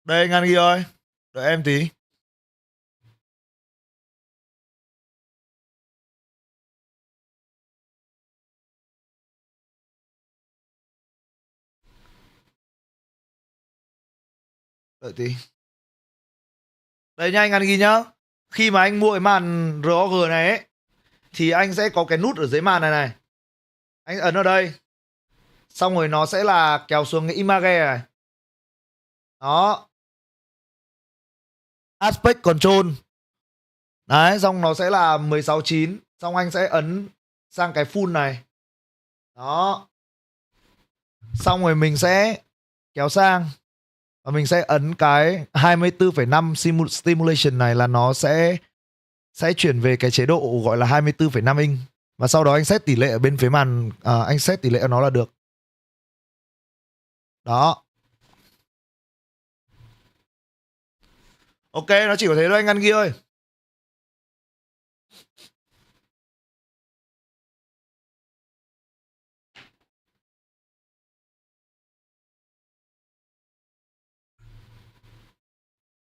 Đây anh ăn ghi ơi. Đợi em tí. Đợi tí. Đây nha anh ăn ghi nhá. Khi mà anh mua cái màn ROG này ấy, thì anh sẽ có cái nút ở dưới màn này này. Anh ấn ở đây. Xong rồi nó sẽ là kéo xuống cái image này. Đó. Aspect control. Đấy, xong nó sẽ là 16:9. Xong anh sẽ ấn sang cái full này. Đó. Xong rồi mình sẽ kéo sang. Và mình sẽ ấn cái 24,5 stimulation này là nó sẽ chuyển về cái chế độ gọi là 24,5 inch. Và sau đó anh set tỷ lệ ở bên phía màn, anh set tỷ lệ của nó là được. Đó. Ok, nó chỉ có thế thôi anh ăn ghi ơi.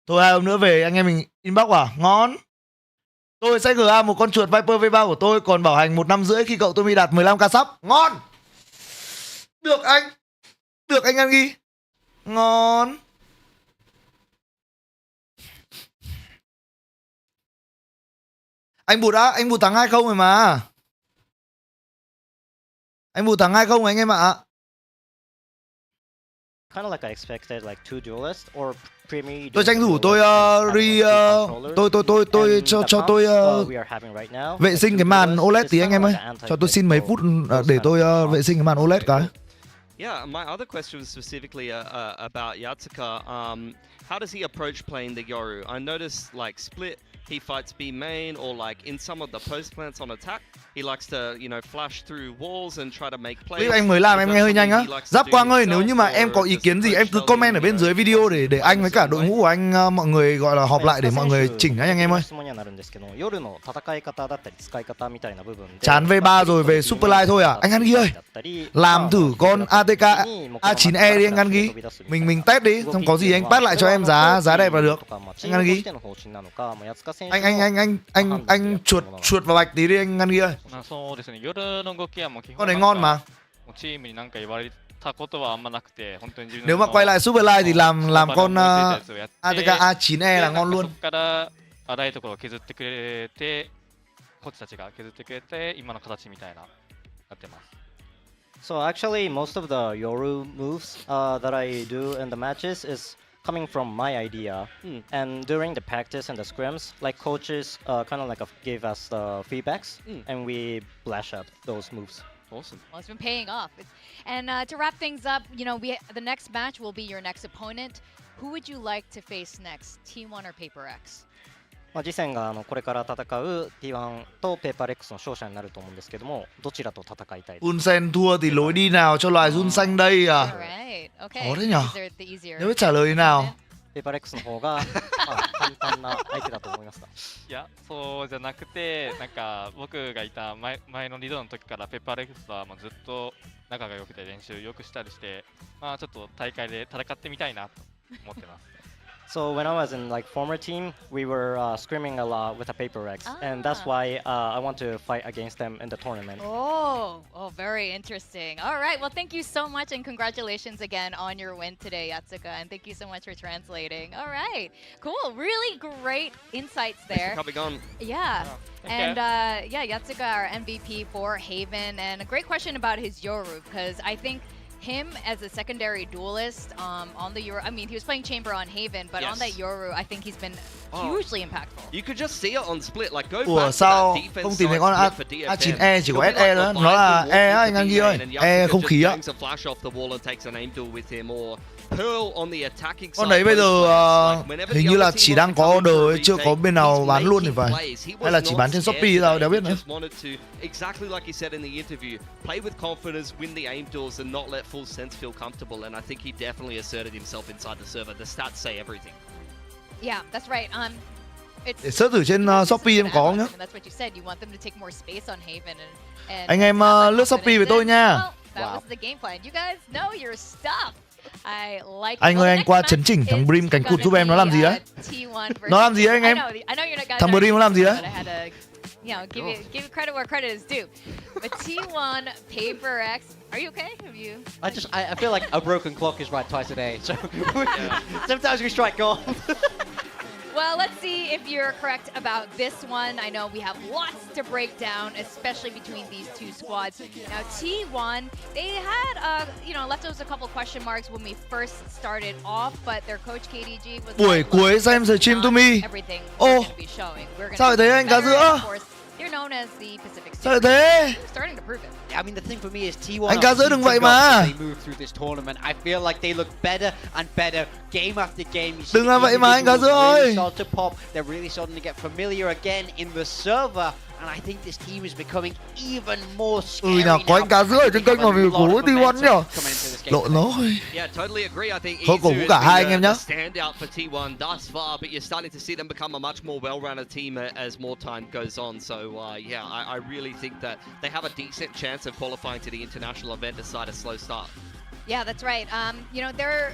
Thôi 2 hôm nữa về anh em mình inbox à? Ngon. Tôi sẽ GA một con chuột Viper V3 của tôi, còn bảo hành 1 năm rưỡi khi cậu Tumi đạt 15k sub. Ngon. Được anh. Được anh ăn ghi. Ngon. Anh bụt á, anh bụt thắng 2-0 rồi mà. Anh bụt thắng 2-0 rồi anh em ạ. Kind of like I expected, like 2 duelists or Premier. Tôi tranh thủ tôi cho tôi vệ sinh cái màn OLED tí anh em ơi. Cho tôi xin mấy phút để tôi vệ sinh cái màn OLED cái. Yeah, my other question was specifically about Yatsuka. How does he approach playing the Yoru? I noticed like split, he fights B main, or like in some of the post plants on attack, he likes to, you know, flash through walls and try to make plays. Clip anh mới làm em nghe hơi nhanh á. Giáp Quang ơi, nếu như mà em có ý kiến gì em cứ comment ở bên dưới video để anh với cả đội ngũ của anh mọi người gọi là họp lại để mọi người chỉnh anh em ơi. Chán V3 rồi về Superlight thôi à? Anh ăn ghi ơi. Làm thử con ATK A9E đi anh ăn ghi. Mình test đi, xong có gì anh pass lại cho em giá đẹp là được. Anh ăn ghi. Anh chuột vào bạch tí đi anh ăn ghi ơi. Con đấy ngon mà. Nếu mà quay lại Superlight thì làm con ATK A9E là ngon luôn. So actually, most of the Yoru moves that I do in the matches is coming from my idea. And during the practice and the scrims, like coaches kind of like gave us the feedbacks, and we flash up those moves. Awesome. Well, it's been paying off. And to wrap things up, you know, the next match will be your next opponent. Who would you like to face next, T1 or Paper X? 次戦がこれから戦う T1 と Paper X の勝者になると思うんですけども、どちらと戦いたいですか? Unsen thua thì lối đi nào cho loài run xanh đây à? Khó thế nhở? Nếu biết trả lời thế nào? Paper X の方が簡単な相手だと思いますか? いや、そうじゃなくて、なんか僕がいた前のリドの時からペッパーレックスはもうずっと仲が良くて練習よくしたりして、まあちょっと大会で戦ってみたいなと思ってます。So when I was in like former team, we were scrimming a lot with a paper X, and that's why I want to fight against them in the tournament. Oh, very interesting. All right, well, thank you so much, and congratulations again on your win today, Yatsuka, and thank you so much for translating. All right, cool, really great insights there. Coming on. Yeah. And yeah, Yatsuka, our MVP for Haven, and a great question about his Yoru, because I think him as a secondary duelist on the Yoru, I mean, he was playing Chamber on Haven, but on that Yoru, I think he's been hugely impactful. You could just see it on split, like go Ủa back to sao that defense không tìm thấy side con split for A9E chỉ có It'll be SE like nữa, the nó là Viking E á walking anh to Angie B ơi, lane and E Yasuka không just khí á. bangs a flash off the wall and takes an aim duel with him, or Pearl on the attacking Con side. đấy bây giờ hình như là chỉ đang có order ấy, chưa có bên nào bán luôn thì phải, hay là chỉ bán trên Shopee sao đéo biết nữa. Just wanted to, exactly like he said in the interview, play with confidence, win the aim duels, and not let full sense feel comfortable. And I think he definitely asserted himself inside the server. The stats say everything. Yeah, that's right. Để search thử trên Shopee em có nhá. That's what you said. You want them to take more space on Haven and Anh em lướt Shopee với tôi nha. That was the game plan. You guys know your stuff. I like. Anh ơi, anh qua chấn chỉnh thằng Brim cánh cụt giúp em, nó làm gì đấy? Nó làm gì đấy anh em? Thằng Brim nó làm gì đấy? You know, give credit where credit is due. But T1 Paper X, are you okay? Have you? I feel like a broken clock is right twice a day. So sometimes we strike gold. Well, let's see if you're correct about this one. I know we have lots to break down, especially between these two squads. Now, T1, they had, left us a couple question marks when we first started off, but their coach KDG was Buổi cuối xem stream Tumi. Ô, sao lại thế anh cá giữa? They're known as the Pacific. Sao lại thế? Starting to prove it. I mean, the thing for me is T1 anh cá giữa đừng vậy mà. They move through this tournament. I feel like they look better and better game after game. Đừng là vậy mà anh cá giữa ơi. They're really starting to get familiar again in the server. And I think this team is becoming even more scary nào, có anh cá giữa ở trên kênh mà vì của T1 nhỉ? Lộn rồi. Yeah, totally agree. I think Thôi cũng cả hai anh em nhá. Stand out for T1 thus far, but you're starting to see them become a much more well-rounded team as more time goes on. So yeah, I really think that they have a decent chance of qualifying to the international event aside a slow start. Yeah, that's right. They're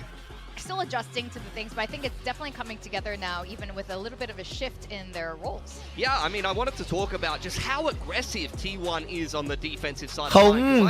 still adjusting to the things, but I think it's definitely coming together now, even with a little bit of a shift in their roles. Yeah, I mean, I wanted to talk about just how aggressive T1 is on the defensive side.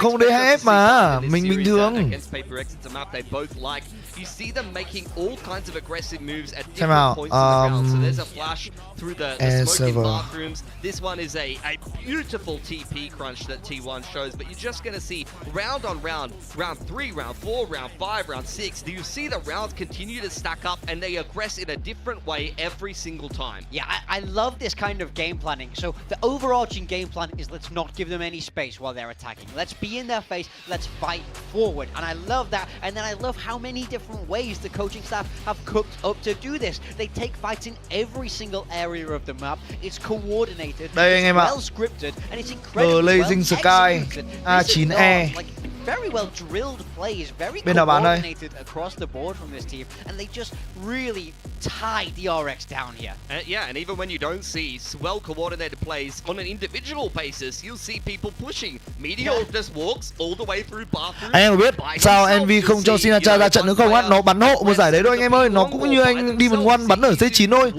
Không để ép mà, mình bình thường. Against Paper X, it's a map they both like. You see them making all kinds of aggressive moves at different points in the round. So there's a flash through the smoking bathrooms. This one is a beautiful TP crunch that T1 shows, but you're just going to see round on round, round 3, round 4, round 5, round 6. Do you see the rounds continue to stack up and they aggress in a different way every single time? Yeah, I love this kind of game planning. So the overarching game plan is let's not give them any space while they're attacking. Let's be in their face, let's fight forward. And I love that. And then I love how many different ways the coaching staff have cooked up to do this. They take fights in every single area of the map. It's coordinated, it's well scripted, and it's incredibly well executed. A9E. Very well drilled plays, very coordinated across the board from this team, and they just really tie DRX down here. Yeah, and even when you don't see well coordinated plays on an individual basis, you'll see people pushing. Meteor just walks all the way through bathroom. Anh em biết sao NV không cho Sinacha ra trận nữa không á? Nó bắn hộ một giải đấy thôi anh em ơi. Nó cũng như anh Demon One bắn ở C9 thôi.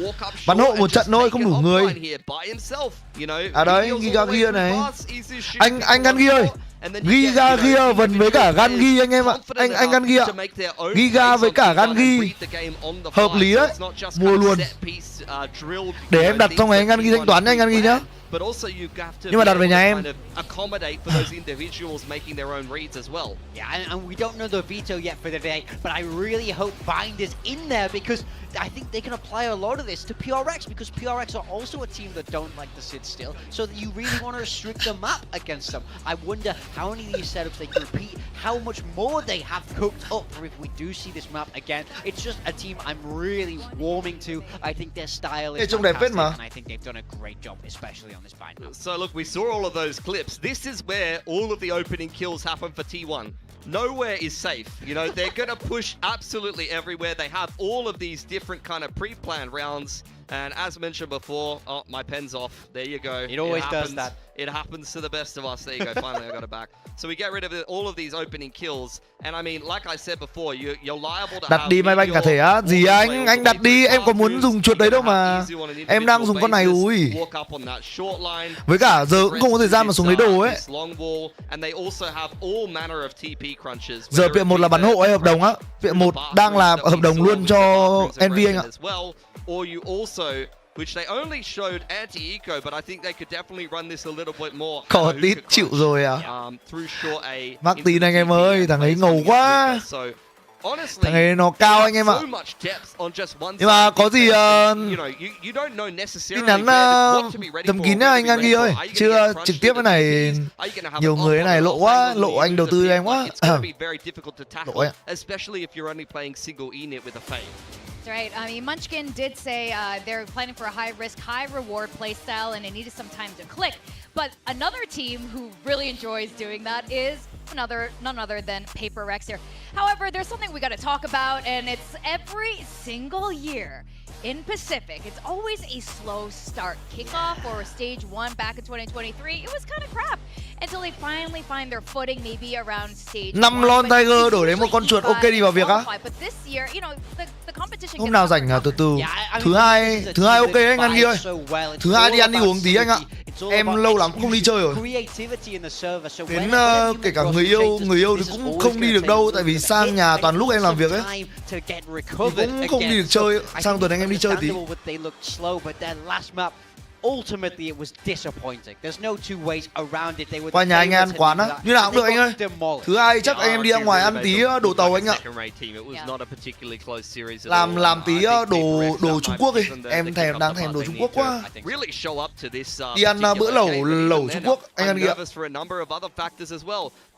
Bắn hộ một trận thôi, không đủ người. À đấy, Giga này. Anh Gan Ghi ơi. Giga Gia vần với cả Gan Ghi anh em ạ. Anh Gan Ghi ạ. Giga với cả Gan Ghi hợp lý đấy. Mua luôn. Để em đặt xong rồi anh Gan Ghi thanh toán anh Gan Ghi nhá. Nhưng mà đặt về nhà em. Accommodate for those individuals making their own reads as well. Yeah, and we don't know the veto yet for the day, but I really hope Bind is in there because I think they can apply a lot of this to PRX because PRX are also a team that don't like to sit still, so that you really want to restrict the map against them. I wonder how many of these setups they can repeat, how much more they have cooked up for if we do see this map again. It's just a team I'm really warming to. I think their style is fantastic, and I think they've done a great job, especially on this Bind map. So look, we saw all of those clips. This is where all of the opening kills happen for T1. Nowhere is safe. You know, they're going to push absolutely everywhere. They have all of these different kind of pre-planned rounds And as mentioned before, oh, my pen's off. There you go. It always does happens. that. It happens to the best of us. There you go. Finally, I got it back. So we get rid of all of these opening kills. And I mean, like I said before, you're liable to Đặt đi máy bay cả thể á. Gì anh đặt đi, em có muốn dùng chuột đấy đâu mà. Em đang dùng con này ui. Với cả giờ cũng không có thời gian mà xuống lấy đồ ấy. Giờ viện 1 là bắn hộ hay hợp đồng á. Viện 1 đang là hợp đồng luôn cho NV anh ạ. Which they only showed anti-eco, but I think they could definitely run this a little bit more. Có tít chịu rồi à. Through short A. Martin anh em ơi, thằng ấy ngầu quá. Thằng ấy nó cao anh em ạ. Nhưng mà có gì tin nhắn tầm kín á anh An Ghi ơi. Chưa trực tiếp cái này nhiều người cái này lộ quá, lộ anh đầu tư em quá. Lộ ấy. Especially if you're only playing single unit with a fade. That's right. I mean, Munchkin did say they're planning for a high-risk, high-reward playstyle, and it needed some time to click. But another team who really enjoys doing that is none other than PaperX here. However, there's something we got to talk about, and it's every single year in Pacific, it's always a slow start. Kickoff or stage 1 back in 2023, it was kind of crap until they finally find their footing, maybe around stage 5 lon Tiger đổi đến một con chuột ok đi vào việc á. But this year, you know, the competition. Hôm nào rảnh từ từ. Thứ hai ok anh An Ghi ơi. Thứ hai đi ăn đi uống tí anh ạ. Em lâu lắm cũng không đi chơi rồi. Đến kể cả người yêu thì cũng không đi được đâu, tại vì sang nhà toàn lúc em làm việc ấy. Cũng không đi được chơi. Sang tuần anh em đi chơi tí. Ultimately, it was disappointing. There's no two ways around it. They were qua nhà anh ăn quán á, như nào cũng được anh ơi. Thứ hai chắc anh em đi ra ngoài ăn tí đồ tàu anh ạ. Làm tí đồ Trung Quốc đi. Em đang thèm đồ Trung Quốc quá. Đi ăn bữa lẩu Trung Quốc anh ăn kìa.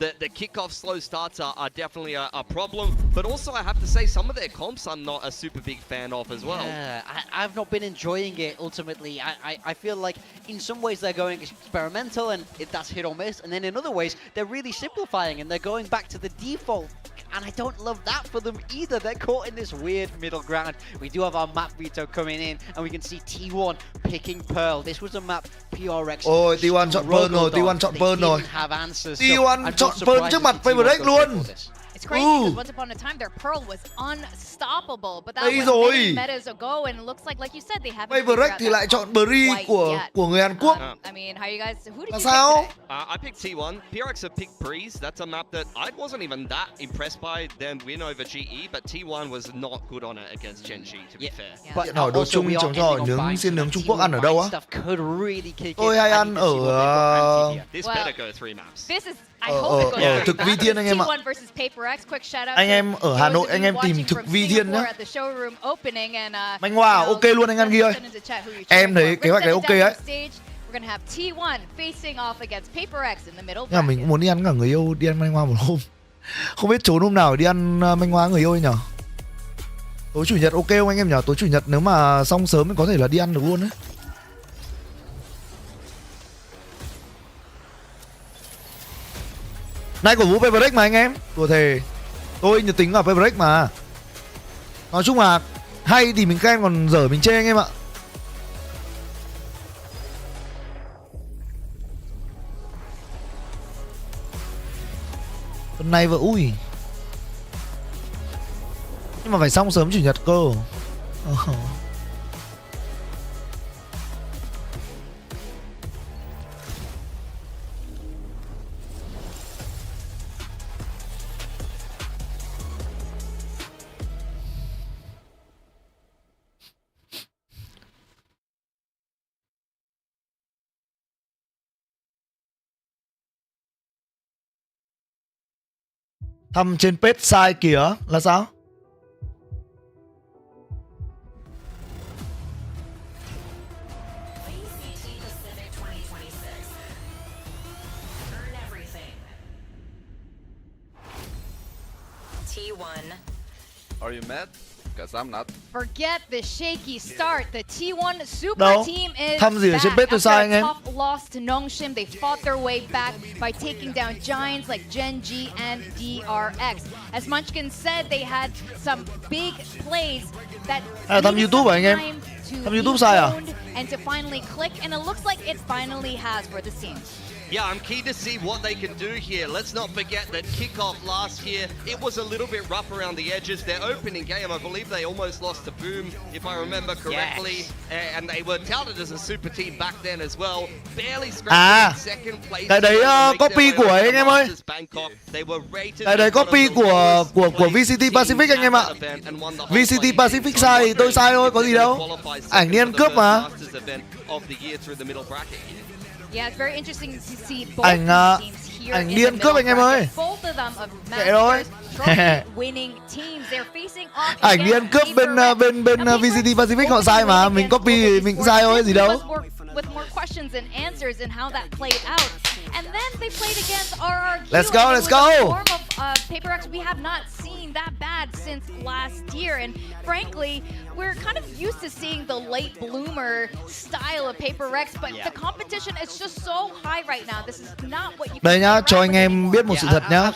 The kickoff slow starts are definitely a problem, but also I have to say some of their comps I'm not a super big fan of as well. Yeah, I've not been enjoying it. Ultimately, I feel like in some ways they're going experimental and that's hit or miss, and then in other ways they're really simplifying and they're going back to the default. And I don't love that for them either. They're caught in this weird middle ground. We do have our map veto coming in, and we can see T1 picking Pearl. This was a map PRX. Ôi, T1 chọn Pearl rồi, T1 chọn Pearl rồi. T1 chọn Pearl trước mặt PRX luôn. It's crazy because once upon a time their Pearl was unstoppable, but that was many metas ago, and it looks like you said, they haven't figured PRX out thì lại chọn Bri của người Hàn Quốc. I mean, how you guys? Who did you sao? pick today? I picked T1. PRX have picked Breeze. That's a map that I wasn't even that impressed by them win over GE, but T1 was not good on it against Gen G, to be fair. Hỏi đồ Trung chống cho nướng xiên nướng Trung Quốc ăn ở đâu á? Tôi hay ăn ở This better go 3 maps. This is thực Vi Thiên anh em ạ. Anh em ở Hà Nội anh em tìm thực Vi Thiên nhá. Manh Hoa ok luôn anh An Ghi ơi. Em thấy kế hoạch đấy ok ấy. Nhưng mà mình cũng muốn đi ăn cả người yêu, đi ăn Manh Hoa một hôm. Không biết trốn hôm nào đi ăn Manh Hoa người yêu nhở. Tối chủ nhật ok không anh em nhở? Tối chủ nhật nếu mà xong sớm thì có thể là đi ăn được luôn đấy. Nay của Vũ PRX mà anh em. Đùa thề. Tôi nhiệt tính vào PRX mà. Nói chung là hay thì mình khen, còn dở mình chê anh em ạ. Tuần này vừa ui. Nhưng mà phải xong sớm chủ nhật cơ. Thăm trên page site kìa là sao? Are you mad? Because I'm not. Forget the shaky start. The T1 super Đâu? team is Thăm gì ở trên page tôi sai anh em? tough loss to Nongshim, they fought their way back by taking down giants like Gen G and DRX. As Munchkin said, they had some big plays that thăm YouTube à anh em? to Thằng be YouTube sai à? honed and to finally click, and it looks like it finally has for the team. Yeah, I'm keen to see what they can do here. Let's not forget that kickoff last year, it was a little bit rough around the edges. Their opening game, I believe they almost lost to Boom, if I remember correctly. Yes. And they were touted as a super team back then as well. Barely scratched second place. Cái đấy copy của ấy anh em ơi. Cái đấy copy của VCT Pacific anh em ạ. VCT Pacific sai thì tôi sai thôi, có gì đâu. Ảnh đi ăn cướp mà. Yeah, it's very interesting to see both teams here ảnh in đi the ăn cướp middle anh em ơi. bracket. Both of them of Kệ thôi. Masters trophy winning teams. They're facing off Ảnh đi ăn cướp bên VCT Pacific họ sai mà, mình copy mình cũng sai thôi, gì đâu. With more questions and answers and how that played out. And then they played against RRQ. Let's go, let's go. The form of PaperX we have not seen that bad since last year, and frankly, we're kind of used to seeing the late bloomer style of PaperX, but the competition is just so high right now. This is not what you. Đây nhá, cho anh em biết một sự thật nhá,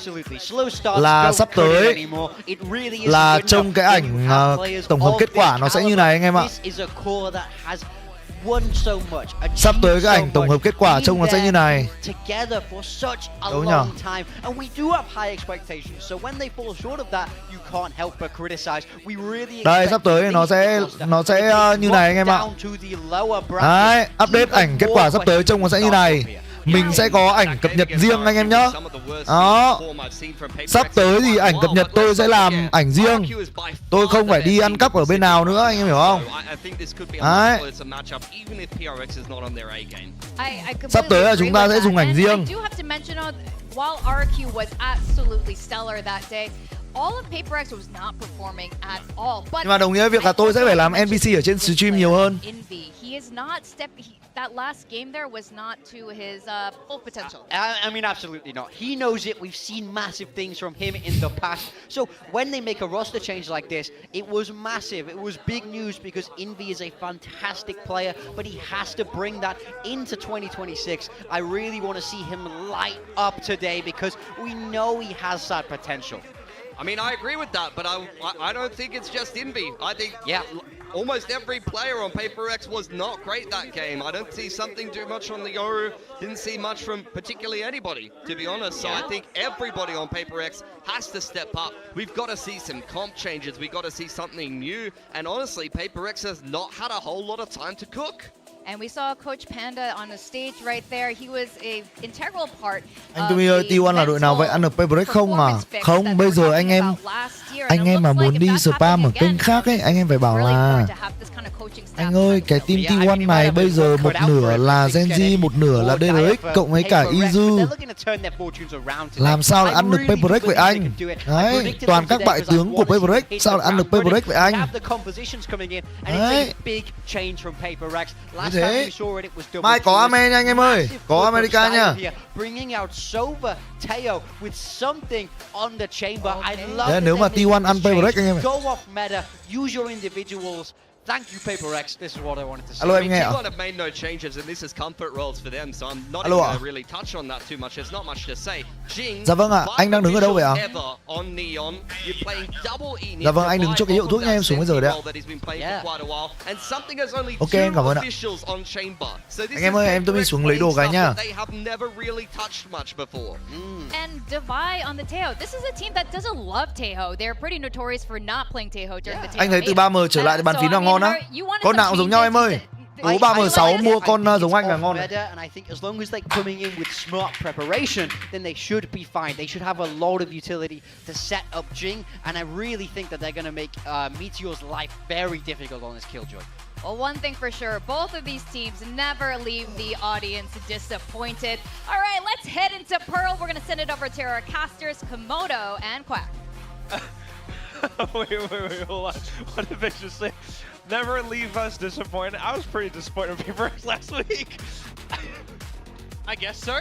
là sắp tới là trong cái ảnh tổng hợp kết quả nó sẽ như này anh em ạ. Sắp tới cái ảnh tổng hợp kết quả trông nó sẽ như này. Đúng nhỉ? Đây, sắp tới nó sẽ như này anh em ạ. Đấy, update ảnh kết quả sắp tới trông nó sẽ như này. Mình sẽ có ảnh cập nhật riêng anh em nhá. Đó. Sắp tới thì ảnh cập nhật tôi sẽ làm ảnh riêng. Tôi không phải đi ăn cắp ở bên nào nữa, anh em hiểu không? Đấy. Sắp tới là chúng ta sẽ dùng ảnh riêng. While RQ was absolutely stellar that day, all of PaperX was not performing at all. But nhưng mà đồng nghĩa với việc là tôi sẽ phải làm NPC ở trên stream nhiều hơn. He is not that last game there was not to his full potential. I mean, absolutely not. He knows it. We've seen massive things from him in the past. So when they make a roster change like this, it was massive. It was big news because Envy is a fantastic player, but he has to bring that into 2026. I really want to see him light up today because we know he has that potential. I mean, I agree with that, but I don't think it's just Envy. I think almost every player on PaperX was not great that game. I don't see something too much on the Yoru. Didn't see much from particularly anybody, to be honest. So I think everybody on PaperX has to step up. We've got to see some comp changes. We've got to see something new. And honestly, PaperX has not had a whole lot of time to cook. And we saw Coach Panda on the stage right there. He was a integral part. Anh Tumi ơi, T1 là đội nào vậy? Ăn được PaperX không à? Không, bây giờ anh em mà muốn đi spam ở kênh khác ấy, anh em phải bảo là anh ơi, cái team T1 này bây giờ một nửa là Genji, một nửa là DRX cộng với cả Izu. Làm sao lại ăn được PaperX vậy anh? Đấy, toàn các bại tướng của PaperX, sao lại ăn được PaperX vậy anh? Đấy. Như thế. Mai có Ame nha anh em ơi, có America nha. Đấy, nếu mà T1 ăn PaperX anh em ơi. Thank you, PaperX. This is what I wanted to say. Alo, em nghe ạ? T1 have made no changes, and this is comfort roles for them, so I'm not even going to really touch on that too much. There's not much to say. Jing, dạ vâng ạ, anh đang đứng ở đâu vậy ạ? Dạ vâng, anh đứng cho cái hiệu thuốc nha, em xuống bây giờ đấy ạ. Ok, em cảm ơn ạ. Anh em ơi, em Tumi xuống lấy đồ cái nha. And Divide on the THEO. This is a team that doesn't love THEO. They're pretty notorious for not playing THEO during the THEO. Anh thấy từ 3M trở lại bàn phím là ngon á. Con nào cũng giống nhau em ơi. Ú 3M6 mua con giống anh là ngon. And I think as long as they're coming in with smart preparation, then they should be fine. They should have a lot of utility to set up Jing, and I really think that they're going to make Meteor's life very difficult on this Killjoy. Well, one thing for sure, both of these teams never leave the audience disappointed. All right, let's head into Pearl. We're going to send it over to our casters, Komodo and Quack. wait, hold on. What did they just say? Never leave us disappointed. I was pretty disappointed with PaperX last week. I guess so.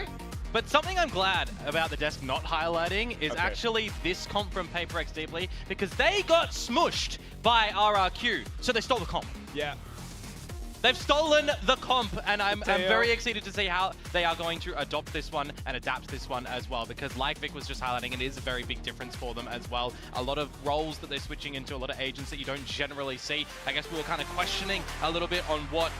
But something I'm glad about the desk not highlighting is actually this comp from PaperX deeply, because they got smushed by RRQ, so they stole the comp. Yeah. They've stolen the comp, and I'm very excited to see how they are going to adopt this one and adapt this one as well, because like Vic was just highlighting, it is a very big difference for them as well. A lot of roles that they're switching into, a lot of agents that you don't generally see. I guess we were kind of questioning a little bit on what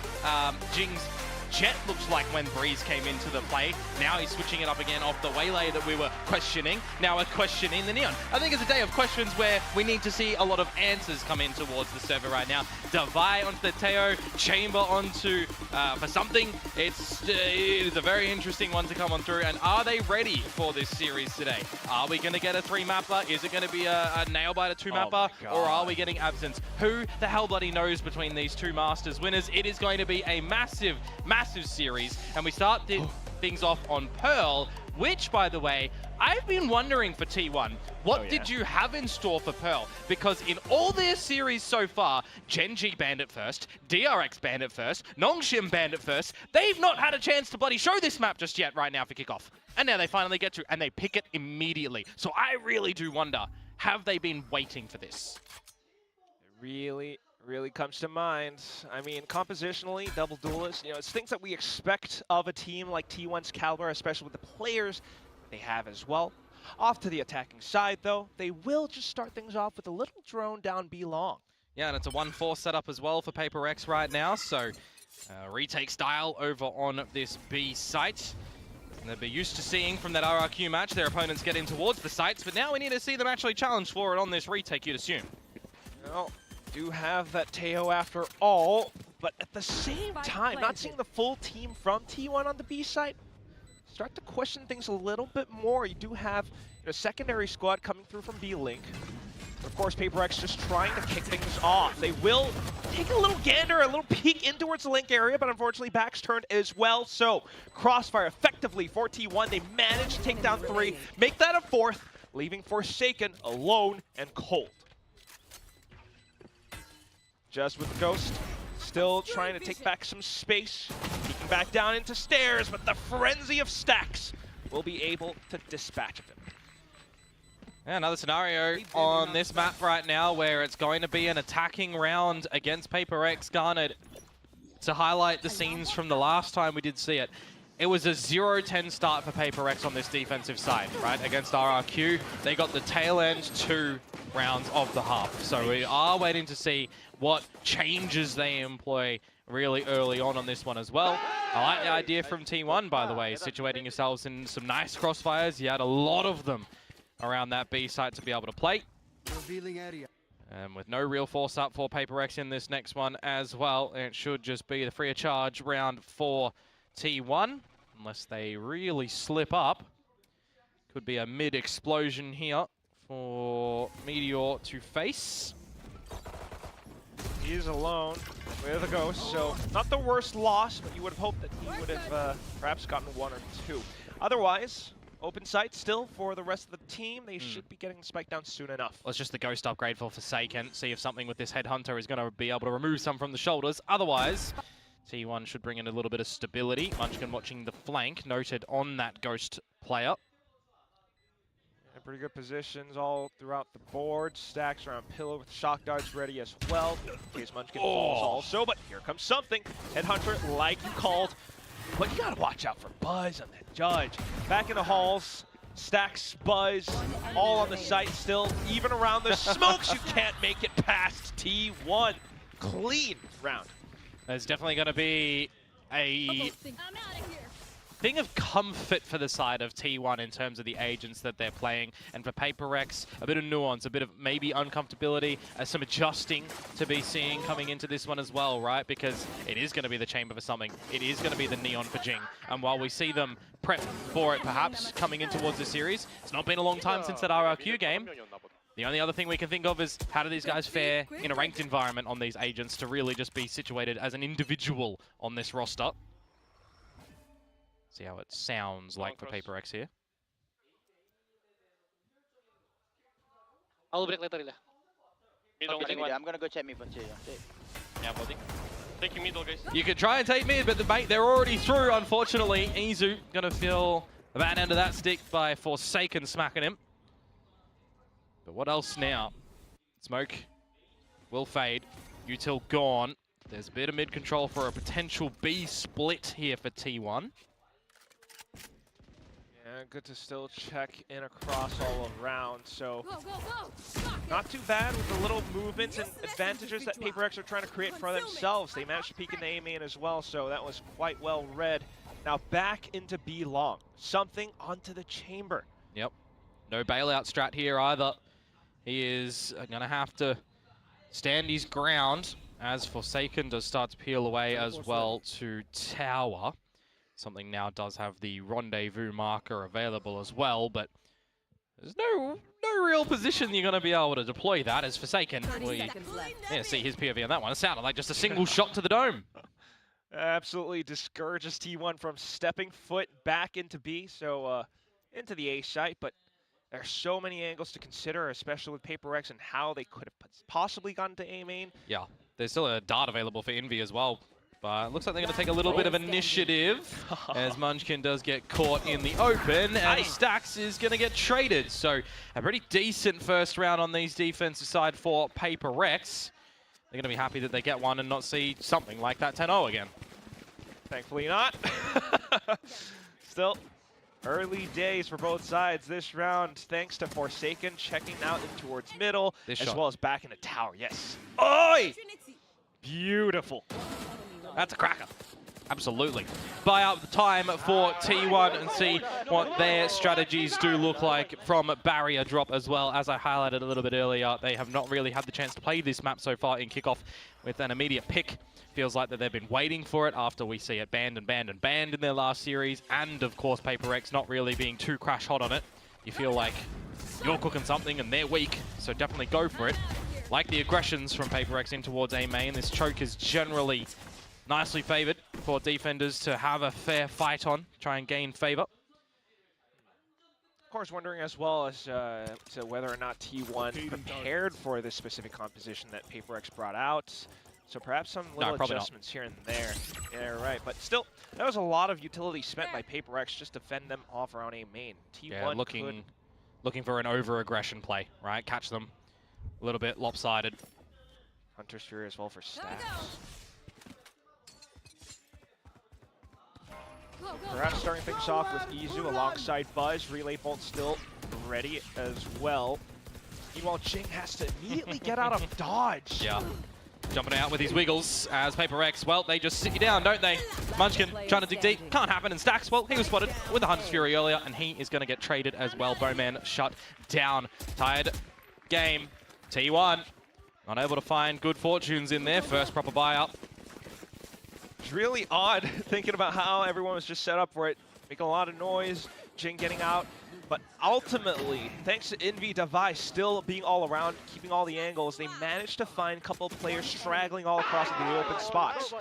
Jing's Jet looks like when Breeze came into the play. Now he's switching it up again off the Waylay that we were questioning. Now we're questioning the Neon. I think it's a day of questions where we need to see a lot of answers come in towards the server right now. Divide onto the THEO, Chamber onto for something. It's a very interesting one to come on through. And are they ready for this series today? Are we going to get a 3-mapper? Is it going to be a nail-biter 2-mapper? Or are we getting absence? Who the hell bloody knows between these two Masters winners? It is going to be a massive series, and we start things off on Pearl, which, by the way, I've been wondering for T1, what did you have in store for Pearl? Because in all their series so far, Gen.G banned it first, DRX banned it first, Nongshim banned it first. They've not had a chance to bloody show this map just yet right now for kickoff. And now they finally get to, and they pick it immediately. So I really do wonder, have they been waiting for this? Really comes to mind. I mean, compositionally, double duelist, you know, it's things that we expect of a team like T1's caliber, especially with the players they have as well. Off to the attacking side, though, they will just start things off with a little drone down B long. Yeah, and it's a 1-4 setup as well for PaperX right now, so retake style over on this B site. And they'll be used to seeing from that RRQ match their opponents get in towards the sites, but now we need to see them actually challenge for it on this retake, you'd assume. Well, do have that THEO after all, but at the same time, not seeing the full team from T1 on the B side, start to question things a little bit more. You do have a secondary squad coming through from VIE-ENG. Of course, PaperX just trying to kick things off. They will take a little gander, a little peek in towards the link area, but unfortunately back's turned as well. So Crossfire effectively for T1. They manage to take down 3, make that a 4th, leaving Forsaken alone and cold. Just with the Ghost, still trying to take back some space, peeking back down into stairs, but the frenzy of stacks will be able to dispatch of him. Yeah, another scenario on this map right now where it's going to be an attacking round against PaperX Garnet. To highlight the scenes from the last time we did see it, it was a 0-10 start for PaperX on this defensive side, right? Against RRQ, they got the tail end 2 rounds of the half. So we are waiting to see what changes they employ really early on this one as well. I like the idea from T1, by the way, situating yourselves in some nice crossfires. You had a lot of them around that B site to be able to play. And with no real force up for PaperX in this next one as well, it should just be the free of charge round for T1, unless they really slip up. Could be a mid-explosion here for Meteor to face. He is alone with a Ghost, so not the worst loss, but you would have hoped that he would have perhaps gotten 1 or 2. Otherwise, open sight still for the rest of the team. They should be getting spiked down soon enough. Well, it's just the Ghost upgrade for Forsaken. See if something with this Headhunter is going to be able to remove some from the shoulders. Otherwise, T1 should bring in a little bit of stability. Munchkin watching the flank, noted on that Ghost player. Yeah, pretty good positions all throughout the board. Stacks around Pillow with shock darts ready as well, in case Munchkin falls also. But here comes something. Headhunter, like you called. But you gotta watch out for Buzz on that Judge. Back in the halls, Stacks, Buzz, all on the site still. Even around the smokes, you can't make it past T1. Clean round. There's definitely going to be a thing of comfort for the side of T1 in terms of the agents that they're playing. And for PaperX, a bit of nuance, a bit of maybe uncomfortability, some adjusting to be seeing coming into this one as well, right? Because it is going to be the Chamber for something. It is going to be the Neon for Jing. And while we see them prep for it perhaps coming in towards the series, it's not been a long time since that RRQ game. The only other thing we can think of is how do these guys fare in a ranked environment on these agents to really just be situated as an individual on this roster. See how it sounds like for PaperX here. I'll break later. I'm gonna go check me punch. Yeah, buddy. Taking middle, guys. You could try and take mid, but they're already through, unfortunately. Izu gonna feel the bad end of that stick by Forsaken smacking him. But what else now? Smoke will fade. Util gone. There's a bit of mid control for a potential B split here for T1. Yeah, good to still check in across all around. So not too bad with the little movements and advantages that PaperX are trying to create for themselves. They managed to peek in the A main as well, so that was quite well read. Now back into B long. Something onto the chamber. Yep. No bailout strat here either. He is going to have to stand his ground as Forsaken does start to peel away as well to tower. Something now does have the rendezvous marker available as well, but there's no real position you're going to be able to deploy that as Forsaken. We see his POV on that one. It sounded like just a single shot to the dome. Absolutely discourages T1 from stepping foot back into B, so into the A site, but there are so many angles to consider, especially with PaperX and how they could have possibly gotten to A main. Yeah, there's still a dart available for Envy as well, but it looks like they're going to take a little bit of initiative as Munchkin does get caught in the open, and Stax is going to get traded. So a pretty decent first round on these defensive side for PaperX. They're going to be happy that they get one and not see something like that 10-0 again. Thankfully not. Still, early days for both sides this round, thanks to Forsaken checking out in towards middle, as well as back into tower. Yes. Oi! Beautiful. That's a cracker. Absolutely. Buy up the time for T1 and see what their strategies do look like from barrier drop as well. As I highlighted a little bit earlier, they have not really had the chance to play this map so far in kickoff with an immediate pick. Feels like that they've been waiting for it after we see it banned and banned and banned in their last series. And of course, PaperX not really being too crash hot on it. You feel like you're cooking something and they're weak, so definitely go for it. Like the aggressions from PaperX in towards A main, this choke is generally nicely favored for defenders to have a fair fight on, try and gain favor. Of course, wondering as well as to whether or not T1 prepared for this specific composition that PaperX brought out. So perhaps some little adjustments here and there. Yeah, right. But still, that was a lot of utility spent by PaperX just to fend them off around A main. T1 looking for an over-aggression play, right? Catch them a little bit lopsided. Hunter's Fury as well for Stax. Perhaps starting things off with Izu alongside Buzz. Relay Bolt still ready as well. Meanwhile, Jing has to immediately get out of dodge. Yeah. Jumping out with his wiggles as PaperX, well, they just sit you down, don't they? Munchkin trying to dig deep, can't happen, and Stax, well, he was spotted with the Hunter's Fury earlier, and he is going to get traded as well. Bowman shut down. Tied game. T1 not able to find good fortunes in their first proper buy-up. It's really odd thinking about how everyone was just set up for it. Making a lot of noise, Jing getting out. But ultimately, thanks to Envy Device still being all around, keeping all the angles, they managed to find a couple of players straggling all across the open spots.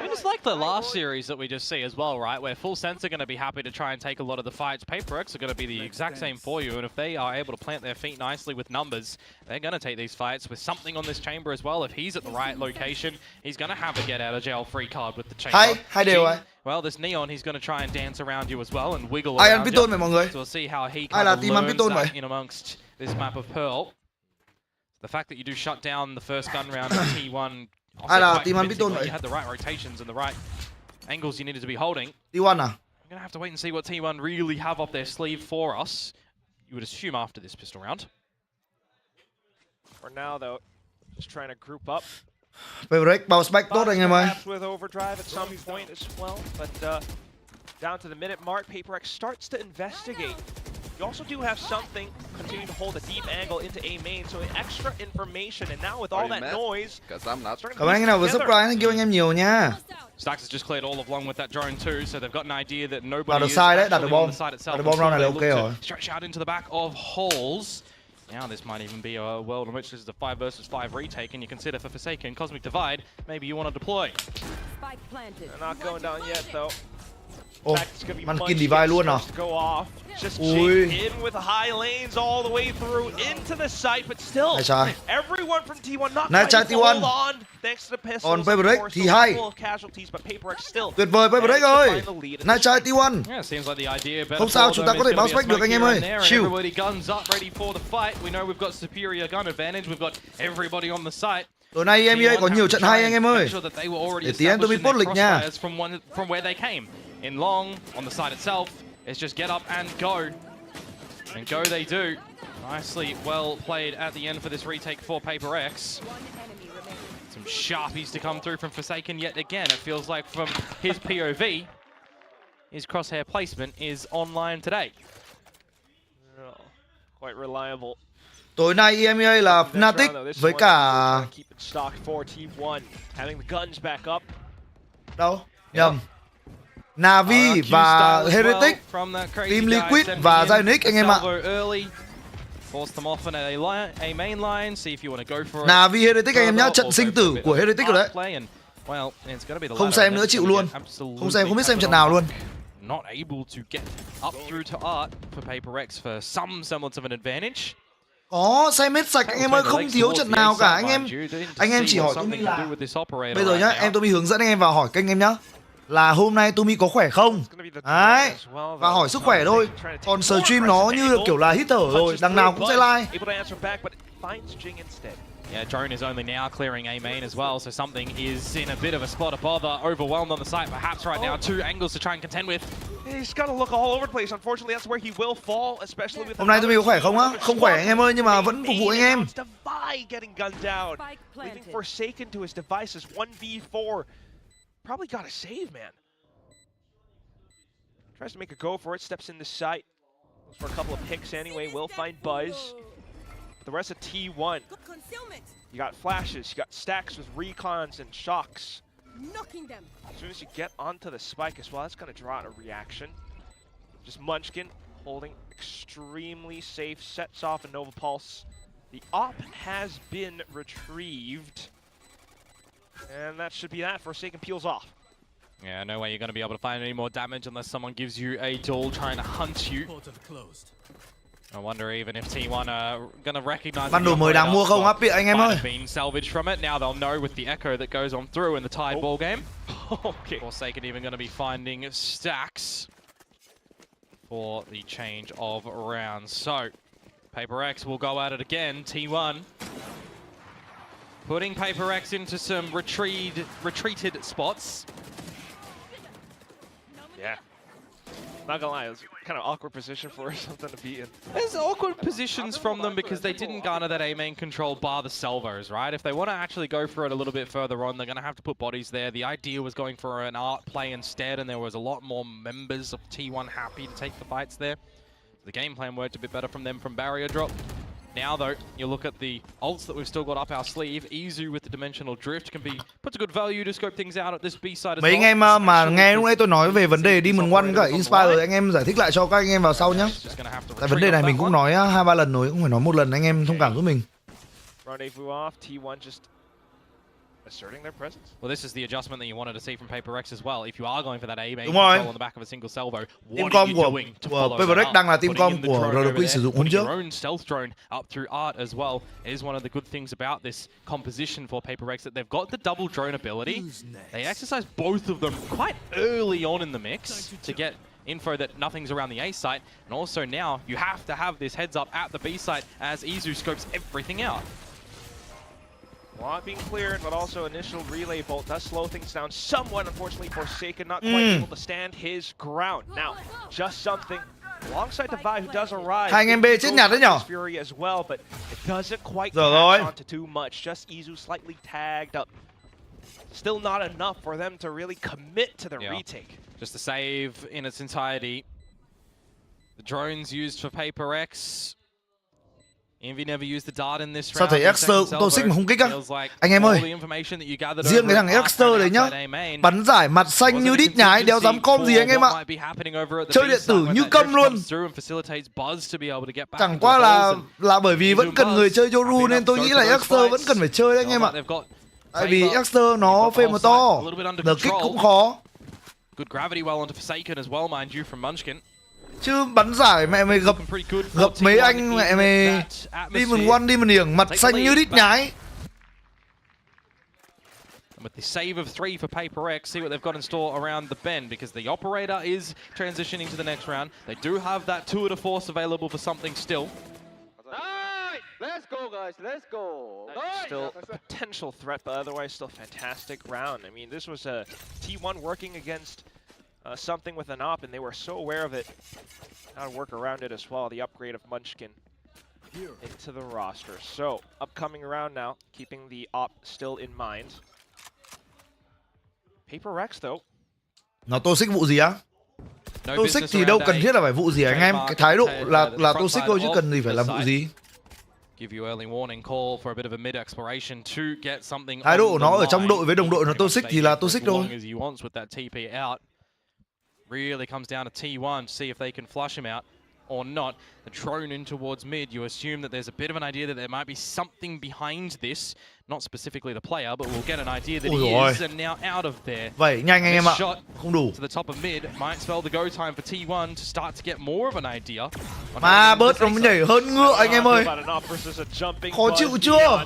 It's like the last series that we just see as well, right? Where Full Sense are going to be happy to try and take a lot of the fights. PaperX are going to be the exact same for you. And if they are able to plant their feet nicely with numbers, they're going to take these fights with something on this chamber as well. If he's at the right location, he's going to have a get out of jail free card with the chamber. Hi đều. Well, this Neon, he's going to try and dance around you as well and wiggle around you. So we'll see how he kind of learns that in amongst this map of Pearl. The fact that you do shut down the first gun round of T1, you had the right rotations and the right angles you needed to be holding. T1 I'm going to have to wait and see what T1 really have up their sleeve for us. You would assume after this pistol round. For now, though, just trying to group up. PaperX bounce back tốt anh em ơi. Perhaps with overdrive at some point as well, but down to the minute mark, PaperX starts to investigate. You also do have something continuing to hold a deep angle into A main, so extra information, and now with all that noise, Cảm ơn anh nào vừa subscribe anh kêu anh em nhiều nha. Stax has just cleared all of long with that drone too, so they've got an idea that nobody is sai đấy, đặt actually được on bom. the side itself. Đặt được bom round này là ok rồi. Stretch out into the back of holes. Now this might even be a world in which this is a 5 versus 5 retake, and you consider for Forsaken, Cosmic Divide, maybe you want to deploy. They're not going down yet, though. Munchkin Divide luôn à? Go off. Just in with high lanes all the way through into the site, but still, everyone from T1 not quite hold on. Thanks to the pistols, còn PaperX thì hay. Tuyệt vời PaperX ơi. Này trai T1. Không sao, chúng ta có thể bounce back được anh em ơi. Chill. Everybody guns up, ready for the fight. We know we've got superior gun advantage. We've got everybody on the site. Tối nay EMEA có nhiều trận hay anh em ơi. Để tí em tôi mới post lịch nha. From where they came. In long, on the side itself, it's just get up and go. And go they do. Nicely well played at the end for this retake for PaperX. Some sharpies to come through from Forsaken yet again. It feels like from his POV, his crosshair placement is online today. Quite reliable. Tối nay EMEA là Fnatic với cả đâu? Nhầm. Navi và Heretic, Team Liquid và Zynic anh em ạ. Navi Heretic anh em nhá, trận sinh tử của Heretic rồi đấy. Không xem nữa chịu luôn. Không xem không biết xem trận nào luôn. Not able to get up through to Art for PaperX for some semblance of an advantage. Có say mết sạch anh em ơi, không thiếu trận nào cả anh em chỉ hỏi Tumi là bây giờ nhá, em Tumi hướng dẫn anh em vào hỏi kênh em nhá, là hôm nay Tumi có khỏe không đấy, và hỏi sức khỏe thôi, còn stream nó như kiểu là hít thở rồi, đằng nào cũng sẽ like. Yeah, Drone is only now clearing A main as well, so something is in a bit of a spot of bother. Overwhelmed on the site, perhaps right now. 2 angles to try and contend with. He's got to look all over the place. Unfortunately, that's where he will fall, especially with. Hôm nay Tumi có khỏe không á? Không khỏe anh em ơi, nhưng mà vẫn phục vụ anh em. VIE getting gunned down, leaving Forsaken to his devices. 1v4, probably got a save, man. Tries to make a go for it. Steps in the site. Goes for a couple of picks anyway. Will find Buzz. The rest of T1, you got flashes, you got stacks with recons and shocks. As soon as you get onto the spike as well, that's going to draw out a reaction. Just Munchkin holding extremely safe, sets off a Nova Pulse. The op has been retrieved. And that should be that. Forsaken peels off. Yeah, no way you're going to be able to find any more damage unless someone gives you a duel trying to hunt you. I wonder even if T1 are gonna recognize Bundle mới đáng mua không áp anh em ơi. Been salvaged from it. Now they'll know with the echo that goes on through in the tied ball game. Okay. Forsaken even gonna be finding stacks for the change of rounds. So PaperX will go at it again. T1 putting PaperX into some retreated spots. Yeah. Not gonna lie, it was kind of awkward position for something to be in. There's awkward positions from them because they didn't garner that A main control bar the salvos, right? If they want to actually go for it a little bit further on, they're going to have to put bodies there. The idea was going for an art play instead, and there was a lot more members of T1 happy to take the fights there. The game plan worked a bit better from them from barrier drop. Now, though, you look at the ults that we've still got up our sleeve. Izu with the dimensional drift can be put to good value to scope things out at this B side as well. Mấy anh em mà nghe lúc nãy tôi nói về vấn đề Demon One với Inspire, anh em giải thích lại cho các anh em vào sau nhé. Tại vấn đề này mình cũng nói 2-3 lần rồi, không phải nói một lần, anh em thông cảm giúp mình. Rendezvous off, T1 just asserting their presence. Well, this is the adjustment that you wanted to see from PaperX as well. If you are going for that A main control on the back of a single salvo, what are you doing to follow that up? Đang là team com của RLQ sử dụng huấn trước. Your own stealth drone up through Art as well is one of the good things about this composition for PaperX, that they've got the double drone ability. They exercise both of them quite early on in the mix to get info that nothing's around the A site, and also now you have to have this heads up at the B site as Izu scopes everything out. Lot being cleared, but also initial relay bolt does slow things down somewhat. Unfortunately, Forsaken not quite able to stand his ground. Now, just something alongside the VIE who does arrive. Hai anh em B chết nhạt đấy nhở? Fury as well, but it doesn't quite catch on to too much. Just Izu slightly tagged up. Still not enough for them to really commit to the retake. Just the save in its entirety. The drones used for PaperX. Envy never used the dart in this round. Sao thấy Exter toxic mà không kích á? Anh em ơi, riêng cái thằng Exter đấy nhá, bắn giải mặt xanh như đít nhái, đéo dám com gì anh em ạ. Chơi điện tử như câm luôn. Chẳng qua là bởi vì vẫn cần người chơi Yoru nên tôi nghĩ là Exter vẫn cần phải chơi đấy anh em ạ. Tại vì Exter nó phê mà to, đợt kích cũng khó. Good gravity well onto Forsaken as well, mind you, from Munchkin. Chứ bắn giải mẹ mày gặp mấy anh mẹ mày Demon One, Demon ENG mặt xanh như đít nhái. With the save of 3 for PaperX, see what they've got in store around the bend, because the operator is transitioning to the next round. They do have that tour de force available for something still. Let's go, guys. Still a potential threat, but otherwise still fantastic round. I mean, this was a T1 working against something with an op, and they were so aware of it. How to work around it as well. The upgrade of Munchkin into the roster. So, upcoming round now, keeping the op still in mind. PaperX though. Nó toxic vụ gì á? Toxic thì đâu cần thiết là phải vụ gì anh em. Cái thái độ là toxic thôi chứ cần gì phải là vụ gì. Give you early warning call for a bit of a mid exploration to get something. Thái độ của nó ở trong đội với đồng đội nó toxic thì là toxic thôi. Really comes down to T1 to see if they can flush him out or not. The drone in towards mid, you assume that there's a bit of an idea that there might be something behind this. Not specifically the player, but we'll get an idea that he is, and now out of there. Vậy nhanh anh em ạ, không đủ. To the top of mid might spell the go time for T1 to start to get more of an idea. Mà bớt nó nhảy hơn ngựa anh em ơi. Khó chịu chưa?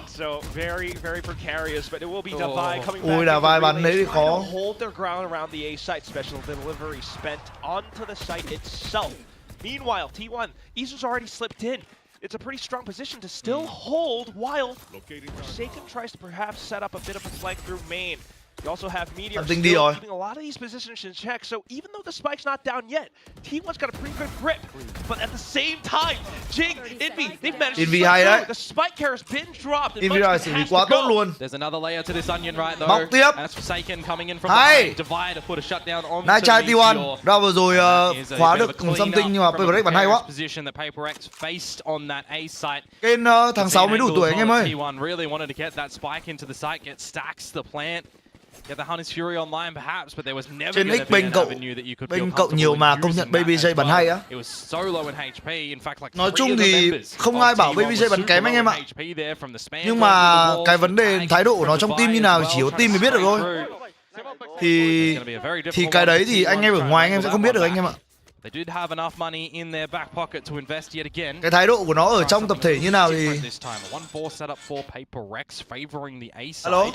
Ôi đà vai bắn đấy thì khó. Hold their ground around the A site. Special delivery spent onto the site itself. Meanwhile, T1, Izu's already slipped in. It's a pretty strong position to still hold while Forsaken tries to perhaps set up a bit of a flank through main. You also have Meteor still keeping a lot of these positions in check, so even though the spike's not down yet, T1's got a pretty good grip. But at the same time, Jing, Envy, they've managed to slip through. The spike carry has been dropped. Envy xử lý quá tốt luôn. There's another layer to this onion right though. Bóc tiếp. And it's Forsaken coming in from behind. Divide to put a shutdown on Nai trai T1. Ra vừa rồi khóa được something nhưng mà PaperX bắn hay quá. Position that PaperX faced on that A site. Kênh tháng 6 mới đủ tuổi anh em ơi. T1 really wanted to get that spike into the site, get stacks the plant. Get the Hunter's Fury online perhaps, but there was never going to be an avenue that you could feel comfortable nhiều mà công nhận BBJ bắn hay á. It was so low in HP, in fact like nói chung thì không ai bảo BBJ bắn kém anh em ạ. Nhưng mà cái vấn đề thái độ của nó trong team như nào chỉ có team mới biết được thôi. Thì cái đấy thì anh em ở ngoài anh em sẽ không biết được anh em ạ. Cái thái độ của nó ở trong tập thể như nào thì Hello.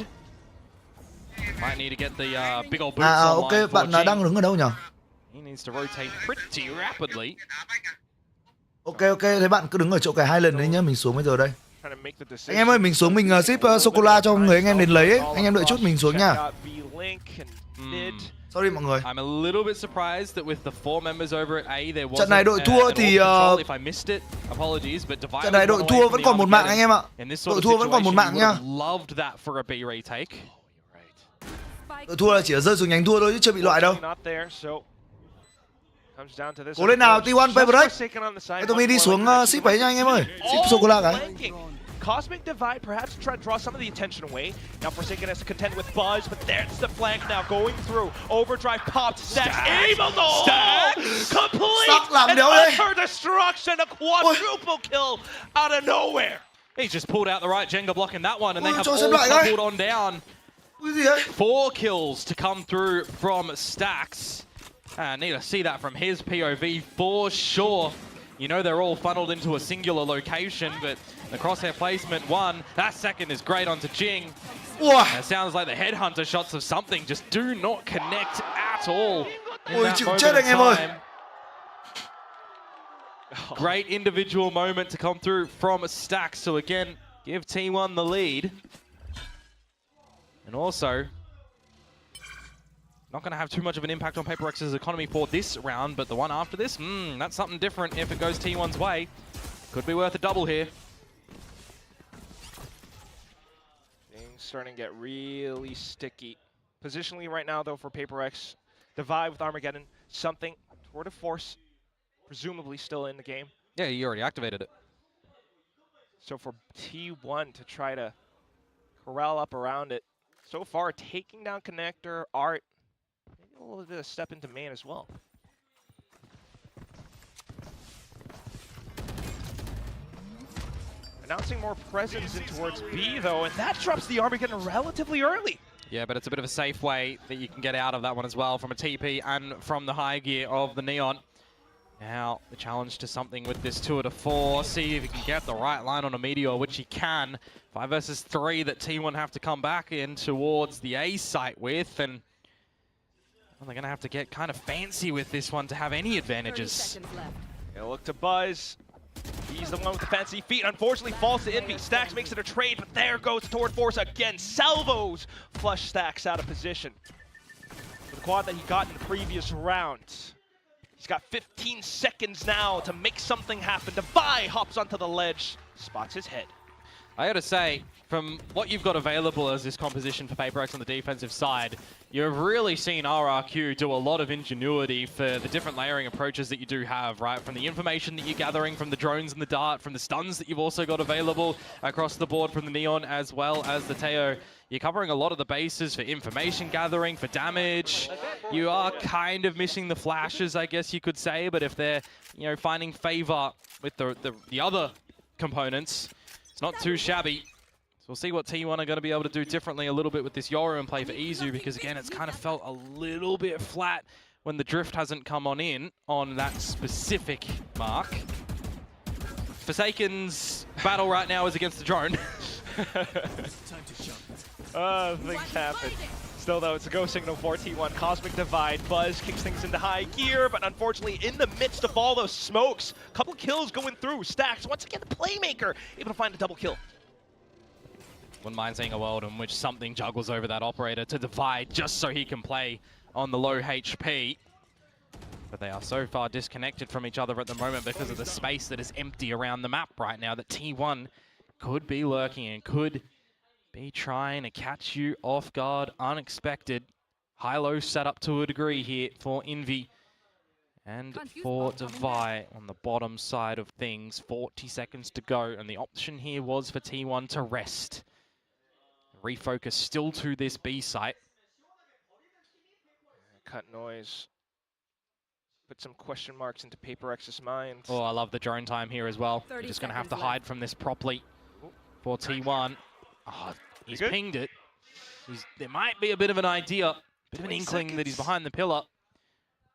Might need to get the big old boots ok, bạn đang đứng ở đâu nhỉ? He needs to rotate pretty rapidly. Ok, thế bạn cứ đứng ở chỗ cái hai lần đấy nhá, mình xuống bây giờ đây. Anh em ơi, mình xuống mình ship sô-cô-la cho người anh em đến lấy ấy. Anh em đợi chút mình xuống nha. Sorry mọi người. I'm a little bit surprised that with the 4 members over at A there was trận này đội thua thì trận này đội thua vẫn còn một mạng anh em ạ. Đội thua vẫn còn một mạng nhá. Đội thua là chỉ rơi xuống nhánh thua thôi chứ chưa bị loại đâu. Cố lên nào T1 PaperX. Tumi đi xuống ship ấy nha anh em ơi. Ship sô-cô-la cái. Cosmic Divide perhaps try to draw some of the attention away. Now Forsaken has to contend with Buzz, but there's the flank now going through. Overdrive popped. Stacks able to hold. Complete and utter destruction. A quadruple kill out of nowhere. He's just pulled out the right Jenga block in that one, and they have all coupled on down. 4 kills to come through from Stacks. Need to see that from his POV for sure. You know they're all funneled into a singular location, but the crosshair placement one, that second is great onto Jing. It sounds like the headhunter shots of something just do not connect at all in that moment of time. Great individual moment to come through from Stacks, so again, give T1 the lead. And also, not going to have too much of an impact on PaperX's economy for this round, but the one after this, that's something different if it goes T1's way. Could be worth a double here. Things starting to get really sticky. Positionally right now, though, for PaperX, Divide with Armageddon, something toward a force, presumably still in the game. Yeah, you already activated it. So for T1 to try to corral up around it, so far taking down Connector, Art, maybe a little bit of step into main as well. Announcing more presence in towards B though, and that drops the Armageddon relatively early. Yeah, but it's a bit of a safe way that you can get out of that one as well from a TP and from the high gear of the Neon. Now, the challenge to something with this 2-4. See if he can get the right line on a Meteor, which he can. 5 versus 3 that T1 have to come back in towards the A site with. And well, they're going to have to get kind of fancy with this one to have any advantages. Gonna look to Buzz. He's the one with the fancy feet. Unfortunately, falls to Envy. Stax makes it a trade, but there goes Toward Force again. Salvos flush Stax out of position. For the quad that he got in the previous round. He's got 15 seconds now to make something happen. DeVi hops onto the ledge, spots his head. I gotta say, from what you've got available as this composition for PaperX on the defensive side, you've really seen RRQ do a lot of ingenuity for the different layering approaches that you do have, right? From the information that you're gathering from the drones and the dart, from the stuns that you've also got available across the board from the Neon as well as the THEO. You're covering a lot of the bases for information gathering, for damage. You are kind of missing the flashes, I guess you could say, but if they're, you know, finding favor with the other components, it's not too shabby. So we'll see what T1 are going to be able to do differently a little bit with this Yoru and play for Izu, because again, it's kind of felt a little bit flat when the drift hasn't come on in on that specific mark. Forsaken's battle right now is against the drone. Things happen. Still though, it's a go signal for T1. Cosmic Divide. Buzz kicks things into high gear, but unfortunately in the midst of all those smokes, a couple kills going through. Stax, once again the playmaker, able to find a double kill. Wouldn't mind seeing a world in which something juggles over that operator to Divide just so he can play on the low HP. But they are so far disconnected from each other at the moment because of the space that is empty around the map right now that T1 could be lurking and could be trying to catch you off guard, unexpected. High-low setup to a degree here for Envy and for DeVi on the bottom side of things. 40 seconds to go, and the option here was for T1 to rest. Refocus still to this B site. Cut noise. Put some question marks into PaperX's mind. Oh, I love the drone time here as well. You're just going to have to hide from this properly for T1. Oh, he's pinged it. There might be a bit of an idea, bit of an inkling that he's behind the pillar.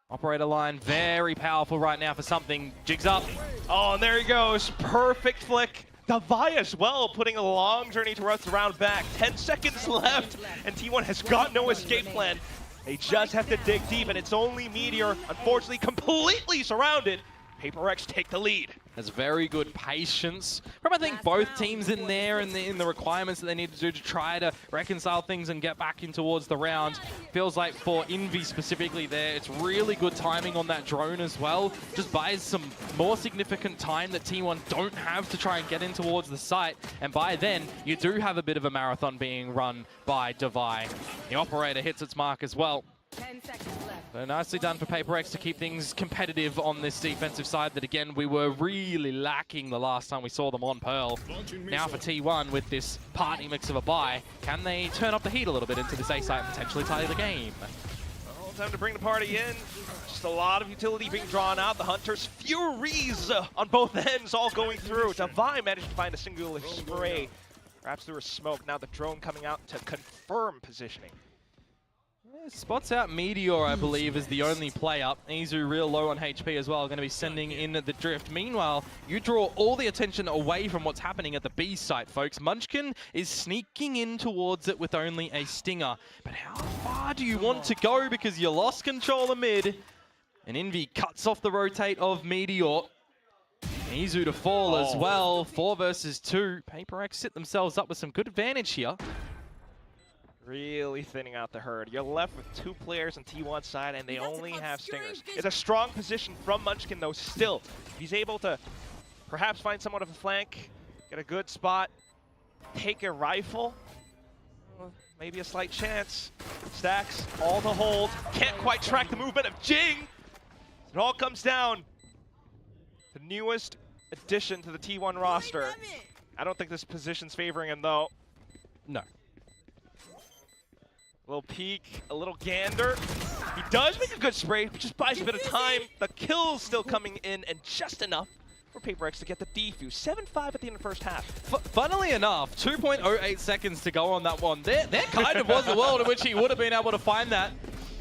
Operator line, very powerful right now for something. Jigs up. Oh, and there he goes. Perfect flick. DeVi as well, putting a long journey to rush around back. 10 seconds left, and T1 has got no escape plan. They just have to dig deep, and it's only Meteor, unfortunately, completely surrounded. PaperX take the lead. Has very good patience from, I think, both teams in there and in the requirements that they need to do to try to reconcile things and get back in towards the round. Feels like for Envy specifically there, it's really good timing on that drone as well. Just buys some more significant time that T1 don't have to try and get in towards the site. And by then, you do have a bit of a marathon being run by DeVi. The operator hits its mark as well. 10 seconds left. So nicely done for PaperX to keep things competitive on this defensive side that, again, we were really lacking the last time we saw them on Pearl. Now for T1 with this party mix of a bye, can they turn up the heat a little bit into this A site and potentially tie the game? Well, time to bring the party in. Just a lot of utility being drawn out. The Hunters' Furies on both ends all going through. DeVi managed to find a singular spray, perhaps through a smoke. Now the drone coming out to confirm positioning. Spots out Meteor, I believe, is the only play up. Izu real low on HP as well, going to be sending in the drift. Meanwhile, you draw all the attention away from what's happening at the B site, folks. Munchkin is sneaking in towards it with only a stinger. But how far do you want to go? Because you lost control of mid. And Envy cuts off the rotate of Meteor. Izu to fall as well. 4 versus 2. PaperX sit themselves up with some good advantage here. Really thinning out the herd. You're left with 2 players on T1 side, and they only have stingers. It's a strong position from Munchkin, though, still. He's able to perhaps find somewhat of a flank, get a good spot, take a rifle. Well, maybe a slight chance. Stax, all to hold. Can't quite track the movement of Jing. It all comes down. The newest addition to the T1 roster. I don't think this position's favoring him, though. No. A little peek, a little gander. He does make a good spray, but just buys a bit of time. The kill's still coming in, and just enough for PaperX to get the defuse. 7-5 at the end of the first half. Funnily enough, 2.08 seconds to go on that one. There kind of was a world in which he would have been able to find that.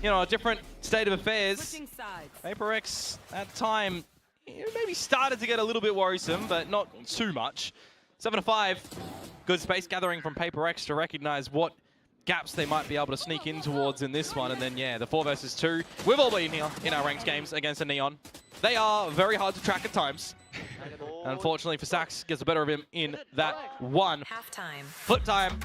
You know, a different state of affairs. PaperX, at time, maybe started to get a little bit worrisome, but not too much. 7-5. Good space gathering from PaperX to recognize what gaps they might be able to sneak in towards in this one. And then, yeah, the 4 versus 2. We've all been here in our ranked games against a Neon. They are very hard to track at times. Unfortunately for Sax, gets the better of him in that one. Halftime. Flip time.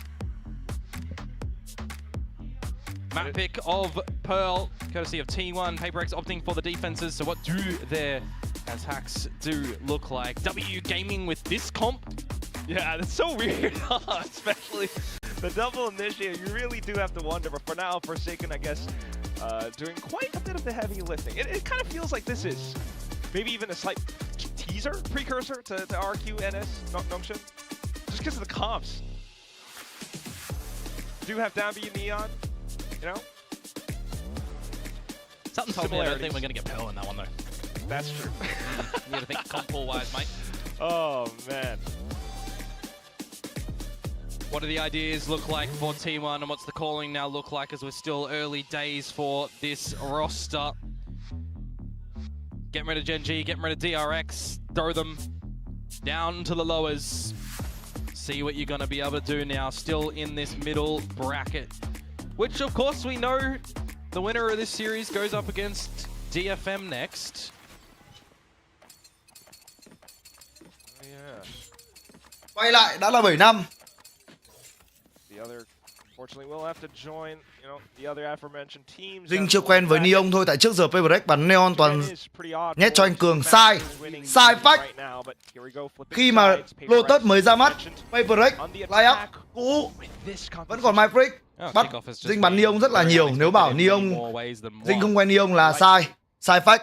Map pick of Pearl, courtesy of T1. PaperX opting for the defenses. So what do their attacks do look like? W Gaming with this comp? Yeah, that's so weird, especially the double initiate. You really do have to wonder, but for now, Forsaken, I guess, doing quite a bit of the heavy lifting. It kind of feels like this is maybe even a slight teaser, precursor to RQNS Nongshun, just because of the comps. Do have down B Neon, you know? Something told me I don't think we're going to get Pearl in that one, though. That's true. You got to think comp pool-wise, mate. Oh, man. What do the ideas look like for T1 and what's the calling now look like as we're still early days for this roster? Getting rid of Gen G, getting rid of DRX, throw them down to the lowers. See what you're going to be able to do now, still in this middle bracket. Which, of course, we know the winner of this series goes up against DFM next. Yeah. Quay lại đã là 7 năm. The other, unfortunately, will have to join, you know, the other aforementioned teams. Dinh chưa quen với Neon thôi, tại trước giờ PaperX bắn Neon toàn nhét cho anh Cường. Sai phách. Khi mà Lotus mới ra mắt, PaperX line up cũ vẫn còn MyFreak. Bắt Dinh bắn Neon rất là nhiều. Nếu bảo Neon Dinh không quen Neon là sai phách.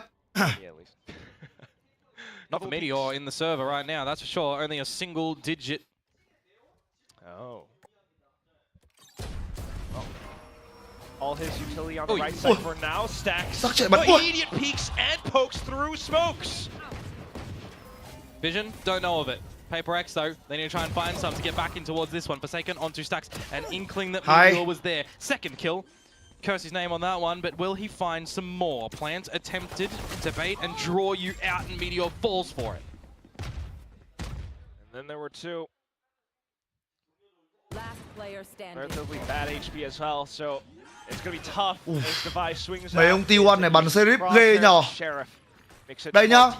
Not for Meteor in the server right now, that's for sure. Only a single digit. Oh. All his utility on the right side for now. Stacks. But immediate peeks and pokes through smokes. Vision, don't know of it. PaperX though, they need to try and find some to get back in towards this one. Forsaken onto Stacks, an inkling that Meteor was there. Second kill. Curse his name on that one, but will he find some more? Plant attempted to bait and draw you out, and Meteor falls for it. And then there were two. Last player standing. Relatively bad HP as well, so it's gonna be tough as Device swings Mấy ông T1 này bắn Serif ghê nhờ. Đây nhá,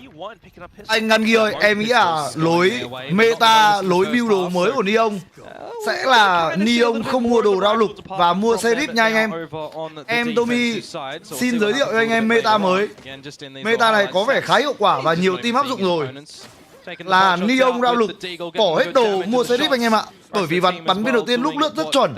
anh Ngăn Ghi ơi, em nghĩ là lối meta, lối build đồ mới của Neon sẽ là Neon không mua đồ rao lục và mua Serif nha anh em. Em Tumi xin giới thiệu cho anh em meta mới. Meta này có vẻ khá hiệu quả và nhiều team áp dụng rồi. Là Neon rao lục, bỏ hết đồ mua Serif anh em ạ. Bởi vì bắn viên đầu tiên lúc lướt rất chuẩn,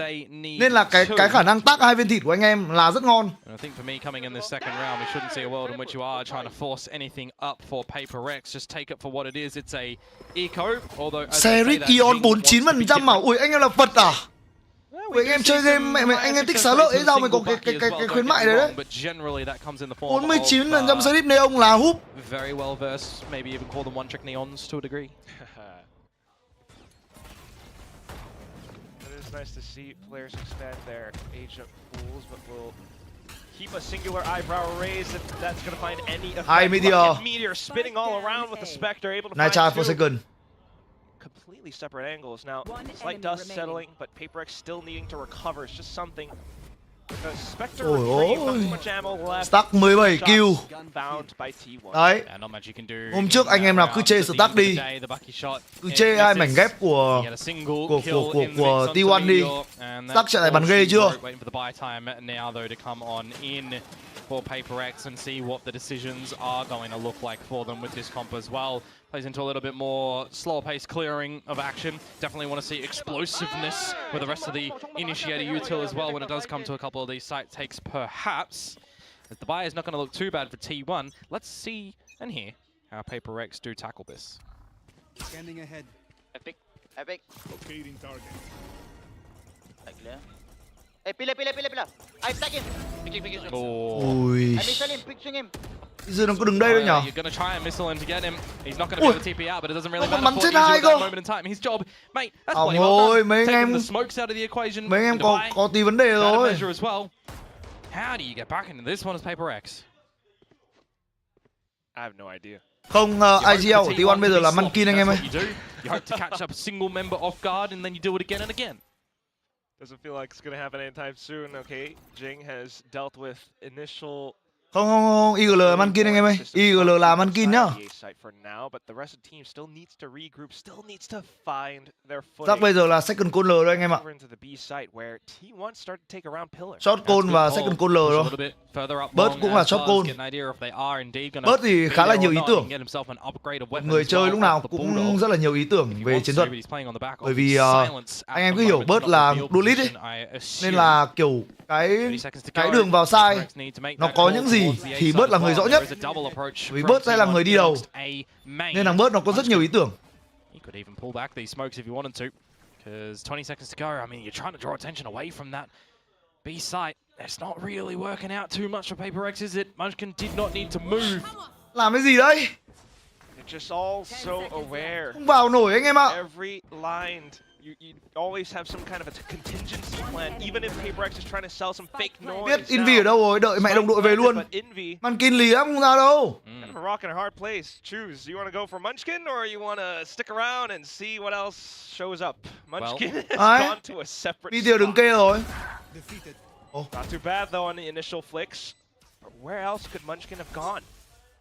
nên là cái khả năng tác hai viên thịt của anh em là rất ngon. I think for me coming in this second round, we shouldn't see a world in which you are trying to force anything up for PaperX. Just take it for what it is. It's a eco. Although Serif Ion 49% mà ui anh em là vật à? Ui anh em chơi game anh em thích xá lợi ấy sao mà có cái khuyến mại đấy đấy. 49% Serif Neon là húp. Very well versed. Maybe even call them one trick neons to a degree. Nice to see players expand their age up pools, but will keep a singular eyebrow raised if that's going to find any effect. Meteor spinning all around with the Spectre, able to find two completely separate angles. Now, slight dust settling, but PaperX still needing to recover. It's just something. The Spectre retrieved, not too much ammo left. Stack 17 kill. Đấy. Hôm trước anh em nào cứ chê stack đi. Cứ chê hai mảnh ghép của T1 đi. Stack trận này bắn ghê chưa? For PaperX and see what the decisions are going to look like for them with this comp as well. Plays into a little bit more slower pace clearing of action. Definitely want to see explosiveness with the rest of the initiator util as well when it does come to a couple of these site takes perhaps. As the buy is not going to look too bad for T1. Let's see and hear how PaperX do tackle this. Scanning ahead. Epic. Locating target. Clear. Hey, pillar. I tag him. Pick. Ui. I missile him, swing him. Giờ nó có đứng đây đâu nhở? You're gonna try and missile him to get him. He's not gonna be able to TP out, but it doesn't really matter bắn for chết him hai at that cơ. moment in time. His job, mate, that's Ổng bloody well ơi, done. mấy anh Taking em the smokes out of the equation. mấy anh em có tí vấn đề rồi. Measure as well. How do you get back into this one as PaperX? I have no idea. Không, IGL của T1 bây giờ là Mankin anh em ơi. You hope to catch up a single member off guard and then you do it again and again. Doesn't feel like it's going to happen anytime soon. Okay, Jing has dealt with initial. Không, IGL là Mankin anh em ơi. IGL là Mankin nhá. site for now, but the rest of the team still needs to regroup, still needs to find their footing. Chắc bây giờ là second caller thôi anh em ạ. Over into the B site where T1 started to take around pillar. Short call và second caller thôi. Bớt cũng là short call. Bớt thì khá là nhiều ý tưởng. Người chơi lúc nào cũng rất là nhiều ý tưởng về chiến thuật. Bởi vì anh em cứ hiểu Bớt là duelist ấy, nên là kiểu cái đường vào sai nó có những gì thì Bớt là người rõ nhất. Vì Bớt sẽ là người đi đầu, nên là Bớt nó có rất nhiều ý tưởng. Could even pull back these smokes if you wanted to, because 20 seconds to go. I mean, you're trying to draw attention away from that B site. It's not really working out too much for PaperX, is it? Munchkin did not need to move. Làm cái gì đấy? They're just all so aware. Không vào nổi anh em ạ. Every line, you always have some kind of a contingency plan, even if PaperX is trying to sell some fake noise. Biết Envy ở đâu rồi, đợi mẹ đồng đội về luôn. Munchkin lì lắm, không ra đâu. Kind of a rock and a hard place. Choose. You want to go for Munchkin or you want to stick around and see what else shows up? Munchkin has gone to a separate Video đứng kê rồi. Not too bad though on the initial flicks. Where else could Munchkin have gone?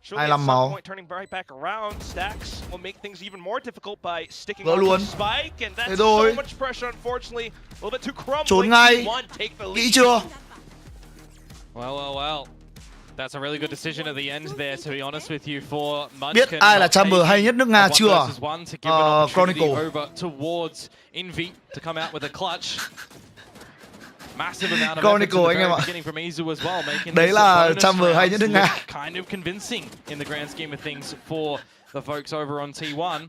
Surely at some point turning right back around, Stacks will make things even more difficult by sticking on the spike, and that's so much pressure, unfortunately. A little bit too crumbling. Trốn ngay. Kỹ chưa? Well. That's a really good decision at the end there, to be honest with you, for Munchkin. Biết ai là chamber hay nhất nước Nga chưa? Chronicle. Over towards Envy to come out with a clutch. Massive amount of Chronicle anh em ạ. Đấy là chamber hay nhất nước Nga. Kind of convincing in the grand scheme of things for the folks over on T1.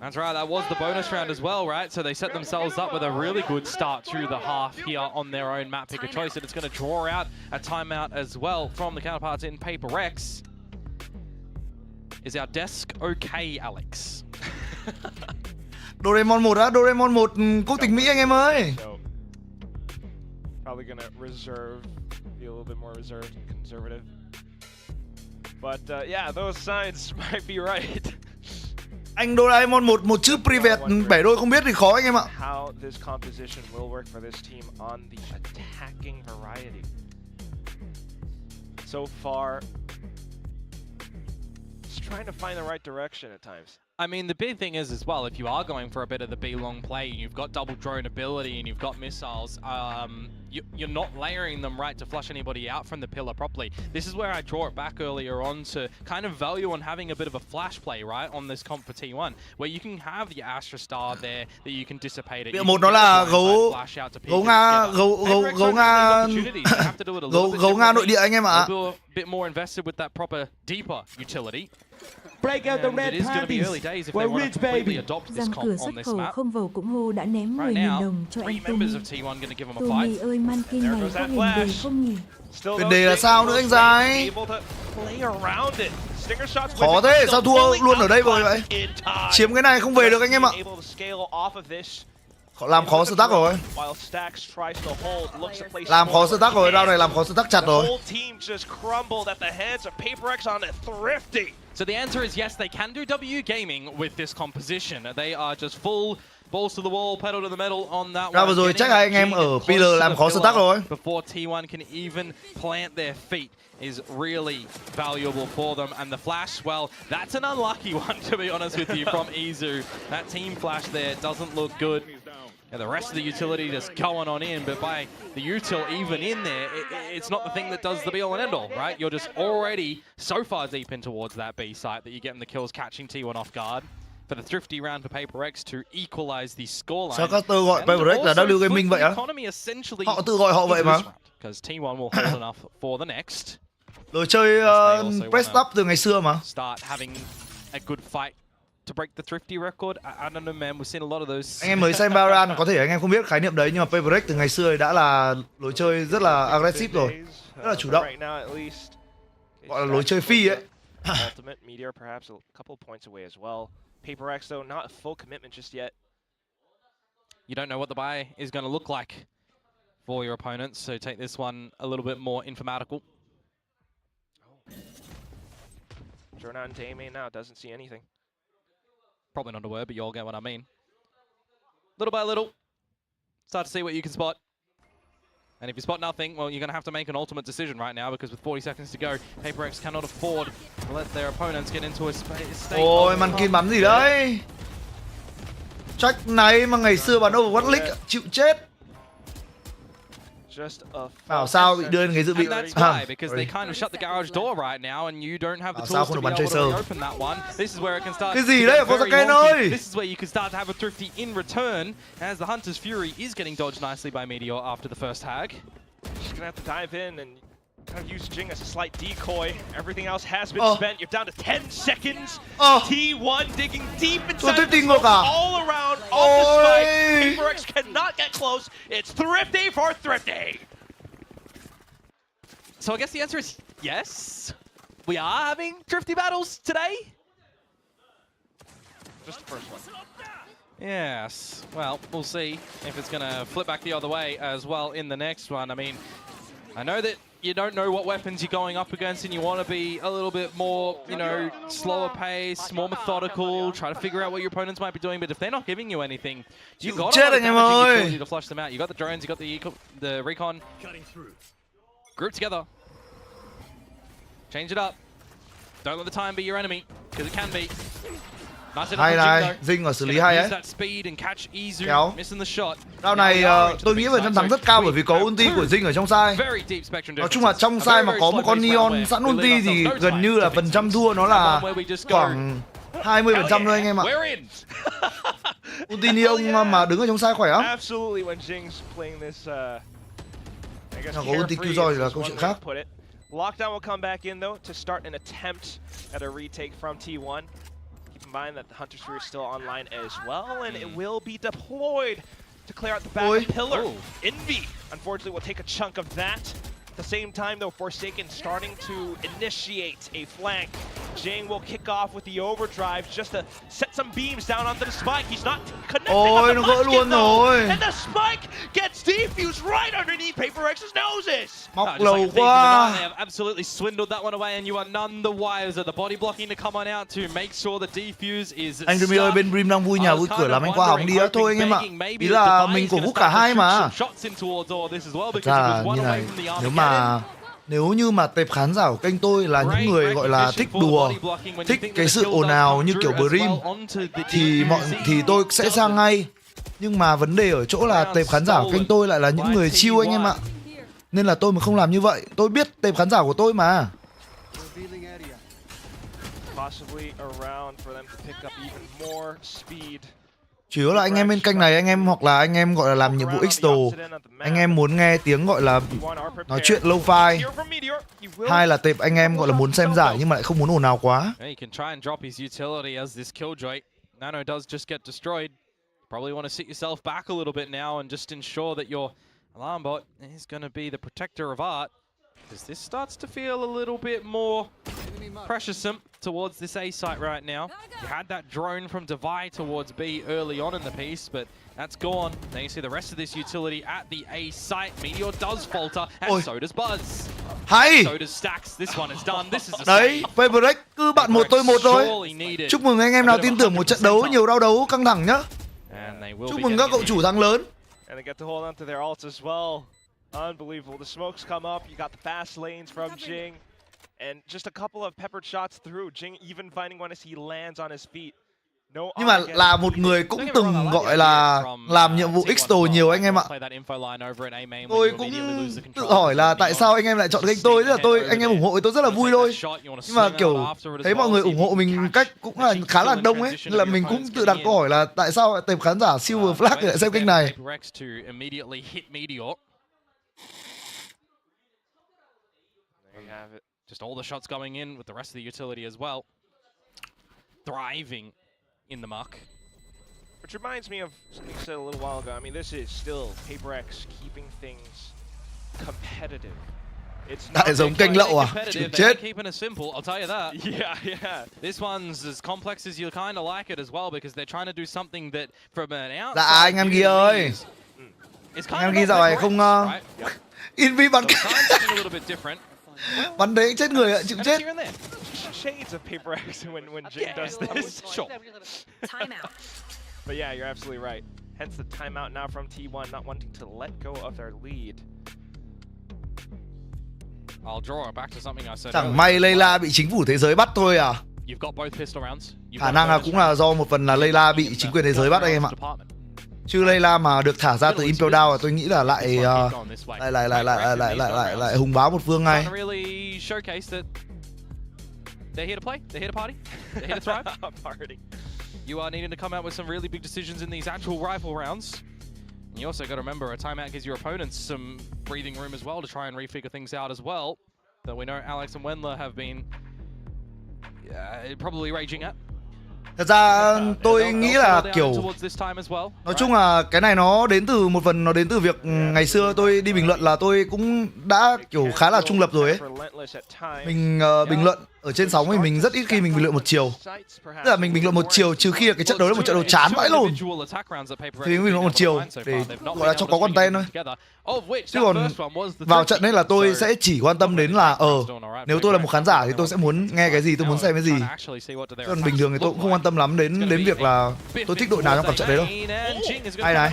That's right, that was the bonus round as well, right? So they set themselves up with a really good start through the half here on their own map pick a choice, and it's going to draw out a timeout as well from the counterparts in PaperX. Is our desk okay, Alex? Doraemon 1 á, Doraemon 1 quốc tịch Mỹ anh em ơi. Probably gonna reserve, be a little bit more reserved and conservative. But yeah, those signs might be right. Anh Doraemon một chữ private bẻ đôi không biết thì khó anh em ạ. How this composition will work for this team on the attacking variety. So far, just trying to find the right direction at times. I mean, the big thing is as well, if you are going for a bit of the B-long play, and you've got double drone ability and you've got missiles, you're not layering them right to flush anybody out from the pillar properly. This is where I draw it back earlier on to kind of value on having a bit of a flash play, right, on this comp for T1, where you can have the Astra Star there that you can dissipate it. Một nó là gấu Nga nội địa anh em ạ. A bit more invested with that proper deeper utility. Break out the red panties. We're rich baby. Rằng cửa xuất khẩu không vào cũng hô đã ném 10.000 đồng cho anh Tumi. Tumi ơi, Munchkin này có hề đề không nhỉ? Hề đề là sao nữa anh Dài? Khó thế, sao thua luôn ở đây rồi vậy? Chiếm cái này không về được anh em ạ. Làm khó stack rồi. Làm khó stack rồi, round này làm khó stack chặt rồi. So the answer is yes, they can do W gaming with this composition. They are just full balls to the wall, pedal to the metal on that one. Vừa rồi chắc hai anh em ở pillar làm khó stack rồi. Before T1 can even plant their feet is really valuable for them, and the flash, well, that's an unlucky one, to be honest with you, from Izu. That team flash there doesn't look good. And the rest of the utility just going on in, but by the util even in there, it's not the thing that does the be all and end all, right? You're just already so far deep in towards that B site that you're getting the kills, catching T1 off guard. For the thrifty round for PaperX to equalize the scoreline. Sao các tôi gọi PaperX là W Gaming vậy á? Họ tự gọi họ vậy mà. Because T1 will hold enough for the next. Lối chơi press up từ ngày xưa mà. Start having a good fight to break the thrifty record. I don't know, man. We've seen a lot of those. Anh em mới xem Valorant, có thể anh em không biết khái niệm đấy, nhưng mà PaperX từ ngày xưa đã là lối chơi rất là aggressive rồi, rất là chủ động. Gọi là lối chơi phi ấy. Ultimate Meteor perhaps a couple points away as well. PaperX though not a full commitment just yet. You don't know what the buy is going to look like for your opponents, so take this one a little bit more informatical. Jordan to A main now doesn't see anything. Probably not a word, but you all get what I mean. Little by little, start to see what you can spot. And if you spot nothing, well, you're going to have to make an ultimate decision right now because with 40 seconds to go, PaperX cannot afford to let their opponents get into a state. Ôi, Mankin bắn gì đấy? Trách này mà ngày xưa bắn Overwatch League chịu chết. Bảo sao bị đưa cái dự bị. And that's why, because they kind of shut the garage door right now, and you don't have the tools to be able to reopen that one. This is where it can start. Cái gì đấy, có Sakaen ơi? This is where you can start to have a thrifty in return, as the Hunter's Fury is getting dodged nicely by Meteor after the first tag. Just gonna have to dive in and kind of use Jing as a slight decoy. Everything else has been spent. You're down to 10 seconds. T1 digging deep inside the smoke all around off the spike. PaperX cannot get close. It's thrifty for thrifty. So I guess the answer is yes. We are having thrifty battles today. Just the first one. Yes. Well, we'll see if it's going to flip back the other way as well in the next one. I mean, I know that you don't know what weapons you're going up against and you want to be a little bit more, you know, slower pace, more methodical, try to figure out what your opponents might be doing. But if they're not giving you anything, you've got a to flush them out. You got the drones, you got the recon. Group together. Change it up. Don't let the time be your enemy, because it can be. Hay này, Jing ở xử lý hay ấy. Kéo. Round này tôi nghĩ về trăm thắng rất cao bởi vì có ulti của Jing ở trong side. Nói chung là trong side mà có một con Neon sẵn ulti thì gần như là phần trăm thua nó là khoảng 20% thôi anh em ạ. Ulti Neon mà đứng ở trong side khỏe lắm. Có ulti Killjoy là câu chuyện khác. Lockdown will come back in though to start an attempt at a retake from T1. Keep in mind that the Hunter's Fury is still online as well, and it will be deployed to clear out the back pillar. Envy, unfortunately, will take a chunk of that. At the same time, though, Forsaken starting to initiate a flank. Jing will kick off with the overdrive just to set some beams down onto the spike. He's not connecting on the musket, though. And the spike gets defused right underneath PaperX's noses. Móc lâu quá. They have absolutely swindled that one away, and you are none the wiser. The body blocking to come on out to make sure the defuse is. Anh Remy ơi, bên Brim đang vui nhà vui cửa lắm, anh qua hỏng đi á thôi anh em ạ. Ý là mình cổ vũ cả hai mà. Thật ra là như này, nếu như mà tệp khán giả của kênh tôi là những người gọi là thích đùa, thích cái sự ồn ào như kiểu Brim thì tôi sẽ sang ngay. Nhưng mà vấn đề ở chỗ là tệp khán giả của kênh tôi lại là những người chill anh em ạ. Nên là tôi mới không làm như vậy. Tôi biết tệp khán giả của tôi mà. Chủ yếu là anh em bên kênh này, anh em hoặc là anh em gọi là làm nhiệm vụ X-Đồ, anh em muốn nghe tiếng gọi là nói chuyện lo-fi. Hai là tệp anh em gọi là muốn xem giải nhưng mà lại không muốn ồn ào quá. Probably want to sit yourself back a little bit now and just ensure that your alarm bot is going to be the protector of art. Because this starts to feel a little bit more pressuresome towards this A site right now. You had that drone from Divide towards B early on in the piece, but that's gone. Now you see the rest of this utility at the A site. Meteor does falter, and so does Buzz. Hay! So does Stacks. This one is done. This is a đấy, PaperX cứ bạn một tôi một rồi. Chúc mừng anh em nào tin tưởng một trận đấu nhiều đau đấu căng thẳng nhá. Chúc mừng các cậu chủ thắng lớn. And they get to hold on to their ults as well. Unbelievable. The smokes come up. You got the fast lanes from Jing. And just a couple of peppered shots through. Jing even finding one as he lands on his feet. Nhưng mà là một người cũng từng gọi là làm nhiệm vụ X-Đồ nhiều anh em ạ. Tôi cũng tự hỏi là tại sao anh em lại chọn kênh tôi. Tức là anh em ủng hộ tôi rất là vui thôi. Nhưng mà kiểu thấy mọi người ủng hộ mình cách cũng là khá là đông ấy. Nên là mình cũng tự đặt câu hỏi là tại sao tệp khán giả Silver Flag lại xem kênh này. Just all the shots going in with the rest of the utility as well. Thriving in the muck. Which reminds me of something you said a little while ago. I mean, this is still PaperX keeping things competitive. It's not giống kênh lậu à? Chịu chết. Keeping it simple, I'll tell you that. Yeah. This one's as complex as you kind of like it as well because they're trying to do something that from an outside. Dạ anh em Ghi ơi. Anh em Ghi dạo này không Envy bắn bắn đấy chết người ạ, chịu chết. Shades of PaperX when Jing does this. Sure. Timeout. But yeah, you're absolutely right. Hence the timeout now from T1, not wanting to let go of their lead. I'll draw it back to something I said Chẳng earlier. may Layla bị chính phủ thế giới bắt thôi à. You've got both pistol rounds. Khả năng là cũng là do một phần là Layla bị chính quyền thế giới bắt anh em ạ. Chứ Layla mà được thả ra từ Impel Down là tôi nghĩ là lại hùng bá một phương ngay. Really showcase that they're here to play, they're here to party, they're here to thrive. Party. You are needing to come out with some really big decisions in these actual rifle rounds. And you also got to remember a timeout gives your opponents some breathing room as well to try and refigure things out as well. That we know Alex and LUπαιNG have been probably raging at. Thật ra tôi nghĩ là kiểu nói chung là cái này nó đến từ một phần, nó đến từ việc ngày xưa tôi đi bình luận là tôi cũng đã kiểu khá là trung lập rồi ấy. Mình bình luận ở trên sóng thì mình rất ít khi mình bình luận một chiều. Tức là mình bình luận một chiều trừ khi là cái trận đấu là một trận đấu chán vãi lồn thì mình bình luận một chiều để gọi là cho có content thôi. Chứ còn vào trận ấy là tôi sẽ chỉ quan tâm đến là nếu tôi là một khán giả thì tôi sẽ muốn nghe cái gì, tôi muốn xem cái gì. Chứ còn bình thường thì tôi cũng không quan tâm lắm đến việc là tôi thích đội nào trong cặp trận đấy đâu. Hay này.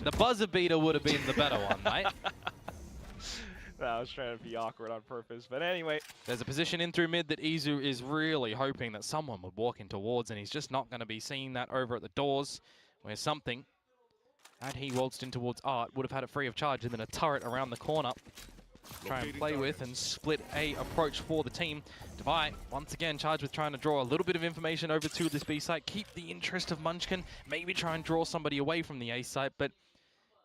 The buzzer beater would have been the better one, right? I was trying to be awkward on purpose, but anyway. There's a position in through mid that Izu is really hoping that someone would walk in towards, and he's just not going to be seeing that over at the doors, where something, had he waltzed in towards Art, would have had it free of charge, and then a turret around the corner. Try and play with and split A approach for the team. Devi, once again, charged with trying to draw a little bit of information over to this B site, keep the interest of Munchkin, maybe try and draw somebody away from the A site, but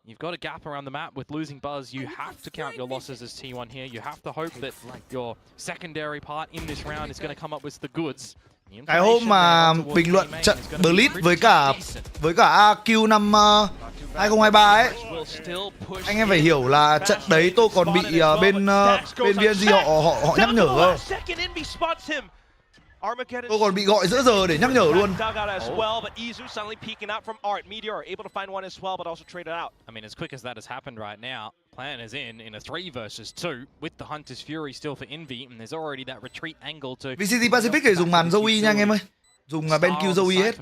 you've got a gap around the map with losing Buzz. You have to count your losses as T1 here. You have to hope that your secondary part in this round is going to come up with the goods. Cái hôm mà bình luận trận Blitz với cả AQ năm 2023 ấy, anh em phải hiểu là trận đấy tôi còn bị bên VNG họ nhắc nhở cơ. Tôi còn bị gọi giữa giờ để nhắc nhở luôn. I mean, as quick as that has happened right now, Plan is in a 3 versus 2 with the Hunter's Fury still for Envy, and there's already that retreat angle to VCT Pacific để dùng màn Zoe nha anh em ơi. Dùng bên Q Zoe hết.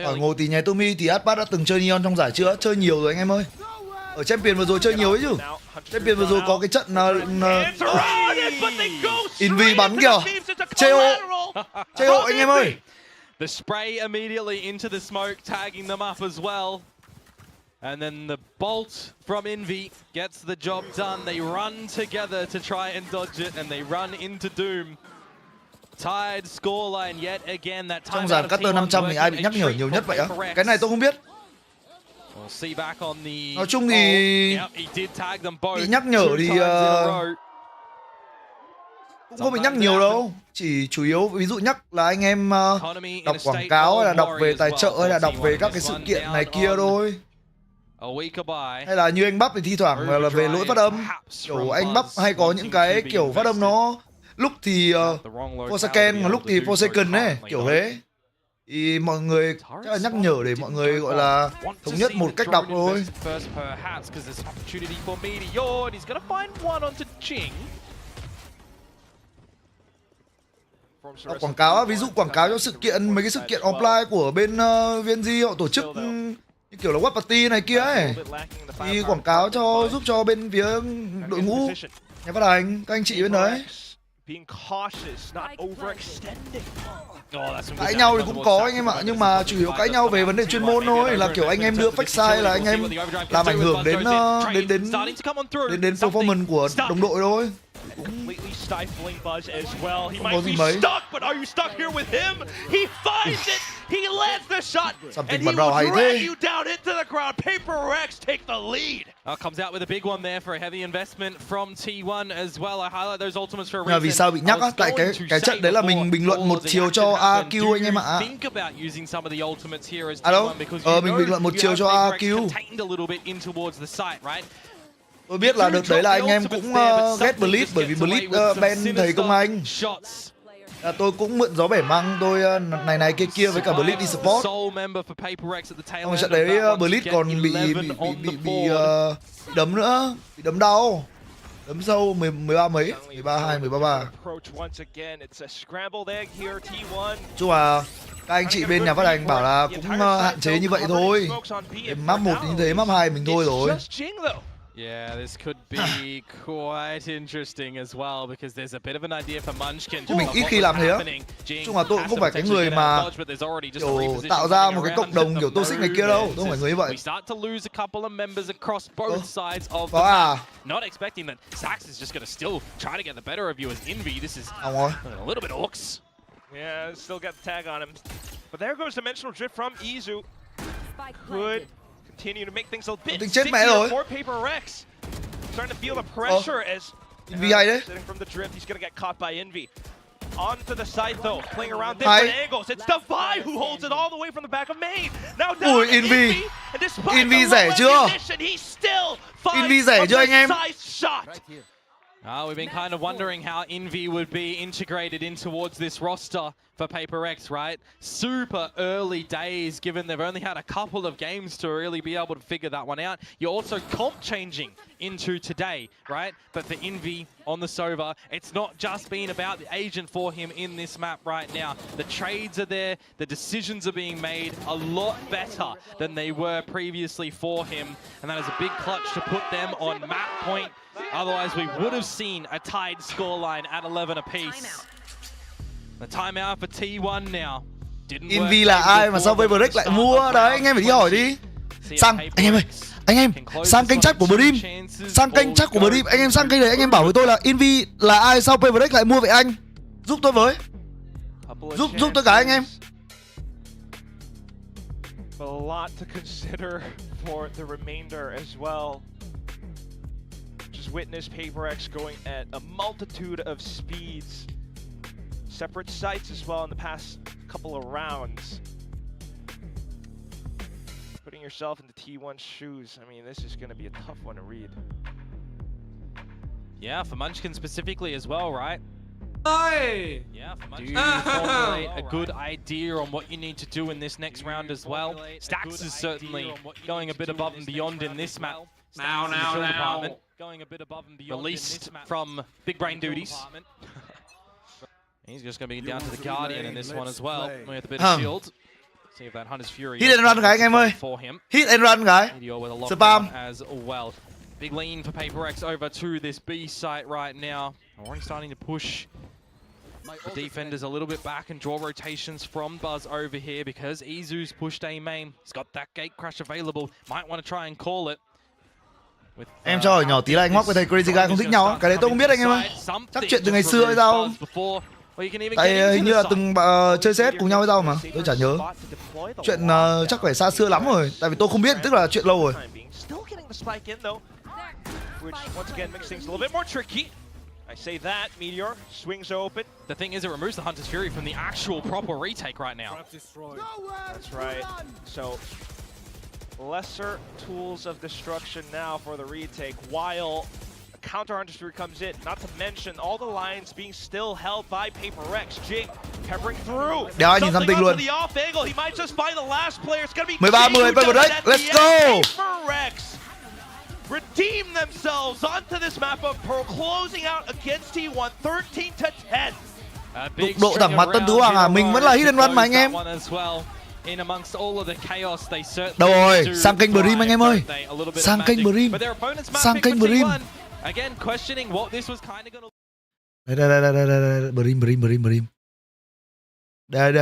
Ở Ngô Tỷ Nhé Tumi thì Atpat đã từng chơi Neon trong giải chưa? Chơi nhiều rồi anh em ơi. Ở Champion vừa rồi chơi nhiều ấy chứ. Champion vừa rồi có cái trận Envy bắn kìa. Chơi hộ anh em ơi. The spray immediately into the smoke, tagging them up as well. And then the bolt from Envy gets the job done. They run together to try and dodge it, and they run into Doom. Tied scoreline yet again. That time trong dàn Cutter 500 thì ai bị nhắc nhở nhiều nhất vậy á? Cái này tôi không biết. Nói chung thì bị nhắc nhở thì cũng không bị nhắc nhiều đâu. Chỉ chủ yếu ví dụ nhắc là anh em đọc quảng cáo hay là đọc về tài trợ hay là đọc về các cái sự kiện này kia thôi. Hay là như anh Bắp thì thi thoảng là về lỗi phát âm. Kiểu anh Bắp hay có những cái kiểu phát âm nó lúc thì for second, lúc thì for second ấy, kiểu thế. Thì mọi người chắc là nhắc nhở để mọi người gọi là thống nhất một cách đọc thôi. Đọc quảng cáo, ví dụ quảng cáo cho sự kiện, mấy cái sự kiện offline của bên VNG họ tổ chức như kiểu là Watch Party này kia ấy. Thì quảng cáo giúp cho bên phía đội ngũ nhà phát hành, các anh chị bên đấy. Cãi nhau thì cũng có anh em ạ, nhưng mà chủ yếu cãi nhau về vấn đề chuyên môn thôi, là kiểu anh em đưa fake sai là anh em làm ảnh hưởng đến performance của đồng đội thôi. Stifling Buzz as well. He Không có might gì be mấy. stuck, but are you stuck here with him? He finds it. He lands the shot, and he bắn vào hay will drag thế. you down into the ground. PaperX take the lead. Comes out with a big one there for a heavy investment from T1 as well. I highlight those ultimates for a Nhưng mà vì sao bị nhắc á? Tại cái trận đấy là mình bình luận một chiều cho AQ anh em ạ. Alo, mình bình luận một chiều cho AQ. Tôi biết là được đấy là anh em cũng ghét Blitz bởi vì Blitz ban thầy công anh. Tôi cũng mượn gió bẻ măng, tôi này kia kia với cả Blitz đi support. Trong trận đấy Blitz còn bị đấm nữa, bị đấm đau. Đấm sâu 13 mấy, 13-2, 13-3. Chung là Các anh chị bên nhà phát hành bảo là cũng hạn chế như vậy thôi. Map 1 như thế, map 2 mình thôi rồi. Yeah, this could be quite interesting as well because there's a bit of an idea for Munchkin. Mình ít khi làm thế á. Chung là tôi cũng không phải cái người mà kiểu tạo ra một cái cộng đồng kiểu toxic này kia đâu. Tôi không phải người như vậy. We start to lose a couple of members across both sides of the Có à? map. Not expecting that Sax is just going to still try to get the better of you as Envy. This is a little bit orcs. Yeah, still got the tag on him. But there goes Dimensional Drift from Izu. Could continue to make things a bit stickier for PaperX. Starting to feel the pressure as sitting from the drift, he's going to get caught by Envy. Onto the side though, playing around different angles. It's DeFi who holds it all the way from the back of main. Now down to Envy. And despite Envy the rẻ low chưa? ammunition, he still Envy finds rẻ a chưa anh em? precise shot. We've been kind of wondering how Envy would be integrated in towards this roster for PaperX, right? Super early days, given they've only had a couple of games to really be able to figure that one out. You're also comp changing into today, right? But for Envy on the Sova, it's not just been about the agent for him in this map right now. The trades are there, the decisions are being made a lot better than they were previously for him. And that is a big clutch to put them on map point. Otherwise, we would have seen a tied scoreline at 11 apiece. The timeout for T1 now. Envy là ai mà sao VPRX lại mua? Đấy, anh em phải đi hỏi đi. Sang, anh em ơi, anh em, sang kênh chat của Brim. Sang kênh chat của Brim, anh em sang kênh đấy, anh em bảo với tôi là Envy là ai, sao VPRX lại mua vậy anh? Giúp tôi với. Giúp tôi cái anh em. A lot to consider for the remainder as well. Just witness PaperX going at a multitude of speeds. Separate sites as well in the past couple of rounds. Putting yourself into T1's shoes, I mean, this is going to be a tough one to read. Yeah, for Munchkin specifically as well, right? Yeah, for Munchkin, formulate a good idea on what you need to do in this next round as well. Stax is certainly going a bit above and beyond in this map. Now. Going a bit above and beyond. Released from big brain duties. He's just going to be down to the Guardian in this one as well. With a bit of shield. See if that Hunter's Fury. Hit and run guy anh em ơi. Hit and run guy. Spam. As well. Big lean for PaperX over to this B site right now. Already starting to push the defenders a little bit back and draw rotations from Buzz over here because Izu's pushed A main. He's got that gate crash available. Might want to try and call it. Em cho hỏi nhỏ tí là anh Móc với thầy Crazy Guy không thích nhau á. Cái đấy tôi không biết anh em ơi. Chắc chuyện từ ngày xưa hay sao? Tại hình như là từng chơi CS cùng nhau hay sao mà. Tôi chả nhớ. Chuyện chắc phải xa xưa lắm rồi. Tại vì tôi không biết, tức là chuyện lâu rồi. I say that, Meteor swings open. The thing is, it removes the Hunter's Fury from the actual proper retake right now. That's right. So, lesser tools of destruction now for the retake, while a counter Hunter's Fury comes in. Not to mention all the lines being still held by PaperX. Jing peppering through. Something onto the off angle. He might just find the last player. It's gonna be 13-10 PaperX. Let's go. PaperX redeem themselves onto this map of Pearl, closing out against T1, 13-10. Đụng độ thẳng mặt Tân Tứ Hoàng à? Mình vẫn là hit and run mà anh em. Đâu rồi? Sang kênh Brim anh em ơi. Sang kênh Brim. Sang kênh Brim. Đây. Brim. Đây.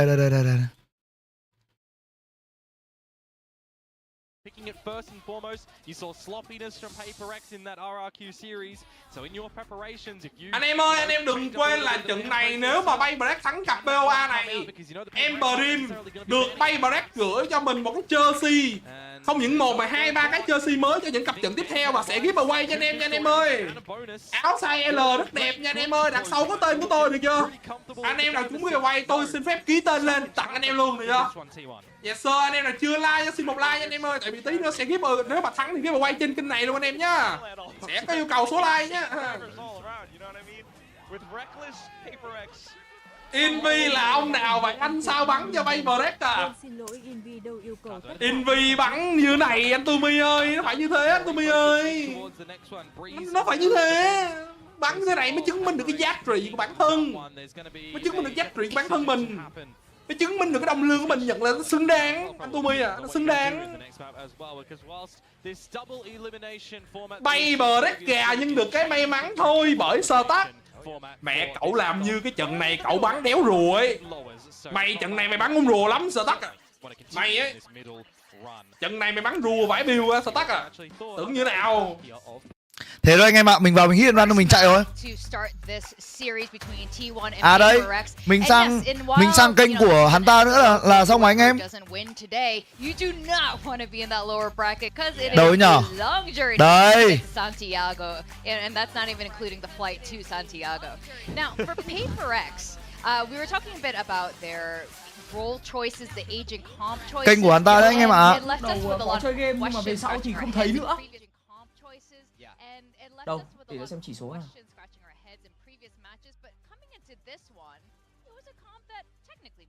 Picking it first and foremost, you saw sloppiness from PaperX in that RRQ series. So in your preparations, if you... Anh em ơi, anh em đừng quên là trận này nếu mà PaperX thắng cặp BOA này, em Brim được PaperX gửi cho mình một cái jersey. Không những một mà 2-3 cái jersey mới cho những cặp trận tiếp theo và sẽ giveaway cho anh em ơi. Áo size L rất đẹp nha anh em ơi, đằng sau có tên của tôi được chưa? Anh em nào trúng giveaway tôi xin phép ký tên lên tặng anh em luôn được chưa? Yes sir, anh em nào chưa like xin một like nha anh em ơi, tại vì tí nữa sẽ nếu mà thắng thì giveaway trên kênh này luôn anh em nhá. Sẽ có yêu cầu số like nhá. Envy là ông nào vậy? Anh sao bắn cho PaperX à? Envy bắn như này anh Tumi ơi, nó phải như thế anh Tumi ơi. Nó phải như thế. Bắn như thế này mới chứng minh được cái giá trị của bản thân. Mới chứng minh được giá trị của bản thân mình. Nó chứng minh được cái đồng lương của mình nhận là nó xứng đáng. Anh Tumi à, nó xứng đáng. Bay bờ rét gà nhưng được cái may mắn thôi bởi sơ tắc. Mẹ cậu làm như cái trận này cậu bắn đéo rùa ấy. Mày trận này mày bắn con rùa lắm sơ tắc à. Mày ấy. Trận này mày bắn rùa vãi biêu á sơ tắc à. Tưởng như nào. Thế thôi anh em ạ, mình vào mình hit run mình chạy rồi. À đây, mình sang kênh của hắn ta nữa là xong rồi anh em. Đâu nhở? Đây. Kênh của hắn ta đấy anh em ạ. Đầu có chơi game nhưng mà về sau thì không thấy nữa. Đâu, để nó xem chỉ số nào.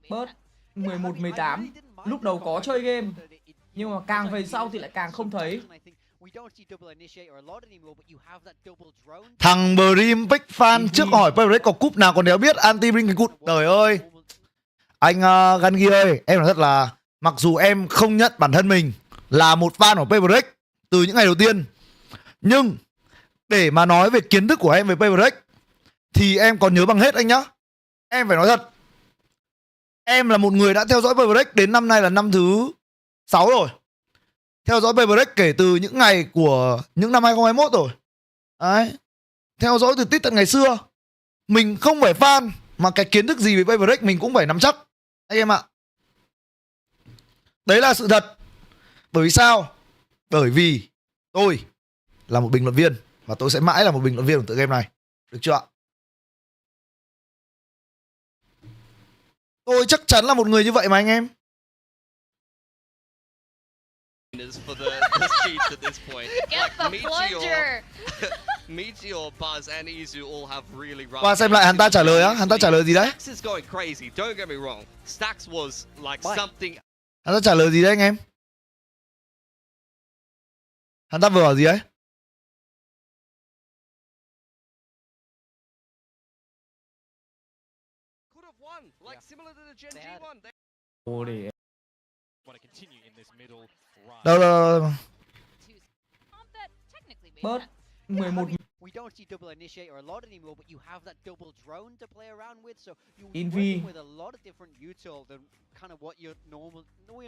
Bớt 11, 18. Lúc đầu có chơi game nhưng mà càng về sau thì lại càng không thấy. Thằng Brim Big Fan trước hỏi PRX có cúp nào còn đéo biết anti bring cái cụt. Trời ơi. Anh Gangi ơi, em nói thật là mặc dù em không nhận bản thân mình là một fan của PRX từ những ngày đầu tiên, nhưng để mà nói về kiến thức của em về PRX thì em còn nhớ bằng hết anh nhá. Em phải nói thật, em là một người đã theo dõi PRX đến năm nay là năm thứ 6 rồi. Theo dõi PRX kể từ những ngày của những năm 2021 rồi. Đấy. Theo dõi từ tít tận ngày xưa. Mình không phải fan mà cái kiến thức gì về PRX mình cũng phải nắm chắc anh em ạ. Đấy là sự thật. Bởi vì sao? Bởi vì tôi là một bình luận viên và tôi sẽ mãi là một bình luận viên của tựa game này. Được chưa ạ? Tôi chắc chắn là một người như vậy mà anh em. For the cheats at this point. Get the plunger. Meteor, Buzz, and Izu all have really rough. Qua xem lại hắn ta trả lời á, hắn ta trả lời gì đấy? Stax is going crazy. Don't get me wrong. Stax was like something. Hắn ta trả lời gì đấy anh em? Hắn ta vừa bảo gì đấy? Could have won, like similar to the Gen G one. Ồ để Đâu. Bớt 11. We don't see double initiate or a lot anymore, but you have that double drone to play around with, so you're Invi. working with a lot of different util than kind of what you're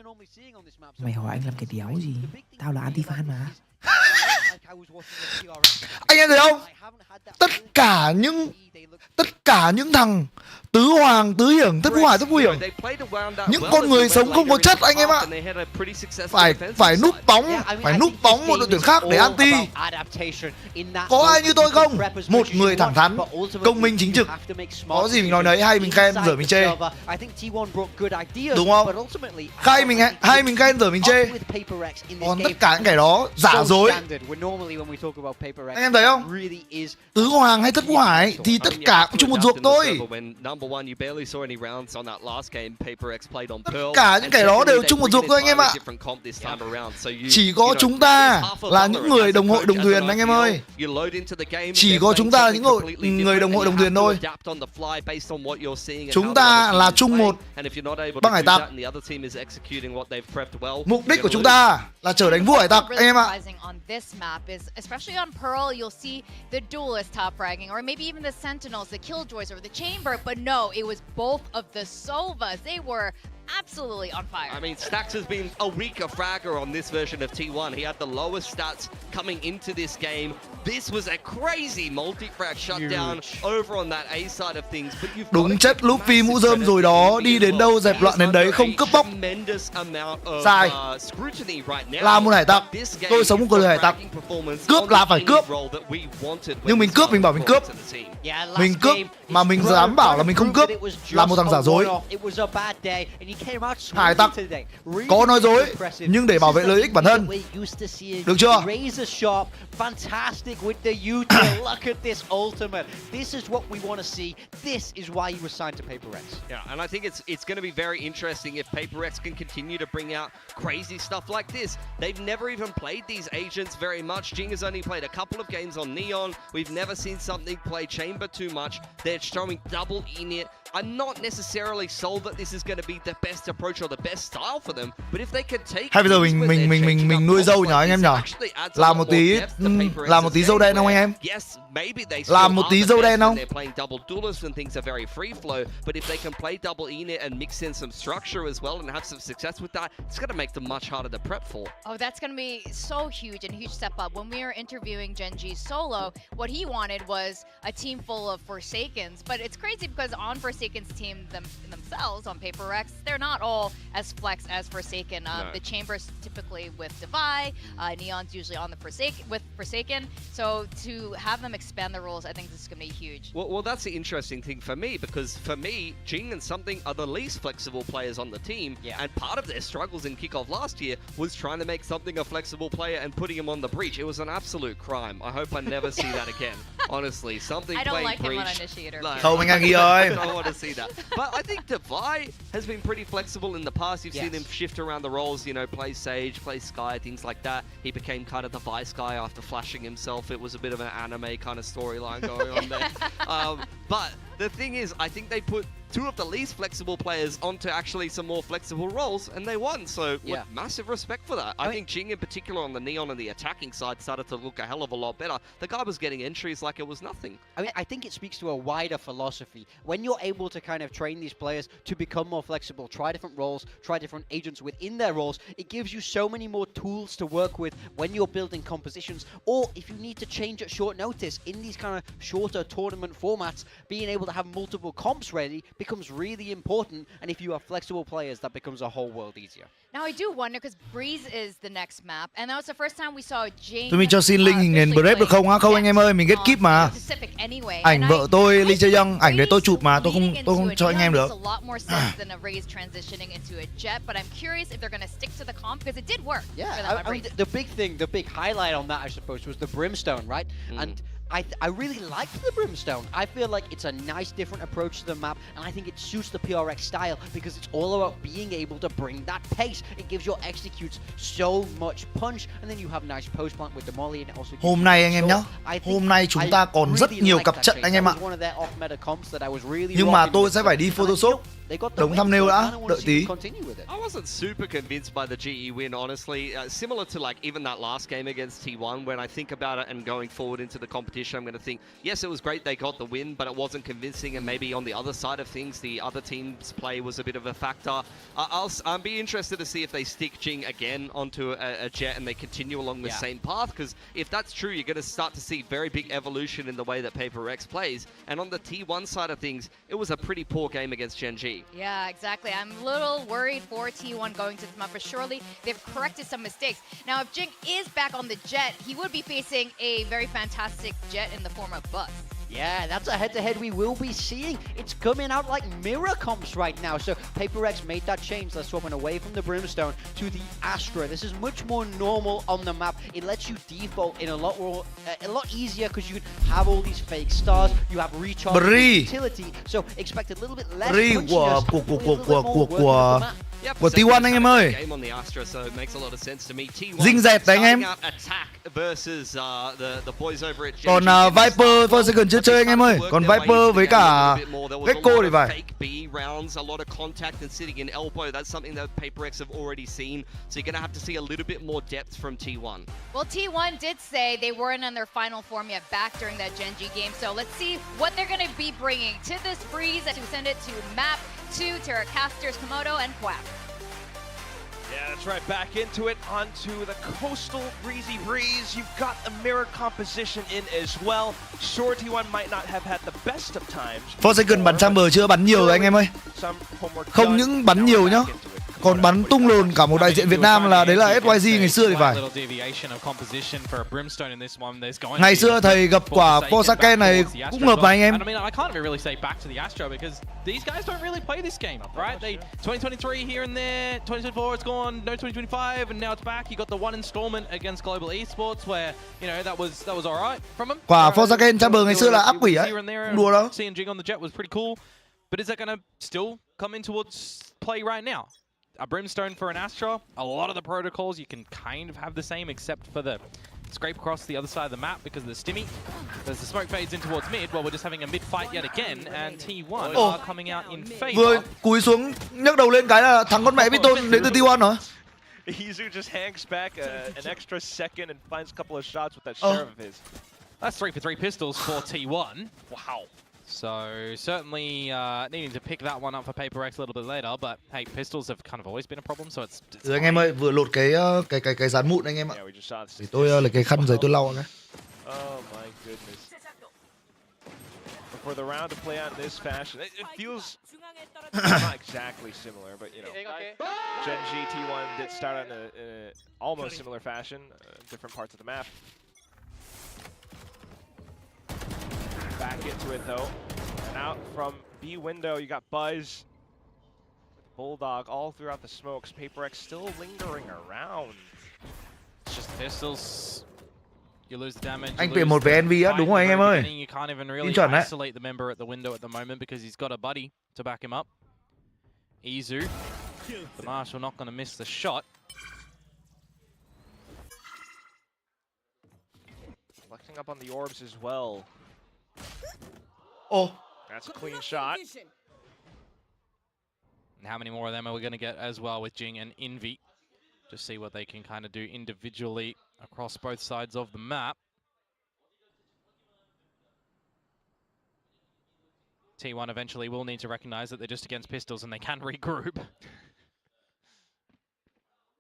normally seeing on this map. Mày hỏi anh làm cái đéo gì? Tao là anti fan mà. Anh em thấy không? Tất cả những thằng tứ hoàng, tứ hiển, thất hỏa, thất hiển, những con người sống không có chất anh em ạ. Phải núp bóng một đội tuyển khác để anti. Có ai như tôi không? Một người thẳng thắn, công minh chính trực. Có gì mình nói nấy, hay mình khen, giờ mình chê. Đúng không? Hay mình khen, giờ mình chê. Còn tất cả những cái đó giả dối. Anh em thấy không? Tứ hoàng hay thất hỏa ấy, thì tất cả cũng chung một ruột thôi. Tất cả những cái đó đều chung một ruột thôi anh em ạ. Chỉ có chúng ta là những người đồng hội đồng thuyền anh em ơi. Chỉ có chúng ta là những người đồng hội đồng thuyền thôi. Chúng ta là chung một băng hải tặc. Mục đích của chúng ta là trở thành vua hải tặc anh em ạ. Especially on Pearl, you'll see the duelists top fragging, or maybe even the Sentinels, the Killjoys, or the Chamber. But no, it was both of the Sovas. They were absolutely on fire. I mean, Stax has been a weaker fragger on this version of T1. He had the lowest stats coming into this game. This was a crazy multi-frag shutdown over on that A side of things. But you've đúng chất Luffy mũ rơm rồi đó, đi đến đâu dẹp loạn đến đấy, không cướp bóc. Sai. Là một hải tặc, tôi sống một cuộc đời hải tặc. Cướp là phải cướp. Nhưng mình cướp, mình bảo mình cướp. Mình cướp mà mình dám bảo là mình không cướp là một thằng giả dối. Hải tặc có nói dối nhưng để bảo vệ lợi ích bản thân. Được chưa? Fantastic with the util. Look at this ultimate. This is what we want to see. This is why he was signed to PaperX. Yeah, and I think it's going to be very interesting if PaperX can continue to bring out crazy stuff like this. They've never even played these agents very much. Jing has only played a couple of games on Neon. We've never seen something play Chamber too much. They're showing double init, I'm not necessarily sold that this is going to be the best approach or the best style for them, but if they can take Hay bây giờ mình nuôi dâu nhở anh em nhở? Làm một tí dâu đen không anh em? Làm một tí dâu đen không? They're playing double duelists and things are very free flow, but if they can play double init and mix in some structure as well and have some success with that, it's going to make them much harder to prep for. Oh, that's going to be so huge and a huge step up. When we were interviewing Gen.G solo, what he wanted was a team full of Forsakens, but it's crazy because on Forsaken's team themselves, on PaperX, they're not all as flex as Forsaken. The Chamber's typically with Devi, Neon's usually on the Forsaken, so to have them expand the roles, I think this is going to be huge. Well, that's the interesting thing for me, because for me, Jing and Something are the least flexible players on the team, and part of their struggles in Kickoff last year was trying to make Something a flexible player and putting him on the breach. It was an absolute crime. I hope I never see that again. Honestly, Something I don't playing like breach. him on Initiator. Không, anh ăn ghi ơi. I don't want to see that. But I think Devi has been pretty flexible in the past. You've seen him shift around the roles, you know, play Sage, play Skye, things like that. He became kind of the Vice guy after flashing himself. It was a bit of an anime kind of storyline going on there. But the thing is, I think they put two of the least flexible players onto actually some more flexible roles, and they won. So massive respect for that. I think Jing in particular on the Neon and the attacking side started to look a hell of a lot better. The guy was getting entries like it was nothing. I mean, I think it speaks to a wider philosophy. When you're able to kind of train these players to become more flexible, try different roles, try different agents within their roles, it gives you so many more tools to work with when you're building compositions, or if you need to change at short notice in these kind of shorter tournament formats, being able to have multiple comps ready becomes really important, and if you have flexible players, that becomes a whole world easier. Now I do wonder, because Breeze is the next map, and that was the first time we saw Jing. Tụi mình cho xin link hình nền Brave được không á? Không anh em ơi, mình get keep mà. Ảnh vợ tôi Lee Jae Young, ảnh đấy tôi chụp mà, tôi không cho anh em được. A lot more sense than a Raze transitioning into a Jet, but I'm curious if they're going to stick to the comp, because it did work. Yeah, I mean, the big highlight on that, I suppose, was the Brimstone, right? And I really liked the Brimstone. I feel like it's a nice different approach to the map, and I think it suits the PRX style because it's all about being able to bring that pace. It gives your executes so much punch, and then you have nice post plant with the molly, and it also Hôm nay anh em nhá, hôm nay chúng ta còn rất nhiều cặp trận anh em ạ. Nhưng mà tôi sẽ phải đi Photoshop. Đống thumbnail đã, đợi tí. I wasn't super convinced by the GE win, honestly. Similar to like even that last game against T1, when I think about it and going forward into the competition, I'm going to think, yes, it was great they got the win, but it wasn't convincing, and maybe on the other side of things, the other team's play was a bit of a factor. I'll be interested to see if they stick Jing again onto a Jet and they continue along the same path, because if that's true, you're going to start to see very big evolution in the way that PaperX plays. And on the T1 side of things, it was a pretty poor game against Gen.G. Yeah, exactly. I'm a little worried for T1 going to the map, but surely they've corrected some mistakes. Now, if Jing is back on the Jet, he would be facing a very fantastic Jet in the form of Bus. Yeah, that's a head-to-head we will be seeing. It's coming out like mirror comps right now. So PaperX made that change. They're swapping away from the Brimstone to the Astra. This is much more normal on the map. It lets you default in a lot easier because you can have all these fake stars. You have recharge utility. So expect a little bit less punchiness, của T1 anh em ơi. Dinh dẹt đấy anh em. Còn Viper Forsaken chưa chơi anh em ơi. Còn Viper với cả Gecko thì phải. Rounds, a lot of contact and sitting in elbow. That's something that PaperX have already seen. So you're going to have to see a little bit more depth from T1. Well, T1 did say they weren't in their final form yet back during that Gen.G game. So let's see what they're going to be bringing to this Breeze to send it to Map 2, Terracasters, Komodo, and Quack. Yeah, that's right. Back into it, onto the coastal breezy breeze. You've got a mirror composition in as well. Sure, T1 might not have had the best of times. Forsaken bắn Chamber chưa bắn nhiều rồi anh em ơi. Không những bắn nhiều nhá, còn bắn tung lồn cả một đại diện Việt Nam là đấy là SYG ngày xưa thì phải. Ngày xưa thầy gặp quả Forsaken này cũng hợp mà anh em. I can't really say back to the Astra because these guys don't really play this game, right? They 2023 here and there, 2024 it's gone, no 2025, and now it's back. You got the one installment against Global Esports where, you know, that was all right from them. Quả Forsaken Chamber ngày xưa là ác quỷ ấy. Đùa đâu. Seeing Jing on the Jet was pretty cool, but is that going to still come in towards play right now? A Brimstone for an Astra, a lot of the protocols you can kind of have the same except for the scrape across the other side of the map because of the stimmy. As the smoke fades in towards mid, well, we're just having a mid fight yet again, and T1 are coming out in favor. Vừa cúi xuống nhấc đầu lên cái là thằng con mẹ Piton đến từ T1 hả? Izu just hangs back an extra second and finds a couple of shots with that sheriff of his. That's 3 for 3 pistols for T1. Wow. So certainly needing to pick that one up for Paper X a little bit later, but hey, pistols have kind of always been a problem, so it's Anh em ơi, vừa lột cái dán mụn anh em ạ. Thì tôi lấy cái khăn giấy tôi lau cái. Oh my goodness. For the round to play out in this fashion, it feels not exactly similar, but you know, Gen G T1 did start out in a almost similar fashion, different parts of the map. Back into it though, and out from B window, you got Buzz, Bulldog all throughout the smokes. Paper X still lingering around. It's just pistols. You lose the damage. Anh tuyển một về NV á, đúng rồi anh em ơi. You can't even really chuẩn đấy. isolate the member at the window at the moment because he's got a buddy to back him up. Izu, the Marshal not going to miss the shot. Flexing up on the orbs as well. Oh, that's a clean shot. And how many more of them are we going to get as well with Jing and Envy? Just see what they can kind of do individually across both sides of the map. T1 eventually will need to recognize that they're just against pistols and they can regroup.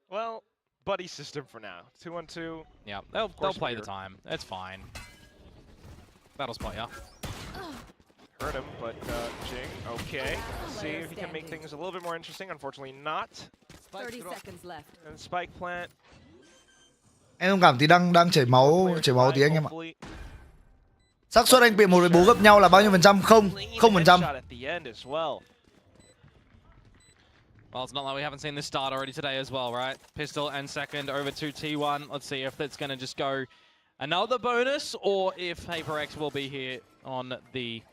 Well, buddy system for now. 2-on-2. Yeah, they'll play the time. It's fine. Battle spot, yeah. Hurt him, but Jing, okay. Let's see if he can make things a little bit more interesting. Unfortunately not. 30 seconds left. And spike plant. Em thông cảm thì đang chảy máu tí anh em ạ. Xác suất anh bị một với bố gấp nhau là bao nhiêu phần trăm? 0%. Well, it's not like we haven't seen this start already today as well, right? Pistol and second over to T1. Let's see if it's going to just go another bonus or if Paper X will be here on the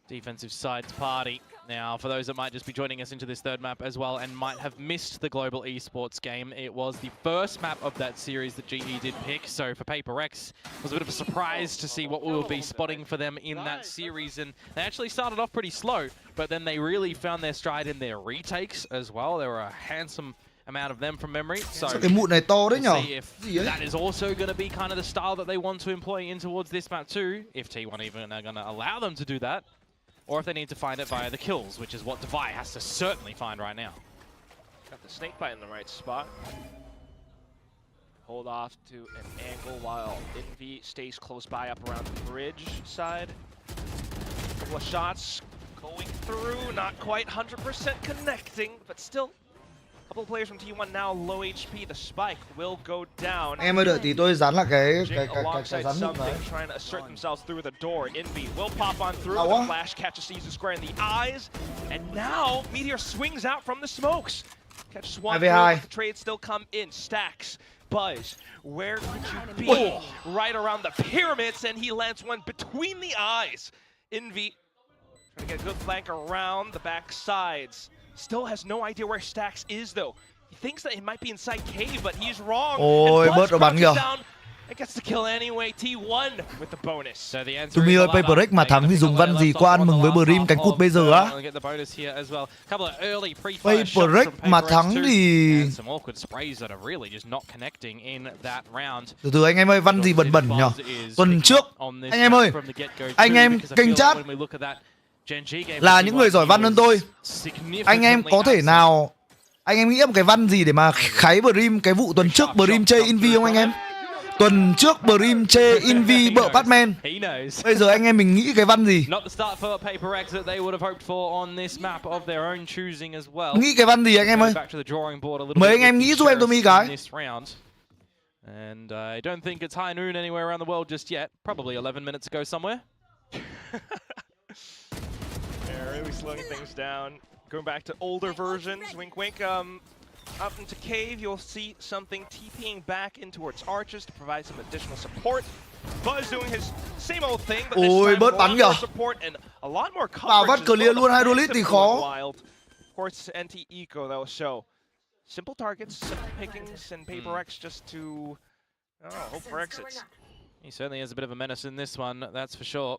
defensive side's party. Now, for those that might just be joining us into this third map as well and might have missed the Global Esports game, it was the first map of that series that GE did pick. So for Paper X, it was a bit of a surprise to see what we will be spotting for them in that series. And they actually started off pretty slow, but then they really found their stride in their retakes as well. There were a handsome amount of them from memory. So cái mụn này to đấy nhở? see if that is also going to be kind of the style that they want to employ in towards this map too, if T1 even are going to allow them to do that. Or if they need to find it via the kills, which is what DeVi has to certainly find right now. Got the snake bite in the right spot. Hold off to an angle while Envy stays close by up around the bridge side. Couple of shots going through, not quite 100% connecting, but still. Couple of players from T1 now low HP. The spike will go down. Em ơi đợi tí tôi dán lại cái dán mụn này. Trying to assert themselves through the door. Envy will pop on through. The flash catches Caesar Square in the eyes, and now Meteor swings out from the smokes. Catches one. The trades still come in. Stacks. Buzz, where could you be? Right around the pyramids, and he lands one between the eyes. Envy trying to get a good flank around the back sides. Still has no idea where Stacks is though. He thinks that he might be inside cave, but he's wrong. Ôi, bớt rồi bắn kìa. It gets the kill anyway. T1 with the bonus. So the answer Tumi ơi, Paper X mà thắng thì dùng văn gì qua ăn mừng với Brim cánh cút bây giờ á? Paper X mà thắng thì từ từ anh em ơi, văn gì bẩn bẩn nhở? Tuần trước anh em ơi, anh em kênh chat là những người giỏi văn hơn tôi. Anh em có thể nào anh em nghĩ một cái văn gì để mà kháy Brim cái vụ tuần trước Brim chê Envy không anh em? Tuần trước Brim chê Envy bợ Batman. Bây giờ anh em mình nghĩ cái văn gì? Nghĩ cái văn gì anh em ơi? Mấy anh em nghĩ giúp em Tommy cái. And I don't think it's high noon anywhere around the world just yet. Probably 11 minutes ago somewhere. Yeah, really slowing things down. Going back to older versions. Wink, wink. Up into cave, you'll see something TPing back in towards arches to provide some additional support. Buzz doing his same old thing, but this time a lot more support and a lot more coverage. Bắt clear luôn Hydraulic thì khó. Of course, anti-eco though, so simple targets, simple pickings, and Paper X just to Oh, hope for exits. He certainly is a bit of a menace in this one, that's for sure.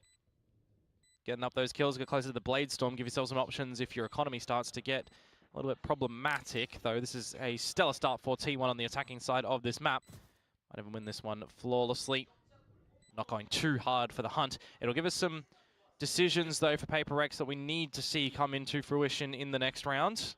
Getting up those kills, get closer to the Blade Storm, give yourself some options if your economy starts to get a little bit problematic, though. This is a stellar start for T1 on the attacking side of this map. Might even win this one flawlessly. Not going too hard for the hunt. It'll give us some decisions, though, for PaperX that we need to see come into fruition in the next round.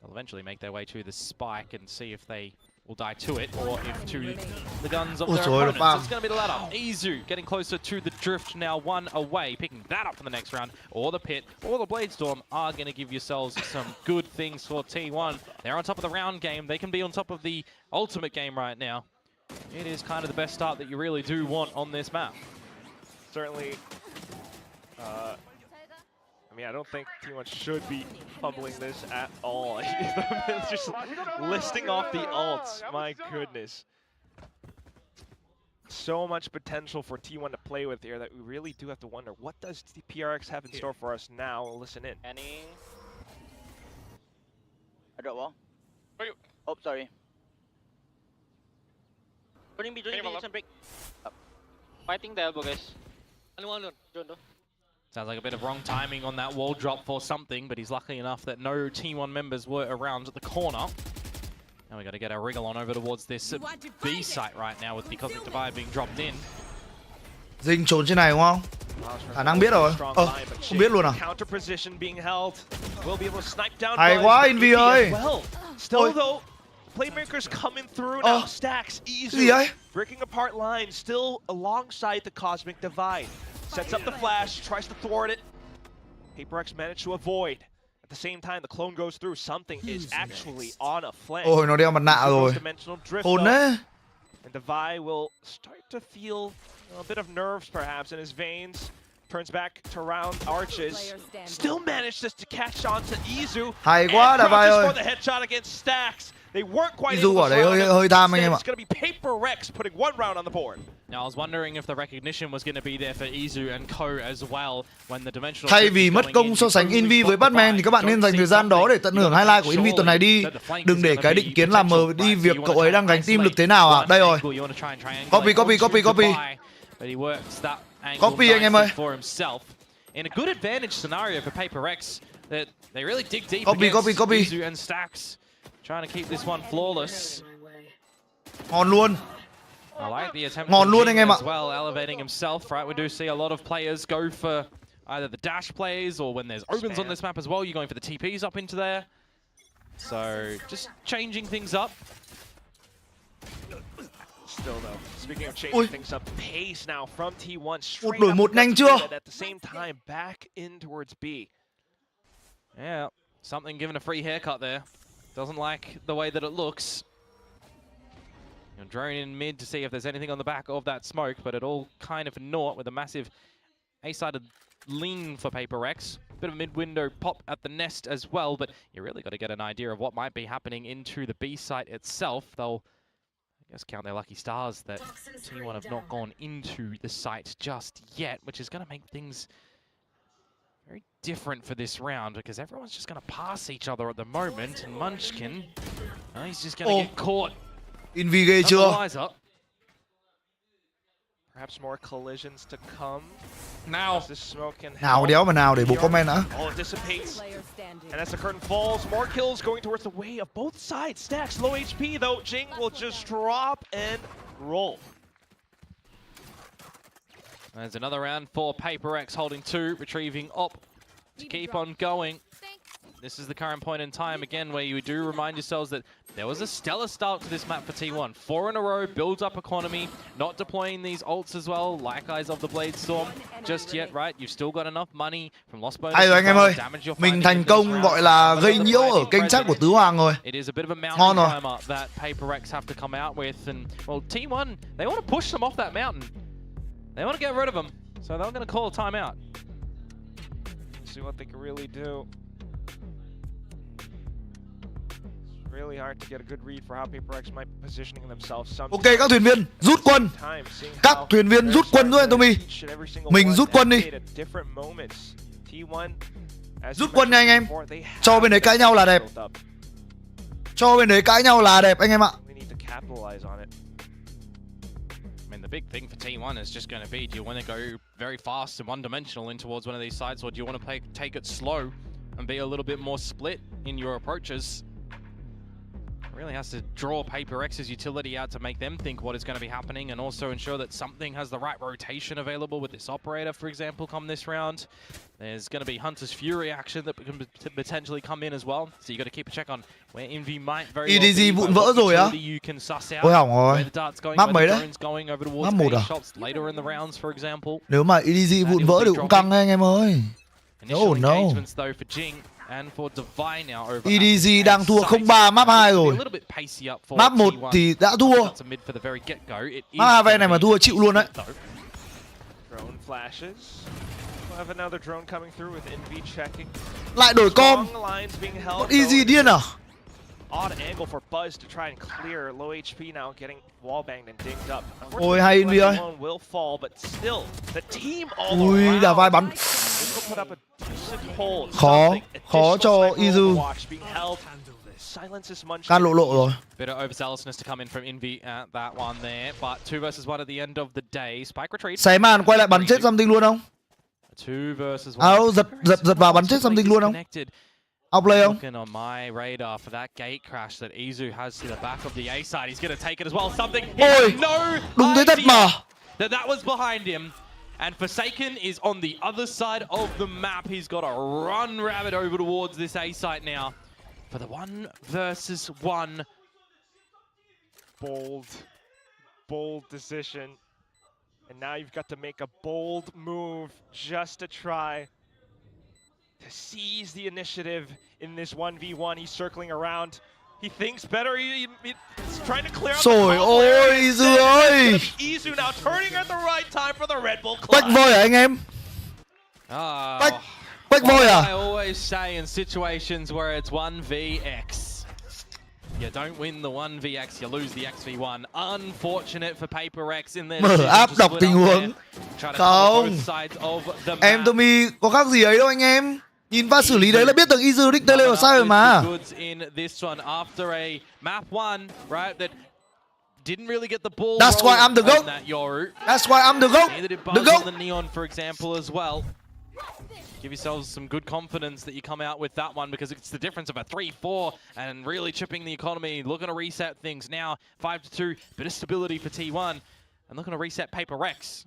They'll eventually make their way to the spike and see if they will die to it or if to the guns of their opponents. It's going to be the latter. Izu getting closer to the drift now, one away, picking that up for the next round. Or the pit or the Blade Storm are going to give yourselves some good things for T1. They're on top of the round game. They can be on top of the ultimate game right now. It is kind of the best start that you really do want on this map. Certainly. I mean, I don't think T1 should be fumbling this at all. It's just listing off the ults. My goodness. So much potential for T1 to play with here that we really do have to wonder, what does the PRX have in store for us now? Listen in. I drop wall. Oh, sorry. Joining B, some break. Fighting the elbow, guys. Anyone? Sounds like a bit of wrong timing on that wall drop for something, but he's lucky enough that no T1 members were around at the corner. Now we got to get our wriggle on over towards this B site right now with the Cosmic Divide being dropped in. Dinh trốn trên này đúng không? Khả năng biết rồi. Không biết luôn à? Counter position being held. Will be able to snipe down. Hay quá Envy ơi. Still though, playmakers coming through now. Stacks easy. Breaking apart lines, still alongside the Cosmic Divide. Sets up the flash, tries to thwart it. PaperX managed to avoid. At the same time, the clone goes through. Something is actually on a flank. Ôi, nó đeo mặt nạ rồi. Khốn đấy. And Divide will start to feel a bit of nerves perhaps in his veins. Turns back to round arches. Still manages to catch on to Izu. Hay quá Divide ơi. For the headshot against Stacks. They weren't quite Izu ở đấy hơi tham anh em ạ. It's going to be PaperX putting one round on the board. Now I was wondering if the recognition was going to be there for Izu and Co as well when the dimensional. Thay vì mất công so sánh Envy với Batman thì các bạn nên dành thời gian đó để tận hưởng highlight của Envy tuần này đi. Đừng để cái định kiến làm mờ đi việc cậu ấy đang gánh team lực thế nào ạ. Đây rồi. Copy. Copy anh em ơi. In a good advantage scenario for PaperX that they really dig deep copy. Izu and Stacks. Trying to keep this one flawless. Ngon luôn. I like the attempt Ngon luôn anh em ạ. as well, elevating himself, right? We do see a lot of players go for either the dash plays or when there's opens on this map as well, you're going for the TPs up into there. So just changing things up. Still though, speaking of changing things up, pace now from T1 straight đổi một nhanh chưa? At the same time, back in towards B. Yeah, something given a free haircut there. Doesn't like the way that it looks. Drone in mid to see if there's anything on the back of that smoke, but it all kind of naught with a massive A-sided lean for PaperX. Bit of a mid-window pop at the nest as well, but you really got to get an idea of what might be happening into the B site itself. They'll, I guess, count their lucky stars that T1 have not gone into the site just yet, which is going to make things very different for this round because everyone's just going to pass each other at the moment. And Munchkin, he's just going to get caught. Envy ghê chưa? Perhaps more collisions to come. Nào. Nào đéo mà nào để bộ comment đã. Oh, it dissipates. And as the curtain falls, more kills going towards the way of both sides. Stacks low HP though. Jing will just drop and roll. There's another round for PaperX holding 2, retrieving up to keep on going. This is the current point in time, again, where you do remind yourselves that there was a stellar start to this map for T1. 4 in a row, builds up economy, not deploying these ults as well, like Eyes of the Blade Storm just yet, right? You've still got enough money from lost bonus. Hay rồi anh em ơi, mình thành công gọi là gây nhiễu ở kênh chat của Tứ Hoàng rồi. Ngon rồi. That PaperX have to come out with, and well, T1, they want to push them off that mountain. They want to get rid of them, so they're going to call a timeout. See what they can really do. Really hard to get a good read for how PaperX might be positioning themselves. Ok, các thuyền viên rút quân. Các thuyền viên rút quân thôi Tumi. Mình rút quân đi. Rút quân nha anh em. Cho bên đấy cãi nhau là đẹp. Cho bên đấy cãi nhau là đẹp anh em ạ. mean, the big thing for T1 is just going to be, do you want to go very fast and one-dimensional in towards one of these sides, or do you want to take it slow and be a little bit more split in your approaches? Really has to draw PaperX's utility out to make them think what is going to be happening, and also ensure that something has the right rotation available with this operator, for example, come this round. There's going to be Hunter's Fury action that can potentially come in as well, so you got to keep a check on where Envy might very well EDG be, vụn vỡ rồi á. you can suss out Ôi hỏng rồi. where the dart's going, Map where mấy the đấy? drone's going over towards Map 1 A à? shots later in the rounds, for example. Nếu mà EDG vụn vỡ thì cũng căng anh em ơi. Initial No. engagements though for Jing and for Divine now over EDG đang thua 0-3 map 2 rồi. Map 1 thì đã thua. Map 2 ven này mà thua chịu luôn đấy. Drone flashes. We'll have another drone coming through with Envy checking. Lại đổi com. Bọn EDG điên à? Odd angle for Buzz to try and clear. Low HP now, getting wall banged and dinged up. Ôi hay Envy ơi. Will fall, but still the team all Ui, around. đá vai bắn. Khó cho Izu. Can lộ rồi. Bit of overzealousness to come in from Envy at that one there, but 2 versus 1 at the end of the day. Spike retreat. Xé màn quay lại bắn chết something luôn không? 2 versus 1. Giật vào bắn chết something luôn không? Outplay không? Looking on my radar for that gate crash that Izu has to the back of the A side. He's going to take it as well. Something. Ôi, đúng thế thật mà. That was behind him. And Forsaken is on the other side of the map. He's got to run rabbit over towards this A site now. For the 1 versus 1. Bold decision. And now you've got to make a bold move just to try to seize the initiative in this 1v1. He's circling around. He thinks better. He's trying to clear out Trời ơi, Izu ơi. Izu now turning at the right time for the Red Bull clutch. Bách voi à anh em? Bách voi à? I always say in situations where it's 1vx, you don't win the 1vx, you lose the xv1. Unfortunate for PaperX in their Mở áp đọc tình huống. Không. Em Tumi có khác gì ấy đâu anh em. Nhìn pha xử lý đấy là biết được Izu định tele vào sai rồi mà. Didn't really get the ball. That's why I'm the GOAT. That's why I'm the GOAT. The GOAT. The Neon, for example, as well. Give yourselves some good confidence that you come out with that one, because it's the difference of a 3-4 and really chipping the economy. Looking to reset things now. 5-2. Bit of stability for T1, and looking to reset PaperX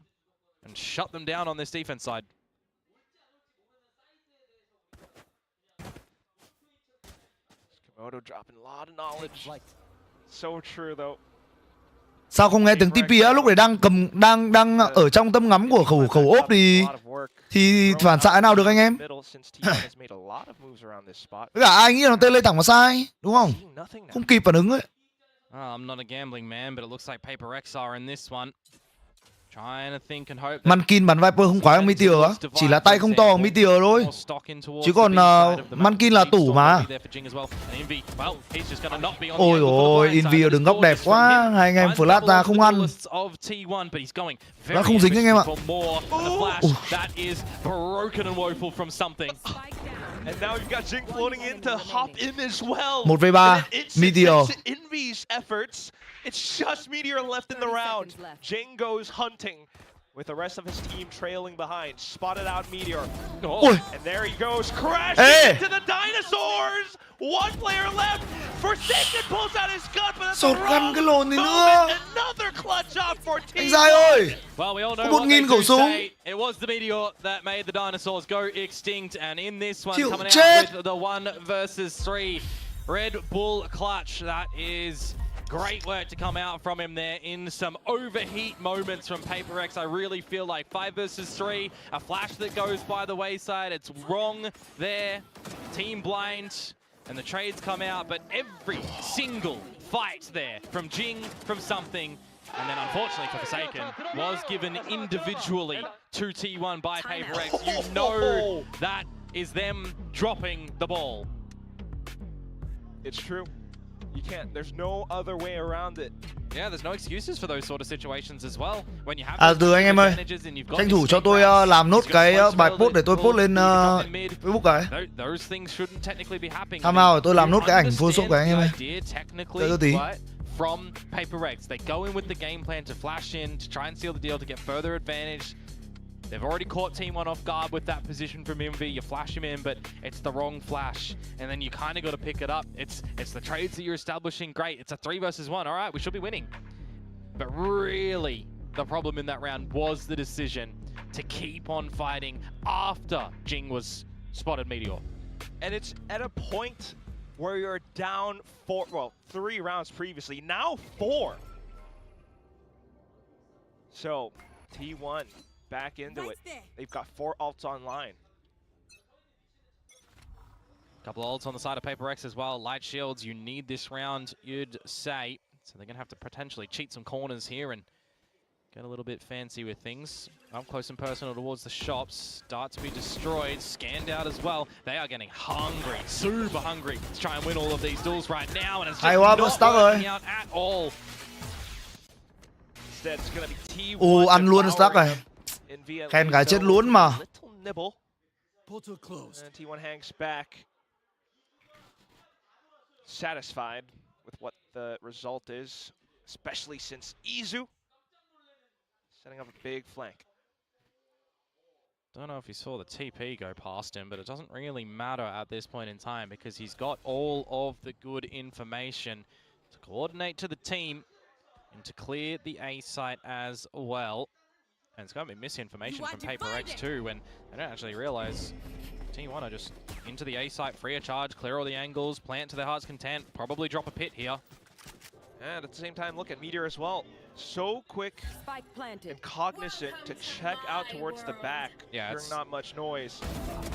and shut them down on this defense side. Komodo dropping a lot of knowledge. So true though. Sao không nghe tiếng TP á? Lúc đấy đang ở trong tầm ngắm của khẩu ốp thì phản xạ nào được anh em? Với cả ai nghĩ là nó tele thẳng vào sai, đúng không? Không kịp phản ứng ấy. I'm not a gambling man, but it looks like PaperX are in this one. Mankin bắn Viper không quá bằng Meteor á, chỉ là tay không to bằng Meteor thôi. Chứ còn Mankin là tủ mà. Ôi ôi, Envy ở đường góc đẹp quá, hai anh em flash ra không ăn. Nó không dính anh em ạ. And now you've got Jing floating in to hop in as well. 1v3 Meteor. Envy's efforts. It's just Meteor left in the round. Jing goes hunting with the rest of his team trailing behind. Spotted out Meteor. And there he goes, crashing into the dinosaurs. One player left. Forsaken pulls out his gun, but that's the wrong moment. Another clutch out for Team. Well, we all know what they do say. It was the Meteor that made the dinosaurs go extinct, and in this one, coming out with the 1 versus 3 Red Bull clutch. That is great work to come out from him there in some overheat moments from PaperX. I really feel like 5 versus 3, a flash that goes by the wayside. It's wrong there. Team blind. And the trades come out, but every single fight there, from Jing, from something, and then unfortunately for Forsaken, was given individually to T1 by PaperX. You know that is them dropping the ball. It's true. You can't, there's no other way around it. Yeah, there's no excuses for those sort of situations as well. When you have từ anh em ơi, tranh thủ cho tôi làm nốt cái bài post để tôi post lên Facebook cái. Those things shouldn't technically be happening. Tham ao tôi làm nốt cái ảnh Photoshop của anh em ơi. Đợi tôi tí. from PaperX. They go in with the game plan to flash in, to try and seal the deal, to get further advantage. They've already caught Team 1 off guard with that position from Envy. You flash him in, but it's the wrong flash. And then you kind of got to pick it up. It's the trades that you're establishing. Great, it's a 3 versus 1. All right, we should be winning. But really, the problem in that round was the decision to keep on fighting after Jing was spotted Meteor. And it's at a point where you're down 3 rounds previously, now 4. So, T1 back into it. They've got 4 ults online. Couple of ults on the side of PaperX as well. Light shields, you need this round, you'd say. So they're going to have to potentially cheat some corners here and get a little bit fancy with things. Up close and personal towards the shops. Start to be destroyed. Scanned out as well. They are getting hungry, super hungry to try and win all of these duels right now. And it's just not working out at all. Instead, it's going to be T1. Ồ, ăn luôn stack này. Khen gái chết luôn mà. Nibble. And T1 hangs back. Satisfied with what the result is, especially since Izu setting up a big flank. Don't know if you saw the TP go past him, but it doesn't really matter at this point in time because he's got all of the good information to coordinate to the team and to clear the A site as well. And it's going to be misinformation from PaperX too when they don't actually realize T1 are just into the A site, free of charge, clear all the angles, plant to their heart's content, probably drop a pit here. And at the same time, look at Meteor as well. So quick and cognizant to check out towards the back. Yeah, hearing not much noise.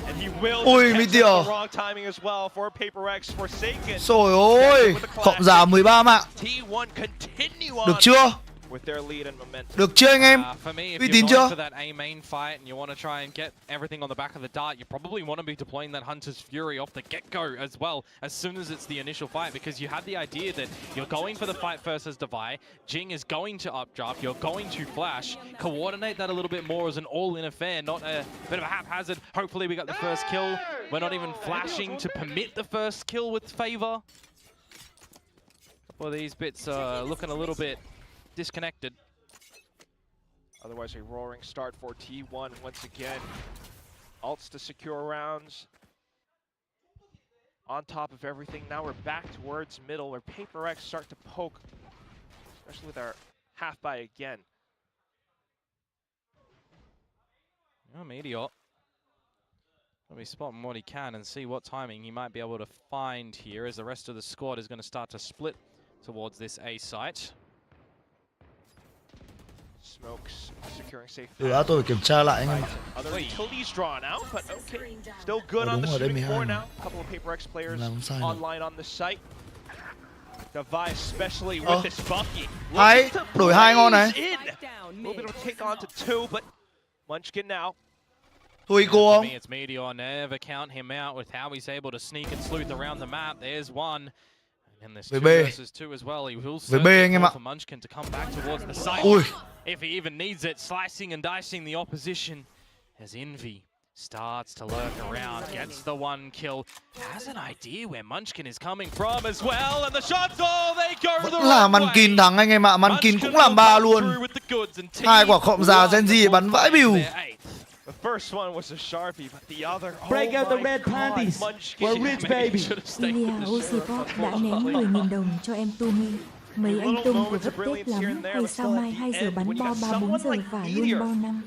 And he will Ôi, catch Meteor. the wrong timing as well for PaperX Forsaken. Trời ơi, cộng giá 13 mạng. T1 continue Được on chưa? with their lead and momentum. Được chưa anh em? For me, if Uy you're tín going chưa? for that A main fight and you want to try and get everything on the back of the dart, you probably want to be deploying that Hunter's Fury off the get-go as well, as soon as it's the initial fight, because you had the idea that you're going for the fight first as DFM, Jing is going to updraft, you're going to flash, coordinate that a little bit more as an all-in affair, not a bit of a haphazard. Hopefully we got the first kill. We're not even flashing to permit the first kill with favor. Well, these bits are looking a little bit disconnected. Otherwise, a roaring start for T1 once again. Ults to secure rounds. On top of everything, now we're back towards middle where PaperX start to poke, especially with our half buy again. Oh, Meteor. Let me spot him what he can and see what timing he might be able to find here as the rest of the squad is going to start to split towards this A site. Smokes securing safe. Tôi phải kiểm tra lại anh em ạ. Other utilities drawn out, but okay. Still good on the shooting floor now. A couple of PaperX players online on the site. DFM especially with his Bucky. Hay, đổi 2 ngon này. A little bit of a take on to 2, but Munchkin now. Thôi cô For không? me, it's Meteor. Never count him out with how he's able to sneak and sleuth around the map. There's one. And there's 2 versus 2 as well. He will certainly call for Munchkin to come back towards the site. If he even needs it, slicing and dicing the opposition as Envy starts to lurk around, gets the 1 kill, has an idea where Munchkin is coming from as well, and the shots, they go the Vẫn là wrong way. Munchkin thắng anh em ạ, Munchkin cũng làm 3 luôn. 2 quả cộng giá Gen Z bắn vãi bìu. The first one was a Sharpie, but the other, Break out the red panties. We're rich, baby. Ilya Osipov đã ném 10.000 đồng cho em Tumi. Mấy anh Tung vừa vất tết lắm, hay sao mai 2 giờ bắn bo 3-4 giờ và luôn bo năm.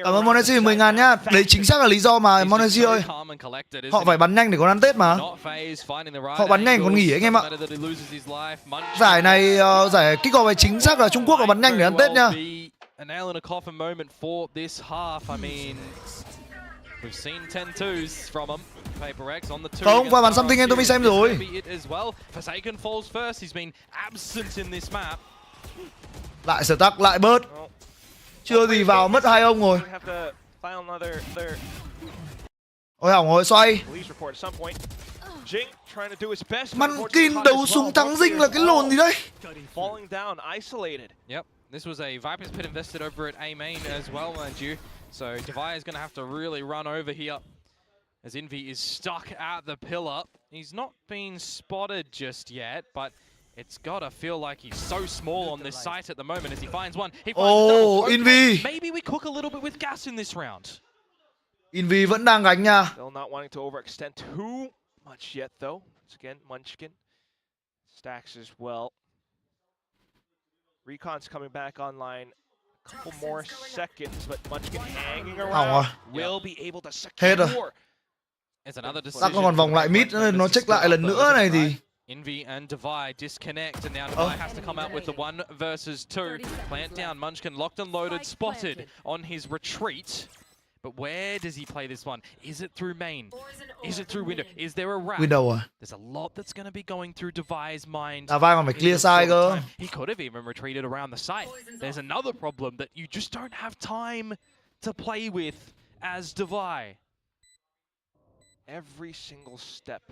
Cảm ơn Monesi 10.000 nhá. Đấy chính xác là lý do mà Monesi ơi. Họ phải bắn nhanh để còn ăn Tết mà. Họ bắn nhanh còn nghỉ anh em ạ. Giải này, giải KICKOFF này chính xác là Trung Quốc là bắn nhanh để ăn Tết nha. A nail in a coffin moment for this half. I mean, we've seen 10-2s from him. PaperX on the 2. Không, qua bắn something em tôi mới xem rồi. Forsaken falls first. He's been absent in this map. Lại stack, lại bớt. Chưa gì vào mất 2 ông rồi. Ôi hỏng rồi, xoay. Munchkin đấu súng thắng dinh là cái lồn gì đấy. Falling down, isolated. Yep. This was a Viper's Pit invested over at A main as well, mind you. So DFM is going to have to really run over here as Envy is stuck at the pillar. He's not been spotted just yet, but It's gotta feel like he's so small on this site at the moment as he finds one. He finds Oh, another. Envy. Maybe we cook a little bit with gas in this round. Envy vẫn đang gánh nha. Still not wanting to overextend too much yet, though. Once again, Munchkin stacks as well. Recon's coming back online. A couple more seconds, but Munchkin hanging around will be able to Hết rồi. secure. Ta còn vòng lại mid nữa, nó check lại lần nữa này thì. Envy and Divide disconnect, and now Divide has to come out with the 1 versus 2. Plant down, Munchkin locked and loaded, spotted on his retreat. But where does he play this one? Is it through main? Is it through window? Is there a wrap? Window à? There's a lot that's going to be going through Divide's mind. Divide còn phải clear side cơ. He could have even retreated around the site. There's another problem that you just don't have time to play with as Divide. Every single step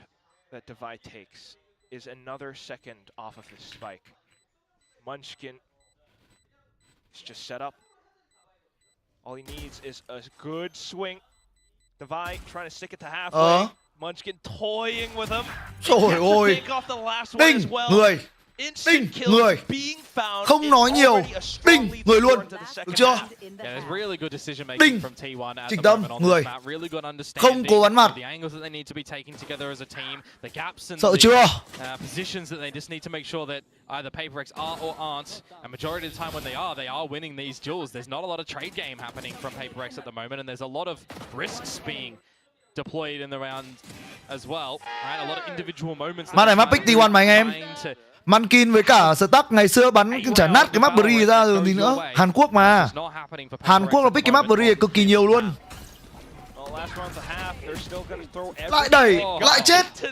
that Divide takes is another second off of his spike. Munchkin is just set up. All he needs is a good swing. Divide trying to stick it to halfway. Munchkin toying with him. Trời ơi. Đinh, người. Đinh, người. Không nói nhiều. Đinh, người luôn. Được chưa? Đinh. Chỉnh tâm, người. Không cố bắn mặt. Sợ chưa? Positions that they just need to make sure that either PaperX are or aren't. And majority of the time when they are winning these duels. There's not a lot of trade game happening from PaperX at the moment, and there's a lot of risks being deployed in the round as well. Right, a lot of individual moments. Map này map pick T1 mà anh em. Munchkin với cả Stuck ngày xưa bắn chả nát cái map Bree ra rồi gì nữa. Hàn Quốc mà. Hàn Quốc là pick cái map Bree cực kỳ nhiều luôn. Lại đẩy, lại chết. Trời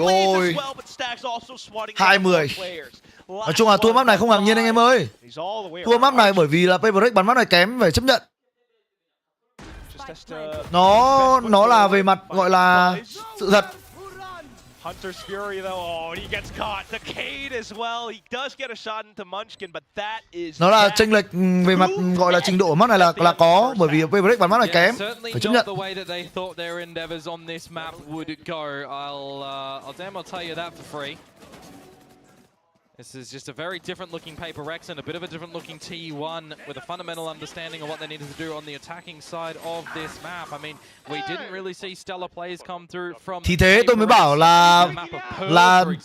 ơi. 20. Nói chung là thua map này không ngạc nhiên anh em ơi. Thua map này bởi vì là PaperX bắn map này kém, phải chấp nhận. Nó là về mặt gọi là sự thật. Hunter's Fury though, he gets caught. The Cade as well. He does get a shot into Munchkin, but that is. Nó là chênh lệch về mặt gọi là trình độ ở map này là có, bởi vì PaperX bắn map này kém, phải chấp nhận. This is just a very different looking PaperX and a bit of a different looking T1 with a fundamental understanding of what they needed to do on the attacking side of this map. I mean, we didn't really see stellar plays come through from. Thì thế tôi mới bảo là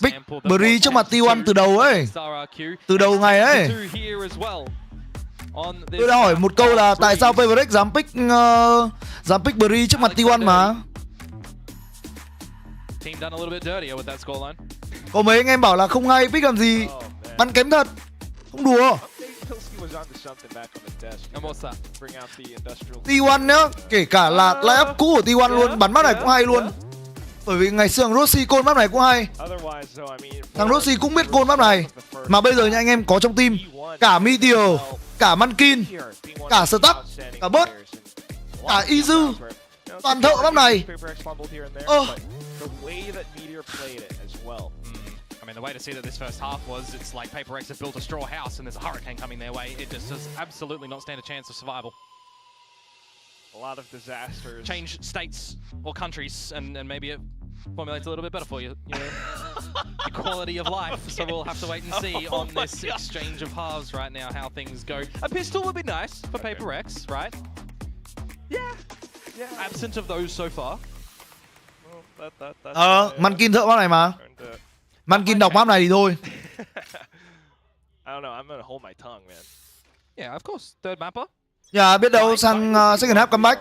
pick Bree trước mặt T1 từ đầu ấy. Từ đầu ngày ấy. Tôi đã hỏi một câu là tại sao PaperX dám pick Bree trước mặt T1 mà. Team done a little bit dirtier with that scoreline. Có mấy anh em bảo là không hay, pick làm gì, bắn kém thật, không đùa. T1 nhá, kể cả là line-up cũ của T1 luôn, bắn map này cũng hay luôn. Bởi vì ngày xưa thằng Rossi call map này cũng hay. Thằng Rossi cũng biết call map này. Mà bây giờ nha anh em có trong team cả Meteor, cả Munchkin, cả Stuck, cả Bớt, cả Izu, toàn thợ map này. I mean, the way to see that this first half was, it's like PaperX have built a straw house and there's a hurricane coming their way. It just does absolutely not stand a chance of survival. A lot of disasters. Change states or countries and maybe it formulates a little bit better for you. Your quality of life. So we'll have to wait and see on this exchange of halves right now how things go. A pistol would be nice for PaperX, right? Yeah. Absent of those so far. Munchkin thợ map này mà. Munchkin đọc map này thì thôi. I don't know, I'm gonna hold my tongue, man. Yeah, of course. Third mapper. Dạ, biết đâu sang second half comeback.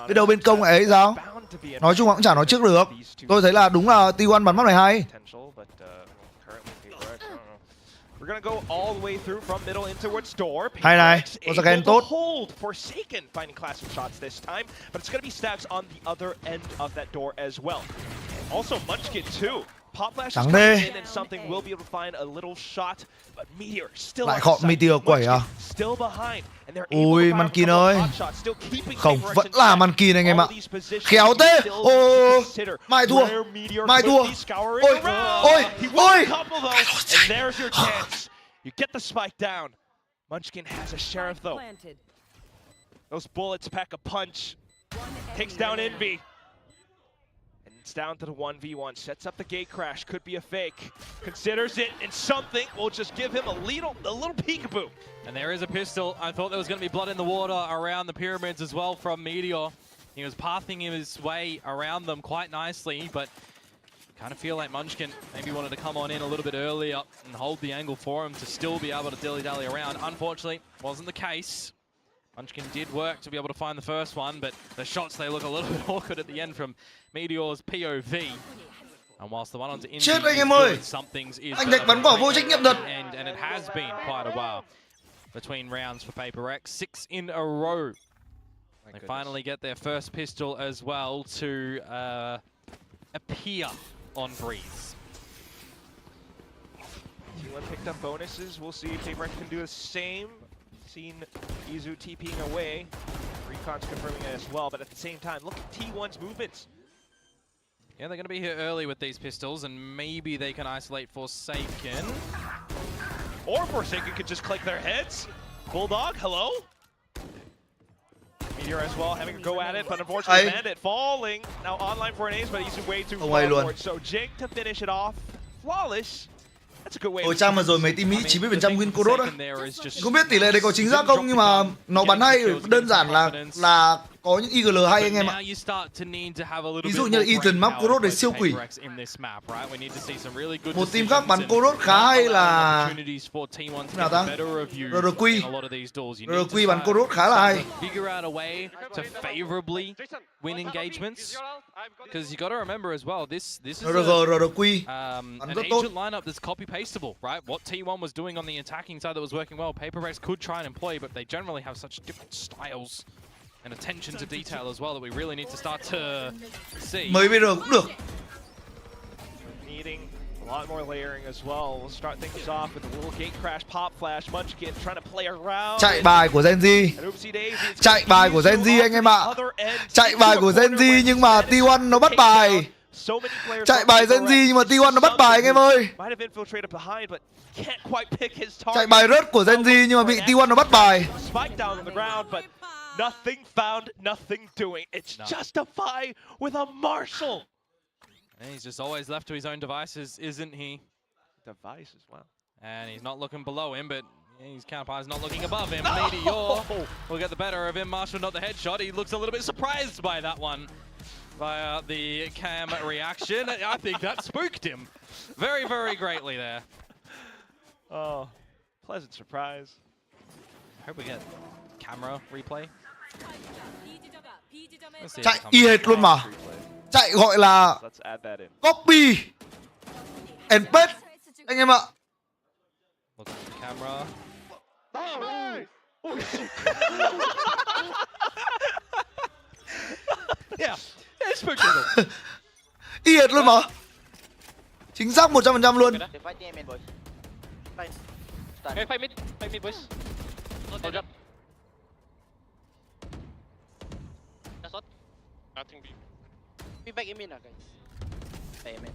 Biết đâu bên công ấy sao? Nói chung là cũng chả nói trước được. Tôi thấy là đúng là T1 bắn map này hay. We're gonna go all the way through from middle in towards door. Hay này, có scan tốt. Hold Forsaken finding classic shots this time, but it's gonna be stacks on the other end of that door as well. Also Munchkin too. Pop flash is coming in and something will be able to find a little shot, but Meteor still lại khọ Meteor quẩy à? Still behind, and they're ôi Munchkin ơi, không vẫn là Munchkin anh em ạ. Khéo thế. Ô, mai thua, mai thua. Ôi, ôi, ôi. And there's your chance. You get the spike down. Munchkin has a sheriff though. Those bullets pack a punch. Takes down Envy. It's down to the 1v1. Sets up the gate crash. Could be a fake. Considers it, and something will just give him a little peekaboo. And there is a pistol. I thought there was going to be blood in the water around the pyramids as well from Meteor. He was pathing his way around them quite nicely, but kind of feel like Munchkin maybe wanted to come on in a little bit earlier and hold the angle for him to still be able to dilly-dally around. Unfortunately, wasn't the case. Munchkin did work to be able to find the first one, but the shots, they look a little bit awkward at the end from Meteor's POV. And whilst the one onto Indy Chết anh em ơi. Anh Đạch bắn quả vô trách nhiệm thật. And it has been quite a while between rounds for PaperX. 6 in a row. They finally get their first pistol as well to appear on Breeze. T1 picked up bonuses. We'll see if TRhet can do the same. Seen Izu TPing away. Recon's confirming it as well, but at the same time, look at T1's movements. Yeah, they're going to be here early with these pistols, and maybe they can isolate Forsaken. Or Forsaken could just click their heads. Bulldog, hello? Meteor as well, having a go at it, but unfortunately Bandit falling. Now online for an ace, but he's way too far forward. So Jing to finish it off. Flawless. That's a good way. Hồi trang mà rồi mấy team Mỹ 90% win Corot á. Không biết tỷ lệ này có chính xác không, nhưng mà nó bắn hay, đơn giản là có những IGL hay anh em ạ. Ví dụ như Ethan map Corot này siêu quỷ. Một team khác bắn Corot khá hay là nào ta? RQ bắn Corot khá là hay. Win engagements, because you got to remember as well, this is an agent lineup that's copy pastable, right? What T1 was doing on the attacking side that was working well, PaperX could try and employ, but they generally have such different styles and attention to detail as well that we really need to start to see. Mới bây giờ cũng được. Needing a lot more layering as well. We'll start things off with a little gate crash, pop flash, Munchkin trying to play around. Chạy bài của Genji. Chạy bài của Genji anh em ạ. Chạy bài của Genji nhưng mà T1 nó bắt bài. Chạy bài Genji nhưng mà T1 nó bắt bài anh em ơi. Chạy bài rớt của Genji nhưng mà bị T1 nó bắt bài. Nothing found, nothing doing. It's justified with a Marshall. And he's just always left to his own devices, isn't he? Devices, wow. And he's not looking below him, but his counterpart is not looking above him. Meteor will get the better of him. Marshall not the headshot. He looks a little bit surprised by that one, by the cam reaction. I think that spooked him very, very greatly there. Oh, pleasant surprise. I hope we get camera replay. Chạy y hệt luôn mà. Chạy gọi là copy and paste anh em ạ. Look at the camera. Yeah, it's spooked. Y hệt luôn mà. Chính xác 100% luôn. Okay, fight mid boys. Hold up. Nothing B. Be back in mid now, guys. Stay in mid.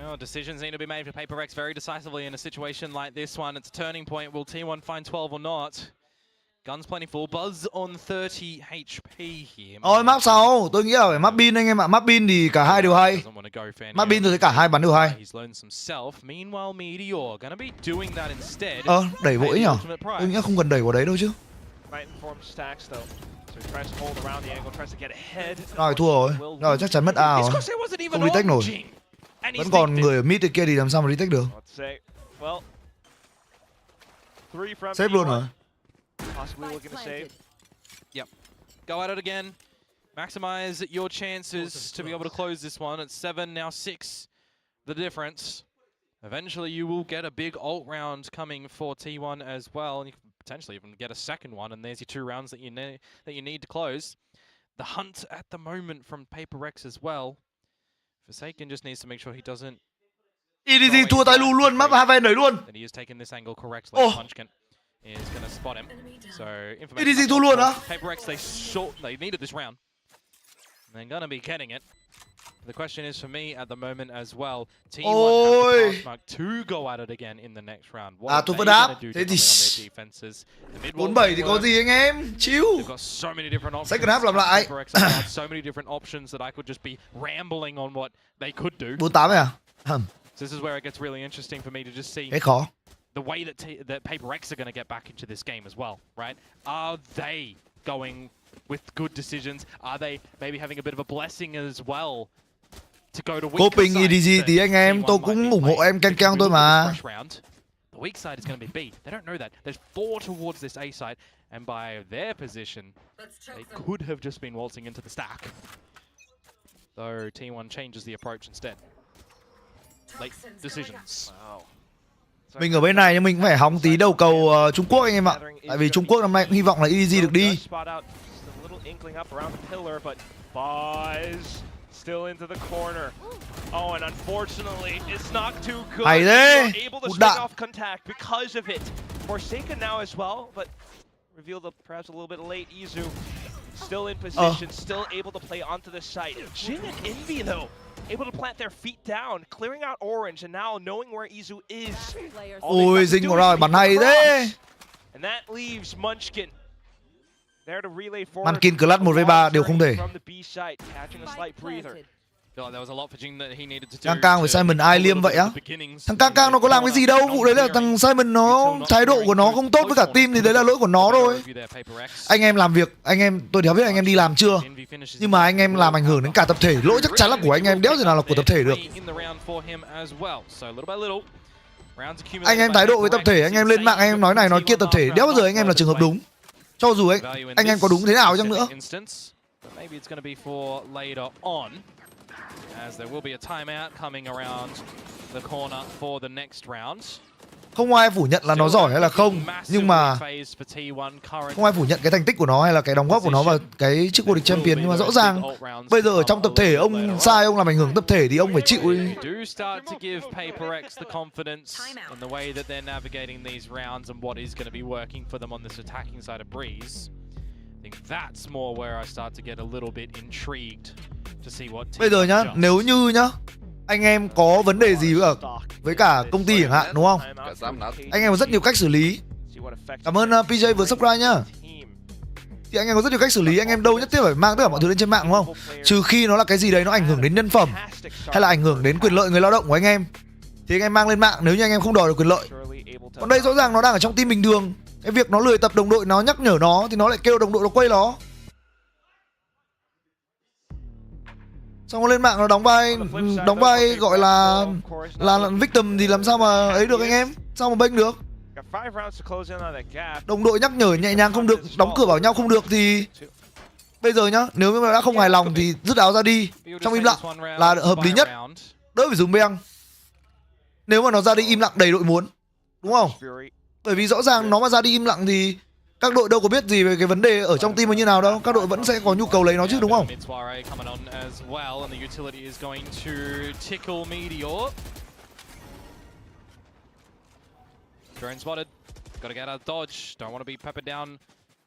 Well, decisions need to be made for PaperX very decisively in a situation like this one. It's a turning point. Will T1 find 12 or not? Guns plentiful. Buzz on 30 HP here. Ôi map sao? Tôi nghĩ là phải map bin anh em ạ. Map bin thì cả hai đều hay. Map bin tôi thấy cả hai bắn đều hay. He's learned some self. Meanwhile, Meteor gonna be doing that instead. Đẩy vội nhỉ? Tôi nghĩ không cần đẩy vào đấy đâu chứ. Rồi thua rồi. Rồi chắc chắn mất A rồi. Không retake nổi. Vẫn còn người ở mid kia thì làm sao mà retake được. Save luôn hả? Yep. Go at it again. Maximize your chances to be able to close this one. It's 7, now 6. The difference. Eventually you will get a big ult round coming for T1 as well. And you can potentially even get a second one. And there's your 2 rounds that you need to close. The hunt at the moment from PaperX as well. Forsaken just needs to make sure he doesn't. EDG thua tay lù luôn, map 2v đẩy luôn. That he is taking this angle correctly. Munchkin is going to spot him. So EDG information. thua luôn á. PaperX they needed this round. And they're going to be getting it. The question is for me at the moment as well. T1 Ôi. have the pass mark to go at it again in the next round. What are tôi they vẫn đáp. gonna do Thế thì differently on their defenses? The mid wall 47 thì có framework, gì anh em? Chill. they've got so many different options. Second half làm lại. PaperX have got so many different options that I could just be rambling on what they could do. 48 à? So this is where it gets really interesting for me to just see Cái khó. the way that PaperX are going to get back into this game as well, right? Are they going with good decisions? Are they maybe having a bit of a blessing as well to go to weaker Coping sides EDG that tí anh em, T1 tôi might cũng be ủng hộ playing? em căng Because căng we thôi look at mà. this first round, the weak side is going to be B. They don't know that. There's 4 towards this A side, and by their position, they could have just been waltzing into the stack. Though T1 changes the approach instead. Late decisions. Wow. Mình ở bên này nhưng mình cũng phải hóng tí đầu cầu Trung Quốc anh em ạ. Tại vì Trung Quốc năm nay cũng hy vọng là EDG được đi. Still into the corner. Oh, and unfortunately, it's not too good. Hay thế. Able to Một swing đạn. off contact because of it. Forsaken now as well, but revealed perhaps a little bit late. Izu still in position, still able to play onto the site. Jin and Envy though, able to plant their feet down, clearing out orange, and now knowing where Izu is. Ôi dính vào rồi, bắn hay thế. And that leaves Munchkin. There to relay forward. Munchkin clutch 1v3 đều không thể. From the B side, catching a slight breather. Cang Cang với Simon ai liêm vậy á? Thằng Cang Cang nó có làm cái gì đâu, vụ đấy là thằng Simon nó thái độ của nó không tốt với cả team thì đấy là lỗi của nó thôi. Anh em làm việc, anh em tôi đéo biết anh em đi làm chưa, nhưng mà anh em làm ảnh hưởng đến cả tập thể, lỗi chắc chắn là của anh em, đéo gì nào là của tập thể được. Anh em thái độ với tập thể, anh em lên mạng anh em nói này nói kia tập thể, đéo bao giờ anh em là trường hợp đúng. Cho dù anh em có đúng thế nào chăng nữa. As there will be a timeout coming around the corner for the next round. Không ai phủ nhận là nó giỏi hay là không, nhưng mà không ai phủ nhận cái thành tích của nó hay là cái đóng góp của nó vào cái chức vô địch champion, nhưng mà rõ ràng bây giờ ở trong tập thể ông sai, ông làm ảnh hưởng tập thể thì ông phải chịu đi. Do start to give PaperX the confidence in the way that they're navigating these rounds and what is going to be working for them on this attacking side of Breeze. I think that's more where I start to get a little bit intrigued to see what. Bây giờ nhá, nếu như nhá anh em có vấn đề gì với cả công ty chẳng hạn đúng không? Anh em có rất nhiều cách xử lý. Cảm ơn PJ vừa subscribe nhá. Thì anh em có rất nhiều cách xử lý, anh em đâu nhất thiết phải mang tất cả mọi thứ lên trên mạng đúng không? Trừ khi nó là cái gì đấy nó ảnh hưởng đến nhân phẩm hay là ảnh hưởng đến quyền lợi người lao động của anh em thì anh em mang lên mạng nếu như anh em không đòi được quyền lợi. Còn đây rõ ràng nó đang ở trong team bình thường. Cái việc nó lười tập đồng đội nó nhắc nhở nó thì nó lại kêu đồng đội nó quay nó. Xong nó lên mạng nó đóng vai gọi là victim thì làm sao mà ấy được anh em? Sao mà bênh được? Đồng đội nhắc nhở nhẹ nhàng không được, đóng cửa bảo nhau không được thì bây giờ nhá, nếu như mà đã không hài lòng thì dứt áo ra đi trong im lặng là hợp lý nhất, đỡ phải dùng beng. Nếu mà nó ra đi im lặng đầy đội muốn, đúng không? Bởi vì rõ ràng nó mà ra đi im lặng thì các đội đâu có biết gì về cái vấn đề ở trong team như nào đâu, các đội vẫn sẽ có nhu cầu lấy nó chứ đúng không? Drone spotted. Gotta get out of dodge. Don't want to be peppered down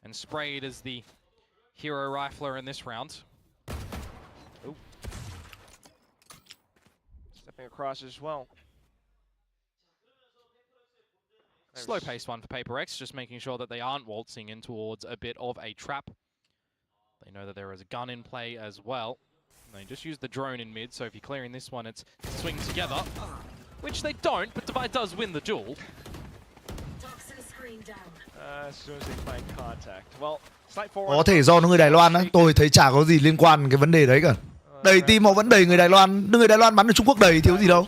and sprayed as the hero rifler in this round. Ooh. Stepping across as well. Slow-paced one for PaperX, just making sure that they aren't waltzing in towards a bit of a trap. They know that there is a gun in play as well. They just use the drone in mid, so if you're clearing this one, it's swing together. Which they don't, but Divide does win the duel. As soon as they find contact. Well, có thể do nó người Đài Loan á, tôi thấy chả có gì liên quan cái vấn đề đấy cả. Đầy team họ vẫn đầy người Đài Loan, người Đài Loan bắn ở Trung Quốc đầy thiếu gì đâu.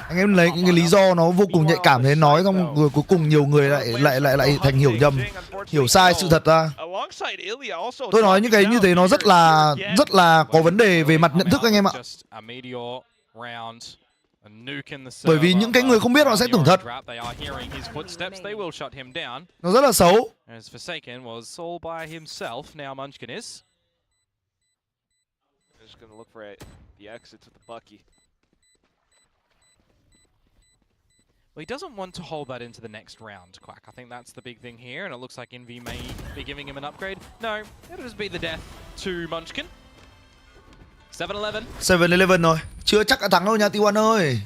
Anh em lấy những cái lý do nó vô cùng nhạy cảm thế nói xong rồi cuối cùng nhiều người lại thành hiểu nhầm, hiểu sai sự thật ra. Tôi nói những cái như thế nó rất là có vấn đề về mặt nhận thức anh em ạ. Bởi vì những cái người không biết họ sẽ tưởng thật. Nó rất là xấu. Just gonna look for the exit to the Bucky. Well, he doesn't want to hold that into the next round, Quack. I think that's the big thing here, and it looks like Envy may be giving him an upgrade. No, it'll just be the death to Munchkin. 7-11. 7-11 rồi. Chưa chắc đã thắng đâu nha T1 ơi.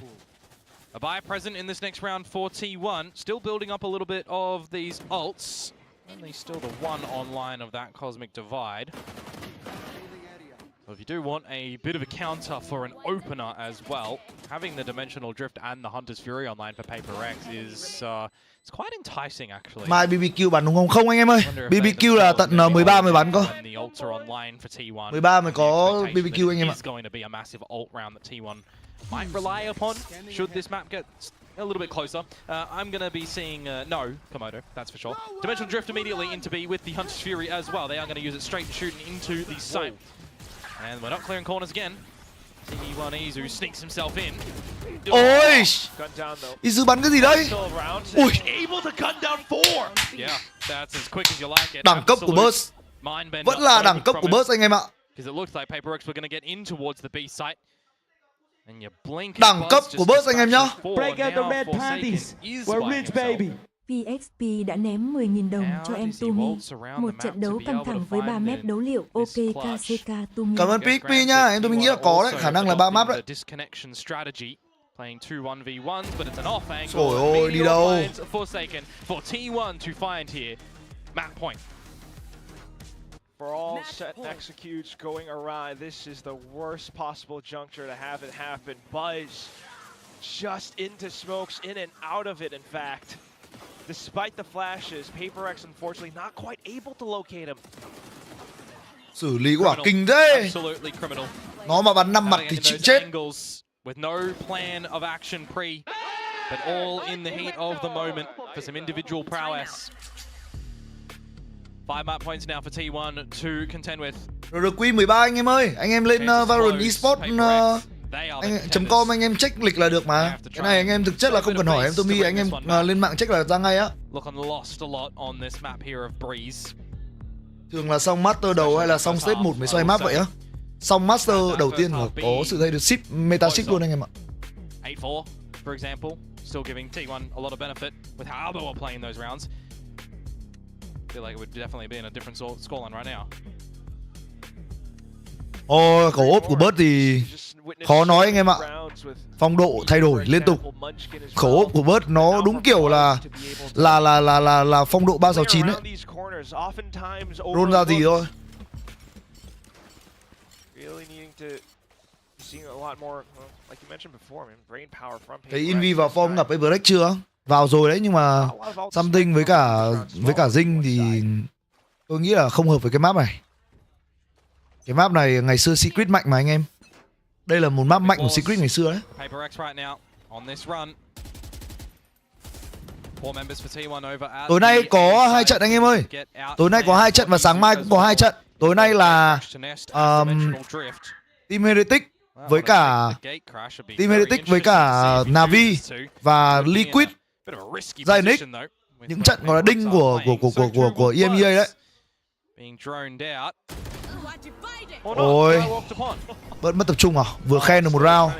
A buy present in this next round for T1. Still building up a little bit of these ults. Only still the one online of that Cosmic Divide. So if you do want a bit of a counter for an opener as well, having the Dimensional Drift and the Hunter's Fury online for Paper X is it's quite enticing actually. Mai BBQ bắn đúng không? Không anh em ơi. BBQ là tận 13 mới bắn cơ. 13 mới có BBQ anh em ạ. It's going to be a massive ult round that T1 might rely upon should this map get a little bit closer. I'm going to be seeing no Komodo, that's for sure. Dimensional Drift immediately into B with the Hunter's Fury as well. They are going to use it straight to shooting into the site. And we're not clearing corners again. T1 Izu sneaks himself in. Ôi! Izu bắn cái gì đấy? Ui! Able to gun down 4. Yeah, that's as quick as you like it. Đẳng cấp của Burst. Vẫn là đẳng cấp của Burst anh em ạ. Because it looks like Paper X were going to get in towards the B site. And you blink. Đẳng cấp của Burst anh em nhá. Break out the red panties. We're rich baby. PXP đã ném 10.000 đồng cho em Tumi. Một trận đấu căng thẳng với 3 map đấu liệu. Ok KCK Tumi. Cảm ơn PXP nha, em Tumi nghĩ là có đấy, khả năng là 3 map đấy. Playing 2-1v1s, but it's an off angle. Trời ơi, đi đâu? Forsaken for T1 to find here. Map point. For all set executes going awry, this is the worst possible juncture to have it happen. Buzz just into smokes, in and out of it, in fact. Despite the flashes, Paper X unfortunately not quite able to locate him. Xử lý quả kinh thế. Nó mà bắn 5 mặt thì chịu chết. With no plan of action pre, but all in the heat of the moment for some individual prowess. 5 map points now for T1 to contend with. RQ 13 anh em ơi, anh em lên Valorant Esports .com anh em check lịch là được mà. Cái này anh em thực chất là không cần hỏi em Tommy, anh em lên mạng check là ra ngay á. Thường là xong master đầu hay là xong stage 1 mới xoay map vậy á. Xong master đầu tiên mà có sự thay đổi ship meta ship luôn anh em ạ. 8-4 for example, still giving T1 a lot of benefit with how Albo are playing those rounds. Feel like it would definitely be in a different scoreline right now. Khẩu ốp của Bớt thì khó nói anh em ạ. Phong độ thay đổi liên tục. Khẩu ốp của Bớt nó đúng kiểu là phong độ 369 ấy. Roll ra gì thôi. Thấy Invi vào form gặp Paper X chưa? Vào rồi đấy nhưng mà something với cả Dinh thì tôi nghĩ là không hợp với cái map này. Cái map này ngày xưa Secret mạnh mà anh em. Đây là một map mạnh của Secret ngày xưa đấy. Tối nay có 2 trận anh em ơi. Tối nay có 2 trận và sáng mai cũng có 2 trận. Tối nay là Team Heretic với cả Navi và Liquid Zynic. Những trận gọi là đinh của EMEA đấy. Ôi, Bớt mất tập trung à? Vừa khen được một round.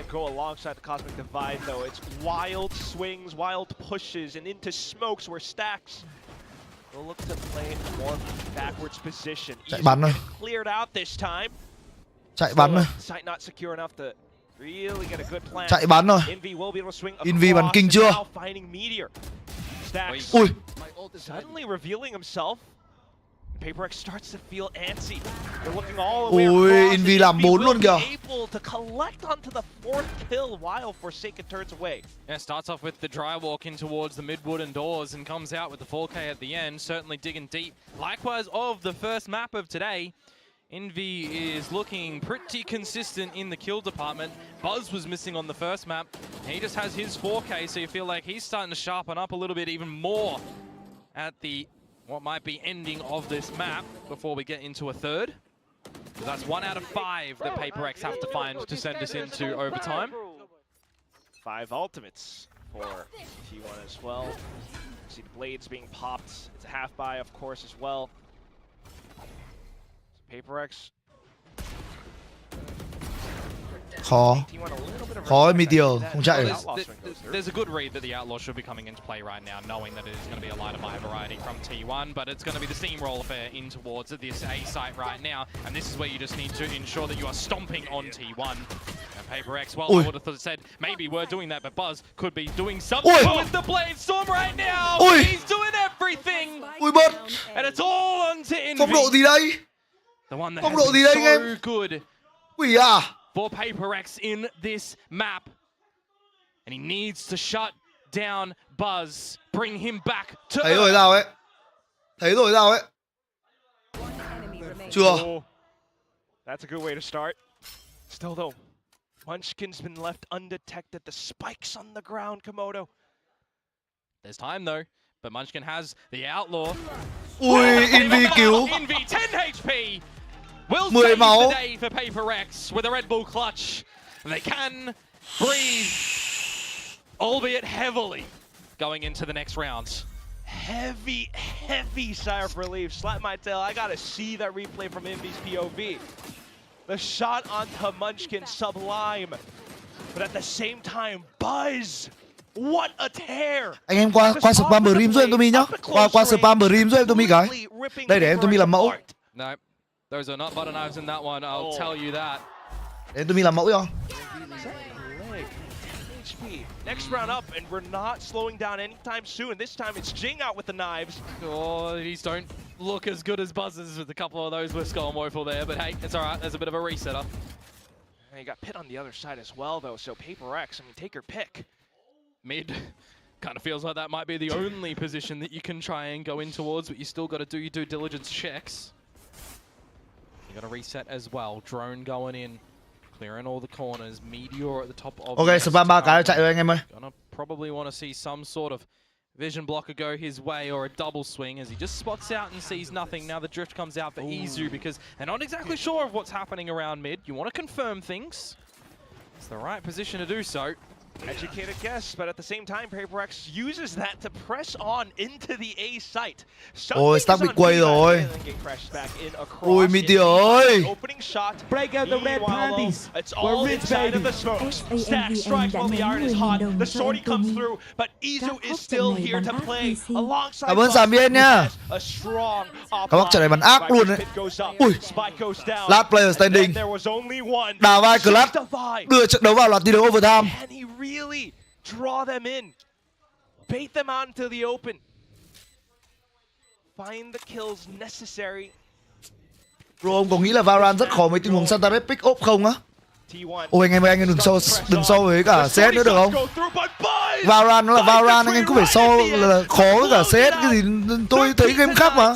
Chạy bắn thôi. Chạy bắn thôi. Chạy bắn thôi. Invi bắn kinh chưa? Ui. Paper X starts to feel antsy. They're looking all the way across. Ui, Invi làm 4 luôn kìa. Able to collect onto the 4th kill while Forsaken turns away. Yeah, starts off with the dry walk in towards the mid wooden doors and comes out with the 4K at the end, certainly digging deep. Likewise of the first map of today. Invi is looking pretty consistent in the kill department. Buzz was missing on the first map. He just has his 4K, so you feel like he's starting to sharpen up a little bit even more at the what might be ending of this map before we get into a third. So that's 1 out of 5 that Paper X have to find to send us into overtime. 5 ultimates for T1 as well. See the blades being popped. It's a half buy, of course, as well. So Paper X Khó. Khó Meteor, không chạy được. There's a good read that the Outlaw should be coming into play right now, knowing that it is going to be a lighter buy variety from T1, but it's going to be the steamroll affair in towards this A site right now, and this is where you just need to ensure that you are stomping on T1. And PaperX, well, I would have said maybe we're doing that, but Buzz could be doing something with the Blade Storm right now. He's doing everything. And it's all onto Envy. Phong độ gì đây? The one that Phong has độ gì been đây anh so em? good Quỷ à? for PaperX in this map. And he needs to shut down Buzz, bring him back to Thấy rồi sao ấy? Thấy rồi sao ấy? Chưa. That's a good way to start. Still though, Munchkin's been left undetected. The spikes on the ground, Komodo. There's time though, but Munchkin has the Outlaw. Ui, Envy cứu. Envy 10 HP. Will 10 save máu. the day for PaperX with a Red Bull clutch. They can breathe, albeit heavily, going into the next round. Heavy sigh of relief. Slap my tail. I gotta see that replay from Envy's POV. The shot onto Munchkin, sublime. But at the same time, Buzz. What a tear. Anh em qua spam Brim giúp em Tumi nhá. Qua spam Brim giúp em Tumi cái. Đây để em Tumi làm mẫu. No, those are not butter knives in that one, I'll tell you that. Để em Tumi làm mẫu cho. Next round up, and we're not slowing down anytime soon. This time it's Jing out with the knives. Oh, these don't look as good as Buzz's with a couple of those with Skull and Woeful there, but hey, it's alright, there's a bit of a resetter. And you got Pit on the other side as well, though, so PaperX, I mean, take your pick. Mid kind of feels like that might be the only position that you can try and go in towards, but you still got to do your due diligence checks. You got to reset as well. Drone going in, clearing all the corners. Meteor at the top of. Ok, spam 3 cái chạy rồi anh em ơi. Gonna probably want to see some sort of vision blocker go his way or a double swing as he just spots out and sees nothing. Now the drift comes out for Izu because they're not exactly sure of what's happening around mid. You want to confirm things. It's the right position to do so. Educated guess, but at the same time, PaperX uses that to press on into the A site. Ôi, Stack bị quay rồi. Ui, Meteor ơi. Break out the red panties. It's all inside of the smoke. Stack strikes while the iron is hot. The shorty comes through, but Izu is still here to play alongside. Cảm ơn Sàm Viên nha. A strong Các bác trận này bắn ác luôn đấy. Ui, last player standing. Đào vai Clutch đưa trận đấu vào loạt thi đấu overtime. Really draw them in, bait them out into the open, find the kills necessary. Bro, ông có nghĩ là Valorant rất khó mấy tình huống Santa Red pick up không á? Ôi anh em ơi, anh em đừng so với cả CS nữa được không? Valorant nó là Valorant, anh em cứ phải so là khó với cả CS cái gì. Tôi thấy game khác mà.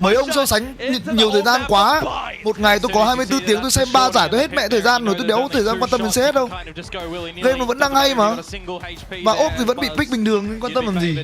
Mấy ông so sánh nhiều thời gian quá. Một ngày tôi có 24 tiếng tôi xem 3 giải tôi hết mẹ thời gian rồi, tôi đéo có thời gian quan tâm đến CS đâu. Game nó vẫn đang hay mà. Mà ốp thì vẫn bị pick bình thường, nên quan tâm làm gì?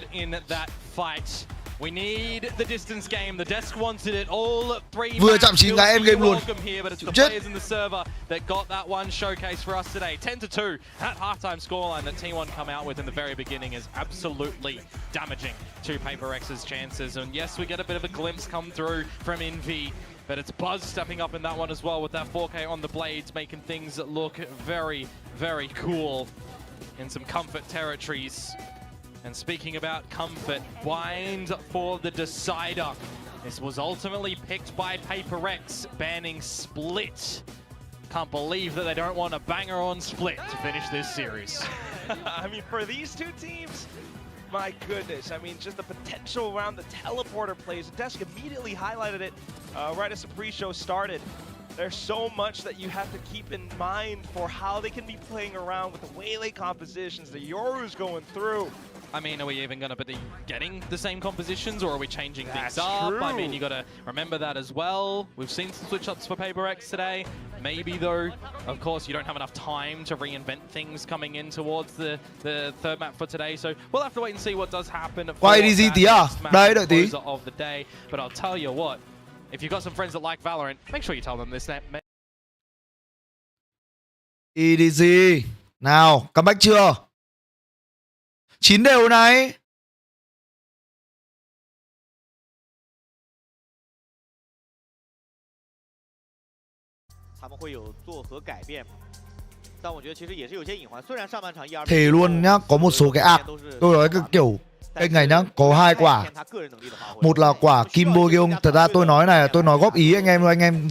We need the distance game. The desk wanted it. All three. Vừa chạm 9 cái end game luôn. Here, but it's the players in the server that got that one showcase for us today. 10-2. That halftime scoreline that T1 come out with in the very beginning is absolutely damaging to PaperX's chances. And yes, we get a bit of a glimpse come through from Envy, but it's Buzz stepping up in that one as well with that 4K on the blades, making things look very, very cool in some comfort territories. And speaking about comfort, Bind for the decider. This was ultimately picked by PaperX, banning Split. Can't believe that they don't want a banger on Split to finish this series. I mean, for these two teams, my goodness. I mean, just the potential around the teleporter plays. Desk immediately highlighted it right as the pre-show started. There's so much that you have to keep in mind for how they can be playing around with the Waylay compositions, the Yoru's going through. I mean, are we even going to be getting the same compositions, or are we changing things up? True. I mean, you got to remember that as well. We've seen some switch-ups for PaperX today. Maybe, though, of course, you don't have enough time to reinvent things coming in towards the third map for today. So we'll have to wait and see what does happen for Quay đi gì tí à? Đây, đợi tí. Of the day. But I'll tell you what, if you've got some friends that like Valorant, make sure you tell them this. EDG. Nào, comeback chưa? 9 đều này. Thề luôn nhá, có một số cái ạc tôi nói cái kiểu kênh này nhá, có 2 quả. Một là quả Kim Bo Gyeong, thật ra tôi nói này, tôi nói góp ý anh em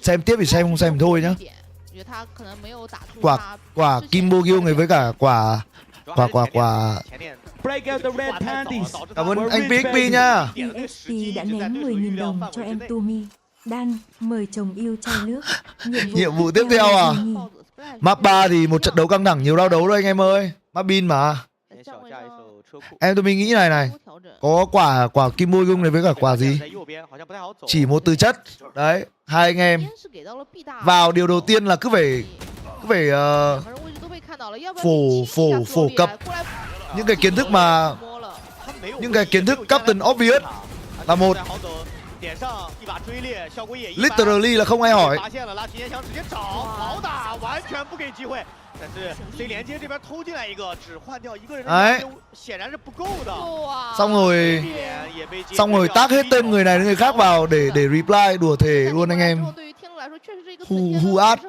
xem tiếp thì xem, không xem thì thôi nhá. Quả Kim Bo Gyeong này với cả quả Break out the red panties. cảm ơn anh PXP nha. PXP đã ném 10.000 đồng cho em Tumi. Dan mời chồng yêu chai nước. Nhiệm vụ tiếp theo à? Map 3 thì một trận đấu căng thẳng nhiều đau đấu đấy anh em ơi. Map bin mà. Em tôi nghĩ này, có quả Kim Bo Gyeong này với cả quả gì? Chỉ một tư chất. Đấy, hai anh em vào điều đầu tiên là cứ phải phổ cập những cái kiến thức mà Captain Obvious là một. Literally là không ai hỏi. Đấy. Xong rồi tác hết tên người này đến người khác vào để reply, đùa thề luôn anh em. Who at?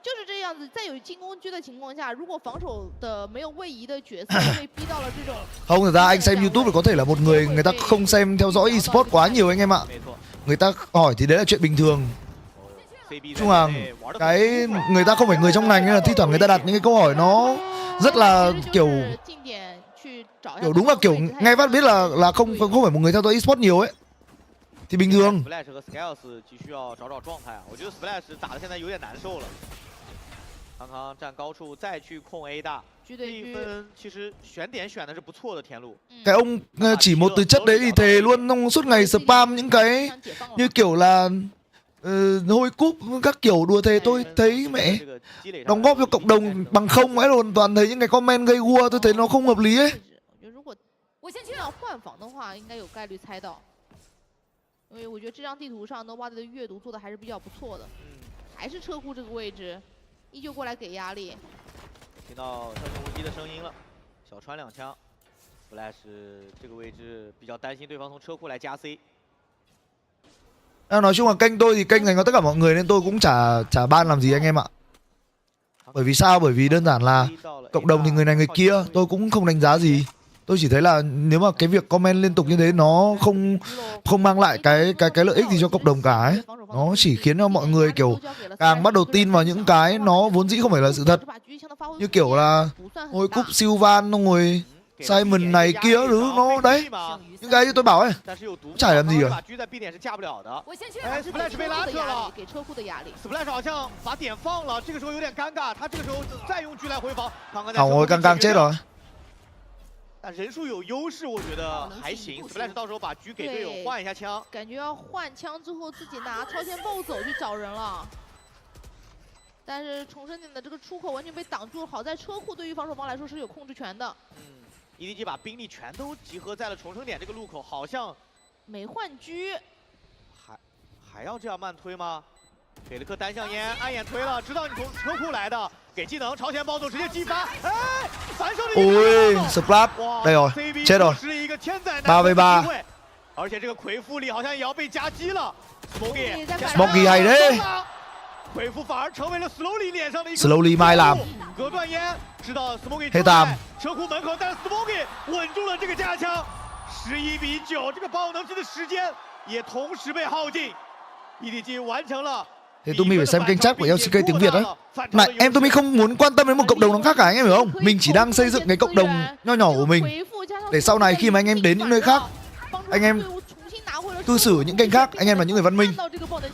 就是这样子，在有进攻狙的情况下，如果防守的没有位移的角色被逼到了这种。Không, thực ra anh xem YouTube thì có thể là một người ta không xem theo dõi eSport quá nhiều anh em ạ. Người ta hỏi thì đấy là chuyện bình thường. Chung là cái người ta không phải người trong ngành nên là thi thoảng người ta đặt những cái câu hỏi nó rất là kiểu đúng là kiểu nghe phát biết là không phải một người theo dõi eSport nhiều ấy. Thì bình thường. 康康站高处再去控 A 大，第一分其实选点选的是不错的田路。Cái ông chỉ một từ chất đấy thì thề luôn, ông suốt ngày spam những cái như kiểu là hôi cúp các kiểu, đùa thề. Tôi thấy mẹ đóng góp cho cộng đồng bằng không ấy luôn, toàn thấy những cái comment gây gua, tôi thấy nó không hợp lý ấy. 如果我先去要换防的话，应该有概率猜到，因为我觉得这张地图上 Nobody 的阅读做的还是比较不错的，还是车库这个位置。 依旧过来给压力，听到消息无敌的声音了，小川2枪 ，Flash 这个位置比较担心对方从车库来加 C。Nói chung là kênh tôi thì kênh dành cho tất cả mọi người nên tôi cũng chả ban làm gì anh em ạ. Bởi vì sao? Bởi vì đơn giản là cộng đồng thì người này người kia, tôi cũng không đánh giá gì. Tôi chỉ thấy là nếu mà cái việc comment liên tục như thế nó không mang lại cái lợi ích gì cho cộng đồng cả ấy. Nó chỉ khiến cho mọi người kiểu càng bắt đầu tin vào những cái nó vốn dĩ không phải là sự thật. Như kiểu là ngôi cúp siêu van, xong rồi Simon này kia thứ nó đấy. Những cái như tôi bảo ấy, chả làm gì cả. Hỏng rồi, căng chết rồi. 但人数有优势，我觉得还行。Splash 到时候把狙给队友换一下枪，感觉要换枪之后自己拿超前暴走去找人了。但是重生点的这个出口完全被挡住，好在车库对于防守方来说是有控制权的。EDG 把兵力全都集合在了重生点这个路口，好像没换狙，还要这样慢推吗？给了颗单向烟，暗眼推了，知道你从车库来的，给技能朝前暴走直接击发，哎，反手的一个 Splat đây rồi, chết rồi. 3v3. 而且这个回复力好像也要被夹击了 Smokey hay đấy. 回复反而成为了 Slowly 脸上的一个 Slowly mai làm. 隔断烟，知道 Smokey 黑tam. 车库门口，但是 Smokey 稳住了这个架枪，11比9，这个爆能机的时间也同时被耗尽 ，EDG 完成了。 Thì Tumi phải xem kênh chat của LCK tiếng Việt đấy. Mà em Tumi không muốn quan tâm đến một cộng đồng nào khác cả, anh em hiểu không? Mình chỉ đang xây dựng cái cộng đồng nho nhỏ của mình để sau này khi mà anh em đến những nơi khác, anh em cư xử những kênh khác, anh em là những người văn minh.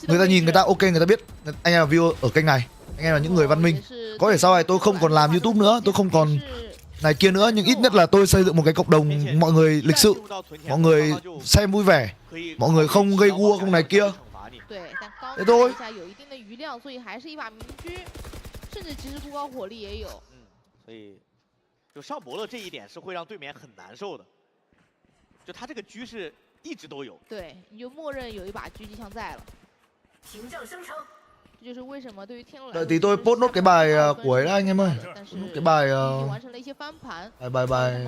Người ta nhìn người ta ok, người ta biết anh em là viewer ở kênh này, anh em là những người văn minh. Có thể sau này tôi không còn làm YouTube nữa, tôi không còn này kia nữa, nhưng ít nhất là tôi xây dựng một cái cộng đồng mọi người lịch sự, mọi người xem vui vẻ, mọi người không gây gua không này kia. 对，但刚一下有一定的余量，所以还是一把明狙，甚至其实孤高火力也有。所以就上博了这一点是会让对面很难受的，就他这个狙是一直都有。对，你就默认有一把狙击枪在了。停降生成，这就是为什么对于天龙来说。 Tí tôi post nốt cái bài của ấy anh em ơi. Cái bài bài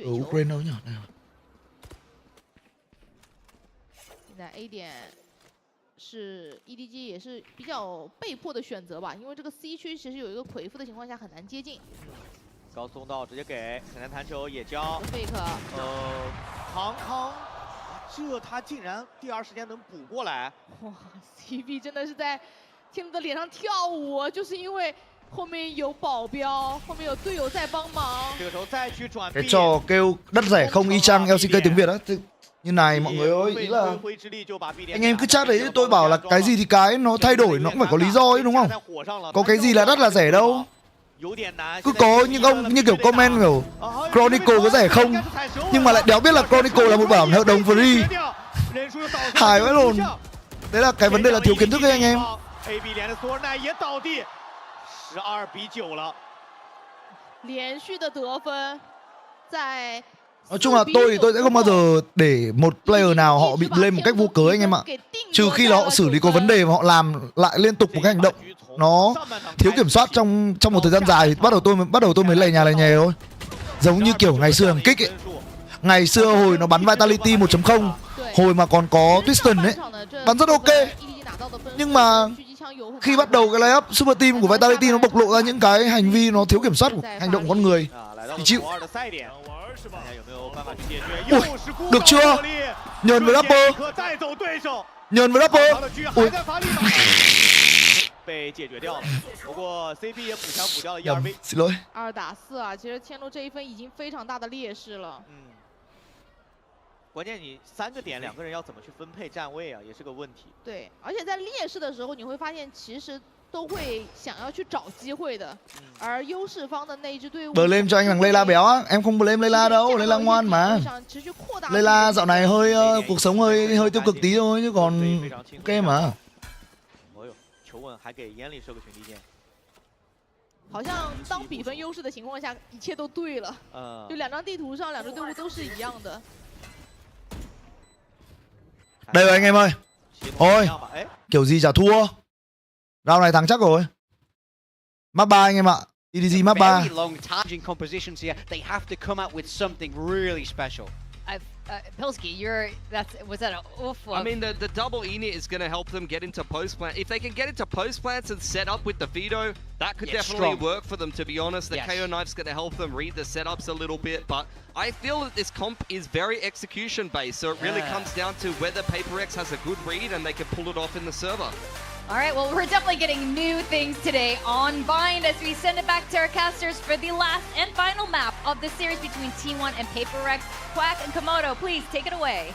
ở Ukraine nhỉ? 现在 A 点是 EDG 也是比较被迫的选择吧，因为这个 C 区其实有一个魁父的情况下很难接近。高送到直接给沈南弹球野交 ，fake， 康康，这他竟然第二时间能补过来，哇 ，CB 真的是在天路的脸上跳舞，就是因为后面有保镖，后面有队友在帮忙。这个时候再去转 Cái trò kêu đất rẻ không y chang LCK tiếng Việt á. Như này mọi người ơi, ý là anh em cứ chat đấy, tôi bảo là cái gì thì cái nó thay đổi nó cũng phải có lý do ấy đúng không? Có cái gì là đắt là rẻ đâu. Cứ có những ông như kiểu comment kiểu Chronicle có rẻ không, nhưng mà lại đéo biết là Chronicle là một bản hợp đồng free. Hài quá luôn. Đấy là cái vấn đề là thiếu kiến thức đấy anh em. 连续的得分，在 Nói chung là tôi thì tôi sẽ không bao giờ để một player nào họ bị lên một cách vô cớ anh em ạ. Trừ khi là họ xử lý có vấn đề và họ làm lại liên tục một cái hành động nó thiếu kiểm soát trong một thời gian dài thì bắt đầu tôi mới lầy nhà thôi. Giống như kiểu ngày xưa thằng Kích ấy. Ngày xưa hồi nó bắn Vitality 1.0, hồi mà còn có Twiston ấy, bắn rất ok. Nhưng mà khi bắt đầu cái layup super team của Vitality nó bộc lộ ra những cái hành vi nó thiếu kiểm soát của hành động của con người thì chịu. Ui, được chưa? Nhờn với Rapper. Nhờn với Rapper. Ui. Xin lỗi. 2打4啊，其实天路这一分已经非常大的劣势了。关键你3个点2个人要怎么去分配站位啊，也是个问题。对，而且在劣势的时候，你会发现其实都会想要去找机会的，而优势方的那一支队伍。Blame cho anh thằng Layla béo á, em không blame Layla đâu, Layla ngoan mà. Layla dạo này hơi cuộc sống hơi tiêu cực tí thôi chứ còn ok mà. 求稳还给烟里射个群力箭。好像当比分优势的情况下，一切都对了。就2张地图上2支队伍都是一样的。 Đây rồi anh em ơi. Thôi, kiểu gì chả thua. Round này thắng chắc rồi. Map 3 anh em ạ. EDG map 3. Pilsky, was that an awful? I mean, the double init is going to help them get into post plant. If they can get into post plants and set up with the veto, that could definitely work for them. To be honest, the KO knife's going to help them read the setups a little bit. But I feel that this comp is very execution based, so it really comes down to whether PaperX has a good read and they can pull it off in the server. All right, well, we're definitely getting new things today on Bind as we send it back to our casters for the last and final map of the series between T1 and PaperX. Quack and Komodo, please take it away.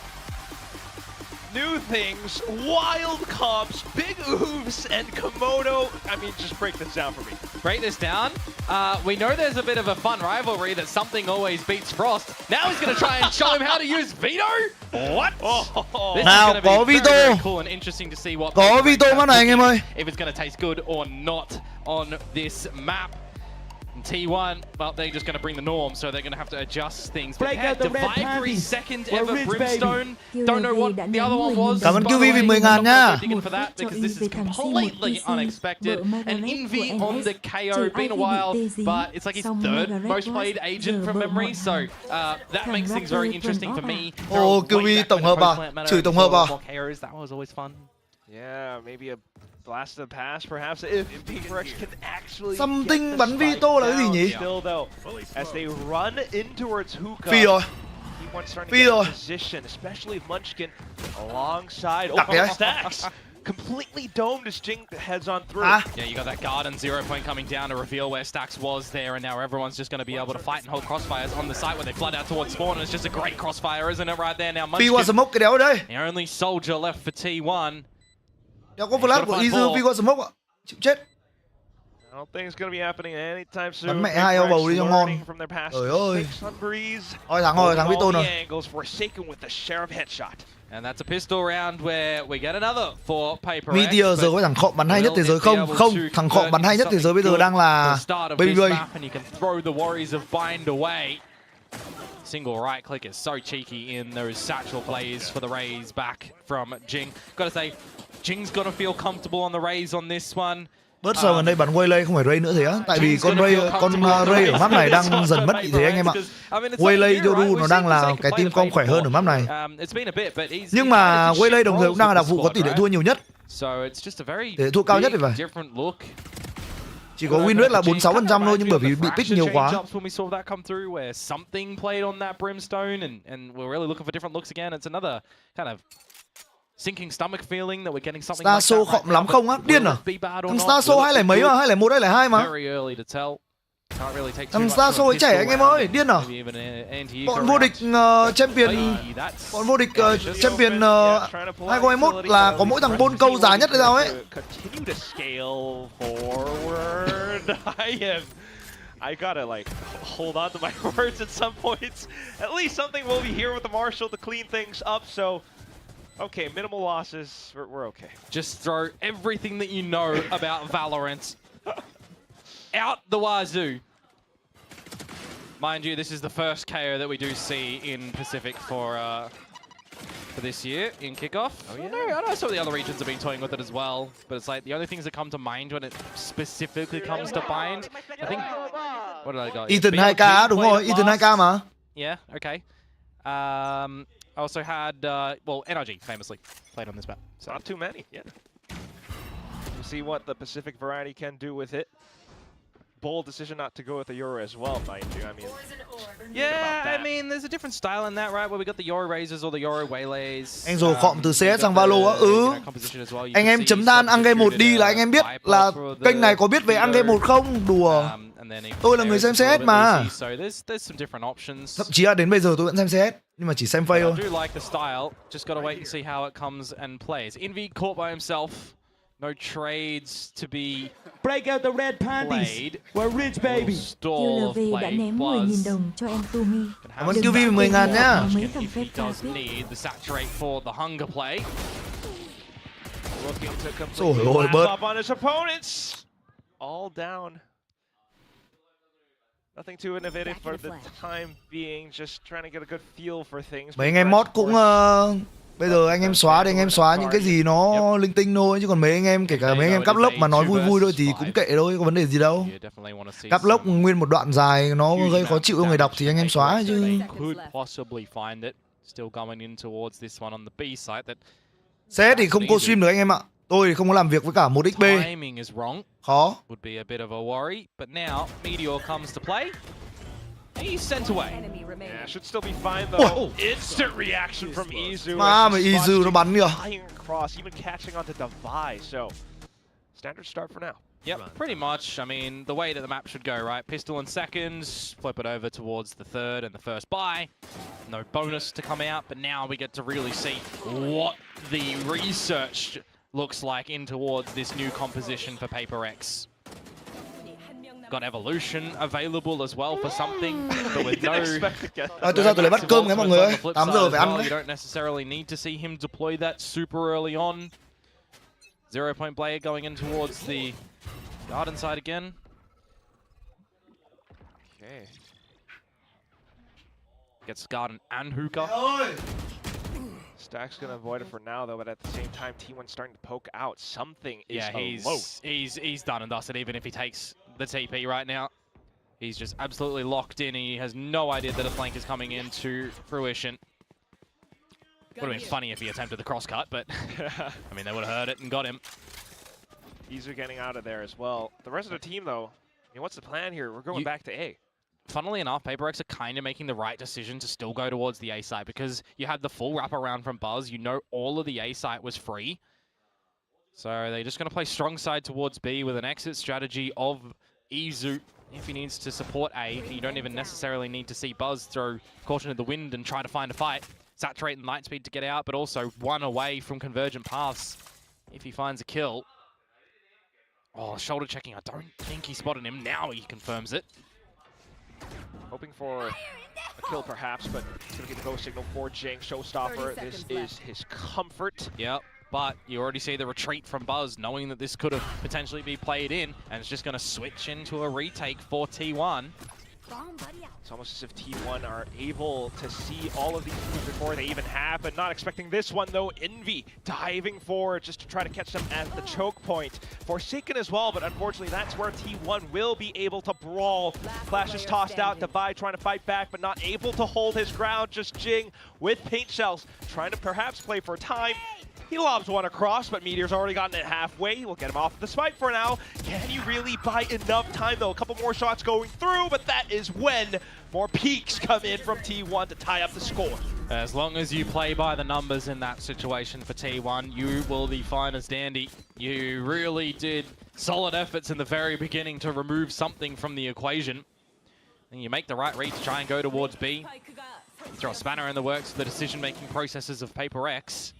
New things, wild comps, big oofs, and Komodo. I mean, just break this down for me. Break this down? We know there's a bit of a fun rivalry that something always beats Frost. Now he's going to try and show him how to use veto? What? This Nào, is going to be very cool and interesting to see what có veto map này anh em ơi. If it's going to taste good or not on this map. T1, well, they're just going to bring the norm, so they're going to have to adjust things. But yeah, Divisory second ever Brimstone. Don't know what the other one was. Cảm ơn QV vì 10.000 nha. For that, because this is completely unexpected. And Envy on the KO, been a while, but it's like his third most played agent from memory, so that makes things very interesting for me. Ồ, QV tổng hợp à? Chửi tổng hợp à? That was always fun. Yeah, maybe a blast of the past, perhaps, if PRX can actually Something bắn veto là cái gì nhỉ? Still though, as they run in towards hookah. Phi rồi. Phi rồi. Position, especially Munchkin alongside Stacks. Completely domed as Jing heads on through. Yeah, you got that garden 0 point coming down to reveal where Stacks was there, and now everyone's just going to be able to fight and hold crossfires on the site where they flood out towards spawn, and it's just a great crossfire, isn't it, right there? Now Munchkin, Phi qua smoke cái đéo đây. the only soldier left for T1. Đéo có flash của Izu, Phi qua smoke ạ. Chịu chết. I don't think it's going to be happening anytime soon. Bắn mẹ hai eo bầu đi cho ngon. Trời ơi. Thôi thắng Vito rồi. And that's a pistol round where we get another for PaperX. Meteor giờ có thằng khọ bắn hay nhất thế giới không? Không, thằng khọ bắn hay nhất thế giới bây giờ đang là BLV. And you can throw the worries of Bind away. Single right click is so cheeky in those satchel plays for the Rays back from Jing. Gotta say, Jing's gonna feel comfortable on the Rays on this one. Bớt giờ gần đây bắn Waylay không phải Ray nữa thế á, tại vì con Ray ở map này đang dần mất vị thế anh em ạ. Waylay Yoru nó đang là cái team com khỏe hơn ở map này. Nhưng mà Waylay đồng thời cũng đang là đặc vụ có tỷ lệ thua nhiều nhất. So it's just a very Để thua cao nhất thì phải. different look. Chỉ có win rate là 46% thôi, nhưng bởi vì bị pick nhiều quá. When we saw that come through, where something played on that brimstone, and we're really looking for different looks again. It's another kind of sinking stomach feeling that we're getting something like Starso that right khọm lắm now, không á? Điên à? Thằng Starso 201 mà, 201 202 mà. Very early to tell. Can't really take too Thằng much Starso from a ấy trẻ pistol anh em round. ơi, điên à? Maybe even an anti-eco Bọn vô địch champion, bọn vô địch champion 2021 là có mỗi thằng bôn câu giá nhất hay sao ấy. Continue to scale forward. I gotta like hold on to my words at some points. At least something will be here with the Marshall to clean things up. So, okay, minimal losses. We're okay. Just throw everything that you know about Valorant out the wazoo. Mind you, this is the first KO that we do see in Pacific for this year in Kickoff. Oh, yeah. I know some of the other regions have been toying with it as well, but it's like the only things that come to mind when it specifically comes to bind. I think, what did I got? Ethan 2K đúng rồi, Ethan 2K mà. Yeah, okay. I also had, well, NRG famously played on this map. So. Not too many, yeah. We'll see what the Pacific variety can do with it. Bold decision not to go with the Euro as well, mind you. I mean, yeah, I mean, there's a different style in that, right? Where we got the Euro Razors or the Euro Waylays. Anh rồi khọm từ CS sang Valo á, Anh em chấm than ăn game 1 đi là anh em biết là kênh này có biết về ăn game 1 không? Đùa. Tôi là người xem CS mà. Thậm chí là đến bây giờ tôi vẫn xem CS, nhưng mà chỉ xem phase thôi. I do like the style. Just gotta wait and see how it comes and plays. Envy caught by himself. No trades to be break out the red panties. We're rich baby. BLV đã ném 10.000 đồng cho em Tumi. Cảm ơn QV 10.000 nhá. Mấy thằng phép cao phết. Need the saturate for the hunger play. Looking to Trời ơi, completely bớt. up on his opponents. All down. Nothing too innovative for the time being. Just trying to get a good feel for things. Mấy anh em mod cũng bây giờ anh em xóa thì anh em xóa những cái gì nó linh tinh thôi, chứ còn mấy anh em kể cả mấy anh em cắp lốc mà nói vui vui thôi thì cũng kệ thôi, có vấn đề gì đâu. Cắp lốc nguyên một đoạn dài nó gây khó chịu cho người đọc thì anh em xóa chứ. CS thì không co stream được anh em ạ. Tôi thì không có làm việc với cả 1xB. Khó. He's sent away. Yeah, should still be fine though. Instant reaction from Izu. Mà Izu nó bắn kìa. Cross, even catching onto Devi. So, standard start for now. Yep, pretty much. I mean, the way that the map should go, right? Pistol in seconds, flip it over towards the third and the first buy. No bonus to come out, but now we get to really see what the research looks like in towards this new composition for PaperX. Got evolution available as well for something, but with no. Tôi ra tôi lấy bát cơm cái mọi người ơi. 8 giờ phải ăn You đấy. don't necessarily need to see him deploy that super early on. 0-point Blade going in towards the garden side again. Okay. Gets garden and hookah. Stack's gonna avoid it for now though, but at the same time, T1's starting to poke out. Something is he's done and dusted. Even if he takes the TP right now, he's just absolutely locked in. He has no idea that a flank is coming into fruition. Would have been funny if he attempted the crosscut, but I mean, they would have heard it and got him. Izu getting out of there as well. The rest of the team though, I mean, what's the plan here? We're going back to A. Funnily enough, PaperX are kind of making the right decision to still go towards the A site because you had the full wraparound from Buzz. You know all of the A site was free. So they're just going to play strong side towards B with an exit strategy of Izu if he needs to support A. You don't even necessarily need to see Buzz throw caution to the wind and try to find a fight. Saturate and Lightspeed to get out, but also one away from convergent paths if he finds a kill. Oh, shoulder checking. I don't think he spotted him. Now he confirms it. Hoping for a kill perhaps, but he's going to get the go signal for Jing. Showstopper, this is his comfort. Yep, but you already see the retreat from Buzz, knowing that this could have potentially be played in, and it's just going to switch into a retake for T1. It's almost as if T1 are able to see all of these moves before they even happen. Not expecting this one though. Envy diving forward just to try to catch them at the choke point. Forsaken as well, but unfortunately that's where T1 will be able to brawl. Flash is tossed out. Divide trying to fight back, but not able to hold his ground. Just Jing with paint shells, trying to perhaps play for time. He lobs one across, but Meteor's already gotten it halfway. We'll get him off the spike for now. Can you really buy enough time, though? A couple more shots going through, but that is when more peaks come in from T1 to tie up the score. As long as you play by the numbers in that situation for T1, you will be fine as dandy. You really did solid efforts in the very beginning to remove something from the equation. And you make the right read to try and go towards B. Throw a spanner in the works for the decision-making processes of PaperX.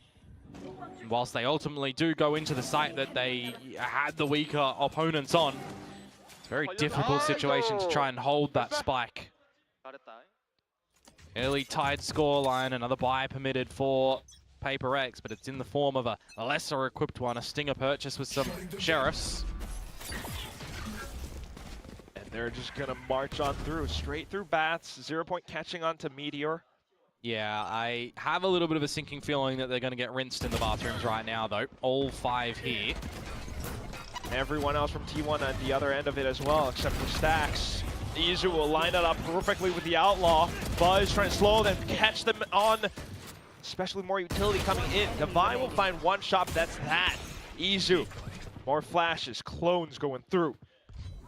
Whilst they ultimately do go into the site that they had the weaker opponents on, it's a very difficult situation to try and hold that spike. Early tied scoreline, another buy permitted for PaperX, but it's in the form of a lesser equipped one, a Stinger purchase with some Sheriffs. And they're just going to march on through, straight through Bats, 0 point catching on to Meteor. Yeah, I have a little bit of a sinking feeling that they're going to get rinsed in the bathrooms right now, though. All 5 here. Everyone else from T1 on the other end of it as well, except for Stacks. Izu will line it up perfectly with the Outlaw. Buzz trying to slow them, catch them on, especially more utility coming in. Divine will find one shot, but that's that. Izu, more flashes, clones going through.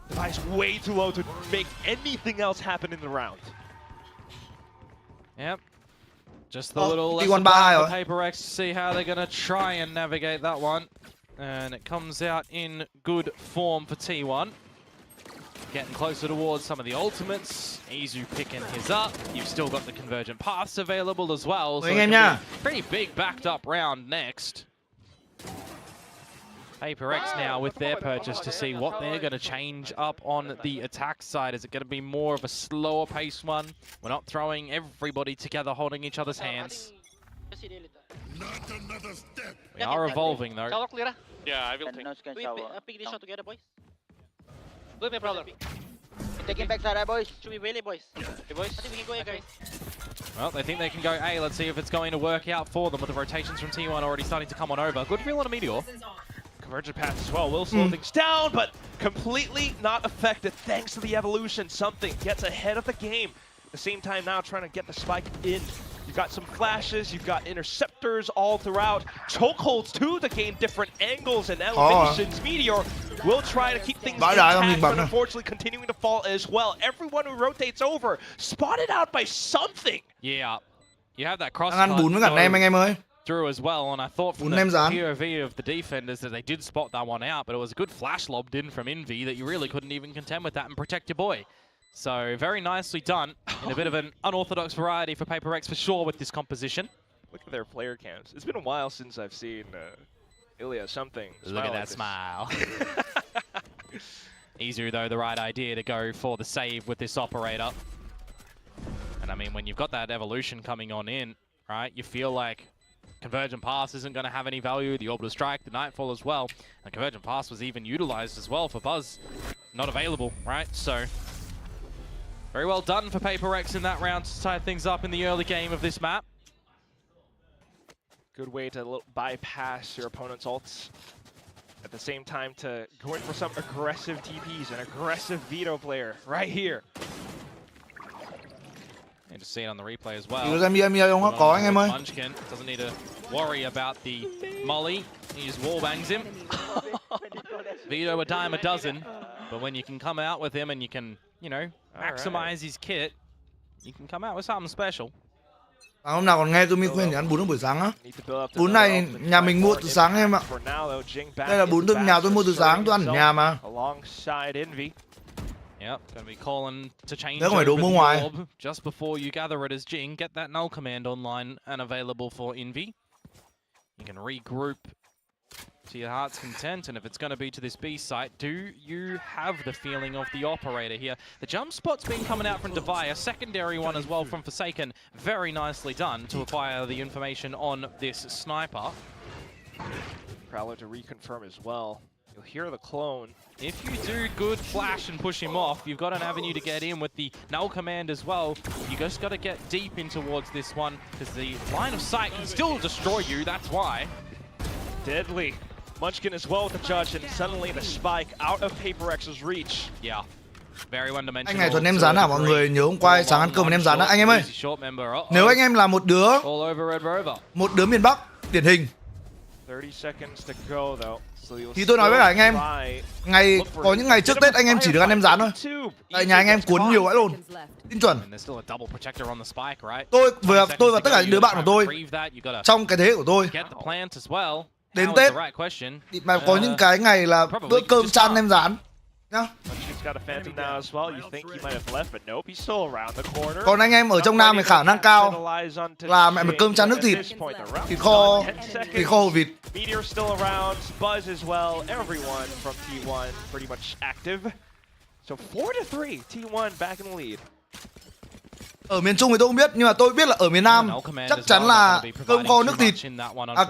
Device way too low to make anything else happen in the round. Yep. Just the little lesson for PaperX to see how they're going to try and navigate that one. And it comes out in good form for T1. Getting closer towards some of the ultimates. Izu picking his up. You've still got the convergent paths available as well. So it can be a pretty big backed up round next. PaperX now with their purchase to see what they're going to change up on the attack side. Is it going to be more of a slower pace one? We're not throwing everybody together holding each other's hands. We are evolving though. Yeah, I will take. Pick this shot together, boys. Go, my brother. Taking backside, boys. Should be really, boys. Hey, boys. I think we can go here, guys. Well, they think they can go A. Let's see if it's going to work out for them with the rotations from T1 already starting to come on over. Good feel on a Meteor. Convergent path as well will slow things down, but completely not affected thanks to the evolution. Something gets ahead of the game. At the same time now trying to get the spike in. You've got some flashes, you've got interceptors all throughout. Chokeholds too to gain different angles and elevations. Meteor will try to keep things intact, but unfortunately continuing to fall as well. Everyone who rotates over, spotted out by something. Yeah, you have that cross through as well, and I thought from the POV of the defenders that they did spot that one out, but it was a good flash lobbed in from Envy that you really couldn't even contend with that and protect your boy. So very nicely done, in a bit of an unorthodox variety for PaperX for sure with this composition. Look at their player cams. It's been a while since I've seen Ilya something. Look at that smile. Izu though, the right idea to go for the save with this operator. And I mean, when you've got that evolution coming on in, right, you feel like Convergent Pass isn't going to have any value. The Orbital Strike, the Nightfall as well. And Convergent Pass was even utilized as well for Buzz. Not available, right? So very well done for PaperX in that round to tie things up in the early game of this map. Good way to bypass your opponent's ults. At the same time to go in for some aggressive TPs, an aggressive veto player right here. And to see it on the replay as well. Munchkin doesn't need to worry about the molly. He just wallbangs him. Veto a dime a dozen. But when you can come out with him and you can, you know, maximize his kit, you can come out with something special. Hôm nào còn nghe Tumi khuyên thì ăn bún lúc buổi sáng á. Bún này nhà mình mua từ sáng em ạ. Đây là bún từ nhà tôi mua từ sáng, tôi ăn ở nhà mà. Yep, going to be calling to change over the orb just before you gather it as Jing. Get that null command online and available for Envy. You can regroup to your heart's content, and if it's going to be to this B site, do you have the feeling of the operator here? The jump spot's been coming out from Devi, a secondary one as well from Forsaken. Very nicely done to acquire the information on this sniper. Prowler to reconfirm as well. You'll hear the clone. If you do good flash and push him off, you've got an avenue to get in with the null command as well. You just got to get deep in towards this one, because the line of sight can still destroy you, that's why. Deadly. Munchkin as well with the judge, and suddenly the spike out of PaperX's reach. Yeah. Very one-dimensional. Anh này thuần nem rán à mọi người? Nhớ hôm qua sáng ăn cơm với nem rán á anh em ơi. Nếu anh em là một đứa miền Bắc điển hình 30 seconds to go though. thì tôi nói với cả anh em, có những ngày trước Tết anh em chỉ được ăn nem rán thôi. Tại nhà anh em cuốn nhiều vãi luôn. Tin chuẩn. Tôi và tất cả những đứa bạn của tôi trong cái thế của tôi đến Tết mà có những cái ngày là bữa cơm chan nem rán nhá. Còn anh em ở trong Nam thì khả năng cao là mẹ một cơm chan nước thịt, thịt kho hồ vịt. Meteor still around, Buzz as well, everyone from T1 pretty much active. So 4-3, T1 back in the lead. Ở miền Trung thì tôi không biết, nhưng mà tôi biết là ở miền Nam chắc chắn là cơm kho nước thịt,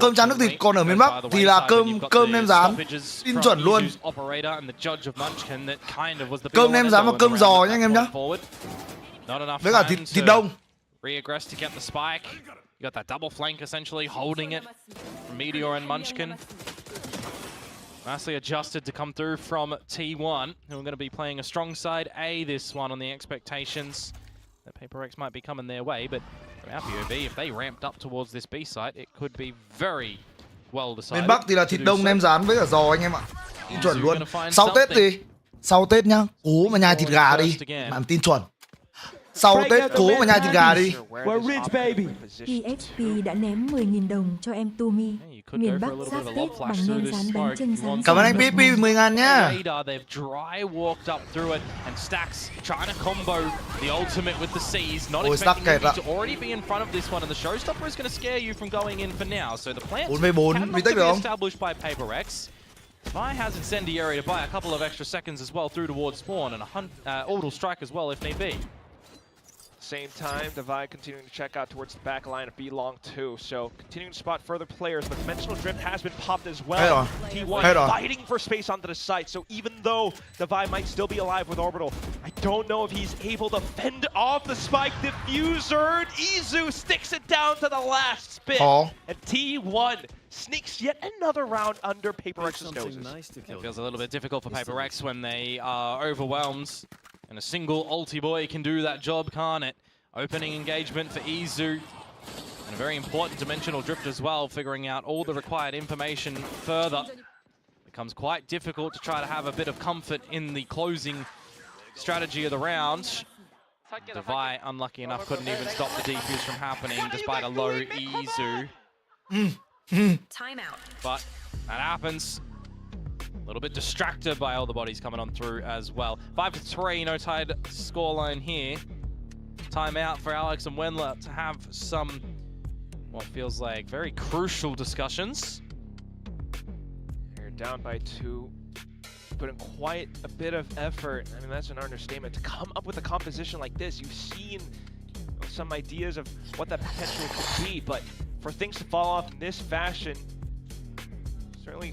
cơm chan nước thịt, còn ở miền Bắc thì là cơm nem rán, tin chuẩn luôn. Cơm nem rán và cơm giò nha anh em nhá. Với cả thịt đông. You got that double flank essentially holding it from Meteor and Munchkin. Nicely adjusted to come through from T1, who are going to be playing a strong side A this one on the expectations that PaperX might be coming their way, but from our POV, if they ramped up towards this B site, it could be very well decided. Miền Bắc thì là thịt đông nem rán với cả giò anh em ạ. Tin chuẩn luôn. Sau Tết nhá, cố mà nhai thịt gà đi, bạn tin chuẩn. Sau Tết cố mà nhai thịt gà đi. EXP đã ném 10.000 đồng cho em Tumi. Miền Bắc giáp Tết bằng nem rán bánh chưng rán. Cảm ơn anh PP 10.000 nhá. They've dry walked up through it, and Stacks trying to combo the ultimate with the C's, not expecting him to already be in front of this one, and the showstopper is going to scare you from going in for now. So the plant cannot be established by PaperX. Vi has Incendiary to buy a couple of extra seconds as well through towards spawn, and a orbital strike as well if need be. Same time, Divide continuing to check out towards the back line of B-Long 2. So continuing to spot further players. The Dimensional Drift has been popped as well. T1 fighting for space onto the site. So even though Divide might still be alive with Orbital, I don't know if he's able to fend off the spike diffuser. Izu sticks it down to the last spit. And T1 sneaks yet another round under PaperX's noses. It feels a little bit difficult for PaperX when they are overwhelmed. And a single ulti boy can do that job, can't it? Opening engagement for Izu. And a very important dimensional drift as well, figuring out all the required information further. Becomes quite difficult to try to have a bit of comfort in the closing strategy of the round. Devi, unlucky enough, couldn't even stop the defuse from happening despite a low Izu. Timeout. But that happens. A little bit distracted by all the bodies coming on through as well. 5-3, no tied scoreline here. Timeout for Alex and Wendler to have some, what feels like very crucial discussions. You're down by 2. Put in quite a bit of effort. I mean, that's an understatement. To come up with a composition like this, you've seen some ideas of what that potential could be, but for things to fall off in this fashion, certainly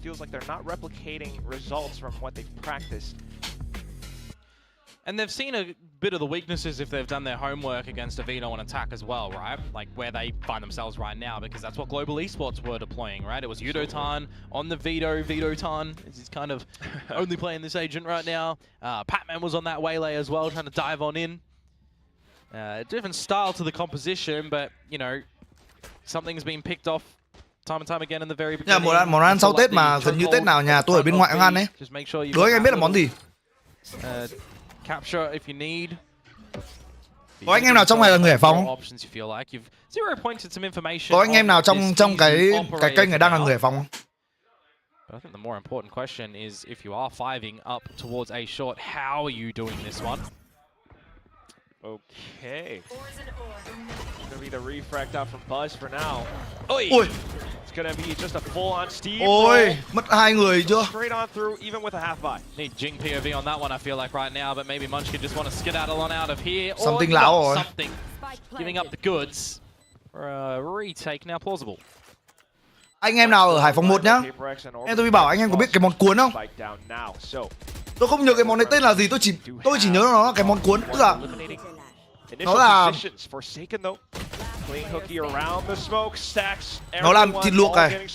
feels like they're not replicating results from what they've practiced. And they've seen a bit of the weaknesses if they've done their homework against a Vito on attack as well, right? Like where they find themselves right now, because that's what Global Esports were deploying, right? It was Yudotan on the Vitotan. He's kind of only playing this agent right now. Patman was on that waylay as well, trying to dive on in. Different style to the composition, but, you know, something's been picked off time and time again in the very beginning. Món ăn sau Tết mà gần như Tết nào nhà tôi ở bên ngoại cũng ăn đấy. Đố anh em biết là món gì? Capture if you need. Có anh em nào trong này là người Hải Phòng không? Có anh em nào trong cái kênh này đang là người Hải Phòng không? But I think the more important question is if you are fiving up towards A short, how are you doing this one? Okay. It's gonna be the refract out from Buzz for now. Ôi. It's gonna be just a full-on Steve. Ôi, mất hai người chưa? Straight on through, even with a half buy. Need Jing POV on that one, I feel like right now, but maybe Munchkin just want to skedaddle on out of here. Something lão rồi. Something. Giving up the goods for a retake now plausible. Anh em nào ở Hải Phòng 1 nhá. Em tôi bảo anh em có biết cái món cuốn không? Tôi không nhớ cái món này tên là gì, tôi chỉ nhớ nó là cái món cuốn, tức là nó làm thịt luộc này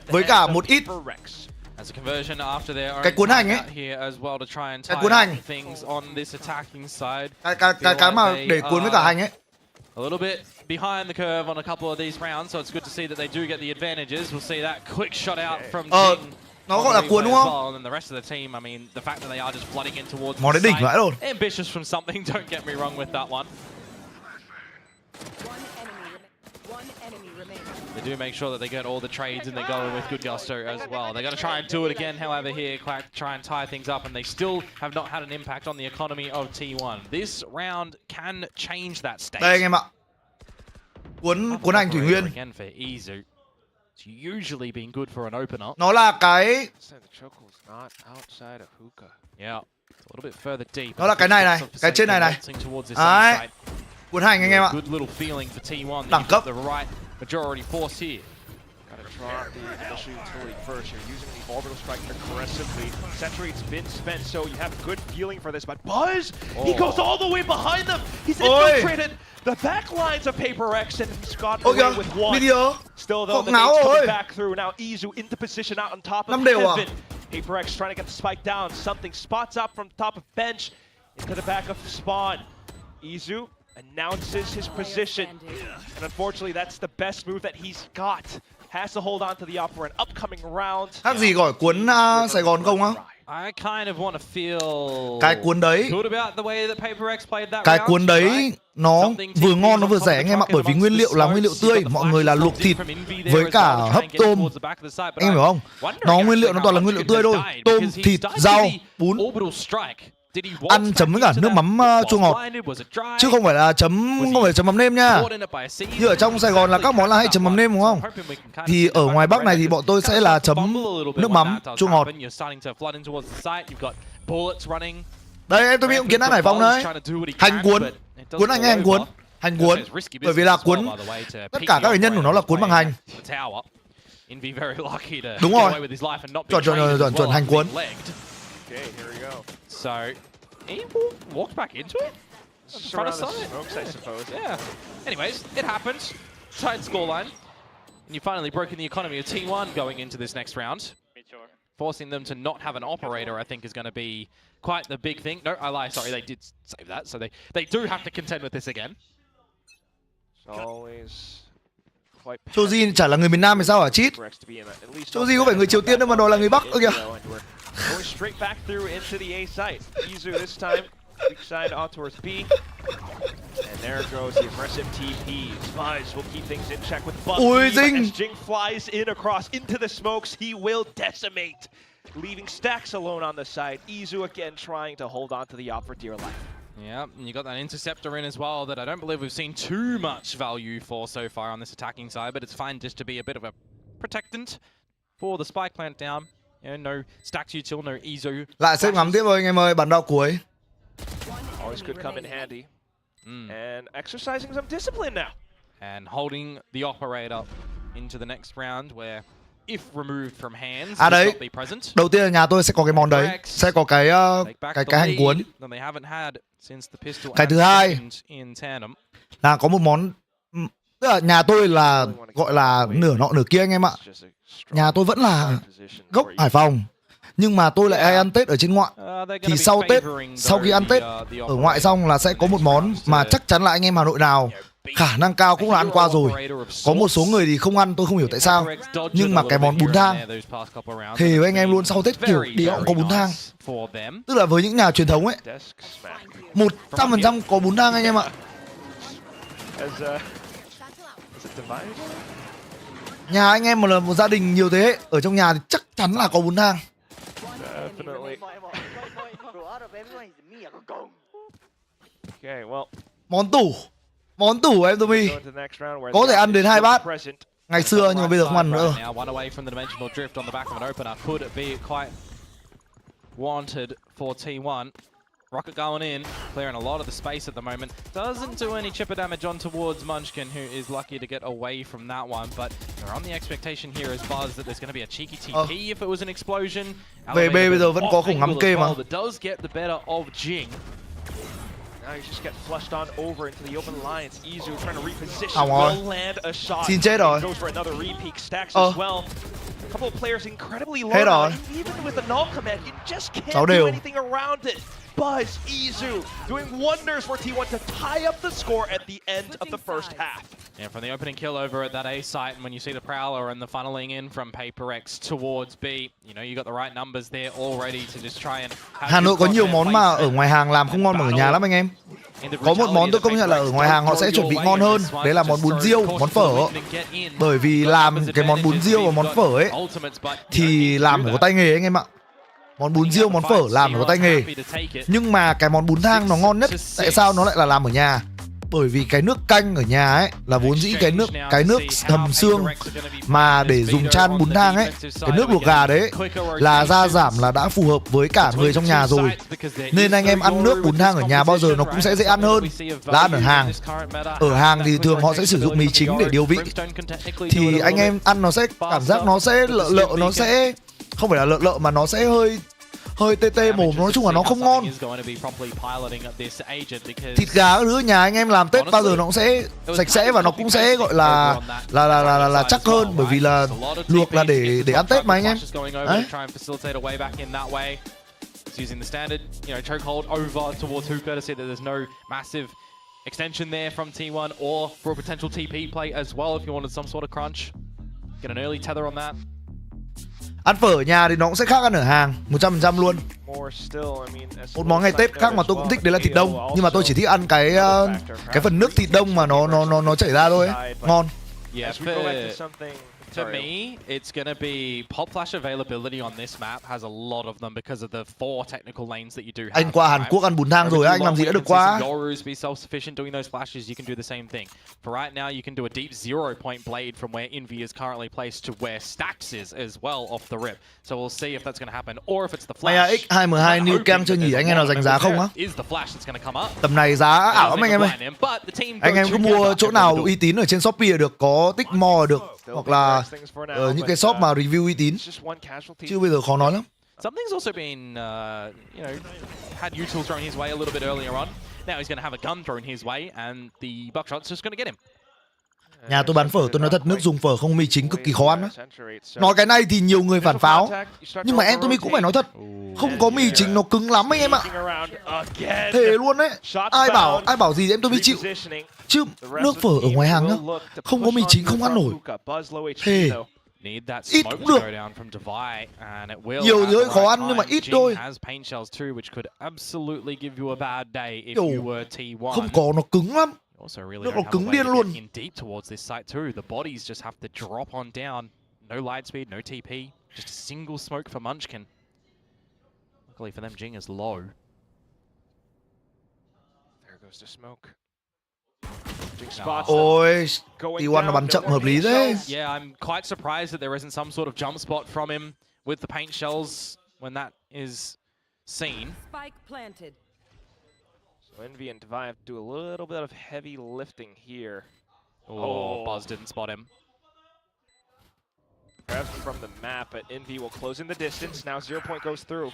với cả một ít cái cuốn hành ấy, cái cuốn hành, cái mà để cuốn với cả hành ấy. A little bit behind the curve on a couple of these rounds, so it's good to see that they do get the advantages. We'll see that quick shot out from Jing. Nó gọi là cuốn đúng không? And the rest of the team, I mean, the fact that they are just flooding in towards món đấy đỉnh vãi luôn. Ambitious from something, don't get me wrong with that one. They do make sure that they get all the trades and they go with good gusto as well. They're going to try and do it again, however, here, try and tie things up, and they still have not had an impact on the economy of T1. This round can change that state. Đây anh em ạ. Cuốn hành thủy nguyên. Again for Izu. It's usually been good for an opener. Nó là cái Yeah. A little bit further deep. Nó là cái này này, cái trên này này. Đấy. Cuốn hành anh em ạ. Good little feeling for T1. Đẳng cấp. The right majority force here. Gotta drop the initial utility first. You're using the orbital strike aggressively. Saturate's been spent, so you have a good feeling for this. But Buzz, he goes all the way behind them. He's infiltrated the back lines of Paper X, and he's got away with one. Still though, the nade's coming back through. Now Izu into position out on top of Heaven. Paper X trying to get the spike down. Something spots up from the top of bench into the back of Spawn. Izu announces his position, and unfortunately that's the best move that he's got. Has to hold on to the up for an upcoming round. Khác gì gọi cuốn Sài Gòn không á? I kind of want to feel cái cuốn đấy, good about the way that Paper X played that cái round, cuốn đấy nó vừa ngon nó vừa rẻ anh em ạ, bởi vì nguyên liệu là nguyên liệu tươi, mọi người là luộc thịt với cả hấp tôm, anh em hiểu không? Nó nguyên liệu nó toàn là nguyên liệu tươi thôi, tôm, thịt, rau, bún. Ăn chấm với cả nước mắm chua ngọt, chứ không phải là chấm mắm nêm nha. Như ở trong Sài Gòn là các món là hay chấm mắm nêm đúng không? Thì ở ngoài Bắc này thì bọn tôi sẽ là chấm nước mắm chua ngọt. Đây em tôi bị kiến ăn Hải Phòng đấy. Hành cuốn hành hay hành cuốn, bởi vì là cuốn tất cả các cái nhân của nó là cuốn bằng hành. Đúng rồi, chuẩn hành cuốn. Okay, here we go. So, he walked back into it? Front of sight? Smokes, I suppose. Yeah. Anyways, it happens. Tight scoreline. And you've finally broken the economy of T1 going into this next round. Forcing them to not have an operator, I think, is going to be quite the big thing. No, I lie. Sorry, they did save that. So they do have to contend with this again. Choji chả là người miền Nam thì sao hả Chít? Choji có phải người Triều Tiên đâu mà đòi là người Bắc ơ kìa. Going straight back through into the A site. Izu this time, weak side on towards B. And there goes the aggressive TP. Buzz will keep things in check with Buzz. As Jing flies in across into the smokes, he will decimate, leaving Stacks alone on the side. Izu again trying to hold on to the op for dear life. Yeah, and you got that interceptor in as well that I don't believe we've seen too much value for so far on this attacking side, but it's fine just to be a bit of a protectant for the spike plant down. Yeah, no stacks util, no Izu. Lại xếp ngắm tiếp rồi anh em ơi, bản đao cuối. Always could come in handy. And exercising some discipline now. And holding the operator into the next round where if removed from hands, đấy. be present. Đầu tiên là nhà tôi sẽ có cái món đấy, sẽ có cái hành cuốn. Cái thứ hai là có một món, tức là nhà tôi là gọi là nửa nọ nửa kia anh em ạ. Nhà tôi vẫn là gốc Hải Phòng, nhưng mà tôi lại hay ăn Tết ở trên ngoại. Thì sau Tết, sau khi ăn Tết ở ngoại xong là sẽ có một món mà chắc chắn là anh em Hà Nội nào khả năng cao cũng là ăn qua rồi. Có một số người thì không ăn, tôi không hiểu tại sao. Nhưng mà cái món bún thang, thề với anh em luôn, sau Tết kiểu đi cũng có bún thang. Tức là với những nhà truyền thống ấy, 100% có bún thang anh em ạ. Nhà anh em mà là một gia đình nhiều thế hệ, ở trong nhà thì chắc chắn là có bún thang. Món tủ em Tumi, có thể ăn đến 2 bát ngày xưa nhưng mà bây giờ không ăn nữa. Rocket going in, clearing a lot of the space at the moment. Doesn't do any chipper damage on towards Munchkin, who is lucky to get away from that one. But they're on the expectation here as Buzz that there's going to be a cheeky TP if it was an explosion. VB bây giờ vẫn có khủng ngắm kê mà. That does get the better of Jing. Now you just get flushed on over into the open line. It's Izu trying to reposition. Will land a shot. Xin chết rồi. Goes for another re-peek. Stacks as well. A couple of players incredibly low. Hết rồi. Even with the null command, you just can't 6 do đều. anything around it. Buzz, Izu doing wonders for T1 to tie up the score at the end of the first half. Yeah, from the opening kill over at that A site, and when you see the Prowler and the funneling in from PaperX towards B, you know, you got the right numbers there already to just try and... Hà Nội có nhiều món mà ở ngoài hàng làm không ngon bằng ở nhà lắm anh em. Có một món tôi công nhận là ở ngoài hàng họ sẽ chuẩn bị ngon hơn. Đấy là món bún riêu, món phở. Bởi vì làm cái món bún riêu và món phở ấy thì làm phải có tay nghề anh em ạ. Món bún riêu, món phở làm phải có tay nghề. Nhưng mà cái món bún thang nó ngon nhất. Tại sao nó lại là làm ở nhà? Bởi vì cái nước canh ở nhà ấy là vốn dĩ cái nước hầm xương mà để dùng chan bún thang ấy, cái nước luộc gà đấy là gia giảm là đã phù hợp với cả người trong nhà rồi. Nên anh em ăn nước bún thang ở nhà bao giờ nó cũng sẽ dễ ăn hơn là ăn ở hàng. Ở hàng thì thường họ sẽ sử dụng mì chính để điều vị. Thì anh em ăn nó sẽ cảm giác nó sẽ lợ, nó sẽ không phải là lợ mà nó sẽ hơi tê tê mồm, nói chung là nó không ngon. Thịt gà các thứ nhà anh em làm Tết bao giờ nó cũng sẽ sạch sẽ và nó cũng sẽ gọi là chắc hơn, bởi vì là luộc là để ăn Tết mà anh em. Đấy. Using the standard, you know, chokehold over towards Hooper to see that there's no massive extension there from T1 or for a potential TP play as well if you wanted some sort of crunch. Get an early tether on that. Ăn phở ở nhà thì nó cũng sẽ khác ăn ở hàng 100% luôn. Một món ngày Tết khác mà tôi cũng thích đấy là thịt đông, nhưng mà tôi chỉ thích ăn cái phần nước thịt đông mà nó chảy ra thôi ấy. Ngon. Yeah, to me, it's going to be pop flash availability on this map has a lot of them because of the 4 technical lanes that you do have. Anh qua Hàn Quốc ăn bún thang rồi, anh làm gì đã được qua. Yorus be self-sufficient doing those flashes, you can do the same thing. For right now, you can do a deep 0-point blade from where Envy is currently placed to where Stax is as well off the rip. So we'll see if that's going to happen or if it's the flash. Mày X2M2 New Cam chưa nhỉ? Anh em nào dành giá không á? Tầm này giá ảo lắm anh em ơi. Anh em cứ mua chỗ nào uy tín ở trên Shopee được, có tích mo được, hoặc là những cái shop mà review uy tín. Chứ bây giờ khó nói lắm. Something's also been, you know, had util thrown his way a little bit earlier on. Now he's going to have a gun thrown his way, and the buckshot's just going to get him. Nhà tôi bán phở, tôi nói thật, nước dùng phở không mì chính cực kỳ khó ăn á. Nói cái này thì nhiều người phản pháo, nhưng mà em tôi cũng phải nói thật, không có mì chính nó cứng lắm anh em ạ. Thề luôn đấy. Ai bảo gì em tôi chịu. Chứ nước phở ở ngoài hàng nhá, không có mì chính không ăn nổi. Thề. Ít cũng được. Nhiều thì hơi khó ăn nhưng mà ít thôi. Không có, nó cứng lắm. Also really nó don't have a cứng way điên to luôn. get in deep towards this site too. The bodies just have to drop on down. No light speed, no TP. Just a single smoke for Munchkin. Luckily for them, Jing is low. There goes the smoke. Ôi, T1 nó bắn chậm hợp lý thế. Yeah, I'm quite surprised that there isn't some sort of jump spot from him with the paint shells when that is seen. Spike planted. So Envy and Divine have to do a little bit of heavy lifting here. Oh, Buzz didn't spot him. Grabs from the map, but Envy will close in the distance. Now 0 point goes through.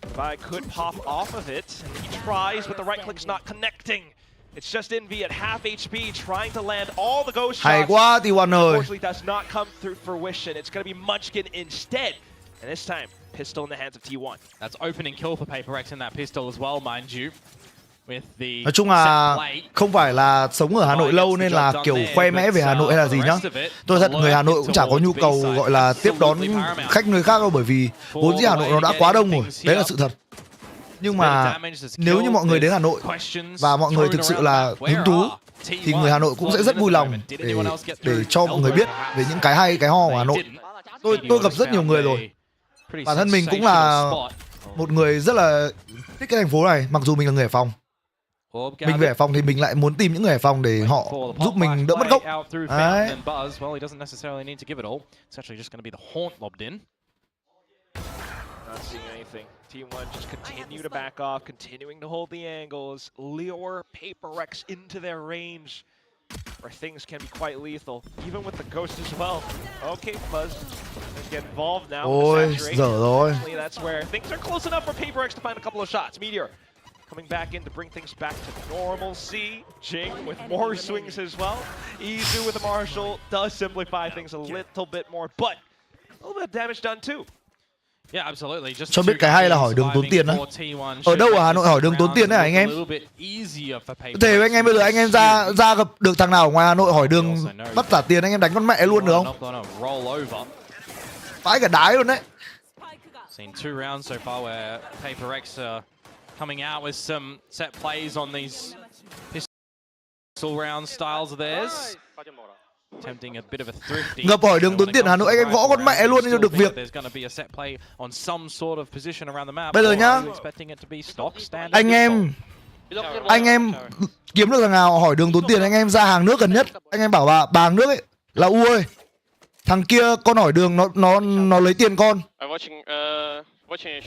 Divine could pop off of it. He tries, but the right click's not connecting. It's just Envy at half HP trying to land all the ghost shots. Hay quá T1 ơi. Unfortunately, does not come through fruition. It's going to be Munchkin instead. And this time, pistol in the hands of T1. That's opening kill for PaperX in that pistol as well, mind you. Nói chung là không phải là sống ở Hà Nội lâu nên là kiểu khoe mẽ về Hà Nội hay là gì nhá. Tôi thật, người Hà Nội cũng chả có nhu cầu gọi là tiếp đón khách nơi khác đâu, bởi vì vốn dĩ Hà Nội nó đã quá đông rồi. Đấy là sự thật. Nhưng mà nếu như mọi người đến Hà Nội và mọi người thực sự là hứng thú thì người Hà Nội cũng sẽ rất vui lòng để cho mọi người biết về những cái hay, cái ho của Hà Nội. Tôi gặp rất nhiều người rồi. Bản thân mình cũng là một người rất là thích cái thành phố này, mặc dù mình là người Hải Phòng. Mình về Hải Phòng thì mình lại muốn tìm những người Hải Phòng để họ giúp mình đỡ mất gốc. Đấy. T1 just continue to back off, continuing to hold the angles, lure PaperX into their range, where things can be quite lethal, even with the Ghost as well. Okay, Fuzz, let's get involved now. Ôi, dở rồi. That's where things are close enough for PaperX to find a couple of shots. Meteor coming back in to bring things back to normalcy. Jing with more swings as well. Izu with the Marshall does simplify things a little bit more, but a little bit of damage done too. Yeah, absolutely. Just Cho biết cái hay là hỏi đường tốn tiền á. Ở đâu ở Hà Nội hỏi đường tốn tiền đấy hả anh em? Thế anh em bây giờ anh em ra gặp được thằng nào ở ngoài Hà Nội hỏi đường bắt trả tiền anh em đánh con mẹ luôn được không? Vãi cả đái luôn đấy. Seen 2 rounds so far where PaperX are coming out with some set plays on these pistol round styles of theirs. Attempting a bit of a thrifty. Ngập hỏi đường tốn tiền Hà Nội anh em gõ con mẹ luôn cho được việc. Bây giờ nhá, anh em kiếm được thằng nào hỏi đường tốn tiền anh em ra hàng nước gần nhất, anh em bảo bà hàng nước ấy là U ơi, thằng kia con hỏi đường nó lấy tiền con.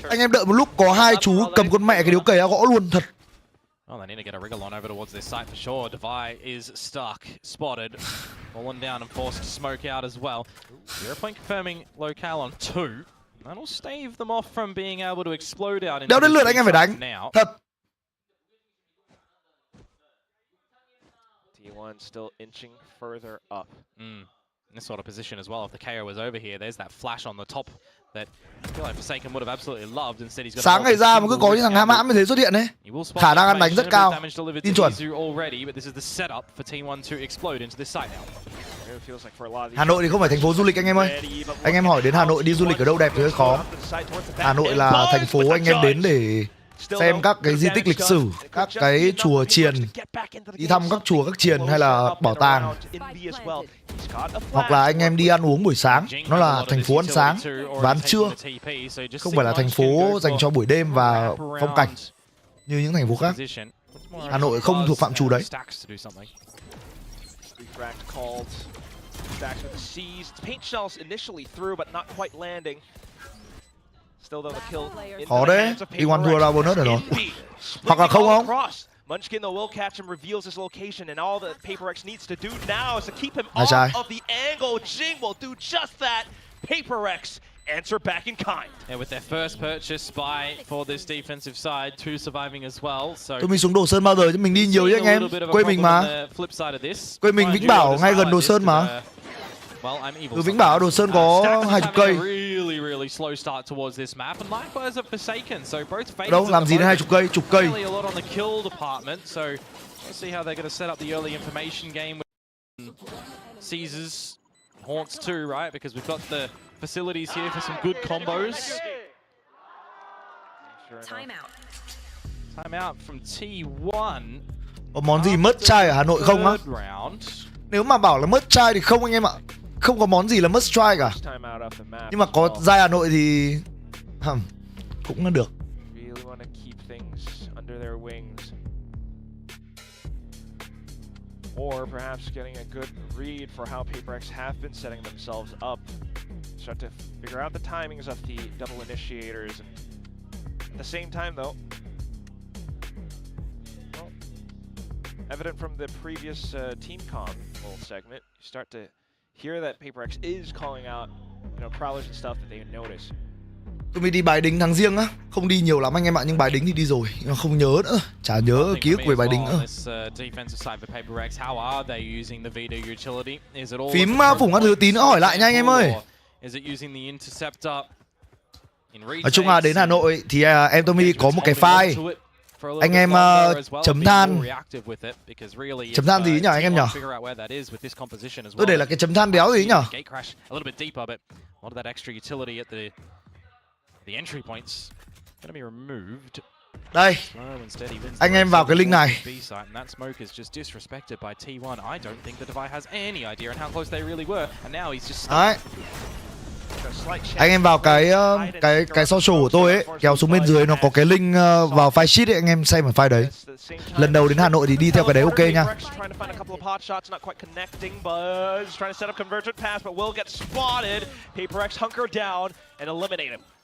Anh em đợi một lúc có hai chú cầm con mẹ cái điếu cày gõ luôn thật. Oh, they need to get a wriggle on over towards this site for sure. Devi is stuck, spotted, fallen down and forced to smoke out as well. 0 point confirming locale on 2. That'll stave them off from being able to explode out into Đéo đến lượt anh em phải đánh. Thật. T1 still inching further up. In this sort of position as well. If the KO was over here, there's that flash on the top that I feel like Forsaken would have absolutely loved. Instead, he's sáng ngày ra mà cứ có những thằng hãm hãm như thế xuất hiện đấy. Khả năng ăn đánh rất cao. Tin chuẩn. Hà Nội thì không phải thành phố du lịch anh em ơi. Anh em hỏi đến Hà Nội đi du lịch ở đâu đẹp thì hơi khó. Hà Nội là thành phố anh em đến để xem các cái di tích lịch sử, các cái chùa chiền, đi thăm các chùa các chiền hay là bảo tàng, hoặc là anh em đi ăn uống buổi sáng. Nó là thành phố ăn sáng và ăn trưa, không phải là thành phố dành cho buổi đêm và phong cảnh như những thành phố khác. Hà Nội không thuộc phạm trù đấy. Khó đấy, T1 thua ra bonus rồi. Hoặc là không. Munchkin though will catch him, reveals his location, and all that PaperX needs to do now is to keep him off of the angle. Jing will do just that. PaperX answer back in kind. Yeah, with their first purchase buy for this defensive side, 2 surviving as well. So tụi mình xuống Đồ Sơn bao giờ chứ mình đi nhiều chứ anh em. Quê mình mà. Quê mình Vĩnh Bảo ngay gần Đồ Sơn mà. Từ Vĩnh Bảo Đồ Sơn có 20 cây. Đâu làm gì đến 20 cây, chục cây. Caesars haunts too, right? Because we've got the facilities here for some good combos. Time out from T1. Có món gì mất try ở Hà Nội không á? Nếu mà bảo là mất try thì không anh em ạ. Không có món gì là must try cả. Nhưng mà có Giai Hà Nội thì cũng được. Or perhaps getting a good read for how PaperX have been setting themselves up. Start to figure out the timings of the double initiators. At the same time though, well, evident from the previous team comm little segment, you start to hear that PaperX is calling out, prowlers and stuff that they notice. Tụi mình đi bài đính tháng riêng á, không đi nhiều lắm anh em ạ, nhưng bài đính thì đi rồi, nhưng không nhớ nữa, chả nhớ ký ức về bài đính nữa. Phím Phùng các thứ tí nữa hỏi lại nha anh em ơi. Nói chung là đến Hà Nội thì em Tommy có một cái file. Anh em chấm than gì nhỉ anh em nhỉ? Tôi để là cái chấm than đéo gì nhỉ? Đây, anh em vào cái link này. Đấy. Anh em vào cái social của tôi ấy, kéo xuống bên dưới nó có cái link vào file sheet ấy, anh em xem ở file đấy. Lần đầu đến Hà Nội thì đi theo cái đấy ok nha.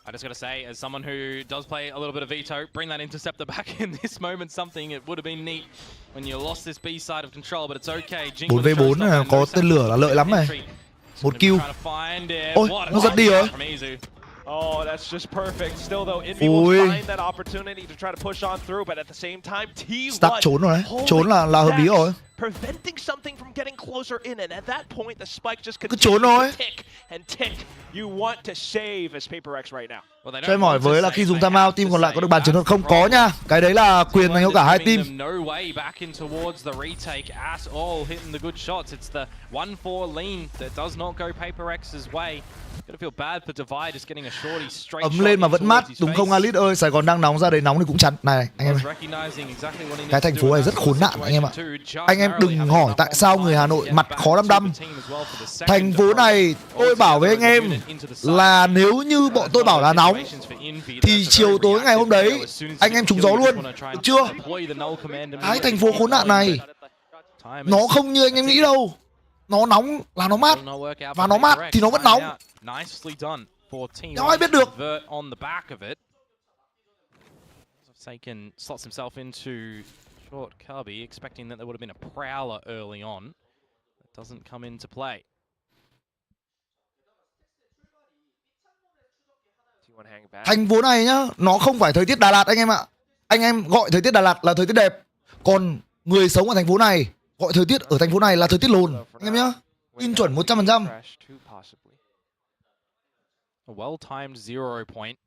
I just got to say, as someone who does play a little bit of veto, bring that interceptor back in this moment. Something it would have been neat when you lost this B side of control, but it's okay. 4v4 có tên lửa là lợi lắm này. Một kill. Ôi, nó giật đi rồi. Oh, that's just perfect. Still though, Envy will find that opportunity to try to push on through, but at the same time, T1 Stack trốn rồi đấy. Trốn là hợp lý rồi. Preventing something from getting closer in, and at that point, the spike just cứ trốn thôi. tick and tick. You want to save as Paper X right now. Cho em hỏi với là khi dùng timeout, team còn lại có được bàn chiến thuật không? Có nha. Cái đấy là quyền dành cho cả hai team. No way back in towards the retake at all, hitting the good shots. It's the 1-4 lean that does not go Paper X's way. Gonna feel bad for Divide just getting a shorty straight. Ấm lên mà vẫn mát, đúng không Alit ơi? Sài Gòn đang nóng, ra đấy nóng thì cũng chắn. Này anh em ơi. Cái thành phố này rất khốn nạn anh em ạ. Anh em đừng hỏi tại sao người Hà Nội mặt khó đăm đăm. Thành phố này tôi bảo với anh em là nếu như bọn tôi bảo là nóng thì chiều tối ngày hôm đấy anh em trúng gió luôn, được chưa? Cái thành phố khốn nạn này nó không như anh em nghĩ đâu. Nó nóng là nó mát, và nó mát thì nó vẫn nóng. Đâu ai biết được. Saken slots himself into short cubby, expecting that there would have been a prowler early on. That doesn't come into play. Thành phố này nhá, nó không phải thời tiết Đà Lạt anh em ạ. Anh em gọi thời tiết Đà Lạt là thời tiết đẹp, còn người sống ở thành phố này gọi thời tiết ở thành phố này là thời tiết lồn anh em nhá. In chuẩn 100%. A well-timed 0 point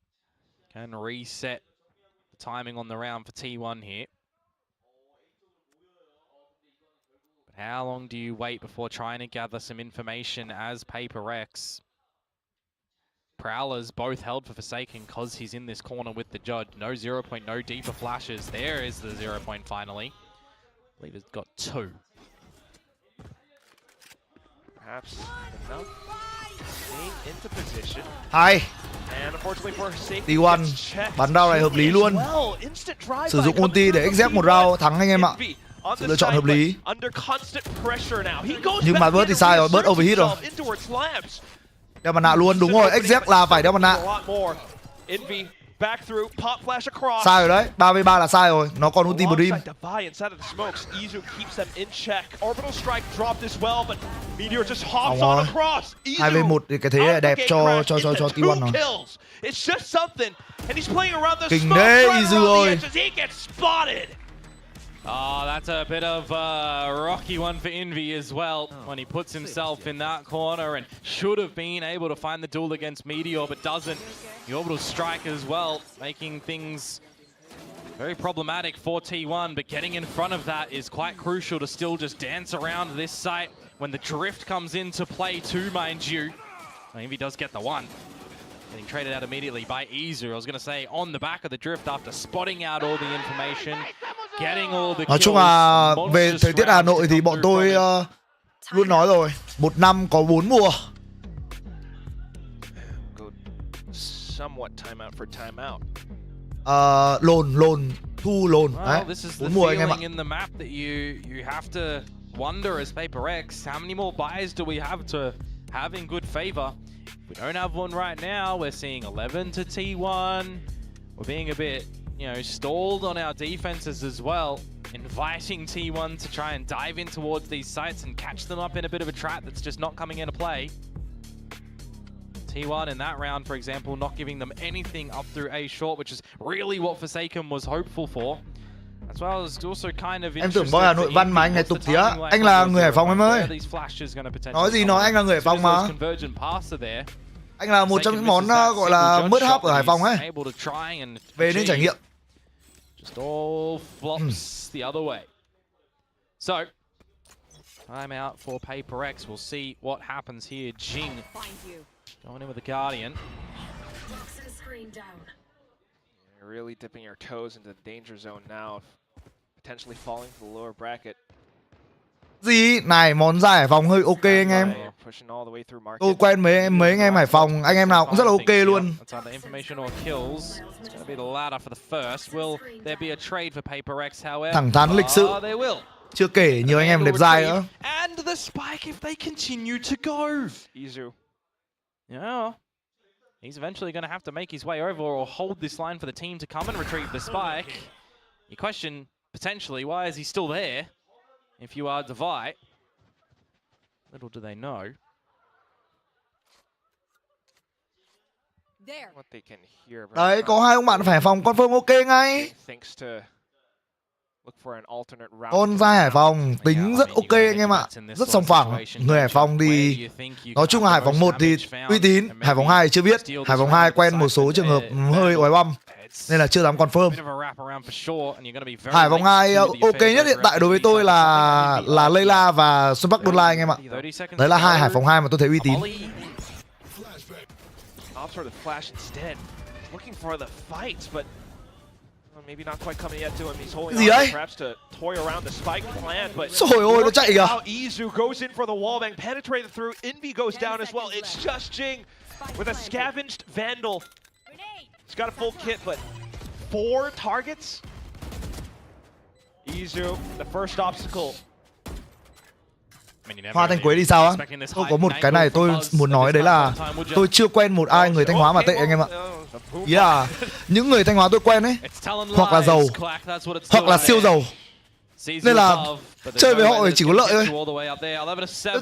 can reset the timing on the round for T1 here. But how long do you wait before trying to gather some information as Paper X? Prowlers both held for Forsaken because he's in this corner with the judge. No 0 point, no deeper flashes. There is the 0 point finally. I believe it's got 2. Perhaps enough. Staying into position. Hai. And unfortunately for T1 bắn round này hợp lý luôn. Sử dụng ulti để exec một round thắng anh em ạ. Sự lựa chọn hợp lý. Nhưng mà bớt thì sai rồi, bớt overhit rồi. Đeo mặt nạ luôn, đúng rồi, exec là phải đeo mặt nạ. Sai rồi đấy, 3v3 là sai rồi, nó còn ulti một dream. Không rồi, 2v1 thì cái thế là đẹp cho T1 rồi. Kinh đấy, easy rồi. Oh, that's a bit of a rocky one for Envy as well when he puts himself in that corner and should have been able to find the duel against Meteor but doesn't. The orbital strike as well, making things very problematic for T1, but getting in front of that is quite crucial to still just dance around this site when the drift comes into play too, mind you. Envy does get the one. Getting traded out immediately by Izu. I was going to say on the back of the drift after spotting out all the information, getting all the kills. Nói chung là về thời tiết Hà Nội thì bọn tôi luôn nói rồi, một năm có 4 mùa. Somewhat time out for time out. Lồn, thu lồn. Đấy, 4 mùa anh em ạ. In the map that you have to wonder as Paper X, how many more buys do we have to have in good favor? We don't have one right now. We're seeing 11 to T1. We're being a bit, stalled on our defenses as well, inviting T1 to try and dive in towards these sites and catch them up in a bit of a trap that's just not coming into play. T1 in that round, for example, not giving them anything up through A short, which is really what Forsaken was hopeful for. As well as also kind of em tưởng Boy Hà Nội Văn mà anh này tục tía. Anh là người Hải Phòng em ơi. Nói gì nói, anh là người Hải Phòng mà. Anh là một trong những món gọi là mớt hấp ở Hải Phòng ấy. Về nên trải nghiệm. Just all flops the other way. So, time out for Paper X. We'll see what happens here. Jing going in with the Guardian. You're really dipping your toes into the danger zone now, potentially falling to the lower bracket. Gì? Này, món dài Hải Phòng hơi ok anh em. Tôi quen mấy anh em Hải Phòng, anh em nào cũng rất là ok luôn. Thẳng thắn lịch sự. Chưa kể nhiều anh em đẹp dai nữa. And the spike if they continue to go. Izu. Yeah. He's eventually going to have to make his way over or hold this line for the team to come and retrieve the spike. You question, potentially, why is he still there if you are DeVi? Little do they know. What they can hear right Đấy, có hai ông bạn phải Hải Phòng confirm ok ngay. thinks to look for an alternate route. Con trai Hải Phòng tính rất ok anh em ạ, rất sòng phẳng. Người Hải Phòng thì nói chung là Hải Phòng 1 thì uy tín, Hải Phòng 2 chưa biết, Hải Phòng 2 quen một số trường hợp hơi oái băm nên là chưa dám confirm. Hải Phòng 2 ok nhất hiện tại đối với tôi là Layla và Xuân Bắc Đôn Lai anh em ạ. Đấy là hai Hải Phòng 2 mà tôi thấy uy tín. Sort of flash instead, looking for the fights, but maybe not quite coming yet to him. He's holding on perhaps to toy around the spike plan, but trời ơi, nó chạy kìa. Now Izu goes in for the wallbang, penetrated through. Envy goes down as well. It's just Jing with a scavenged Vandal. He's got a full kit, but 4 targets. Izu, the first obstacle. Hoa Thanh Quế thì sao á? Tôi có một cái này tôi muốn nói đấy là tôi chưa quen một ai người Thanh Hóa mà tệ anh em ạ. Ý là những người Thanh Hóa tôi quen ấy hoặc là giàu hoặc là siêu giàu. Nên là chơi với họ chỉ có lợi thôi.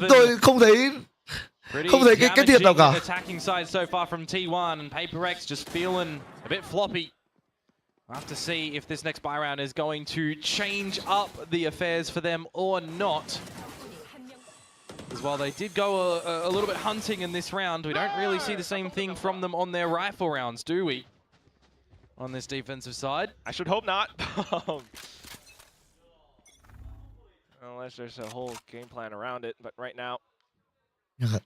Tôi không thấy cái thiệt nào cả. We'll have to see if this next buy round is going to change up the affairs for them or not. As well, they did go a little bit hunting in this round. We don't really see the same thing from them on their rifle rounds, do we? On this defensive side. I should hope not. Unless there's a whole game plan around it, but right now.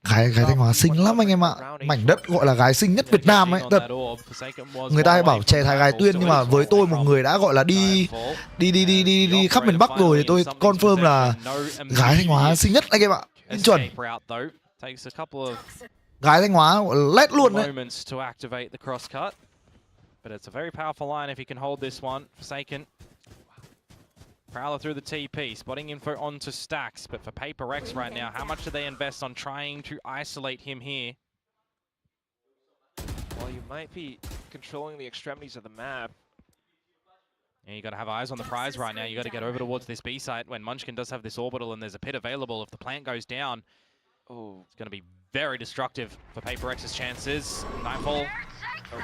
Gái Thanh Hóa xinh lắm anh em ạ. Mảnh đất gọi là gái xinh nhất Việt Nam ấy. Thật. Người ta hay bảo chè Thái gái Tuyên, nhưng mà với tôi một người đã gọi là đi khắp miền Bắc rồi thì tôi confirm là gái Thanh Hóa xinh nhất anh em ạ. Chuẩn. Gái Thanh Hóa lét luôn đấy. But it's a very powerful line if he can hold this one. Forsaken. Prowler through the TP, spotting info onto Stacks, but for Paper X right now, how much do they invest on trying to isolate him here? Well, you might be controlling the extremities of the map. Yeah, you got to have eyes on the prize right now. You got to get over towards this B site when Munchkin does have this orbital and there's a pit available. If the plant goes down, it's going to be very destructive for Paper X's chances. Nightfall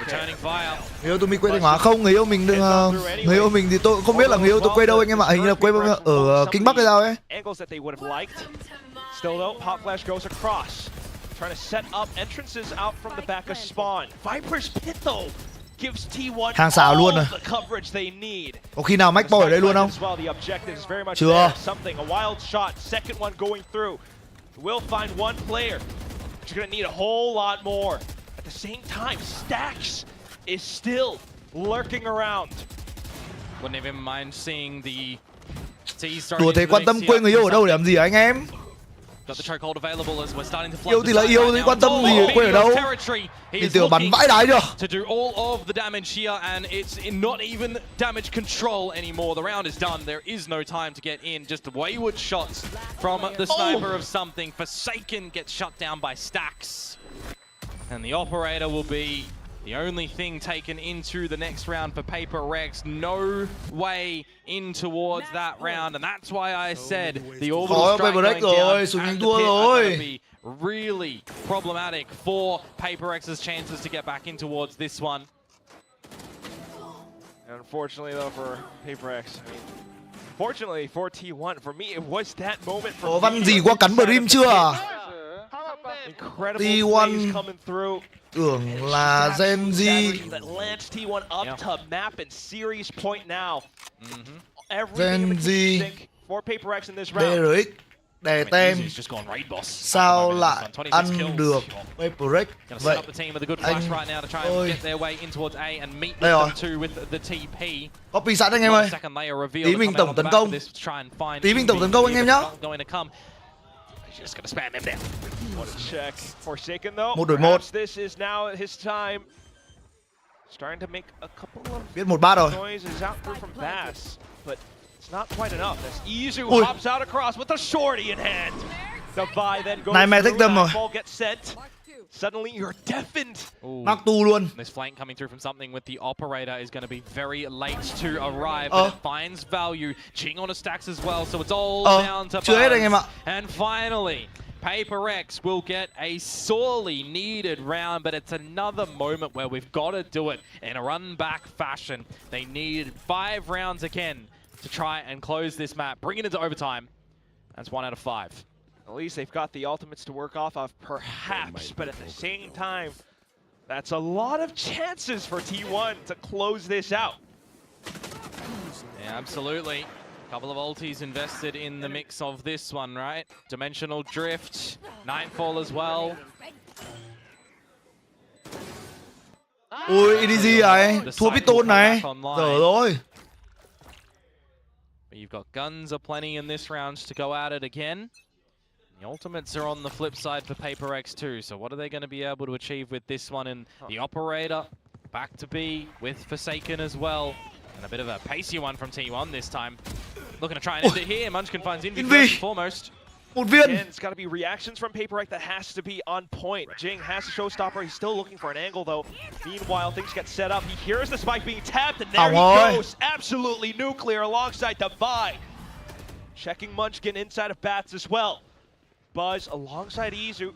returning fire. Người yêu Tumi quê Thanh Hóa không? Người yêu mình người yêu mình thì tôi cũng không biết là người yêu tôi quê đâu anh em ạ. Hình như là quê ở Kinh Bắc hay sao ấy. Angles that they would have liked. Still though, Pop Flash goes across, trying to set up entrances out from the back of spawn. Viper's pit though gives T1 hàng xào luôn rồi. the coverage they need. Có khi nào Mach Boy ở đây luôn không? Chưa. Something, a wild shot, second one going through. Will find one player, but you're gonna need a whole lot more. At the same time, Stacks is still lurking around. Wouldn't even mind seeing the T Đùa thế quan tâm quê người yêu ở đâu để làm gì hả anh em? Yêu thì là yêu, thì quan tâm gì quê ở đâu? Thì tiểu bắn vãi đái chưa? To do all of the damage here, and it's not even damage control anymore. The round is done. There is no time to get in. Just wayward shots from the sniper of something. Forsaken gets shut down by Stacks, and the operator will be the only thing taken into the next round for Paper Rex. No way in towards that round, and that's why I said the orbital strike going down and the pit are going to be really problematic for Paper Rex's chances to get back in towards this one. Unfortunately though for Paper X, I mean, fortunately for T1, for me it was that moment for Có văn gì qua cắn Brim chưa? T1 coming through. Tưởng là Gen Z. That lands T1 up to map and series point now. Gen Z. For Paper X in this round. DRX đè tem. Sao lại ăn được Paper X? Vậy anh ơi. Đây rồi. Copy sẵn anh em ơi. Tí mình tổng tấn công. Tí mình tổng tấn công anh em nhá. Just gonna spam him down. What a check. Forsaken though. 1 đổi 1. This is now his time. Starting to make a couple of biết 1-3 rồi. noises out through from Bass, but it's not quite enough. As Izu hops out across with a shorty in hand. The Vi then goes này mày thích tâm rồi. ball gets sent. Suddenly you're deafened. Mắc tu luôn. This flank coming through from something with the operator is going to be very late to arrive, but it finds value. Ching on a stacks as well, so it's all down to chưa hết anh em ạ. And finally, PaperX will get a sorely needed round, but it's another moment where we've got to do it in a run-back fashion. They need 5 rounds again to try and close this map, bring it into overtime. That's 1 out of 5. At least they've got the ultimates to work off of, perhaps, but at the same time, that's a lot of chances for T1 to close this out. Yeah, absolutely. Couple of ultis invested in the mix of this one, right? Dimensional Drift, Nightfall as well. Ui, EDG này, thua Piston này. Dở rồi. You've got guns aplenty in this round to go at it again. The ultimates are on the flip side for PaperX too, so what are they going to be able to achieve with this one? And the operator back to B with Forsaken as well. And a bit of a pacey one from T1 this time. Looking to try and end it here. Munchkin finds Envy first and foremost. Again, it's got to be reactions from PaperX that has to be on point. Jing has a showstopper. He's still looking for an angle, though. Meanwhile, things get set up. He hears the spike being tapped, and there he goes. Absolutely nuclear alongside Defy. Checking Munchkin inside of Bats as well. Buzz alongside Izu.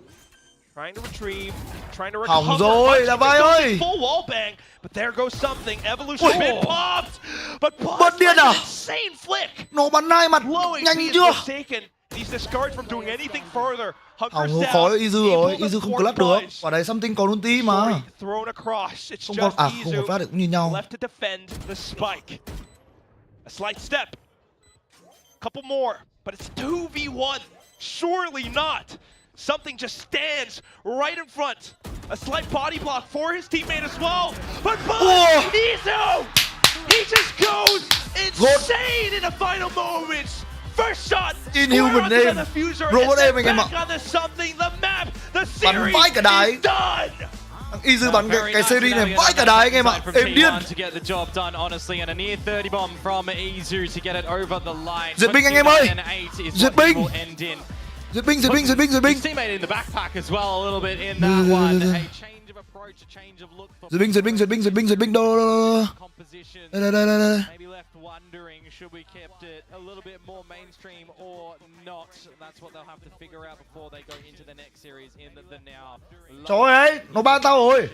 Trying to retrieve, trying to recover. Hỏng rồi, Defy ơi. Full wall bang, but there goes something. Evolution been popped, but Bật điên à? insane flick. Nổ bắn hai mặt nhanh chưa? He's discouraged from doing anything further. Hỏng khó Izu rồi, Izu không clutch được. Quả đấy something còn ulti mà. Thrown across. It's Không còn không có phát được cũng như nhau. Left to defend the spike. A slight step. Couple more, but it's 2v1. Surely not. Something just stands right in front. A slight body block for his teammate as well. But Izu! He just goes insane in the final moments. First shot. Inhuman name. Robot em anh em ạ. Bắn vãi cả đài. Izu bắn cái series này vãi cả đài anh em ạ. Em điên. Duyệt binh anh em ơi. Duyệt binh. Duyệt binh, duyệt binh, duyệt binh, duyệt binh. Duyệt binh, duyệt binh, duyệt binh, duyệt binh, duyệt binh. Đâu. Đây, đây, đây, đây. Wondering should we kept it a little bit more mainstream or not. That's what they'll have to figure out before they go into the next series in the now. Trời ơi, nó ban tao rồi.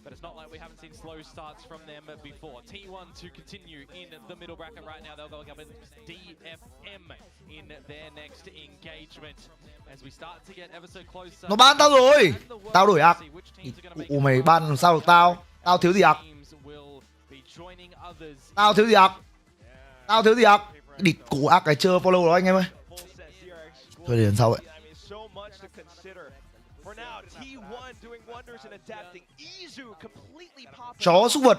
But it's not like we haven't seen slow starts from them before. T1 to continue in the middle bracket right now. They'll go up in DFM in their next engagement. As we start to get ever so close. Nó ban tao rồi. Tao đổi ạc. Ủa mày ban làm sao được tao? Tao thiếu gì ạc? Tao thiếu gì ạc? Tao thiếu gì ạc? Địt cổ ạc cái chưa follow đó anh em ơi. Thôi để lần sau vậy. Chó súc vật.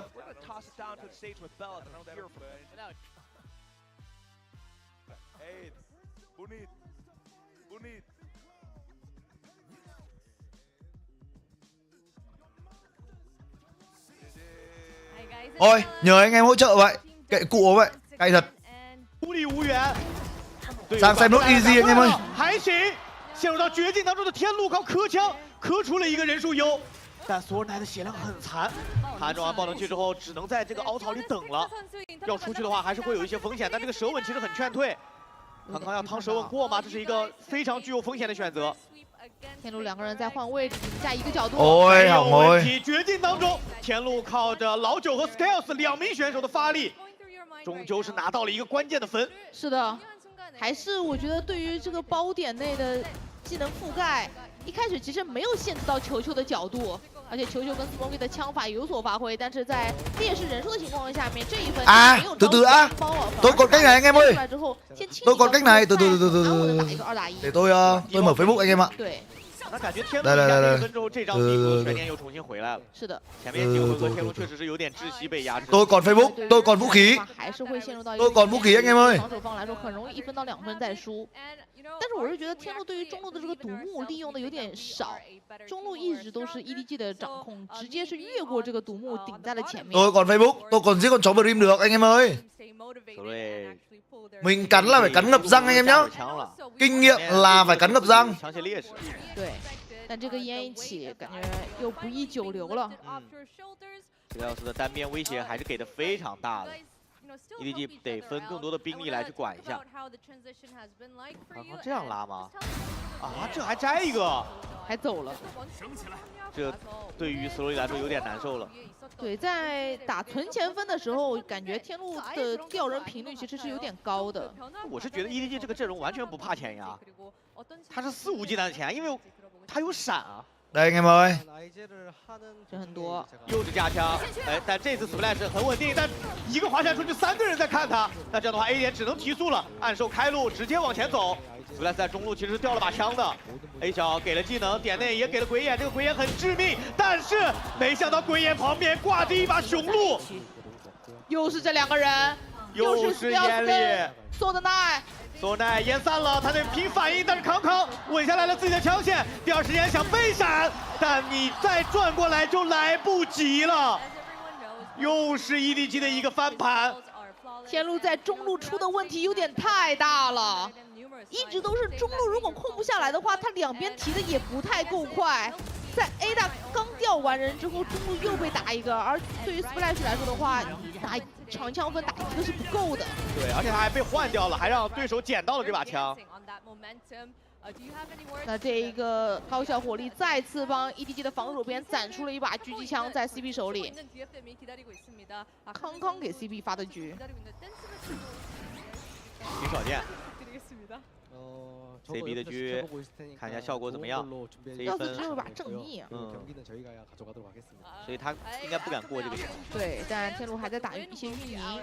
Ôi, nhờ anh em hỗ trợ vậy. Kệ cụ vậy, cay thật. Sang xem nốt easy anh em ơi. 陷入到绝境当中的天路靠磕枪磕出了一个人数优，但索尔奈的血量很残，他装完爆能器之后只能在这个凹槽里等了，要出去的话还是会有一些风险，但这个舌吻其实很劝退。康康要趟舌吻过吗？这是一个非常具有风险的选择。天路两个人在换位置，底下一个角度，没有问题。绝境当中，天路靠着老九和 Scales 两名选手的发力，终究是拿到了一个关键的分。是的。 还是我觉得对于这个包点内的技能覆盖，一开始其实没有限制到球球的角度，而且球球跟 Smoky 的枪法有所发挥，但是在劣势人数的情况下面，这一分没有 từ từ đã. Tôi còn cách này anh em ơi. Tôi còn cách này, từ từ. Để tôi mở Facebook anh em ạ. 那感觉天路压了1分之后，这张地图悬念又重新回来了。是的，前面几个回合天路确实是有点窒息被压制。Tôi còn Facebook, tôi còn vũ khí. Tôi còn vũ khí anh em ơi. 防守方来说很容易1分到2分再输。但是我是觉得天路对于中路的这个独木利用的有点少，中路一直都是 EDG 的掌控，直接是越过这个独木顶在了前面。 Tôi còn Facebook, tôi còn giết con chó Brim được anh em ơi. Mình cắn là phải cắn ngập răng anh em nhá. Kinh nghiệm là phải cắn ngập răng. 对，但但这个烟一起，感觉又不宜久留了。这个要素的单边威胁还是给的非常大的。 EDG 得分更多的兵力来去管一下。刚刚这样拉吗？啊，这还摘一个，还走了。这对于斯洛伊来说有点难受了。对，在打存钱分的时候，感觉天路的掉人频率其实是有点高的。我是觉得 EDG 这个阵容完全不怕钱呀，他是肆无忌惮的钱，因为他有闪啊。 Đây anh em ơi， 这很多，又是架枪，哎，但这次 Splash 很稳定，但一个滑翔出去，3个人在看他，那这样的话 A 点只能提速了，暗手开路，直接往前走。Splash 在中路其实是掉了把枪的 ，A 小给了技能，点内也给了鬼眼，这个鬼眼很致命，但是没想到鬼眼旁边挂着一把雄鹿，又是这2个人，又是烟力，索德奈。 索奈烟散了，他得拼反应，但是康康稳下来了自己的枪线，第2时间想背闪，但你再转过来就来不及了，又是 EDG 的一个翻盘。天路在中路出的问题有点太大了，一直都是中路如果控不下来的话，他2边提的也不太够快。在 A 大刚掉完人之后，中路又被打一个，而对于 Splash 来说的话，打长枪分打一个是不够的。对，而且他还被换掉了，还让对手捡到了这把枪。那这一个高效火力再次帮 EDG 的防守边攒出了一把狙击枪在 CP 手里。康康给 CP 发的狙，挺少见。CB 的狙，看一下效果怎么样。这一分只有一把正义啊。所以他应该不敢过这个桥。对，但天路还在打一些淤泥，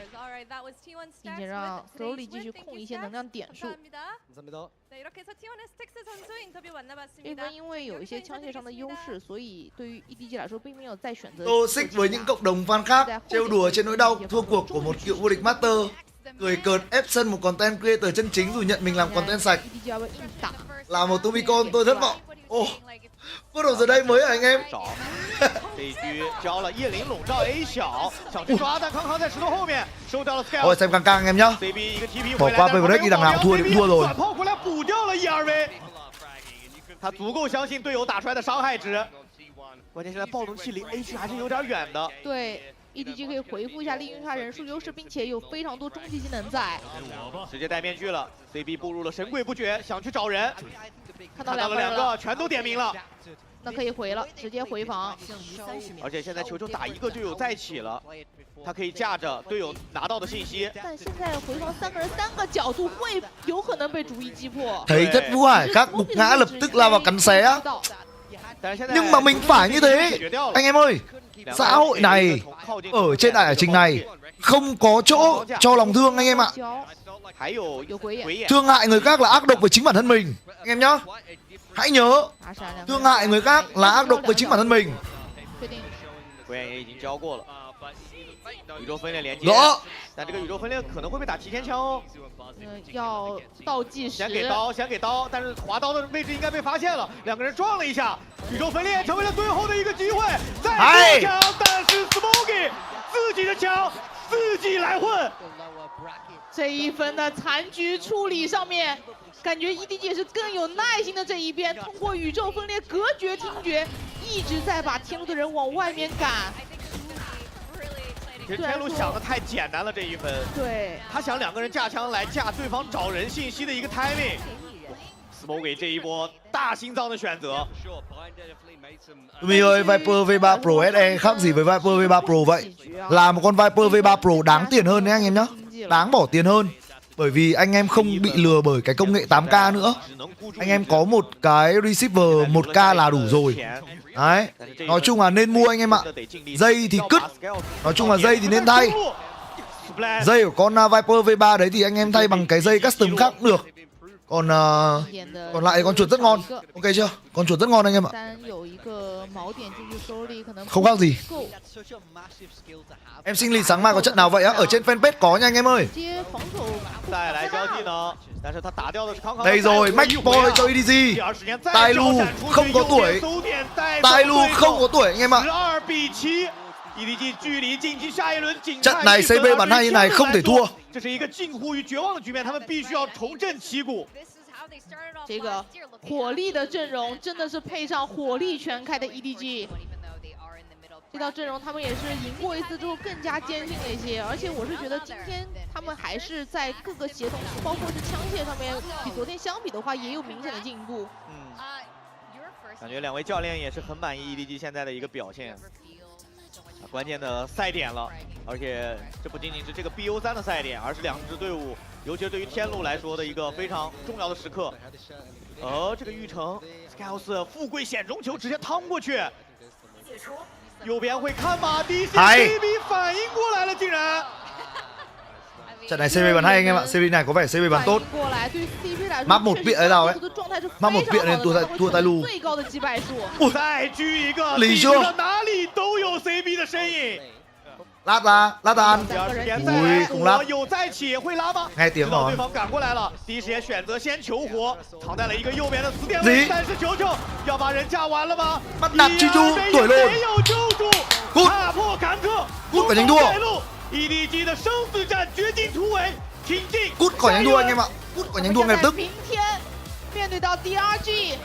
并且让 Slowly 继续控一些能量点数。这边因为有一些枪械上的优势，所以对于 EDG 来说并没有再选择。Toxic với những cộng đồng fan khác trêu đùa trên nỗi đau thua cuộc của một cựu vô địch Master. Cười cợt ép sân một content creator chân chính dù nhận mình làm content sạch. Là một Tumicon tôi thất vọng. Ồ, bắt đầu giờ đây mới hả anh em? 这一局交了叶灵笼罩 A 小，想去抓，但康康在石头后面收掉了 scale。 Thôi xem căng căng anh em nhá. CB 一个 TP Bỏ qua break đi, đằng nào thua thì cũng thua rồi. 转炮回来补掉了 ERV， 他足够相信队友打出来的伤害值。关键是在暴龙器离 A 区还是有点远的。对。 EDG 可以回复一下利用他人数优势，并且有非常多终极技能在。直接戴面具了 ，CB 步入了神鬼不觉，想去找人，看到了2个，全都点名了。那可以回了，直接回防。而且现在球球打一个队友再起了，他可以架着队友拿到的信息。但现在回防3个人3个角度会有可能被主意击破。 Thấy thất Vũ Hải các gục ngã lập tức lao vào cắn xé. Nhưng mà mình phải như thế, anh em ơi. Xã hội này ở trên đại hải trình này không có chỗ cho lòng thương anh em ạ. Thương hại người khác là ác độc với chính bản thân mình anh em nhá. Hãy nhớ, thương hại người khác là ác độc với chính bản thân mình. 宇宙分裂连接，但这个宇宙分裂可能会被打提前枪哦。要倒计时。想给刀，但是滑刀的位置应该被发现了，2个人撞了一下，宇宙分裂成为了最后的一个机会，再过枪，但是 Smoky 自己的枪自己来混。这一分的残局处理上面，感觉 EDG 是更有耐心的这一边，通过宇宙分裂隔绝听觉，一直在把天路的人往外面赶。 其实天路想的太简单了，这一分。对，他想2个人架枪来架对方找人信息的一个 timing。Smoky 这一波大心脏的选择。Tumi ơi, Viper V3 Pro SE khác gì với Viper V3 Pro vậy? Là một con Viper V3 Pro đáng tiền hơn đấy anh em nhá. Đáng bỏ tiền hơn. Bởi vì anh em không bị lừa bởi cái công nghệ 8K nữa. Anh em có một cái receiver 1K là đủ rồi. Đấy, nói chung là nên mua anh em ạ. Dây thì cứt. Nói chung là dây thì nên thay. Dây của con Viper V3 đấy thì anh em thay bằng cái dây custom khác cũng được. Còn lại con chuột rất ngon. Ok chưa? Con chuột rất ngon anh em ạ. Không khác gì. Em xin lì sáng mai có trận nào vậy á? Ở trên fanpage có nha anh em ơi. Đây rồi, match point cho EDG. Tai Lu không có tuổi. Tai Lu không có tuổi anh em ạ. Trận này CB bắn hay như này không thể thua. 这个火力的阵容真的是配上火力全开的 EDG。 这套阵容他们也是赢过一次之后更加坚信了一些，而且我是觉得今天他们还是在各个协同，包括是枪械上面，比昨天相比的话也有明显的进步。感觉两位教练也是很满意 EDG 现在的一个表现。关键的赛点了，而且这不仅仅是这个 BO3 的赛点，而是两支队伍，尤其是对于天路来说的一个非常重要的时刻。这个玉成 Skyhouse 富贵险中求，直接趟过去。 右边会看吗？第一时间 CB 反应过来了，竟然。 Trận này CB bắn hay anh em ạ, CB này có vẻ CB bắn tốt. Map một bịa ở đâu ấy? Map một bịa nên thua tay lù. 再狙一个，李兄，哪里都有 CB 的身影。 Lát ra ăn. Ui, không lát. 有再起会拉吗？ Nghe tiếng rồi. 对方赶过来了，第一时间选择先求活，藏在了一个右边的死点位。但是球球要把人架完了吗？ Bắt nạt truy chu, đuổi luôn. 没有救助，踏破坎坷， Cút khỏi nhánh đua. EDG 的生死战绝境突围，挺进。 Cút khỏi nhánh đua anh em ạ. Cút khỏi nhánh đua ngay lập tức. 明天面对到 DRG。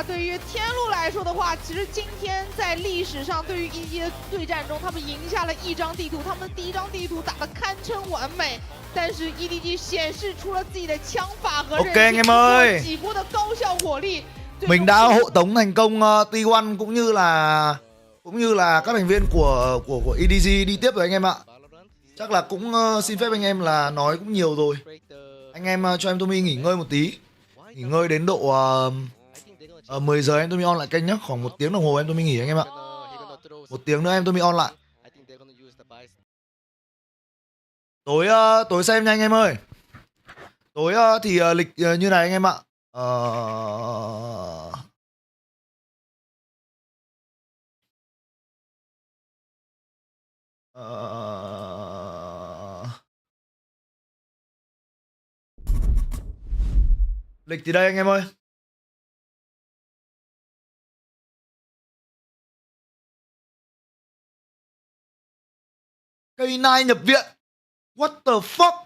对于天路来说的话，其实今天在历史上对于EDG的对战中，他们赢下了一张地图，他们第一张地图打得堪称完美，但是 EDG 显示出了自己的枪法和韧性，几波的高效火力。Mình đã hộ tống thành công T1 cũng như là các thành viên của EDG đi tiếp rồi anh em ạ. Chắc là cũng xin phép anh em là nói cũng nhiều rồi. Anh em cho em Tumi nghỉ ngơi một tí, nghỉ ngơi đến độ 10 giờ em Tumi on lại kênh nhé, khoảng 1 tiếng đồng hồ em Tumi nghỉ anh em ạ. 1 tiếng nữa em Tumi on lại. Tối xem nha anh em ơi. Tối thì lịch như này anh em ạ. Lịch thì đây anh em ơi. K9 nhập viện. What the fuck?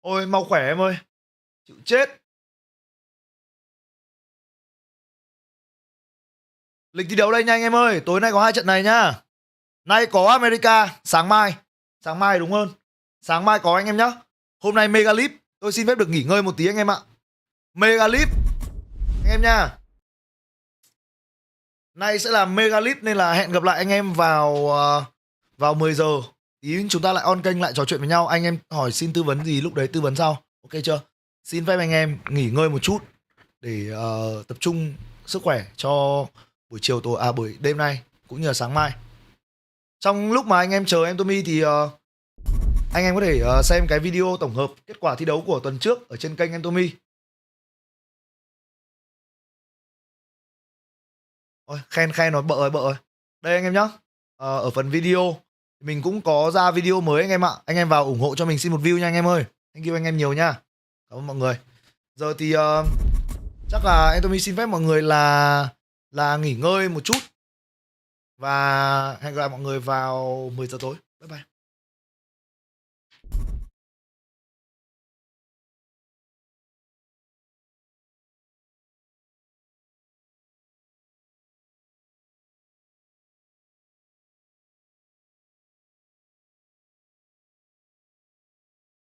Ôi mau khỏe em ơi. Chịu chết. Lịch thi đấu đây nha anh em ơi. Tối nay có 2 trận này nhá. Nay có America, sáng mai đúng hơn. Sáng mai có anh em nhá. Hôm nay Megalip, tôi xin phép được nghỉ ngơi một tí anh em ạ. Megalip anh em nha. Nay sẽ là Megalip nên là hẹn gặp lại anh em vào 10 giờ. Tí chúng ta lại on kênh lại trò chuyện với nhau. Anh em hỏi xin tư vấn gì lúc đấy tư vấn sau. Ok chưa? Xin phép anh em nghỉ ngơi một chút để tập trung sức khỏe cho buổi chiều buổi đêm nay cũng như là sáng mai. Trong lúc mà anh em chờ em Tumi thì anh em có thể xem cái video tổng hợp kết quả thi đấu của tuần trước ở trên kênh em Tumi. Ôi, khen nói bợ rồi. Đây anh em nhá. Ở phần video mình cũng có ra video mới anh em ạ. Anh em vào ủng hộ cho mình xin một view nha anh em ơi. Thank you anh em nhiều nha. Cảm ơn mọi người. Giờ thì chắc là em Tumi xin phép mọi người là nghỉ ngơi một chút. Và hẹn gặp lại mọi người vào 10 giờ tối. Bye bye.